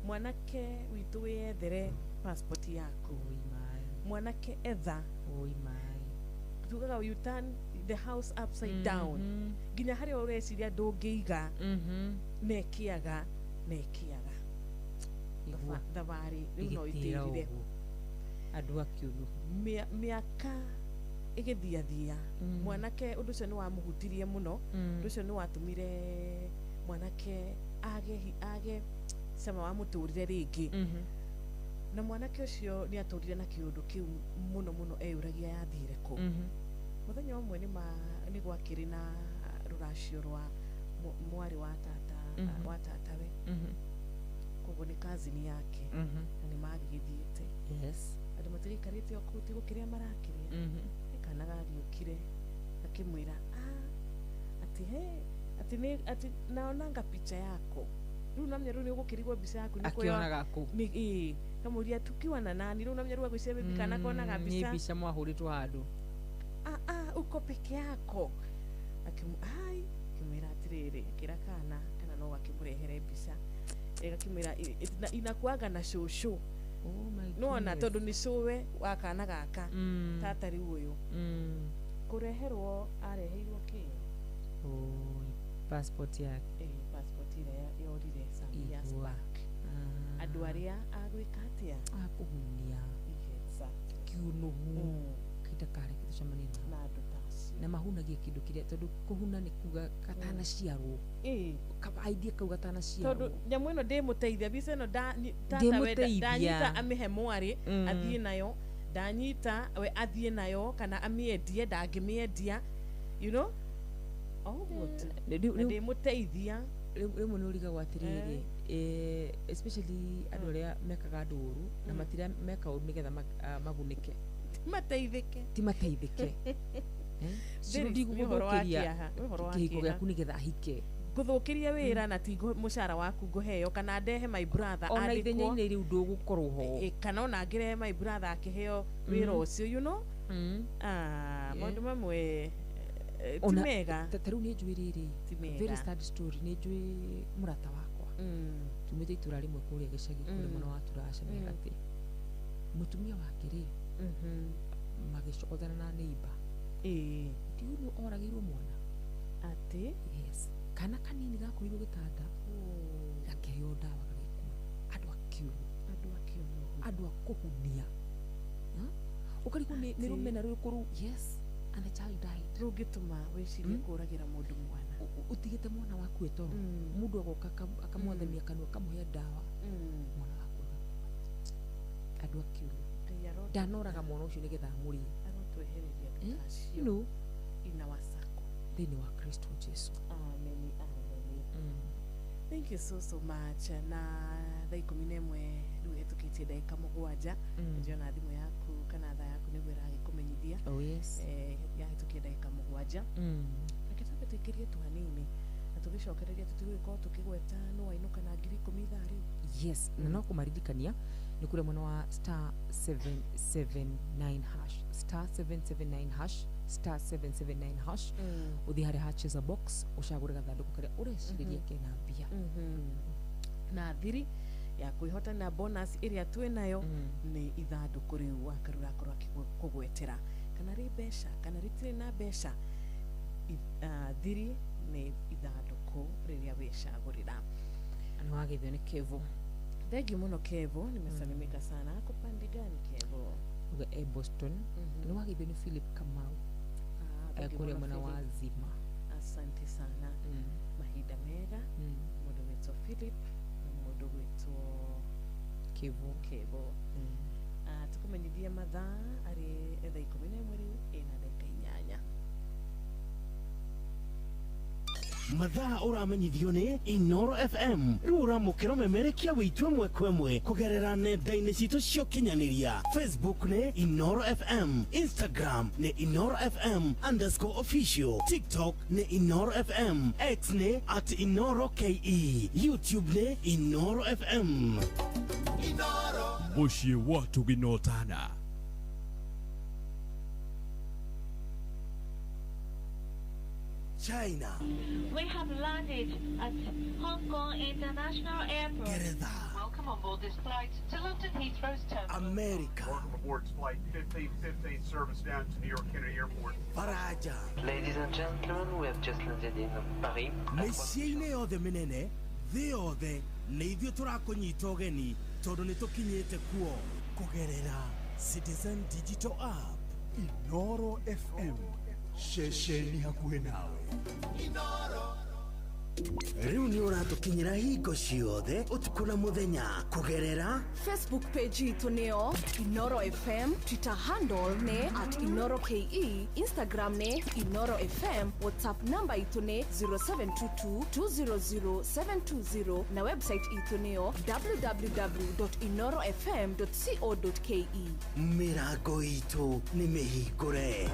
Mwanake witũ wĩyethere passport yaku. Mwanake etha. Tugaga you turn the house upside down. Nginya harĩa ũreciria ndũngĩiga nekiaga. Thabarĩ rĩu no ĩtĩrire andũ akiugu mĩaka ĩgĩthiathia. Mwanake ũndũ ũcio nĩ wamũhutirie mũno. Ũndũ ũcio nĩ watũmire mwanake age cama wa mũtũrire rĩngĩ. Na mwanake ũcio nĩ atũrire na kĩũndũ kĩu mũno eyũragia yathire kũ. Mũthenya ũmwe nĩ gwakĩrĩ na rũracio rwa mwarĩ wa tatawe. Koguo nĩ cousin yake na nĩ magĩgĩthiĩte. Andũ matigĩikarĩte o kũu tigũkĩrĩa marakĩrĩa. Kana gagĩũkire akĩmwĩra ati naonanga picha yako riu namnya riu nigukirigwa mbica yaku akionaga ku kamuria tukiwa na nani riu namnya riu agwicira bibi kana konaga mbica ni mbica mwahuritwo handu uko peke yako kimwira atiriri kira kana no gakimurehere mbica egakimwira inakuaga na shosho nona tondu ni showe wa kana gaka tata riu uyu kureherwo areheirwo ki passport yake passport ile yorire some years back andu aria agwika atia akuhunia kiuno kitakare kitucamani na andu tasi na mahunagia kindu kiria tondu kuhuna ni kuga katana ciarwo kabaidie kuga katana ciarwo tondu nyamu ino ndimuteithia bica ino tata we danyita amihe mwari athie nayo danyita we athie nayo kana amiendie ndangimiendia you know ndimuteithia rimwe nurigagwo atiriri especially andu aria mekaga nduru na matira meka uru nigetha magunike timateithike sirudi gugothiria kihiko giaku nigetha ahike guthukiria wira na ti mushara waku nguheo kana ndehe my brother ona ithenya-ini riu ndugukorwo ho kana ona ngirehe my brother akiheo wira ucio you know maundu mamwe timega tariu ni njui riri very sad story ni njui murata wakwa tumite itura rimwe kuria gicagi kuri muno wa turacemia ati mutumia wake ri magicokothana na neighbor ndiu oragirwo mwana ati yes kana kanini gakurirwo gitanda gakiheo ndawa gagikua andu akuhunia ukarigwo ni rumena rukuru yes and the child died rugituma wicirie kuragira mundu mwana utigite mwana waku etoro mundu agoka akamwathania kanwa kamuhe ndawa mwana waku andu akiuru ndanoraga mwana ucio nigetha muri arotwehereria tutacio no ina wasako thini wa Kristo Jesu amen thank you so much na thaikumi nemwe riu hetukitie ndagika mugwanja njiona thimu yaku kana tha yaku niguo iragikumenyithia yahetukie ndagika mugwanja nakitabe tuikirie tu hanini na tugicokereria tutigwikorwo tukigweta no wainuka na 10,000 ithaa riu yes na no kumaririkania ni kure mwana wa star 779 hash star 779 hash star 779 hash uthi hari hatches a box ushagure gathanduku karia ureciriria kena mbia na thiri ya kuihota na bonus iria twi nayo ni ithanduku riu wakarura korwa kugwetera kana ri besha kana ritire na besha thiri ni ithanduku riria wicagurira ana wagithio ni Kevo. Thank you muno Kevo, nimesalimika sana. Ako pande gani Kevo? Uga Boston. Ni wagithio ni Philip Kamau. Kule mwana wa Zima. Asante sana. Mahida mega. Mudo wetu Philip na mudo wetu Kevo. Tukumenyithia mathaa ari etha 11 riu ina dakika 8. mathaa uramenyithio ni Inoro FM riu uramukira memerekia witwe mwekwemwe kugerera nenda-ini citu cio kinyaniria Facebook ni Inoro FM, Instagram ni Inoro FM _official, TikTok ni Inoro FM, X ni @InoroKE, YouTube ni Inoro FM. Inoro mushie watu ginotana. China. We have landed at Hong Kong International Airport. Welcome on board this flight to London Heathrow's terminal. America. Welcome aboard flight 1515 service down to New York Kennedy Airport. Faraja. Ladies and gentlemen, we have just landed in Paris. Mesiine yothe minene, thi yothe, nĩ ithuĩ tũrakũnyita ũgeni tondũ nĩ tũkinyĩte kuo kũgerera Citizen Digital App. Inoro FM. Shesheni hakuhe nawe. Riu ni uratukinyira hingo ciothe utuku na muthenya kugerera Facebook page itu neo Inoro FM, Twitter handle ne @InoroKE, Instagram ne Inoro FM, WhatsApp number itu ne 0722200720 na website itu neo www.inorofm.co.ke. Mirago itu ni mihingure.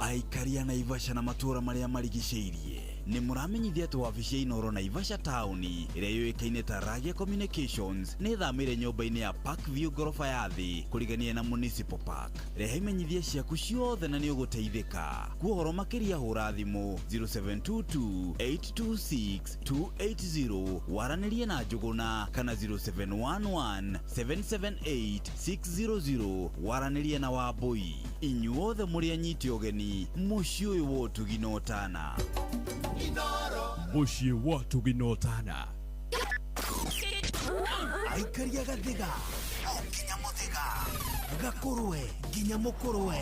Aikaria Naivasha na matura maria marigiceirie ni muramenyithia tu wabici Inoro Naivasha town iria yoikaine ta Ragia Communications ni thamire nyumba-ini ya Parkview gorofa ya thi kurigania na Municipal Park. Reha imenyithia ciaku ciothe na ni uguteithika. Kuhoro makiria hura thimu 0722826280 waranirie na Njuguna kana 0711778600 waranirie na Wambui. Inyuothe muri anyiti ogeni muci uyu wotuginotana muciĩ wa tuginotana aikaria gathiga nginya muthiga gakurwe nginya mukurwe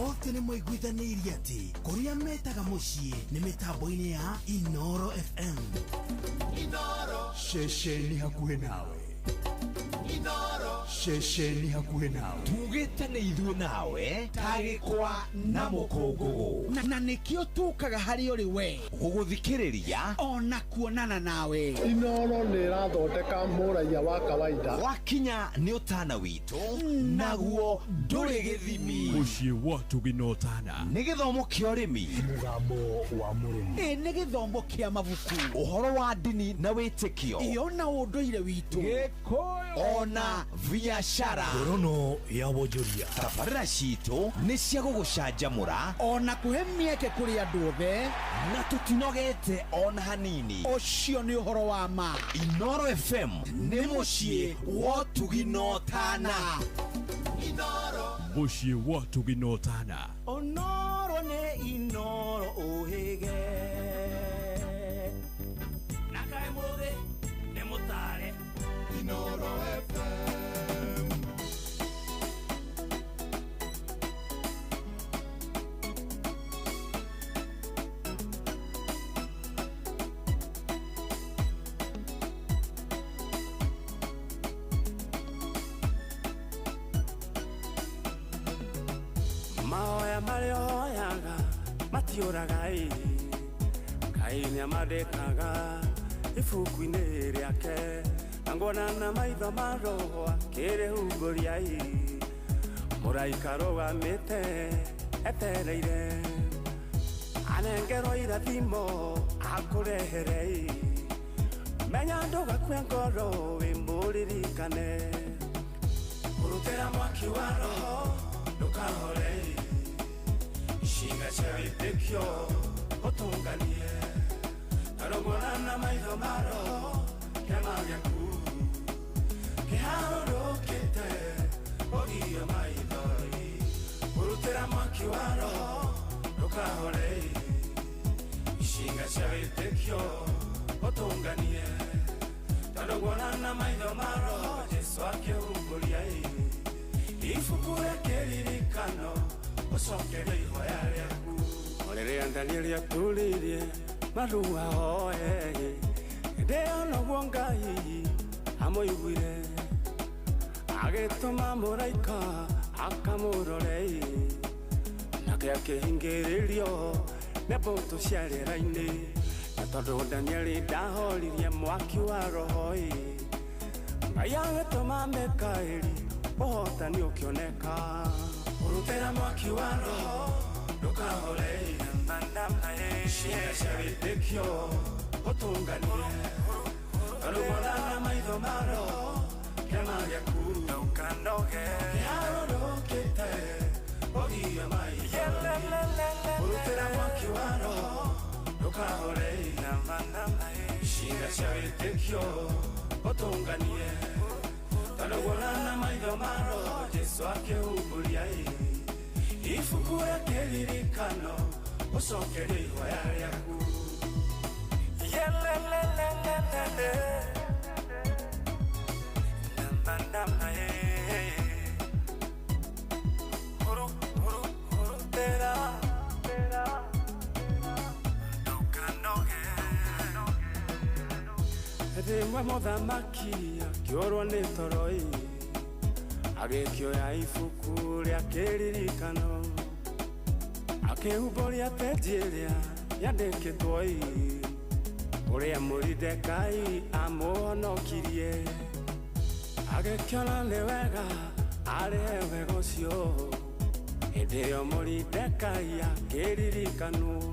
othe nĩ moiguithanĩirie atĩ kũrĩa metaga mũciĩ nĩ mĩtambo-inĩ ya Inoro FM. Inoro ceceni hakuhĩ nawe. Inoro ceceni hakuhĩ nawe. Tugĩte nĩ ithuĩ nawe tagĩkwa na mũkũngũgũ na nĩkĩo tũkaga harĩ ũrĩ we gũgũthikĩrĩria ona kuonana nawe. Inoro nĩ ĩrathondeka mũraiya wa kawaida. Wakinya nĩ ũtana witũ naguo ndũrĩ gĩthimi. Muciĩ wa tuginotana nĩ gĩthomo kĩa ũrĩmi, mũgambo wa mũrĩmi, nĩ gĩthomo kĩa mabuku, ũhoro wa ndini na wĩtĩkio, ona ũndũire witũ, gĩkũyũ ona biacara, ngorono ya wonjoria. Tabarĩra citũ nĩ cia gũgũcanjamũra ona kũhe mĩeke kũrĩ andũ othe na tũtinogete ona hanini. Ũcio nĩ ũhoro wa ma. Inoro FM nĩ mũciĩ wa tuginotana. Inoro muciĩ wa tuginotana. Onoro nĩ Inoro ũhĩge na kaĩ mũthĩ nĩ mũtare Inoro FM. Maoya marioyaga matiũraga Ngai nĩamandĩkaga ibuku-inĩ rĩake na ngona na maitho maroa kĩrĩhumbũria mũraika rũgamĩte etereire anengerwo irathimo akũrehere menya ndũgakue ngoro wĩ mũririkane ũrutĩra mwaki wa roho ndũkahore ishinga cia wĩtĩkio ũtũnganie tarogona na maitho ma roho kĩama gĩaku kĩharũrũkĩte ũgirio maitho ũrutĩra mwaki wa roho ndũkahore ishinga cia wĩtĩkio ũtũnganie tarogona na maitho ma roho Jesu akĩhumbũria ibuku rĩa kĩririkano ũcokerio ihoya rĩaku rĩrĩa Danieli atũrĩrie marua hoye hĩndĩ ĩyo noguo Ngai amũiguire agĩtũma mũraika akamũrore nake akĩhingĩrĩrio nĩ mbũtũ cia rĩera-inĩ na tondũ Danieli ndahoririe mwaki wa roho Ngai agĩtũma Mikaeli ũhotani ũkĩoneka ũrutĩra mwaki wa roho ndũkahore ishinga cia wĩtĩkio ũtũnganie tarũgona na maitho ma roho kĩama gĩaku ndũkanoge kĩharũrũkĩte ũgirio maitho ũrutĩra mwaki wa roho ndũkahore ishinga cia wĩtĩkio ũtũnganie tarũgona na maitho ma roho Jesu akĩhumbũria ibuku rĩa kĩririkano ũcokerio ihoya rĩaku rĩmwe mũthamaki akĩũrwo nĩ toro agĩkĩoya ibuku rĩa kĩririkano akĩhumbũria peji ĩrĩa yandĩkĩtwo ũrĩa Moridekai amũhonokirie agĩkĩona nĩ wega arĩhe wega ũcio Edeo Moridekaya Kiririkano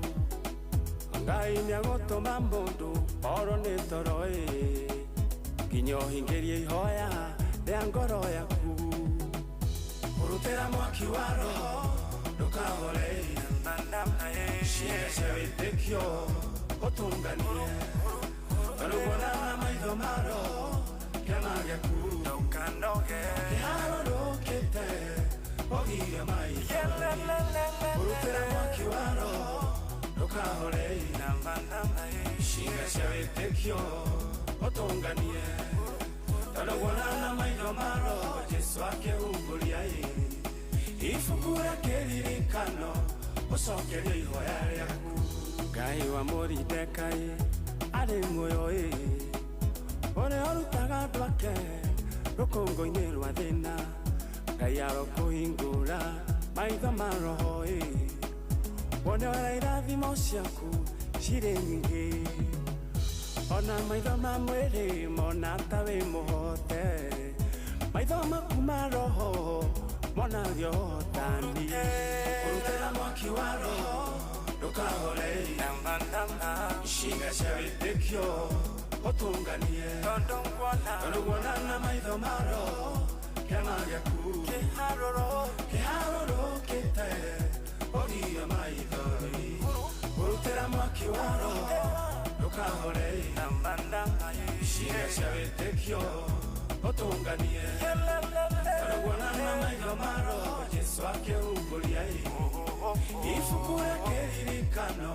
Ngai Nyagotoma Mundu Oro Nitoroe Kinyo Hingerie Ihoya Ria ngoro yaku Urutera mwaki wa roho Ndukahore Shire Shewitekyo Otunganie Kalubona na maitho maro Kiama gyaku Ndukanoge Kiharo kete Ogiria maitho Urutera mwaki wa roho Ndukahore Shire Shewitekyo Otunganie Kalubona na maitho maro Jesu ake unguria Ifukura kiririkano Ucokeria ihoya riaku Ngai wa Moridekaĩ arĩ muoyo Ore orutaga andũ ake rũkũngũ-inĩ rwa thĩna Ngai arokũhingũra maitho ma roho Wone ora irathimo ciaku cirĩ nyingĩ Ona maitho ma mwĩrĩ mona ta wĩ mũhote Maitho maku ma roho mona gĩotani Urutĩra mwaki wa roho ndũkahore Ishinga cia wĩtĩkio ũtũnganie Tondũ nguona na maitho ma roho kĩama gĩaku kĩharũrũkĩte ũgiria maithori Urutĩra mwaki wa roho ndũkahore Ishinga cia wĩtĩkio Otunganie Kalugwana na maitho maro Jesu ake unguria Ifukura kiririkano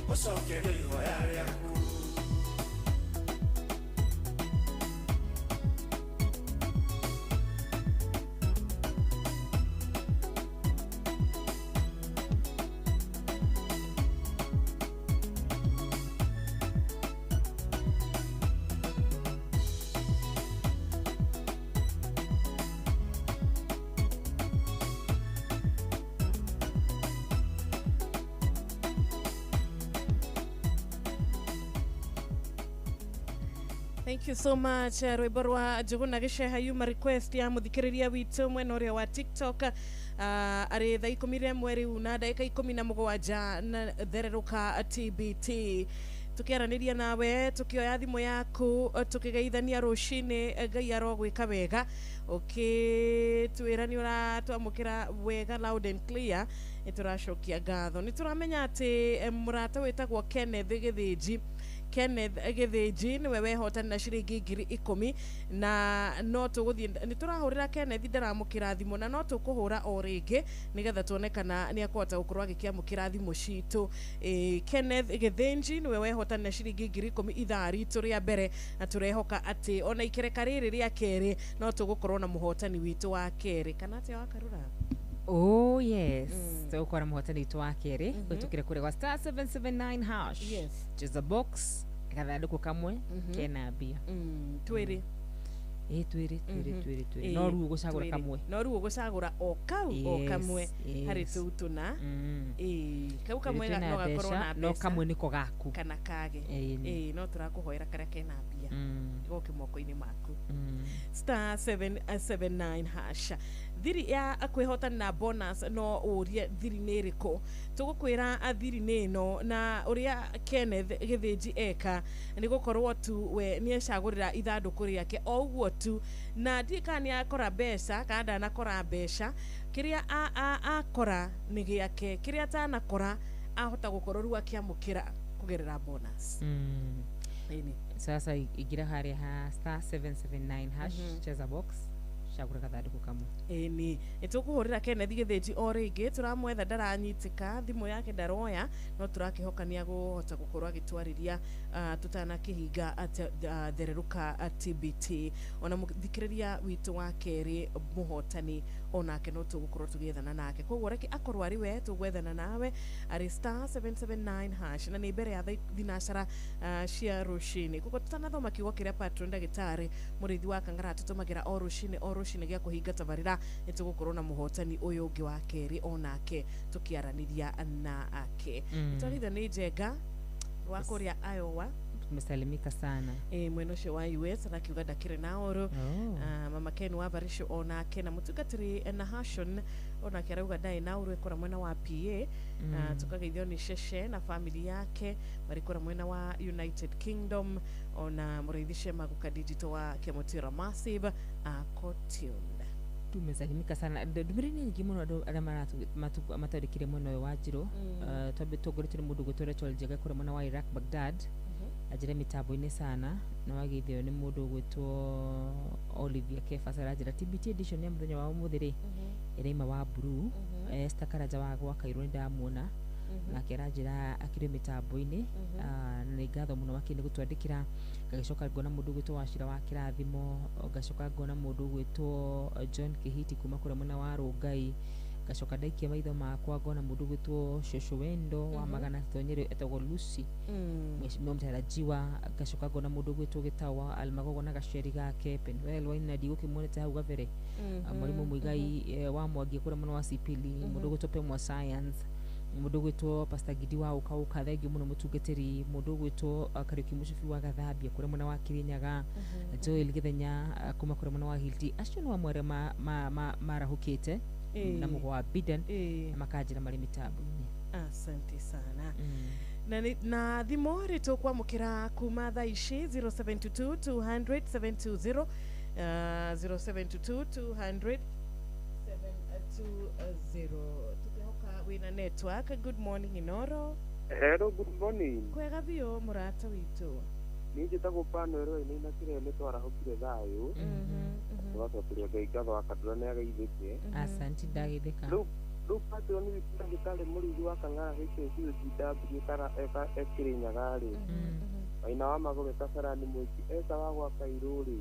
Ucokeria ihoya riaku Thank you so much. Rwimbo rwa Njuguna Gĩceha yuma request ya muthikiriria witu mwena uria wa TikTok. Ari thaa 11 riu na ndagika 17 na thereruka TBT. Tukiaraniria nawe tukioya thimu yaku tukigeithania rucini Ngai arogwika wega twirani uratwamukira wega loud and clear ituracokia ngatho nituramenya ati murata witagwo Kenneth Githinji niwe wehotani na ciringi 10,000 na no tuguthie niturahurira Kenneth ndaramukira thimu na no tukuhura o ringi nigetha tuonekana ni akwata gukorwa gikiamukira thimu citu Kenneth Githinji niwe wehotani na ciringi 10,000 ithaa ritu ria mbere na turehoka ati ona ikereka riri ria keri no tugukorwo na muhotani witu wa keri kana ati wa Karura. Oh yes. So kwa muhotani witu wa keri utukire kure kwa star 779 hash. Yes. Just a box kathanduku kamwe kena mbia. Twiri. Twiri. No ruo gucagura kamwe. No ruo gucagura o kau o kamwe hari tutuna. Kau kamwe no gakorwo na no kamwe niko gaku kana kage. No turakuhoera karia kena mbia. Goke moko-ini maku. Star 779 hash. Thiri ya akwihotana na bonus no uria thiri niriko tugukwira thiri nino na uria Kenneth Githinji eka ni gukorwo tu we ni ecagurira ithanduku riake o uguo tu na ndikani akora mbeca kana nakora mbeca kiria akora ni giake kiria tanakora ahota gukorwo ru akiamukira kugerera bonus. Sasa igira hari ha star 779 hash cheza box shagura kathanduku kamwe. Ni tukuhurira Kenneth Githinji o ringi turamwetha ndaranyitika thimu yake ndaroya no turakihokania guhota gukorwa agitwariria tutana kihinga thereruka TBT ona muthikiriria witu wa keri muhotani onake no tugukorwo tugethana nake koguo reki akorwo ari we tugwethana nawe ari star 779 hash na ni mbere ya thinacara cia rucini koguo tutanathoma kiugo kiria patron ndagitari murithi wa Kangara tutumagira o rucini gia kuhinga tabarira nitugukorwo na muhotani uyu ungi wa keri onake tukiaraniria na ake twaritha ni Njenga wa kuria Iowa tumesalimika sana. Mweno cio wa US arakiuga ndakire na oro. Mama Ken wa Barisho onake na mutungatiri na Hashon onake arauga ndai na oro ekora mwena wa PA. Tukageithio ni Sheshe na family yake barikora mwena wa United Kingdom ona mureithishe maguka digital wa Kemotira Massive Kotiunda. Tumesalimika sana. Dumirini nyingi muno andu aria matarikire mweno wa Njiro. Twambe tugoretire mundu gutore twaljega kura mwena wa Iraq Baghdad. Ajira mitambo-ini sana na wageithio ni mundu gwitwo Olivia Kefa sarajira TBT edition ya muthenya wa umuthiri iraima wa Blue. Esther Karaja wa gwa Kairũ ndamuona na kerajira akire mitambo-ini na ngatho muno wakini gutwandikira gagicoka ngona mundu gwitwo Wachira wa Kirathimo gacoka ngona mundu gwitwo John Kihiti kuma kura mwena wa Rungai gacoka ndaikia maitho makwa ngona mundu gwitwo Shosho Wendo wa Magana Thonyere etagwo Lucy mweshimiwa mtarajiwa gacoka ngona mundu gwitwo Gitawa Almagogo na gaceri gake Penwell Waina ndigukimwonete hau gabere mwalimu Muigai wa Mwangi kura mwena wa Sipili mundu gwitwo Pemwa Science mundu gwitwo Pastor Gidi wa ukauka thengio muno mutungatiri mundu gwitwo Kariuki Mushifi wa Gathambia kura mwena wa Kirinyaga Joel Githenya kuma kura mwena wa Hilti acio no amwere marahukite na mugwa Biden makajira mari mitambo-ini. Asante sana. Na thimo rito kwa mukira kuma thaa ici 0722 200 720 0722 200 720 tukihoka wina network. Good morning Inoro. Hello, good morning. Kwega bio murata witu. Ninje tago pano ero ina kire ne twara hokire thayo. Wato turi ngatho akadura ne agaithike. Asante ndagithika. Lu pato ni bitale muri wa kangara hike hiyo DW kara Kirinyaga ri. Aina wa magore kasara ni mwiki esa wa gwa Kairũ ri.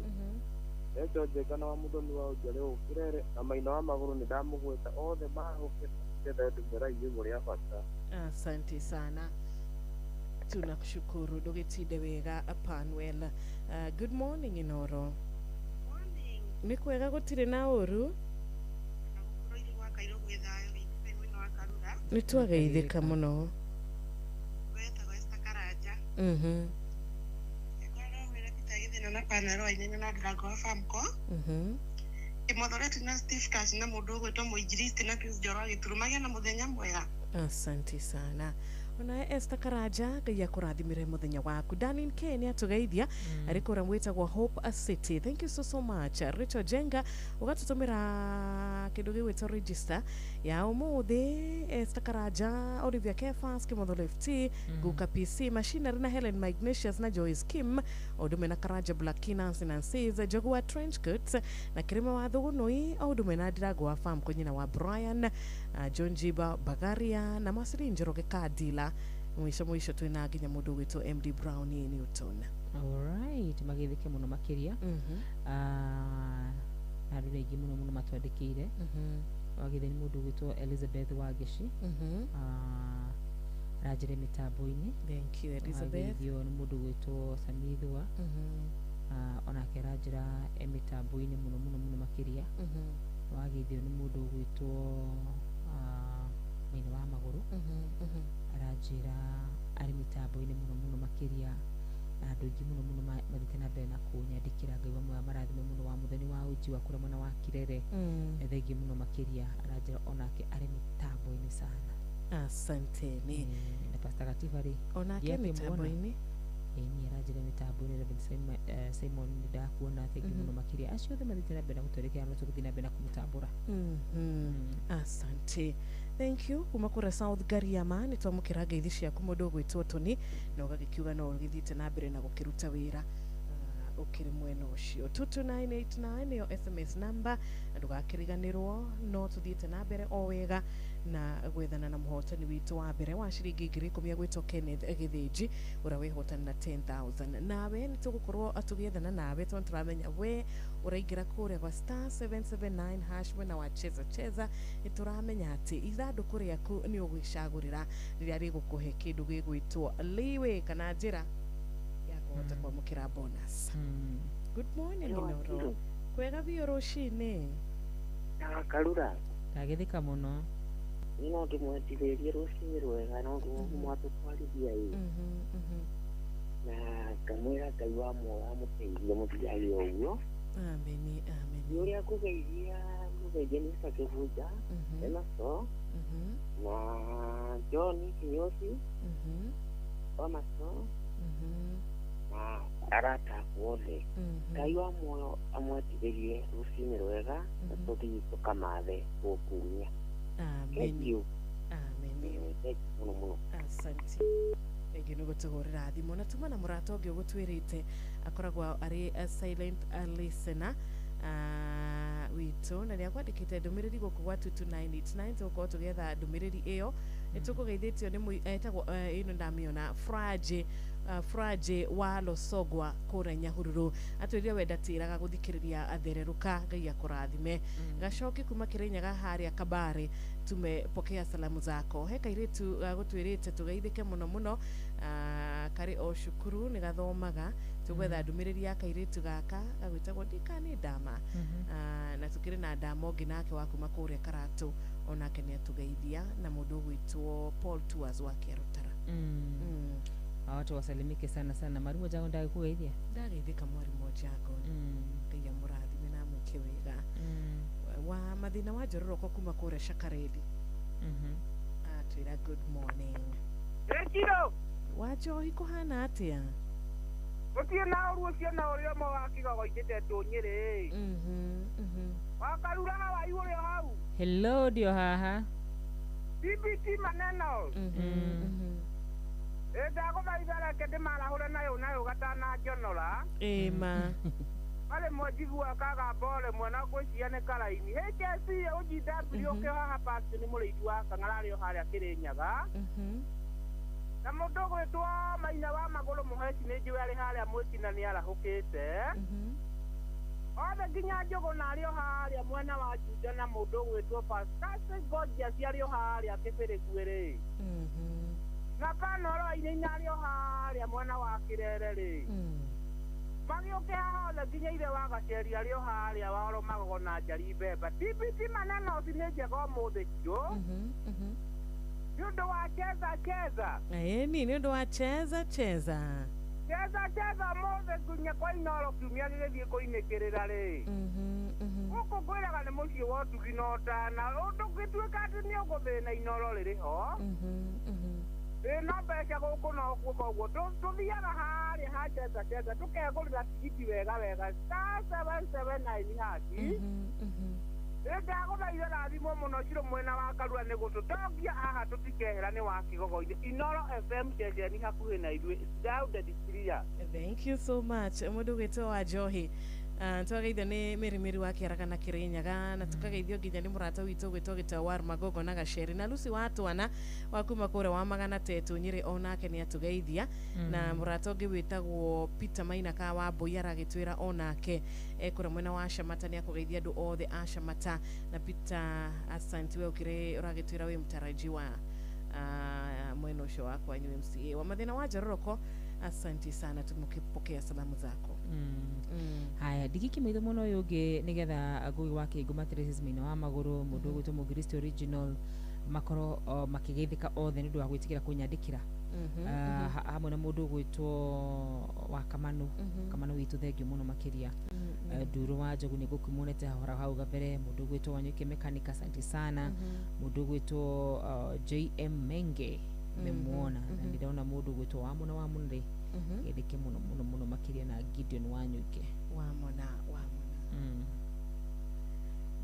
Ejo jekana wa muthoni wa ujare ukirere na maina wa maguru ni ndamugweta othe mahukite ketha ndumera iguri afata. Asante sana. Tunakushukuru dogitide wega Panwell. Good morning Inoro. Morning. Ni kwega gutire na uru? Nakuroiri wa Kairũ gwithayo ri mwena wa Karura. Ni twageithika muno. Gweta gwesta Karaja. Ekoro wira pitagithina na panero ainene na Drago wa Famco. Imothoretu na Steve Cash na mundu gwetwo Muinjilisti na Chris Njoro agiturumagia na muthenya mwega. Asante sana. Ona Esther Karaja gaya kurathimire muthenya waku. Darlene Kenya atugeithia ariko ramwetagwo Hope City. Thank you so much. Richard Jenga ugatutumira kindu gigwetwo register ya umuthi. Esther Karaja, Olivia Kefas, Kimodo FT, Guka PC, Machinery na Helen Magnesius na Joyce Kim, Odume na Karaja Blackina Nancy's Jogua Trench Coats na Kirima wa Thugunui, Odume na Drago wa Farm konyina wa Brian, John Jiba Bagaria na Masiri Njoroge Kadila. Mwisho twina ginya mundu gwitwo MD Brown Newton. Alright, magithike muno makiria. Arure igi muno matwandikire. Wagithe ni mundu gwitwo Elizabeth Wagishi. Rajire mitambo-ini. Thank you Elizabeth. Wagithio ni mundu gwitwo Samithwa. Ona kerajira mitambo-ini muno makiria. Wagithio ni mundu gwitwo mwini wa maguru. Arajira ari mitambo-ini muno makiria na andu ingi muno mathite na mbere na kunyandikira Ngai wa mwe marathime muno wa muthoni wa uji wa kura mwena wa Kirere thengi muno makiria arajira onake ari mitambo-ini sana. Asante ni na Pastor Katifari onake mitambo-ini ni arajira mitambo-ini Reverend Simon ndakuona thengi muno makiria acio the mathite na mbere na gutwerekea no tukuthina mbere na kumutambura. Asante. Thank you. Kumakura South Gariama ni twamukira ngeithi ciaku mundu gwitwo Toni na ugagikiuga no ugithite na mbere na gukiruta wira ukiri mwena ucio 22989 yo SMS number ndugakiriganirwo no tuthiite na mbere o wega na gwethana na muhotani witu wa mbere wa ciringi 10,000 gwitwo Kenneth Githinji ura wihotana na 10,000 nawe ni tugukorwo atugiethana nawe turamenya we uraingira kure kwa *779# mwena wa cheza ituramenya ati ithanduku riaku ni ugwicagurira riria rigukuhe kindu gigwitwo liwe kana njira kuhota kwamukira bonus. Good morning Inoro. Kwega bio rucini. Karura. Kagithika muno. Ino ndimwetitherie rucini rwega no mwatutwarithia ii. na kamwira kaiwa moya muteithie mutigaire uguo ameni uria kugeithia ni sakevuja ena so na John Kinyosi Omaso na arata kuothe kaiwa moyo amwetigerie rucini rwega na tuthii tukamathe gukumia ameni asante egi no gutugurira thimu na tuma na murata ungi gutwirite akoragwa ari silent listener witu na ni akwandikite ndumiriri guku gwa 22989 tuko tugetha ndumiriri iyo nitukugeithitio ni etagwo ino ndamiona Fraje wa Losogwa kura Nyahururu atwirire wenda tiraga guthikiriria athereruka ngai akurathime gacoki kuma Kirinyaga haria Kabare tumepokea salamu zako he kairitu gutwirite tugeithike muno kari o shukuru ni gathomaga tugwetha ndumiriri ya kairitu gaka gagwitagwo Dikani Dama na tukiri na Dama nginake wa kuma kuria Karatu onake ni atugeithia na mundu gwitwo Paul Tours wa Kerutara watu wasalimike sana marimu jangu ndage kugeithia ndageithika mwarimu jangu ngai murathime na mwike wega wa mathina wa njororoko kuma kuria Shakaredi atwira good morning ekiro wajohi kuhana atia utie na urucio na urio mo wakigogo itete tunyiri wakaruraga wa yurio hau hello dio haha BBT maneno ndaguthaitha reke ndimarahũre nayo gatana njonora ma ale mwajigua kaga bole mwana gwĩcia nĩ karaini HSC ũjindambiri ũkĩhaha pasi nĩ mũrĩithi wa Kang'arario harĩa Kirinyaga na mũndũ gwĩtwo Maina wa Magũrũ Mũheci nĩ njũĩ arĩ harĩa Mwĩkina nĩ arahũkĩte othe nginya Njũgũ na arĩ o harĩa mwena wa Juja na mũndũ gwĩtwo Pascal Gorgeous arĩ o harĩa Kĩbĩrĩgu-rĩ na Kanoro-inĩ arĩ o harĩa mwena wa Kĩrere-rĩ magĩũke haha othe nginya ithe wa Gaceri arĩ o harĩa wa Magogo na Njari Mbemba TBT maneno nĩ njega ũmũthĩ biũ nĩ ũndũ wa cheza ni ũndũ wa cheza mũthĩ nginya kwa Inoro kiumia gĩgĩthiĩ kũinĩkĩrĩra-rĩ gũkũ ngwĩraga nĩ mũciĩ wa ũtugi na ũtana ũndũ gĩtuĩka atĩ nĩ ũgũthĩna Inoro rĩrĩ ho no mbeca gũkũ no kuoka ũguo tũthiaga harĩa ha cheza tũkegũrĩra tigiti wega 779 haki ndagũthaitha rathimwo mũno Ciro mwena wa Karua nĩ gũtũtongia haha tũtikehera nĩ wa Kigogo-inĩ Inoro FM ceceni hakuhĩ na ithuĩ Daudi Clear. Thank you so much mũndũ gwĩtwo wa Njohi twageithio nĩ Mĩrimĩri wa Kĩaraga na Kĩrĩnyaga na tukageithio nginya nĩ mũrata witũ gwĩtwo Gĩtawar Magogo na Gaceri na Lucy wa Twana wa kuma kũrĩa wa Magana Tetu Nyĩrĩ onake nĩ atugeithia na mũrata ũngĩ wĩtagwo Peter Mainaka wa Mbũi aragĩtwĩra onake kũrĩa mwena wa Shamata nĩ akũgeithia andũ othe a Shamata na Peter asante we ũragĩtwĩra wĩ mtaraji wa mwena ũcio wakwa nyu MCA wa mathĩna wa Njororoko asante sana tumukipokea salamu zako haya digiki mwitho muno yugi nigetha agugi wake ngumatirĩsis Maina wa Magũrũ mũndũ gwĩtwo Mũgristi original makoro makigeithika othe nĩ ũndũ wa gwĩtĩkĩra kũnyandĩkĩra hamwe na mũndũ gwĩtwo wa Kamanu witũ thengio mũno makĩria Nduru wa Njogu nĩ ngũkĩmuonete hora hau gambere mũndũ gwĩtwo Wanyuki mechanic asante sana mũndũ gwĩtwo JM Menge memuona na ndĩrona mũndũ gwĩtwo wa mũnrĩ gĩthĩke mũno makĩria na Gideon Wanyuki wamona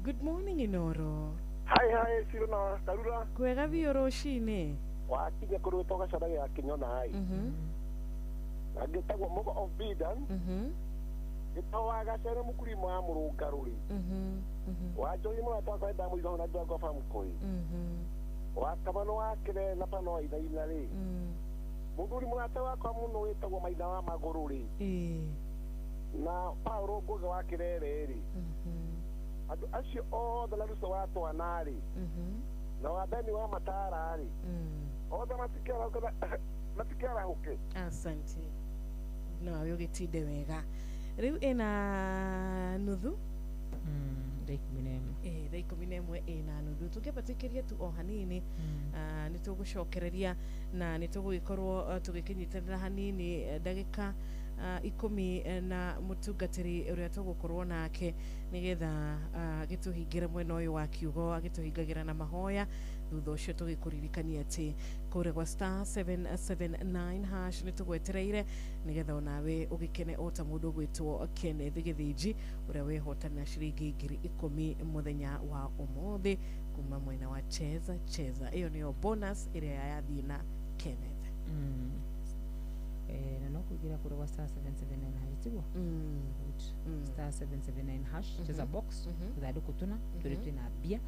good morning Inoro hi Ciro na Karura kwega biũ rũcinĩ wakinya kũrwĩtwo gacara gĩa Kĩnyona na ngĩtagwo Mogo of Bidan gĩtagwo Gacere mũkurima wa Mũrũngarũri wanjohi mũrata wakwa ndamũiga na ndogo famkoi wa Kamano wa Kĩrere na pano ithai-inĩ-rĩ mũthuri mũrata wakwa mũno wĩtagwo Maina wa Magũrũ-rĩ na Paulo Ngũgĩ wa Kĩrere-rĩ andũ acio othe na Lucy wa Twana-rĩ na wa Beni wa Matara-rĩ othe matikĩarahũke asante no ũgĩtinde wega rĩu ĩna nuthu thaa ikumi na ĩmwe ĩna nuthu tũngĩbatĩkĩria tu o hanini nĩ tũgũcokereria na nĩ tũgũgĩkorwo tũgĩkĩnyitanĩra hanini ndagĩka ikumi na mũtungatĩri ũrĩa tũgũkorwo nake nĩgetha agĩtũhingĩre mwena ũyũ wa kiugo agĩtũhingagĩra na mahoya thutha ũcio tũgĩkũririkania atĩ kũrĩa gwa star 779 hash nĩ tũgwetereire nĩgetha onawe ũgĩkene o ta mũndũ ũgwĩtwo Kenneth Gĩthĩnji ũrĩa wehotanĩra ciringi 10,000 mũthenya wa ũmũthĩ kuma mwena wa cheza ĩyo nĩyo bonus ĩrĩa yathiĩ na Kenneth. Na no kuingira kure kwa star 779 hash tiguo star 779 hash cheza box thadu kutuna turi na bia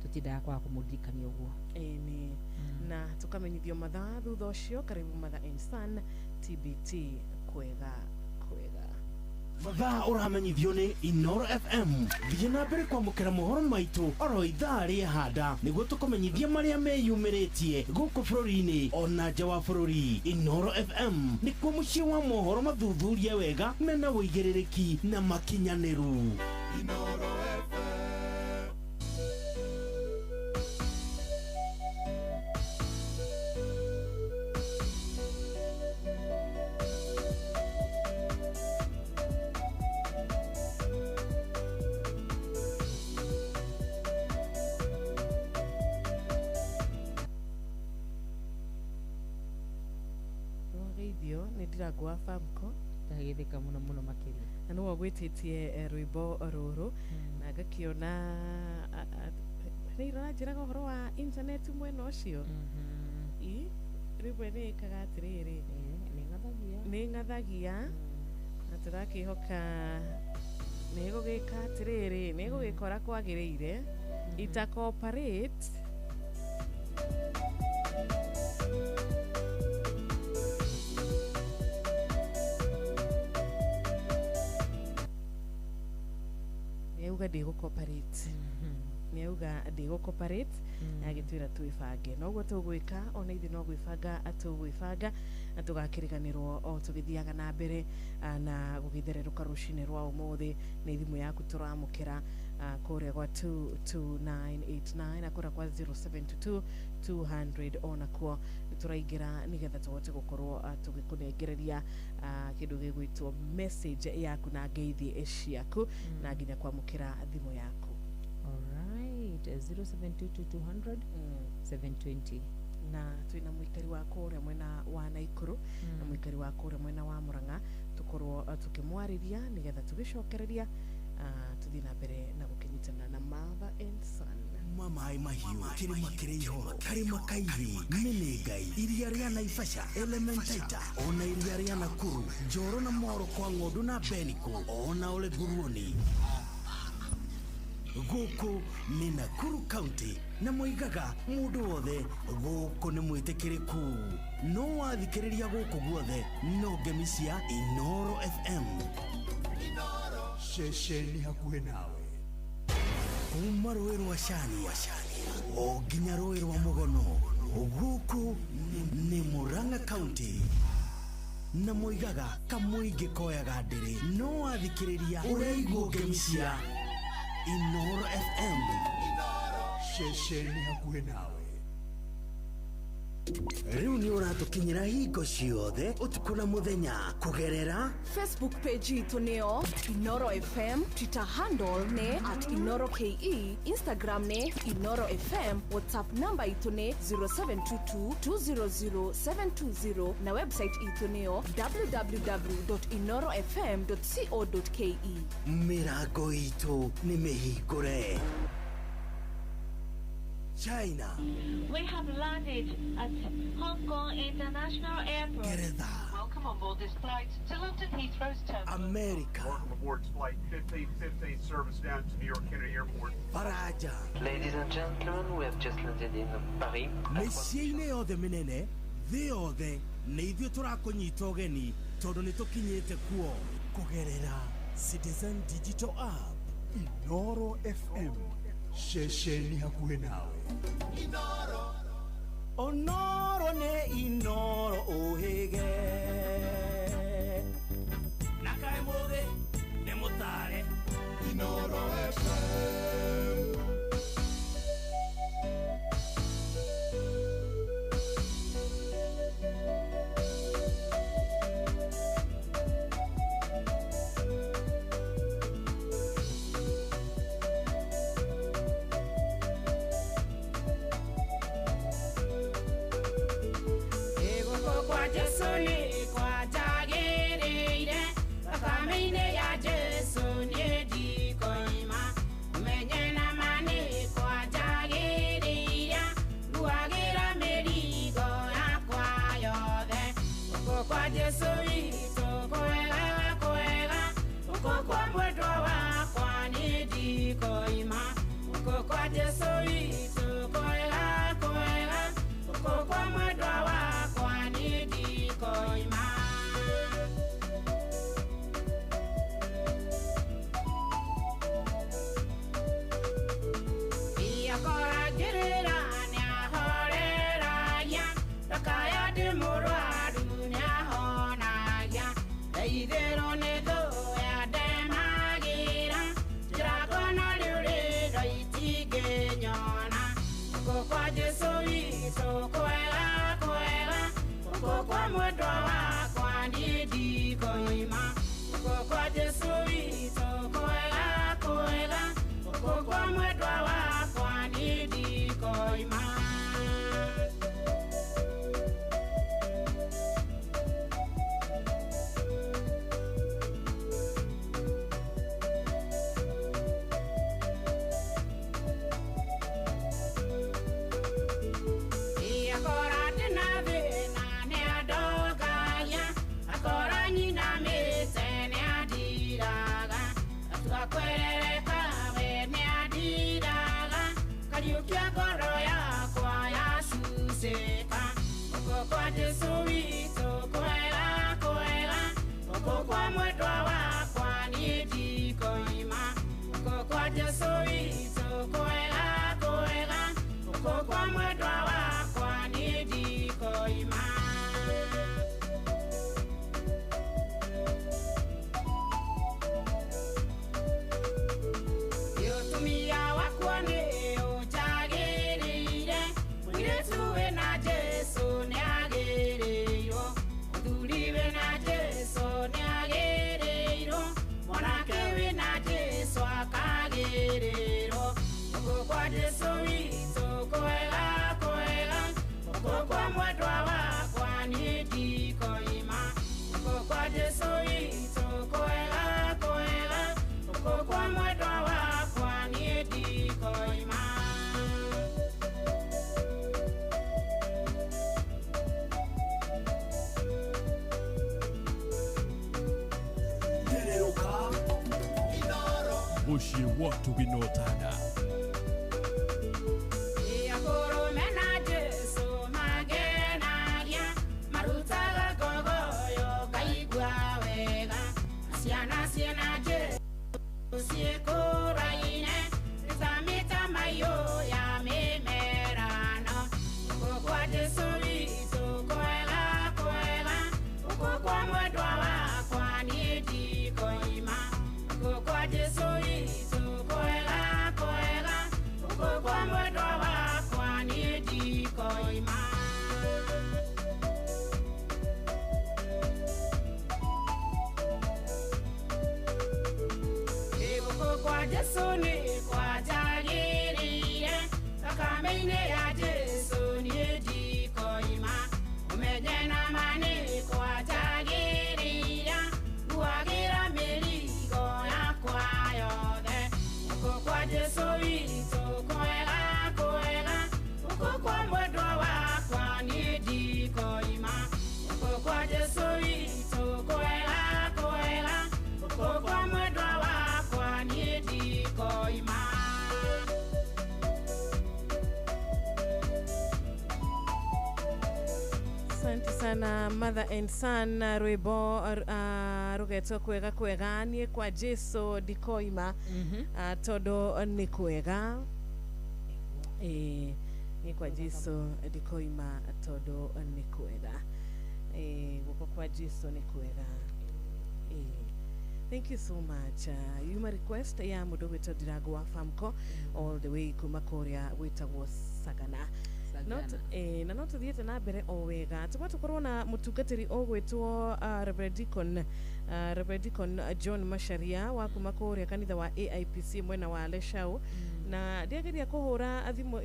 tutinda kwa kumudikania uguo na tukamenyithio mathaa thutha ucio karibu mathaa insan TBT kwega mathaa uramenyithio ni Inoro FM thiĩ na mbere kwamũkĩra mohoro maitũ oro ithaa rĩahanda nĩguo tũkũmenyithia marĩa meyumĩrĩtie gũkũ bũrũri-inĩ ona nja wa bũrũri. Inoro FM nĩkuo mũciĩ wa mohoro mathuthurie wega mena wũigĩrĩrĩki na makinyanĩru. Inoro FM. Ndiragwa famko ndagithika muno makiria na no wagwĩtĩtie rwĩmbo rũrũ na ngakiona rĩra njĩraga ũhoro wa internet mwena ũcio rwĩmbo nĩ ĩkaga atĩrĩrĩ nĩ ngathagia na tũrakĩhoka nĩ gũgĩka atĩrĩrĩ nĩ gũgĩkora kwagĩrĩire ita cooperate Niuga ndigo cooperate niuga ndigo cooperate agitwira twifange no gwo tugwika ona ithi no gwifanga atugwifanga atugakiriganirwo o tugithiaga na mbere na gugithererũka rucine rwa umuthi ni thimu yaku turamukira kore gwa 22989 akora kwa 0722 200 ona kwa turaingira nigetha tuhote gukorwo tugikunengereria kindu gigwitwo message yaku na ngeithi ciaku na nginya kwamukira thimu yaku. Alright, 0722 720 na twina muikari wa kore mwena wa Naikuru na muikari wa kore mwena wa Murang'a tukorwo tukimwariria nigetha tugicokereria tuthi na mbere na gukinyitana na Mother and Son. Mamai mahiu kirima kiriho karima kaivi minigai iria ria Naivasha Elementaita ona iria ria Nakuru Njoro na Moro kwa Ng'ondu na Beniko ona Ole Guruoni guku ni Nakuru County na Muigaga mundu wothe guku ni mwitikiriku no wathikiriria guku guothe no gemisia Inoro FM Inoro shesheni hakuhe nawe kuma rũĩ rwa Shani o nginya rũĩ rwa Mugono guku ni Murang'a County na Muigaga kamũingĩ koyaga ndĩrĩ no wathikiriria ũraigua gemisia Inoro FM shesheni hakuhe nawe Riu ni uratukinyira hingo ciothe utuku na muthenya kugerera Facebook page itu neo Inoro FM, Twitter handle ne @InoroKE, Instagram ne Inoro FM, WhatsApp number itu ne 0722200720 na website itu neo www.inorofm.co.ke. Mirago itu ni mehikure China. We have landed at Hong Kong International Airport. Welcome on board this flight to London Heathrow's terminal. America. Welcome aboard flight 1515 service down to New York Kennedy Airport. Faraja. Ladies and gentlemen, we have just landed in Paris. Mĩciĩ-inĩ yothe mĩnene thĩ yothe nĩ ithuĩ tũrakũnyita ũgeni tondũ nĩ tũkinyĩte kuo kũgerera Citizen Digital App Inoro FM shesheni hakuhe nawe Inoro Onoro ne Inoro ohege Nakai moge ne motare Inoro FM. Mushi watu binotana. sana Mother and Son rwimbo rugetwo kwega nie kwa Jesu dikoima todo ni kwega ni kwa Jesu dikoima todo ni kwega guko kwa Jesu ni kwega Thank you so much. Yuma request ya mudo wito dirago wa famko all the way kuma Korea wita was Sagana. Not thiete na mbere o wega tukwa tukorwo na mutungatiri ogwitwo Reverend Deacon John Masharia wa kuma Korea kanitha wa AIPC mwena wa Leshau na ndiageria kuhura athimo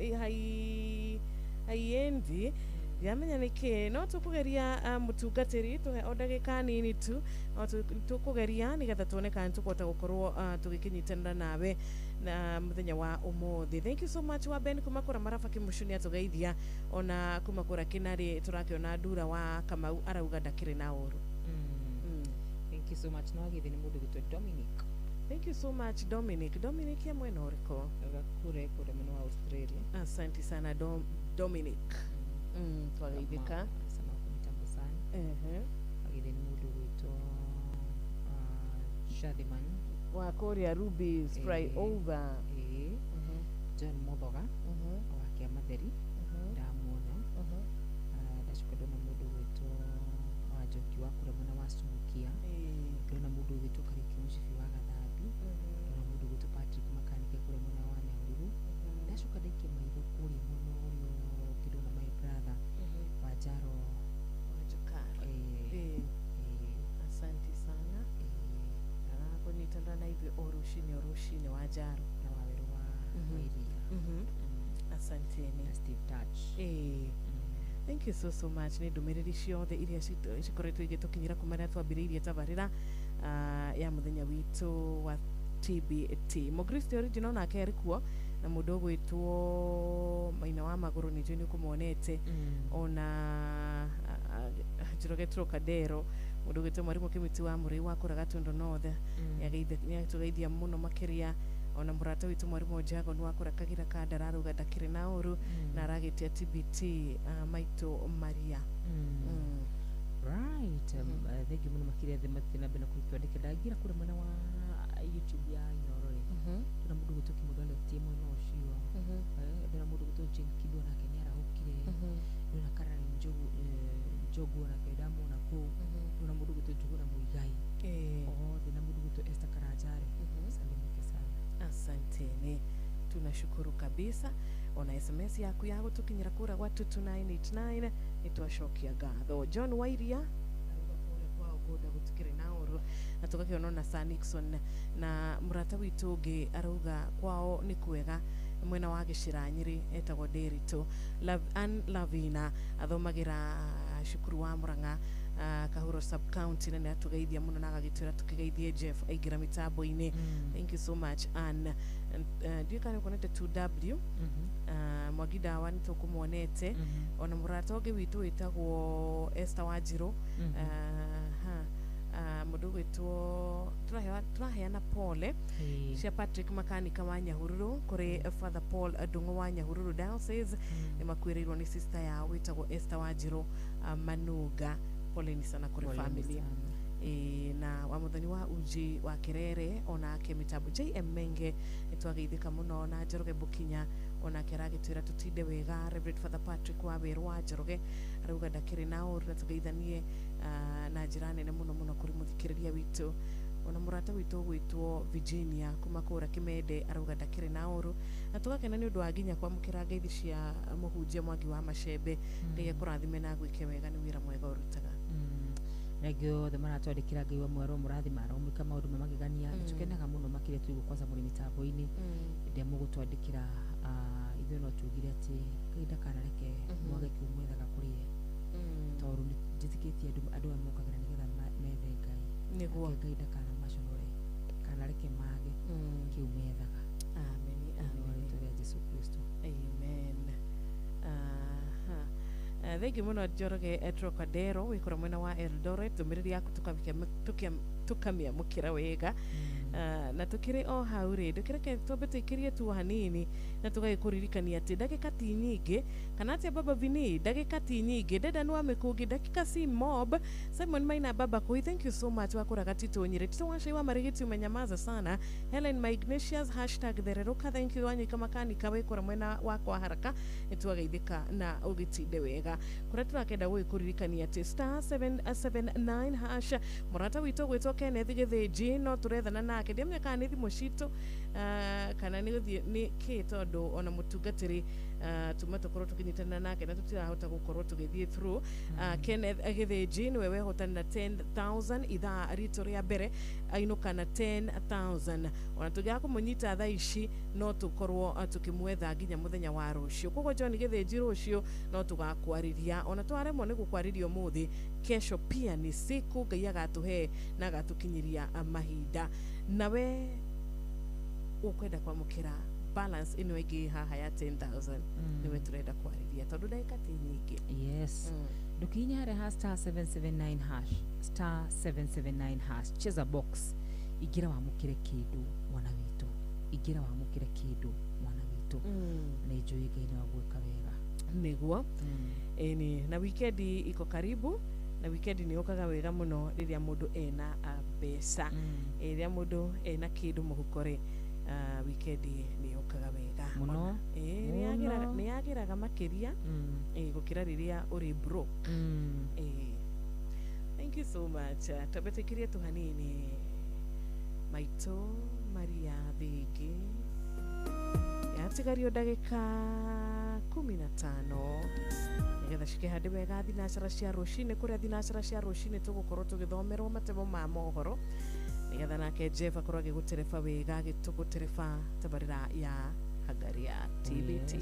haiendi yamenya niki no tukugeria mutungatiri tuhe odagika nini tu no tukugeria nigetha tuone kana tukota gukorwo tugikinyitanira nawe na muthenya wa umuthi. Thank you so much wa Ben kumakura marafa kimushuni atugeithia ona kumakura kinari turakiona ndura wa Kamau arauga ndakiri na uru. Thank you so much no agithi ni mundu gitwe Dominic. Thank you so much Dominic ya mwena uriko kure mwena wa Australia. Asante sana Dominic. Twageithika sama kumitambo sana. Agithi ni mundu gitwe Shadiman wa Korea Ruby's Flyover. John Mothoga wa Kiamatheri ndamuona ndacukadona mundu gitwo wa Njoki wa kura mwena wa Sumukia ndona mundu gitwo Kariki Mushifi wa Gathambi ndona mundu gitwo Patrick Makanike kura mwena wa Nyahururu ndacukadaikia maitho kuri muno uyu kidona my brother wa Jaro wa Jokara. Asante sana kunitanda na hivi orushini wa Jaro na waweru wa Wairia. Asanteni Steve Touch. Thank you so much ni ndumiriri ciothe iria cikoretwo igitukinyira kumana twambiriirie tabarira ya muthenya witu wa TBT. Mokristo original na keri kuo na mundu gwitwo Maina wa Maguru ni jeni kumonete ona Jirogetro Kadero mundu gwitwo Mwarimu Kimiti wa Muri wa kura Gatundo North tugeithia muno makiria ona murata witu Mwarimu Jago ni wakura Kagira Kadararuga ndakiri na uru na aragitia TBT Maito Maria. Right. Thank you muno makiria thematina bena kuitwandika ndagira kura mwena wa YouTube ya Inorore. Tuna mundu gwitwo Kimudole timu no cio. Ndona mundu gwitwo Jane Kido na Kenyara hukire. Ndona Karani Njogu na Kedamu na ku. Ndona mundu gwitwo Njuguna Muigai. Ndona mundu gwitwo Esther Karajare. Salimike sana. Asanteni. Tunashukuru kabisa. Ona SMS yaku ya gutukinyira kura gwa 22989 nitwashokia gatho. John Wairia aruga pole kwa ugoda gutukire na uru na tugakiona na Sir Nixon na murata witu ngi aruga kwao ni kwega mwena wa Giciranyiri etagwo Derito Lavina athomagira shukuru wa Muranga Kahuro sub county na atugeithia muno na agagitwira tukigeithie Jeff aigira mitambo-ini. Thank you so much and do you can connect to 2W Mwagida wani tukumuonete ona murata oge witu witagwo Esther Wajiro mundu gwitwo turaheana pole cia Patrick Makanika wa Nyahururu kuri Father Paul Adungo wa Nyahururu Diocese ni makwirirwo ni sister ya witagwo Esther Wajiro Manuga. Pole ni sana kuri family na wa muthoni wa uji wa Kirere ona ke mitabu JM Menge nitwageithika muno na Njoroge Bukinya ona keragitwira tutinde wega. Reverend Father Patrick wa Weru wa Njoroge aruga ndakiri na uru na tugeithanie na jirani ne muno kuri muthikiriria witu ona murata witu gwitwo Virginia kuma kura Kimende aruga ndakiri na uru na tugakena ni undu wa nginya kwa mukira ngeithi cia muhunjia Mwangi wa Macembe ngiye kurathime na gwike wega ni wira mwega urutaga. Nagio the maratwandikira ngai wa mwaro murathima araumika maundu mamagegania tukenaga muno makiria tuigu kwanza muri mitambo-ini ndia mugutwandikira ithuĩ no tugire ati kaida kanareke mwage kiumwethaga kurie toru njithikitie andu amokagira nigetha methe ngai niguo kaida kana maconore kanareke mage kiumwethaga. Amen. Turia Jesu Kristo. Amen. Thank you muno Njoroge Etro Kadero wikora mwena wa Eldoret tumiriri yaku tukamia mukira wega na tukiri o hauri dukireke tobe tukirie tu hanini na tugaikuririkania ati dakika ti nyingi kana ati baba Vini dakika ti nyingi deda no amekugi dakika si mob. Simon Maina baba koi thank you so much wakura gatito nyire tito washe wa marigiti umenyamaza sana. Helen My Ignatius #thereroka thank you wanyu kama kani kawe kura mwena wako haraka nitugaithika na ugitinde wega kura turakenda gwikuririkania ati *779# murata wito gwitwo Kenneth Githinji no turethana nake ndimenya kana ni thimu citu kana ni guthie ni ki tondu ona mutungatiri tuma tukorwo tukinyitana nake na tutirahota gukorwo tugithie through Kenneth Githinji ni wewe hotana 10,000 itha rito ria mbere ainuka na 10,000 ona tugia kumunyita thaa ici no tukorwo tukimwetha nginya muthenya wa rucio koguo John Githinji rucio no tugakwariria ona twaremwo ni gukwariria umuthi kesho pia ni siku Ngai agatuhe na agatukinyiria mahinda nawe ukwenda kwamukira balance ino igi haha ya 10,000 niwe turenda kwariria tondu ndagika ti nyingi. Yes. Dukinya hare ha *779 hash *779 hash cheza box igira wamukire kindu mwana witu igira wamukire kindu mwana witu ni njui Ngai ni wagwika wega niguo eni na weekend iko karibu na weekend ni okaga wega muno riria mundu ena mbeca riria mundu ena kindu muhukore weekend ni okaga wega muno ni yagiraga makiria gukira riria uri broke thank you so much tabetikiria tu hanini Maito Maria Thigi yatigario ndagika 15 nigetha cike hande wega thinacara cia rucine kuria thinacara cia rucine tugukorwo tugithomerwo matemo ma mohoro nigetha nake Jeff akorwo agigutereba wega agitugutereba tabarira ya Hagaria TBT.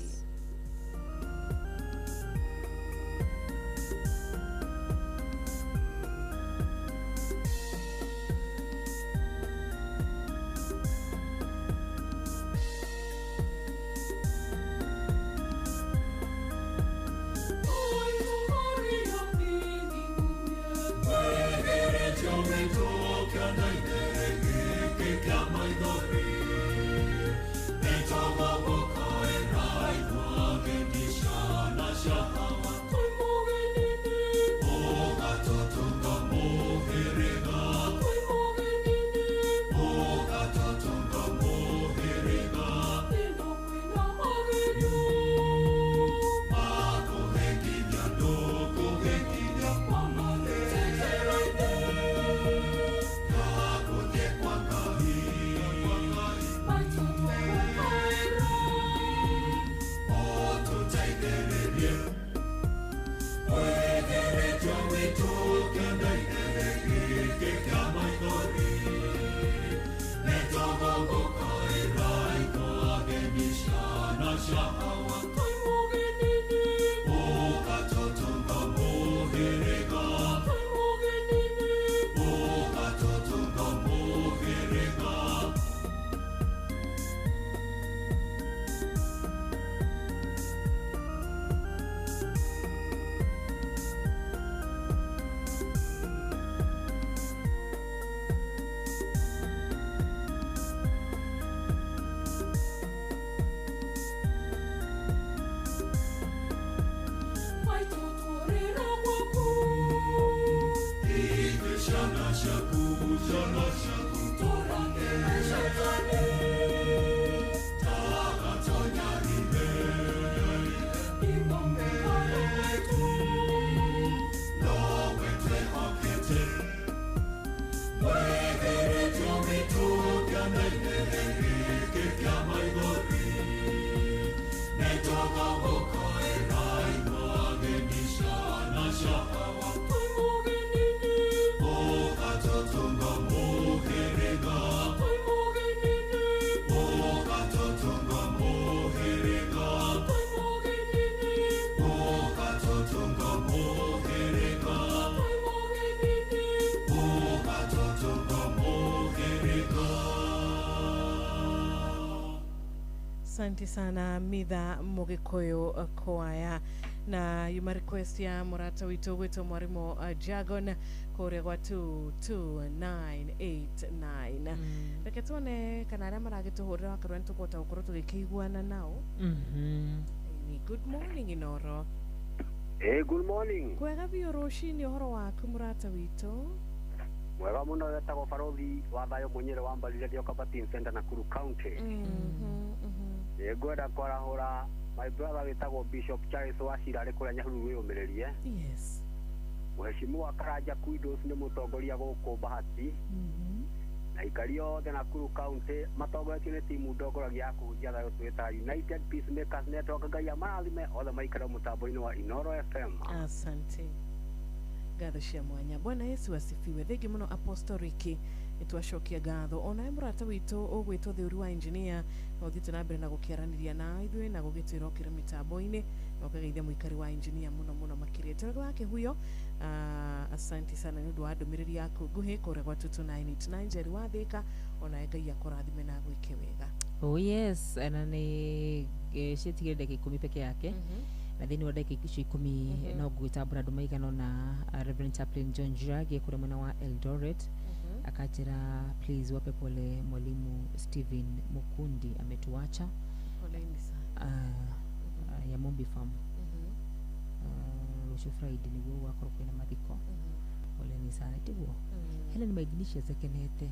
Asante sana Mitha Mugikoyo Kwaya na yuma request ya murata witu gwitu mwarimu Jagon kuria gwa 22989 reke tuone kana aria maragituhurira akarwa ntukota gukorwo tugikiguana nao. Good morning Inoro. Good morning. Kwega bio rucini uhoro waku murata witu? Mwega muno wetagwo barothi wa thayo munyere wa mbalire dio Kabatin Center Nakuru County. Ngwenda kwarahura my brother wetagwo Bishop Charles Wachira ari kuria Nyahururu yumirerie. Yes. Mheshimiwa Karanja Kuidos nĩ mũtongoria gũkũ Bahati na ikari othe Nakuru County matongoretio nĩ timu ndongoragia ya kũhunjia thayũ twĩta United Peacemakers Network. Ngai amarathime othe maikare mũtambo-inĩ wa Inoro FM. Asante. Ngatho cia mwanya. Bwana Yesu asifiwe. Thengi muno Apostolic nitwacokia ngatho ona murata witu ugwitwo thiuri wa engineer na uthite na mbere na gukiaraniria na ithui na gugitwira okire mitambo-ini na ukageithia muikari wa engineer muno makiria toro wake huyo. Asante sana ni ndwa ndumiriri yaku nguhi kore gwa 2989 Njeri wa Thika ona Ngai akurathime na gwike wega. Oh yes, na ni shetigire dakika 10 peke yake. Na thini wa dakika 10 no gwitambura andu maigana na Reverend Chaplain John Jage kure mwena wa Eldoret. Akajira please wape pole mwalimu Steven Mukundi ametuacha. Poleni sana. Ya Mombi Farm. Rusho Friday ni gwo wakoro kwina mathiko. Poleni sana tiguo. Helen Maiginisha zekenete.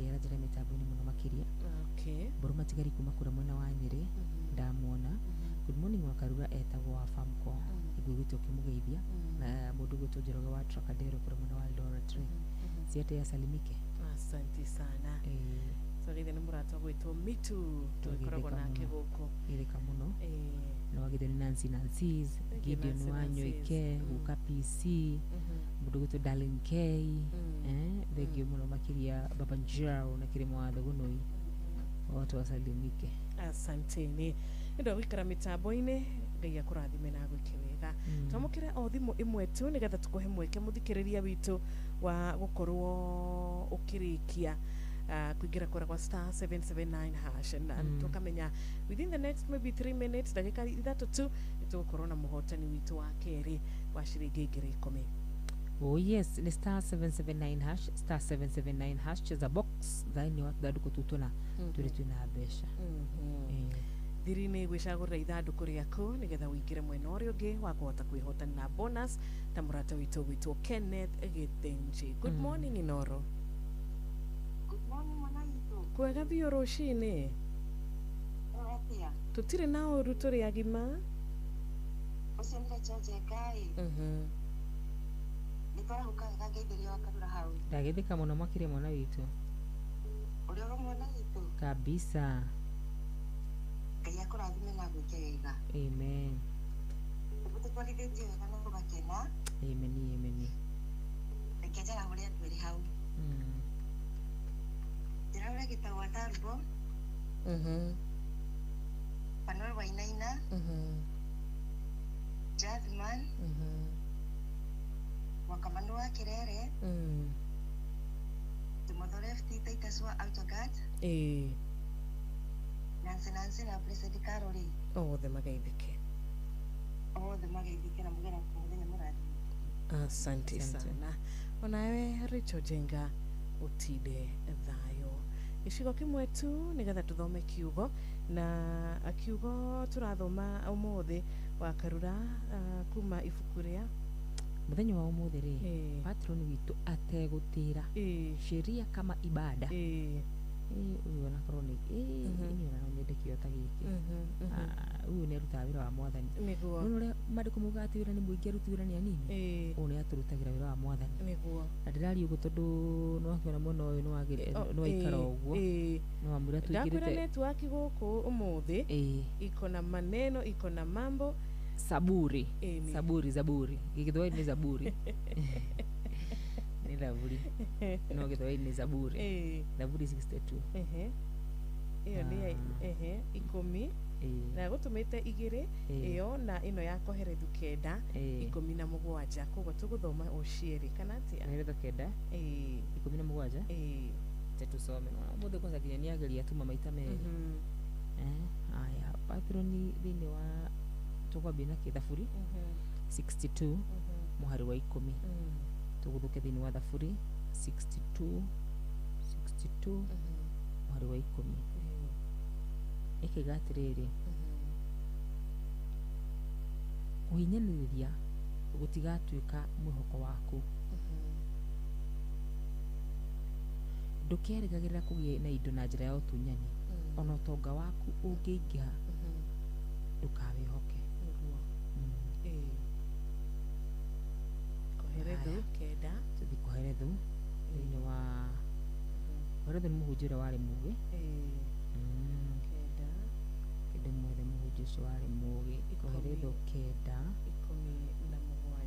Yarajira mitabuni muno makiria. Okay. Boroma tigari kuma kure mwena wa Nyeri ndamwona. Good morning wakarura etagwo wa Famco. Igwigito kimugeithia na mundu gutujoroga wa Tracadero kure mwena wa Eldoret. Siete ya salimike. Asante sana. So githene murata gwitwo Mitu tukoragwo nake guku. Irika muno. No githene Nancy's Gideon Wanyo Ike uka PC. Mundu gwitwo Darling K. Thegio muno makiria Baba Njao na kirimo wa thugunoi. Watu wasalimike. Asanteni. Ndo wikara mitambo-ini Ngai akurathime na gwike wega. Twamukire o thimu imwe tu nigetha tukuhe mweke muthikiriria witu wa gukorwo ukirikia kuingira kora kwa *779# na tukamenya within the next maybe 3 minutes dakika 3 tu tugukorwo na muhotani witu wa keri wa shiringi 10. Oh yes, ni *779# *779# cheza box zaini watu dadu kututuna turi twina besha. Thiri-inĩ gwicagũrĩra ithandũkũ rĩaku nigetha wĩingĩre mwena ũrĩa ũngĩ wa kũhota kwĩhotana na bonus ta mũrata witũ gwĩtwo Kenneth Githinji. Good morning Inoro. Good morning mwana witũ. Kwega biũ rũcinĩ. Tũtirĩ na ũru tũrĩ agima. Ũcio nĩ George Ngai. Nĩtwara gũkaga ngeithĩrio wakarura hau. Ndagĩthĩka mũno makĩria mwana witũ. Ũrĩ o mwana witũ. Kabisa. Ngai akũrathime na gwĩke wega. Amen. Tũtwarithĩtie wega na tũgakena. Amen. Reke njara ũrĩa andũ erĩ hau. Njĩra ũrĩa gĩtagwo Tarbo. Panol Wainaina. Jasmine. Wakamanu wa Kirere. Timotheo Left Taitaswa Autogat. Nancy na Blessed Caroli. Othe magaithike. Othe magaithike na mugera kumuthenya muradi. Asante sana. Onawe Richard Jenga utide thayo. Gicigo kimwe tu nigetha tuthome kiugo na kiugo turathoma umuthi wa karura kuma ibuku ria muthenya wa umuthi ri patron witu ategutira sheria kama ibada. Uyu na kroni ni ona nyendekio ta giki uyu ni ruta wira wa mwathani no ria madiko mugati wira ni muingi ruti wira ni anini uyu ni aturutagira wira wa mwathani niguo na ndirari ugu tondu no akiona muno uyu no agire no ikara uguo no amura tuigirite ndakwira network guku umuthi iko na maneno iko na mambo zaburi gigithwa ni zaburi ni Zaburi. No githwa ni Zaburi. Zaburi 62. Iyo ni 10 na gutumite 2 iyo na ino ya koherethu 9 17 koguo tuguthoma ucieri kana atia koherethu 9 17 tusome no muthe kwanza ginya ni ageria tuma maita meri aya patroni thini wa tukwambia na Zaburi 62 muhari wa 10 tuguthuke thini wa Zaburi 62 muhari wa 10 ikigatiriri kuhinyaniria gutigatuika mwihoko waku ndukerigagirira kugie na indo na njira ya utunyani ona utonga waku ungiingiha ndukawihoke Herethu kenda tuthi ko Herethu thĩinĩ wa Herethu nĩ mũhunjia ũrĩa warĩ mũũgĩ kenda kĩndũ mwethe mũhunjia ũcio warĩ mũũgĩ ko Herethu kenda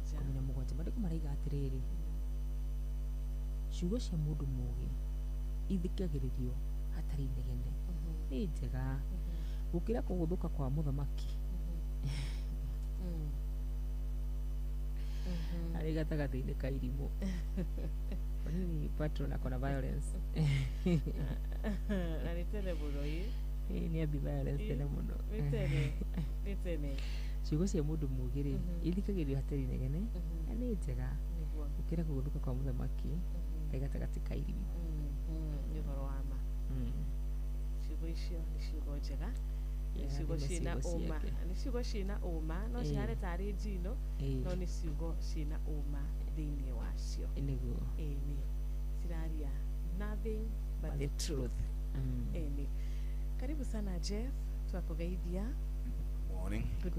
17 maandĩko maraiga atĩrĩrĩ ciugo cia mũndũ mũũgĩ ithikagĩrĩrio hatarĩ inegene nĩ njega gũkĩra kũgũthũka kwa mũthamaki arĩ gatagatĩ-inĩ ka irimũ nini patron akona violence na nĩ tene mũno nĩ ambi violence tene mũno nĩ tene ciugo cia mũndũ mũũgĩ-rĩ ithikagĩrĩrio hatarĩ inegene na nĩ njega gũkĩra kũgũthũka kwa mũthamaki arĩ gatagatĩ ka irimũ nĩ ũhoro wa ma ciugo icio nĩ ciugo njega ciugo ciĩna ũma nĩ ciugo ciĩna ũma no cihane tarĩ njino no nĩ ciugo ciĩna ũma thĩinĩ wacio nĩguo ĩni ciraria nothing but the truth ĩni karibu sana Jeff twakugeithia good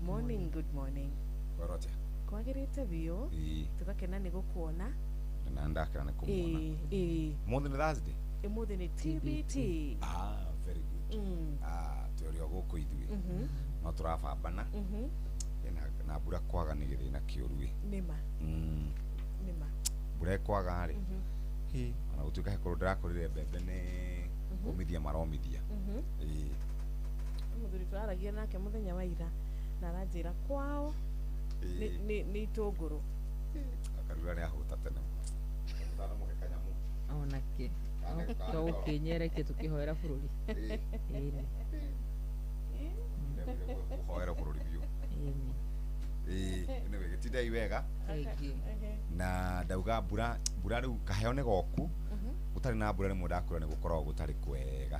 morning Korotia kwagĩrĩte biũ tũgakena nĩ gũkuona na ndakena nĩ kũmuona mũthĩ nĩ Thursday ũmũthĩ nĩ TBT very good tũrĩ o gũkũ ithuĩ no tũrabambana na mbura kwaga nĩ gĩthĩna kĩũru nĩma mbura ĩkwaga rĩ ona gũtuĩka he kũrũ ndĩrakũrĩre mbembe nĩ ũmithia maromithia mũthuri tũraragia nake mũthenya wa ira na aranjĩra kwao nĩ itũngũrũ akarura nĩ ahũta tene mũhe kanyamu onake to ũkĩnyerekie tũkĩhoera bũrũri kũhoera bũrũri biũ nĩ gĩtindai wega na ndauga mbura rĩu kaheo nĩ goku gũtarĩ na mbura rĩmwe ndakwĩra nĩ gũkoragwo gũtarĩ kwega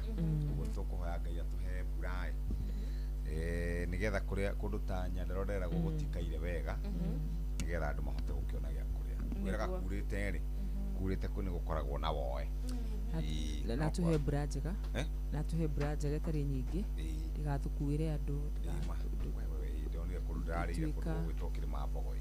ũguo nĩ tũkũhoya Ngai atũhe mbura nĩgetha kũndũ ta Nyandarua nderagwo gũtikaire wega nĩgetha andũ mahote gũkĩona gĩa kũrĩa kwĩraga kurĩte rĩ kurĩte nĩ gũkoragwo na woe na tũhe mbura njega na tũhe mbura njega ĩtarĩ nyingĩ ndĩgathũkuĩre andũ ndonire kũndũ ndĩrarĩire kũndũ gwĩtwo Kĩrĩma Mbogoĩ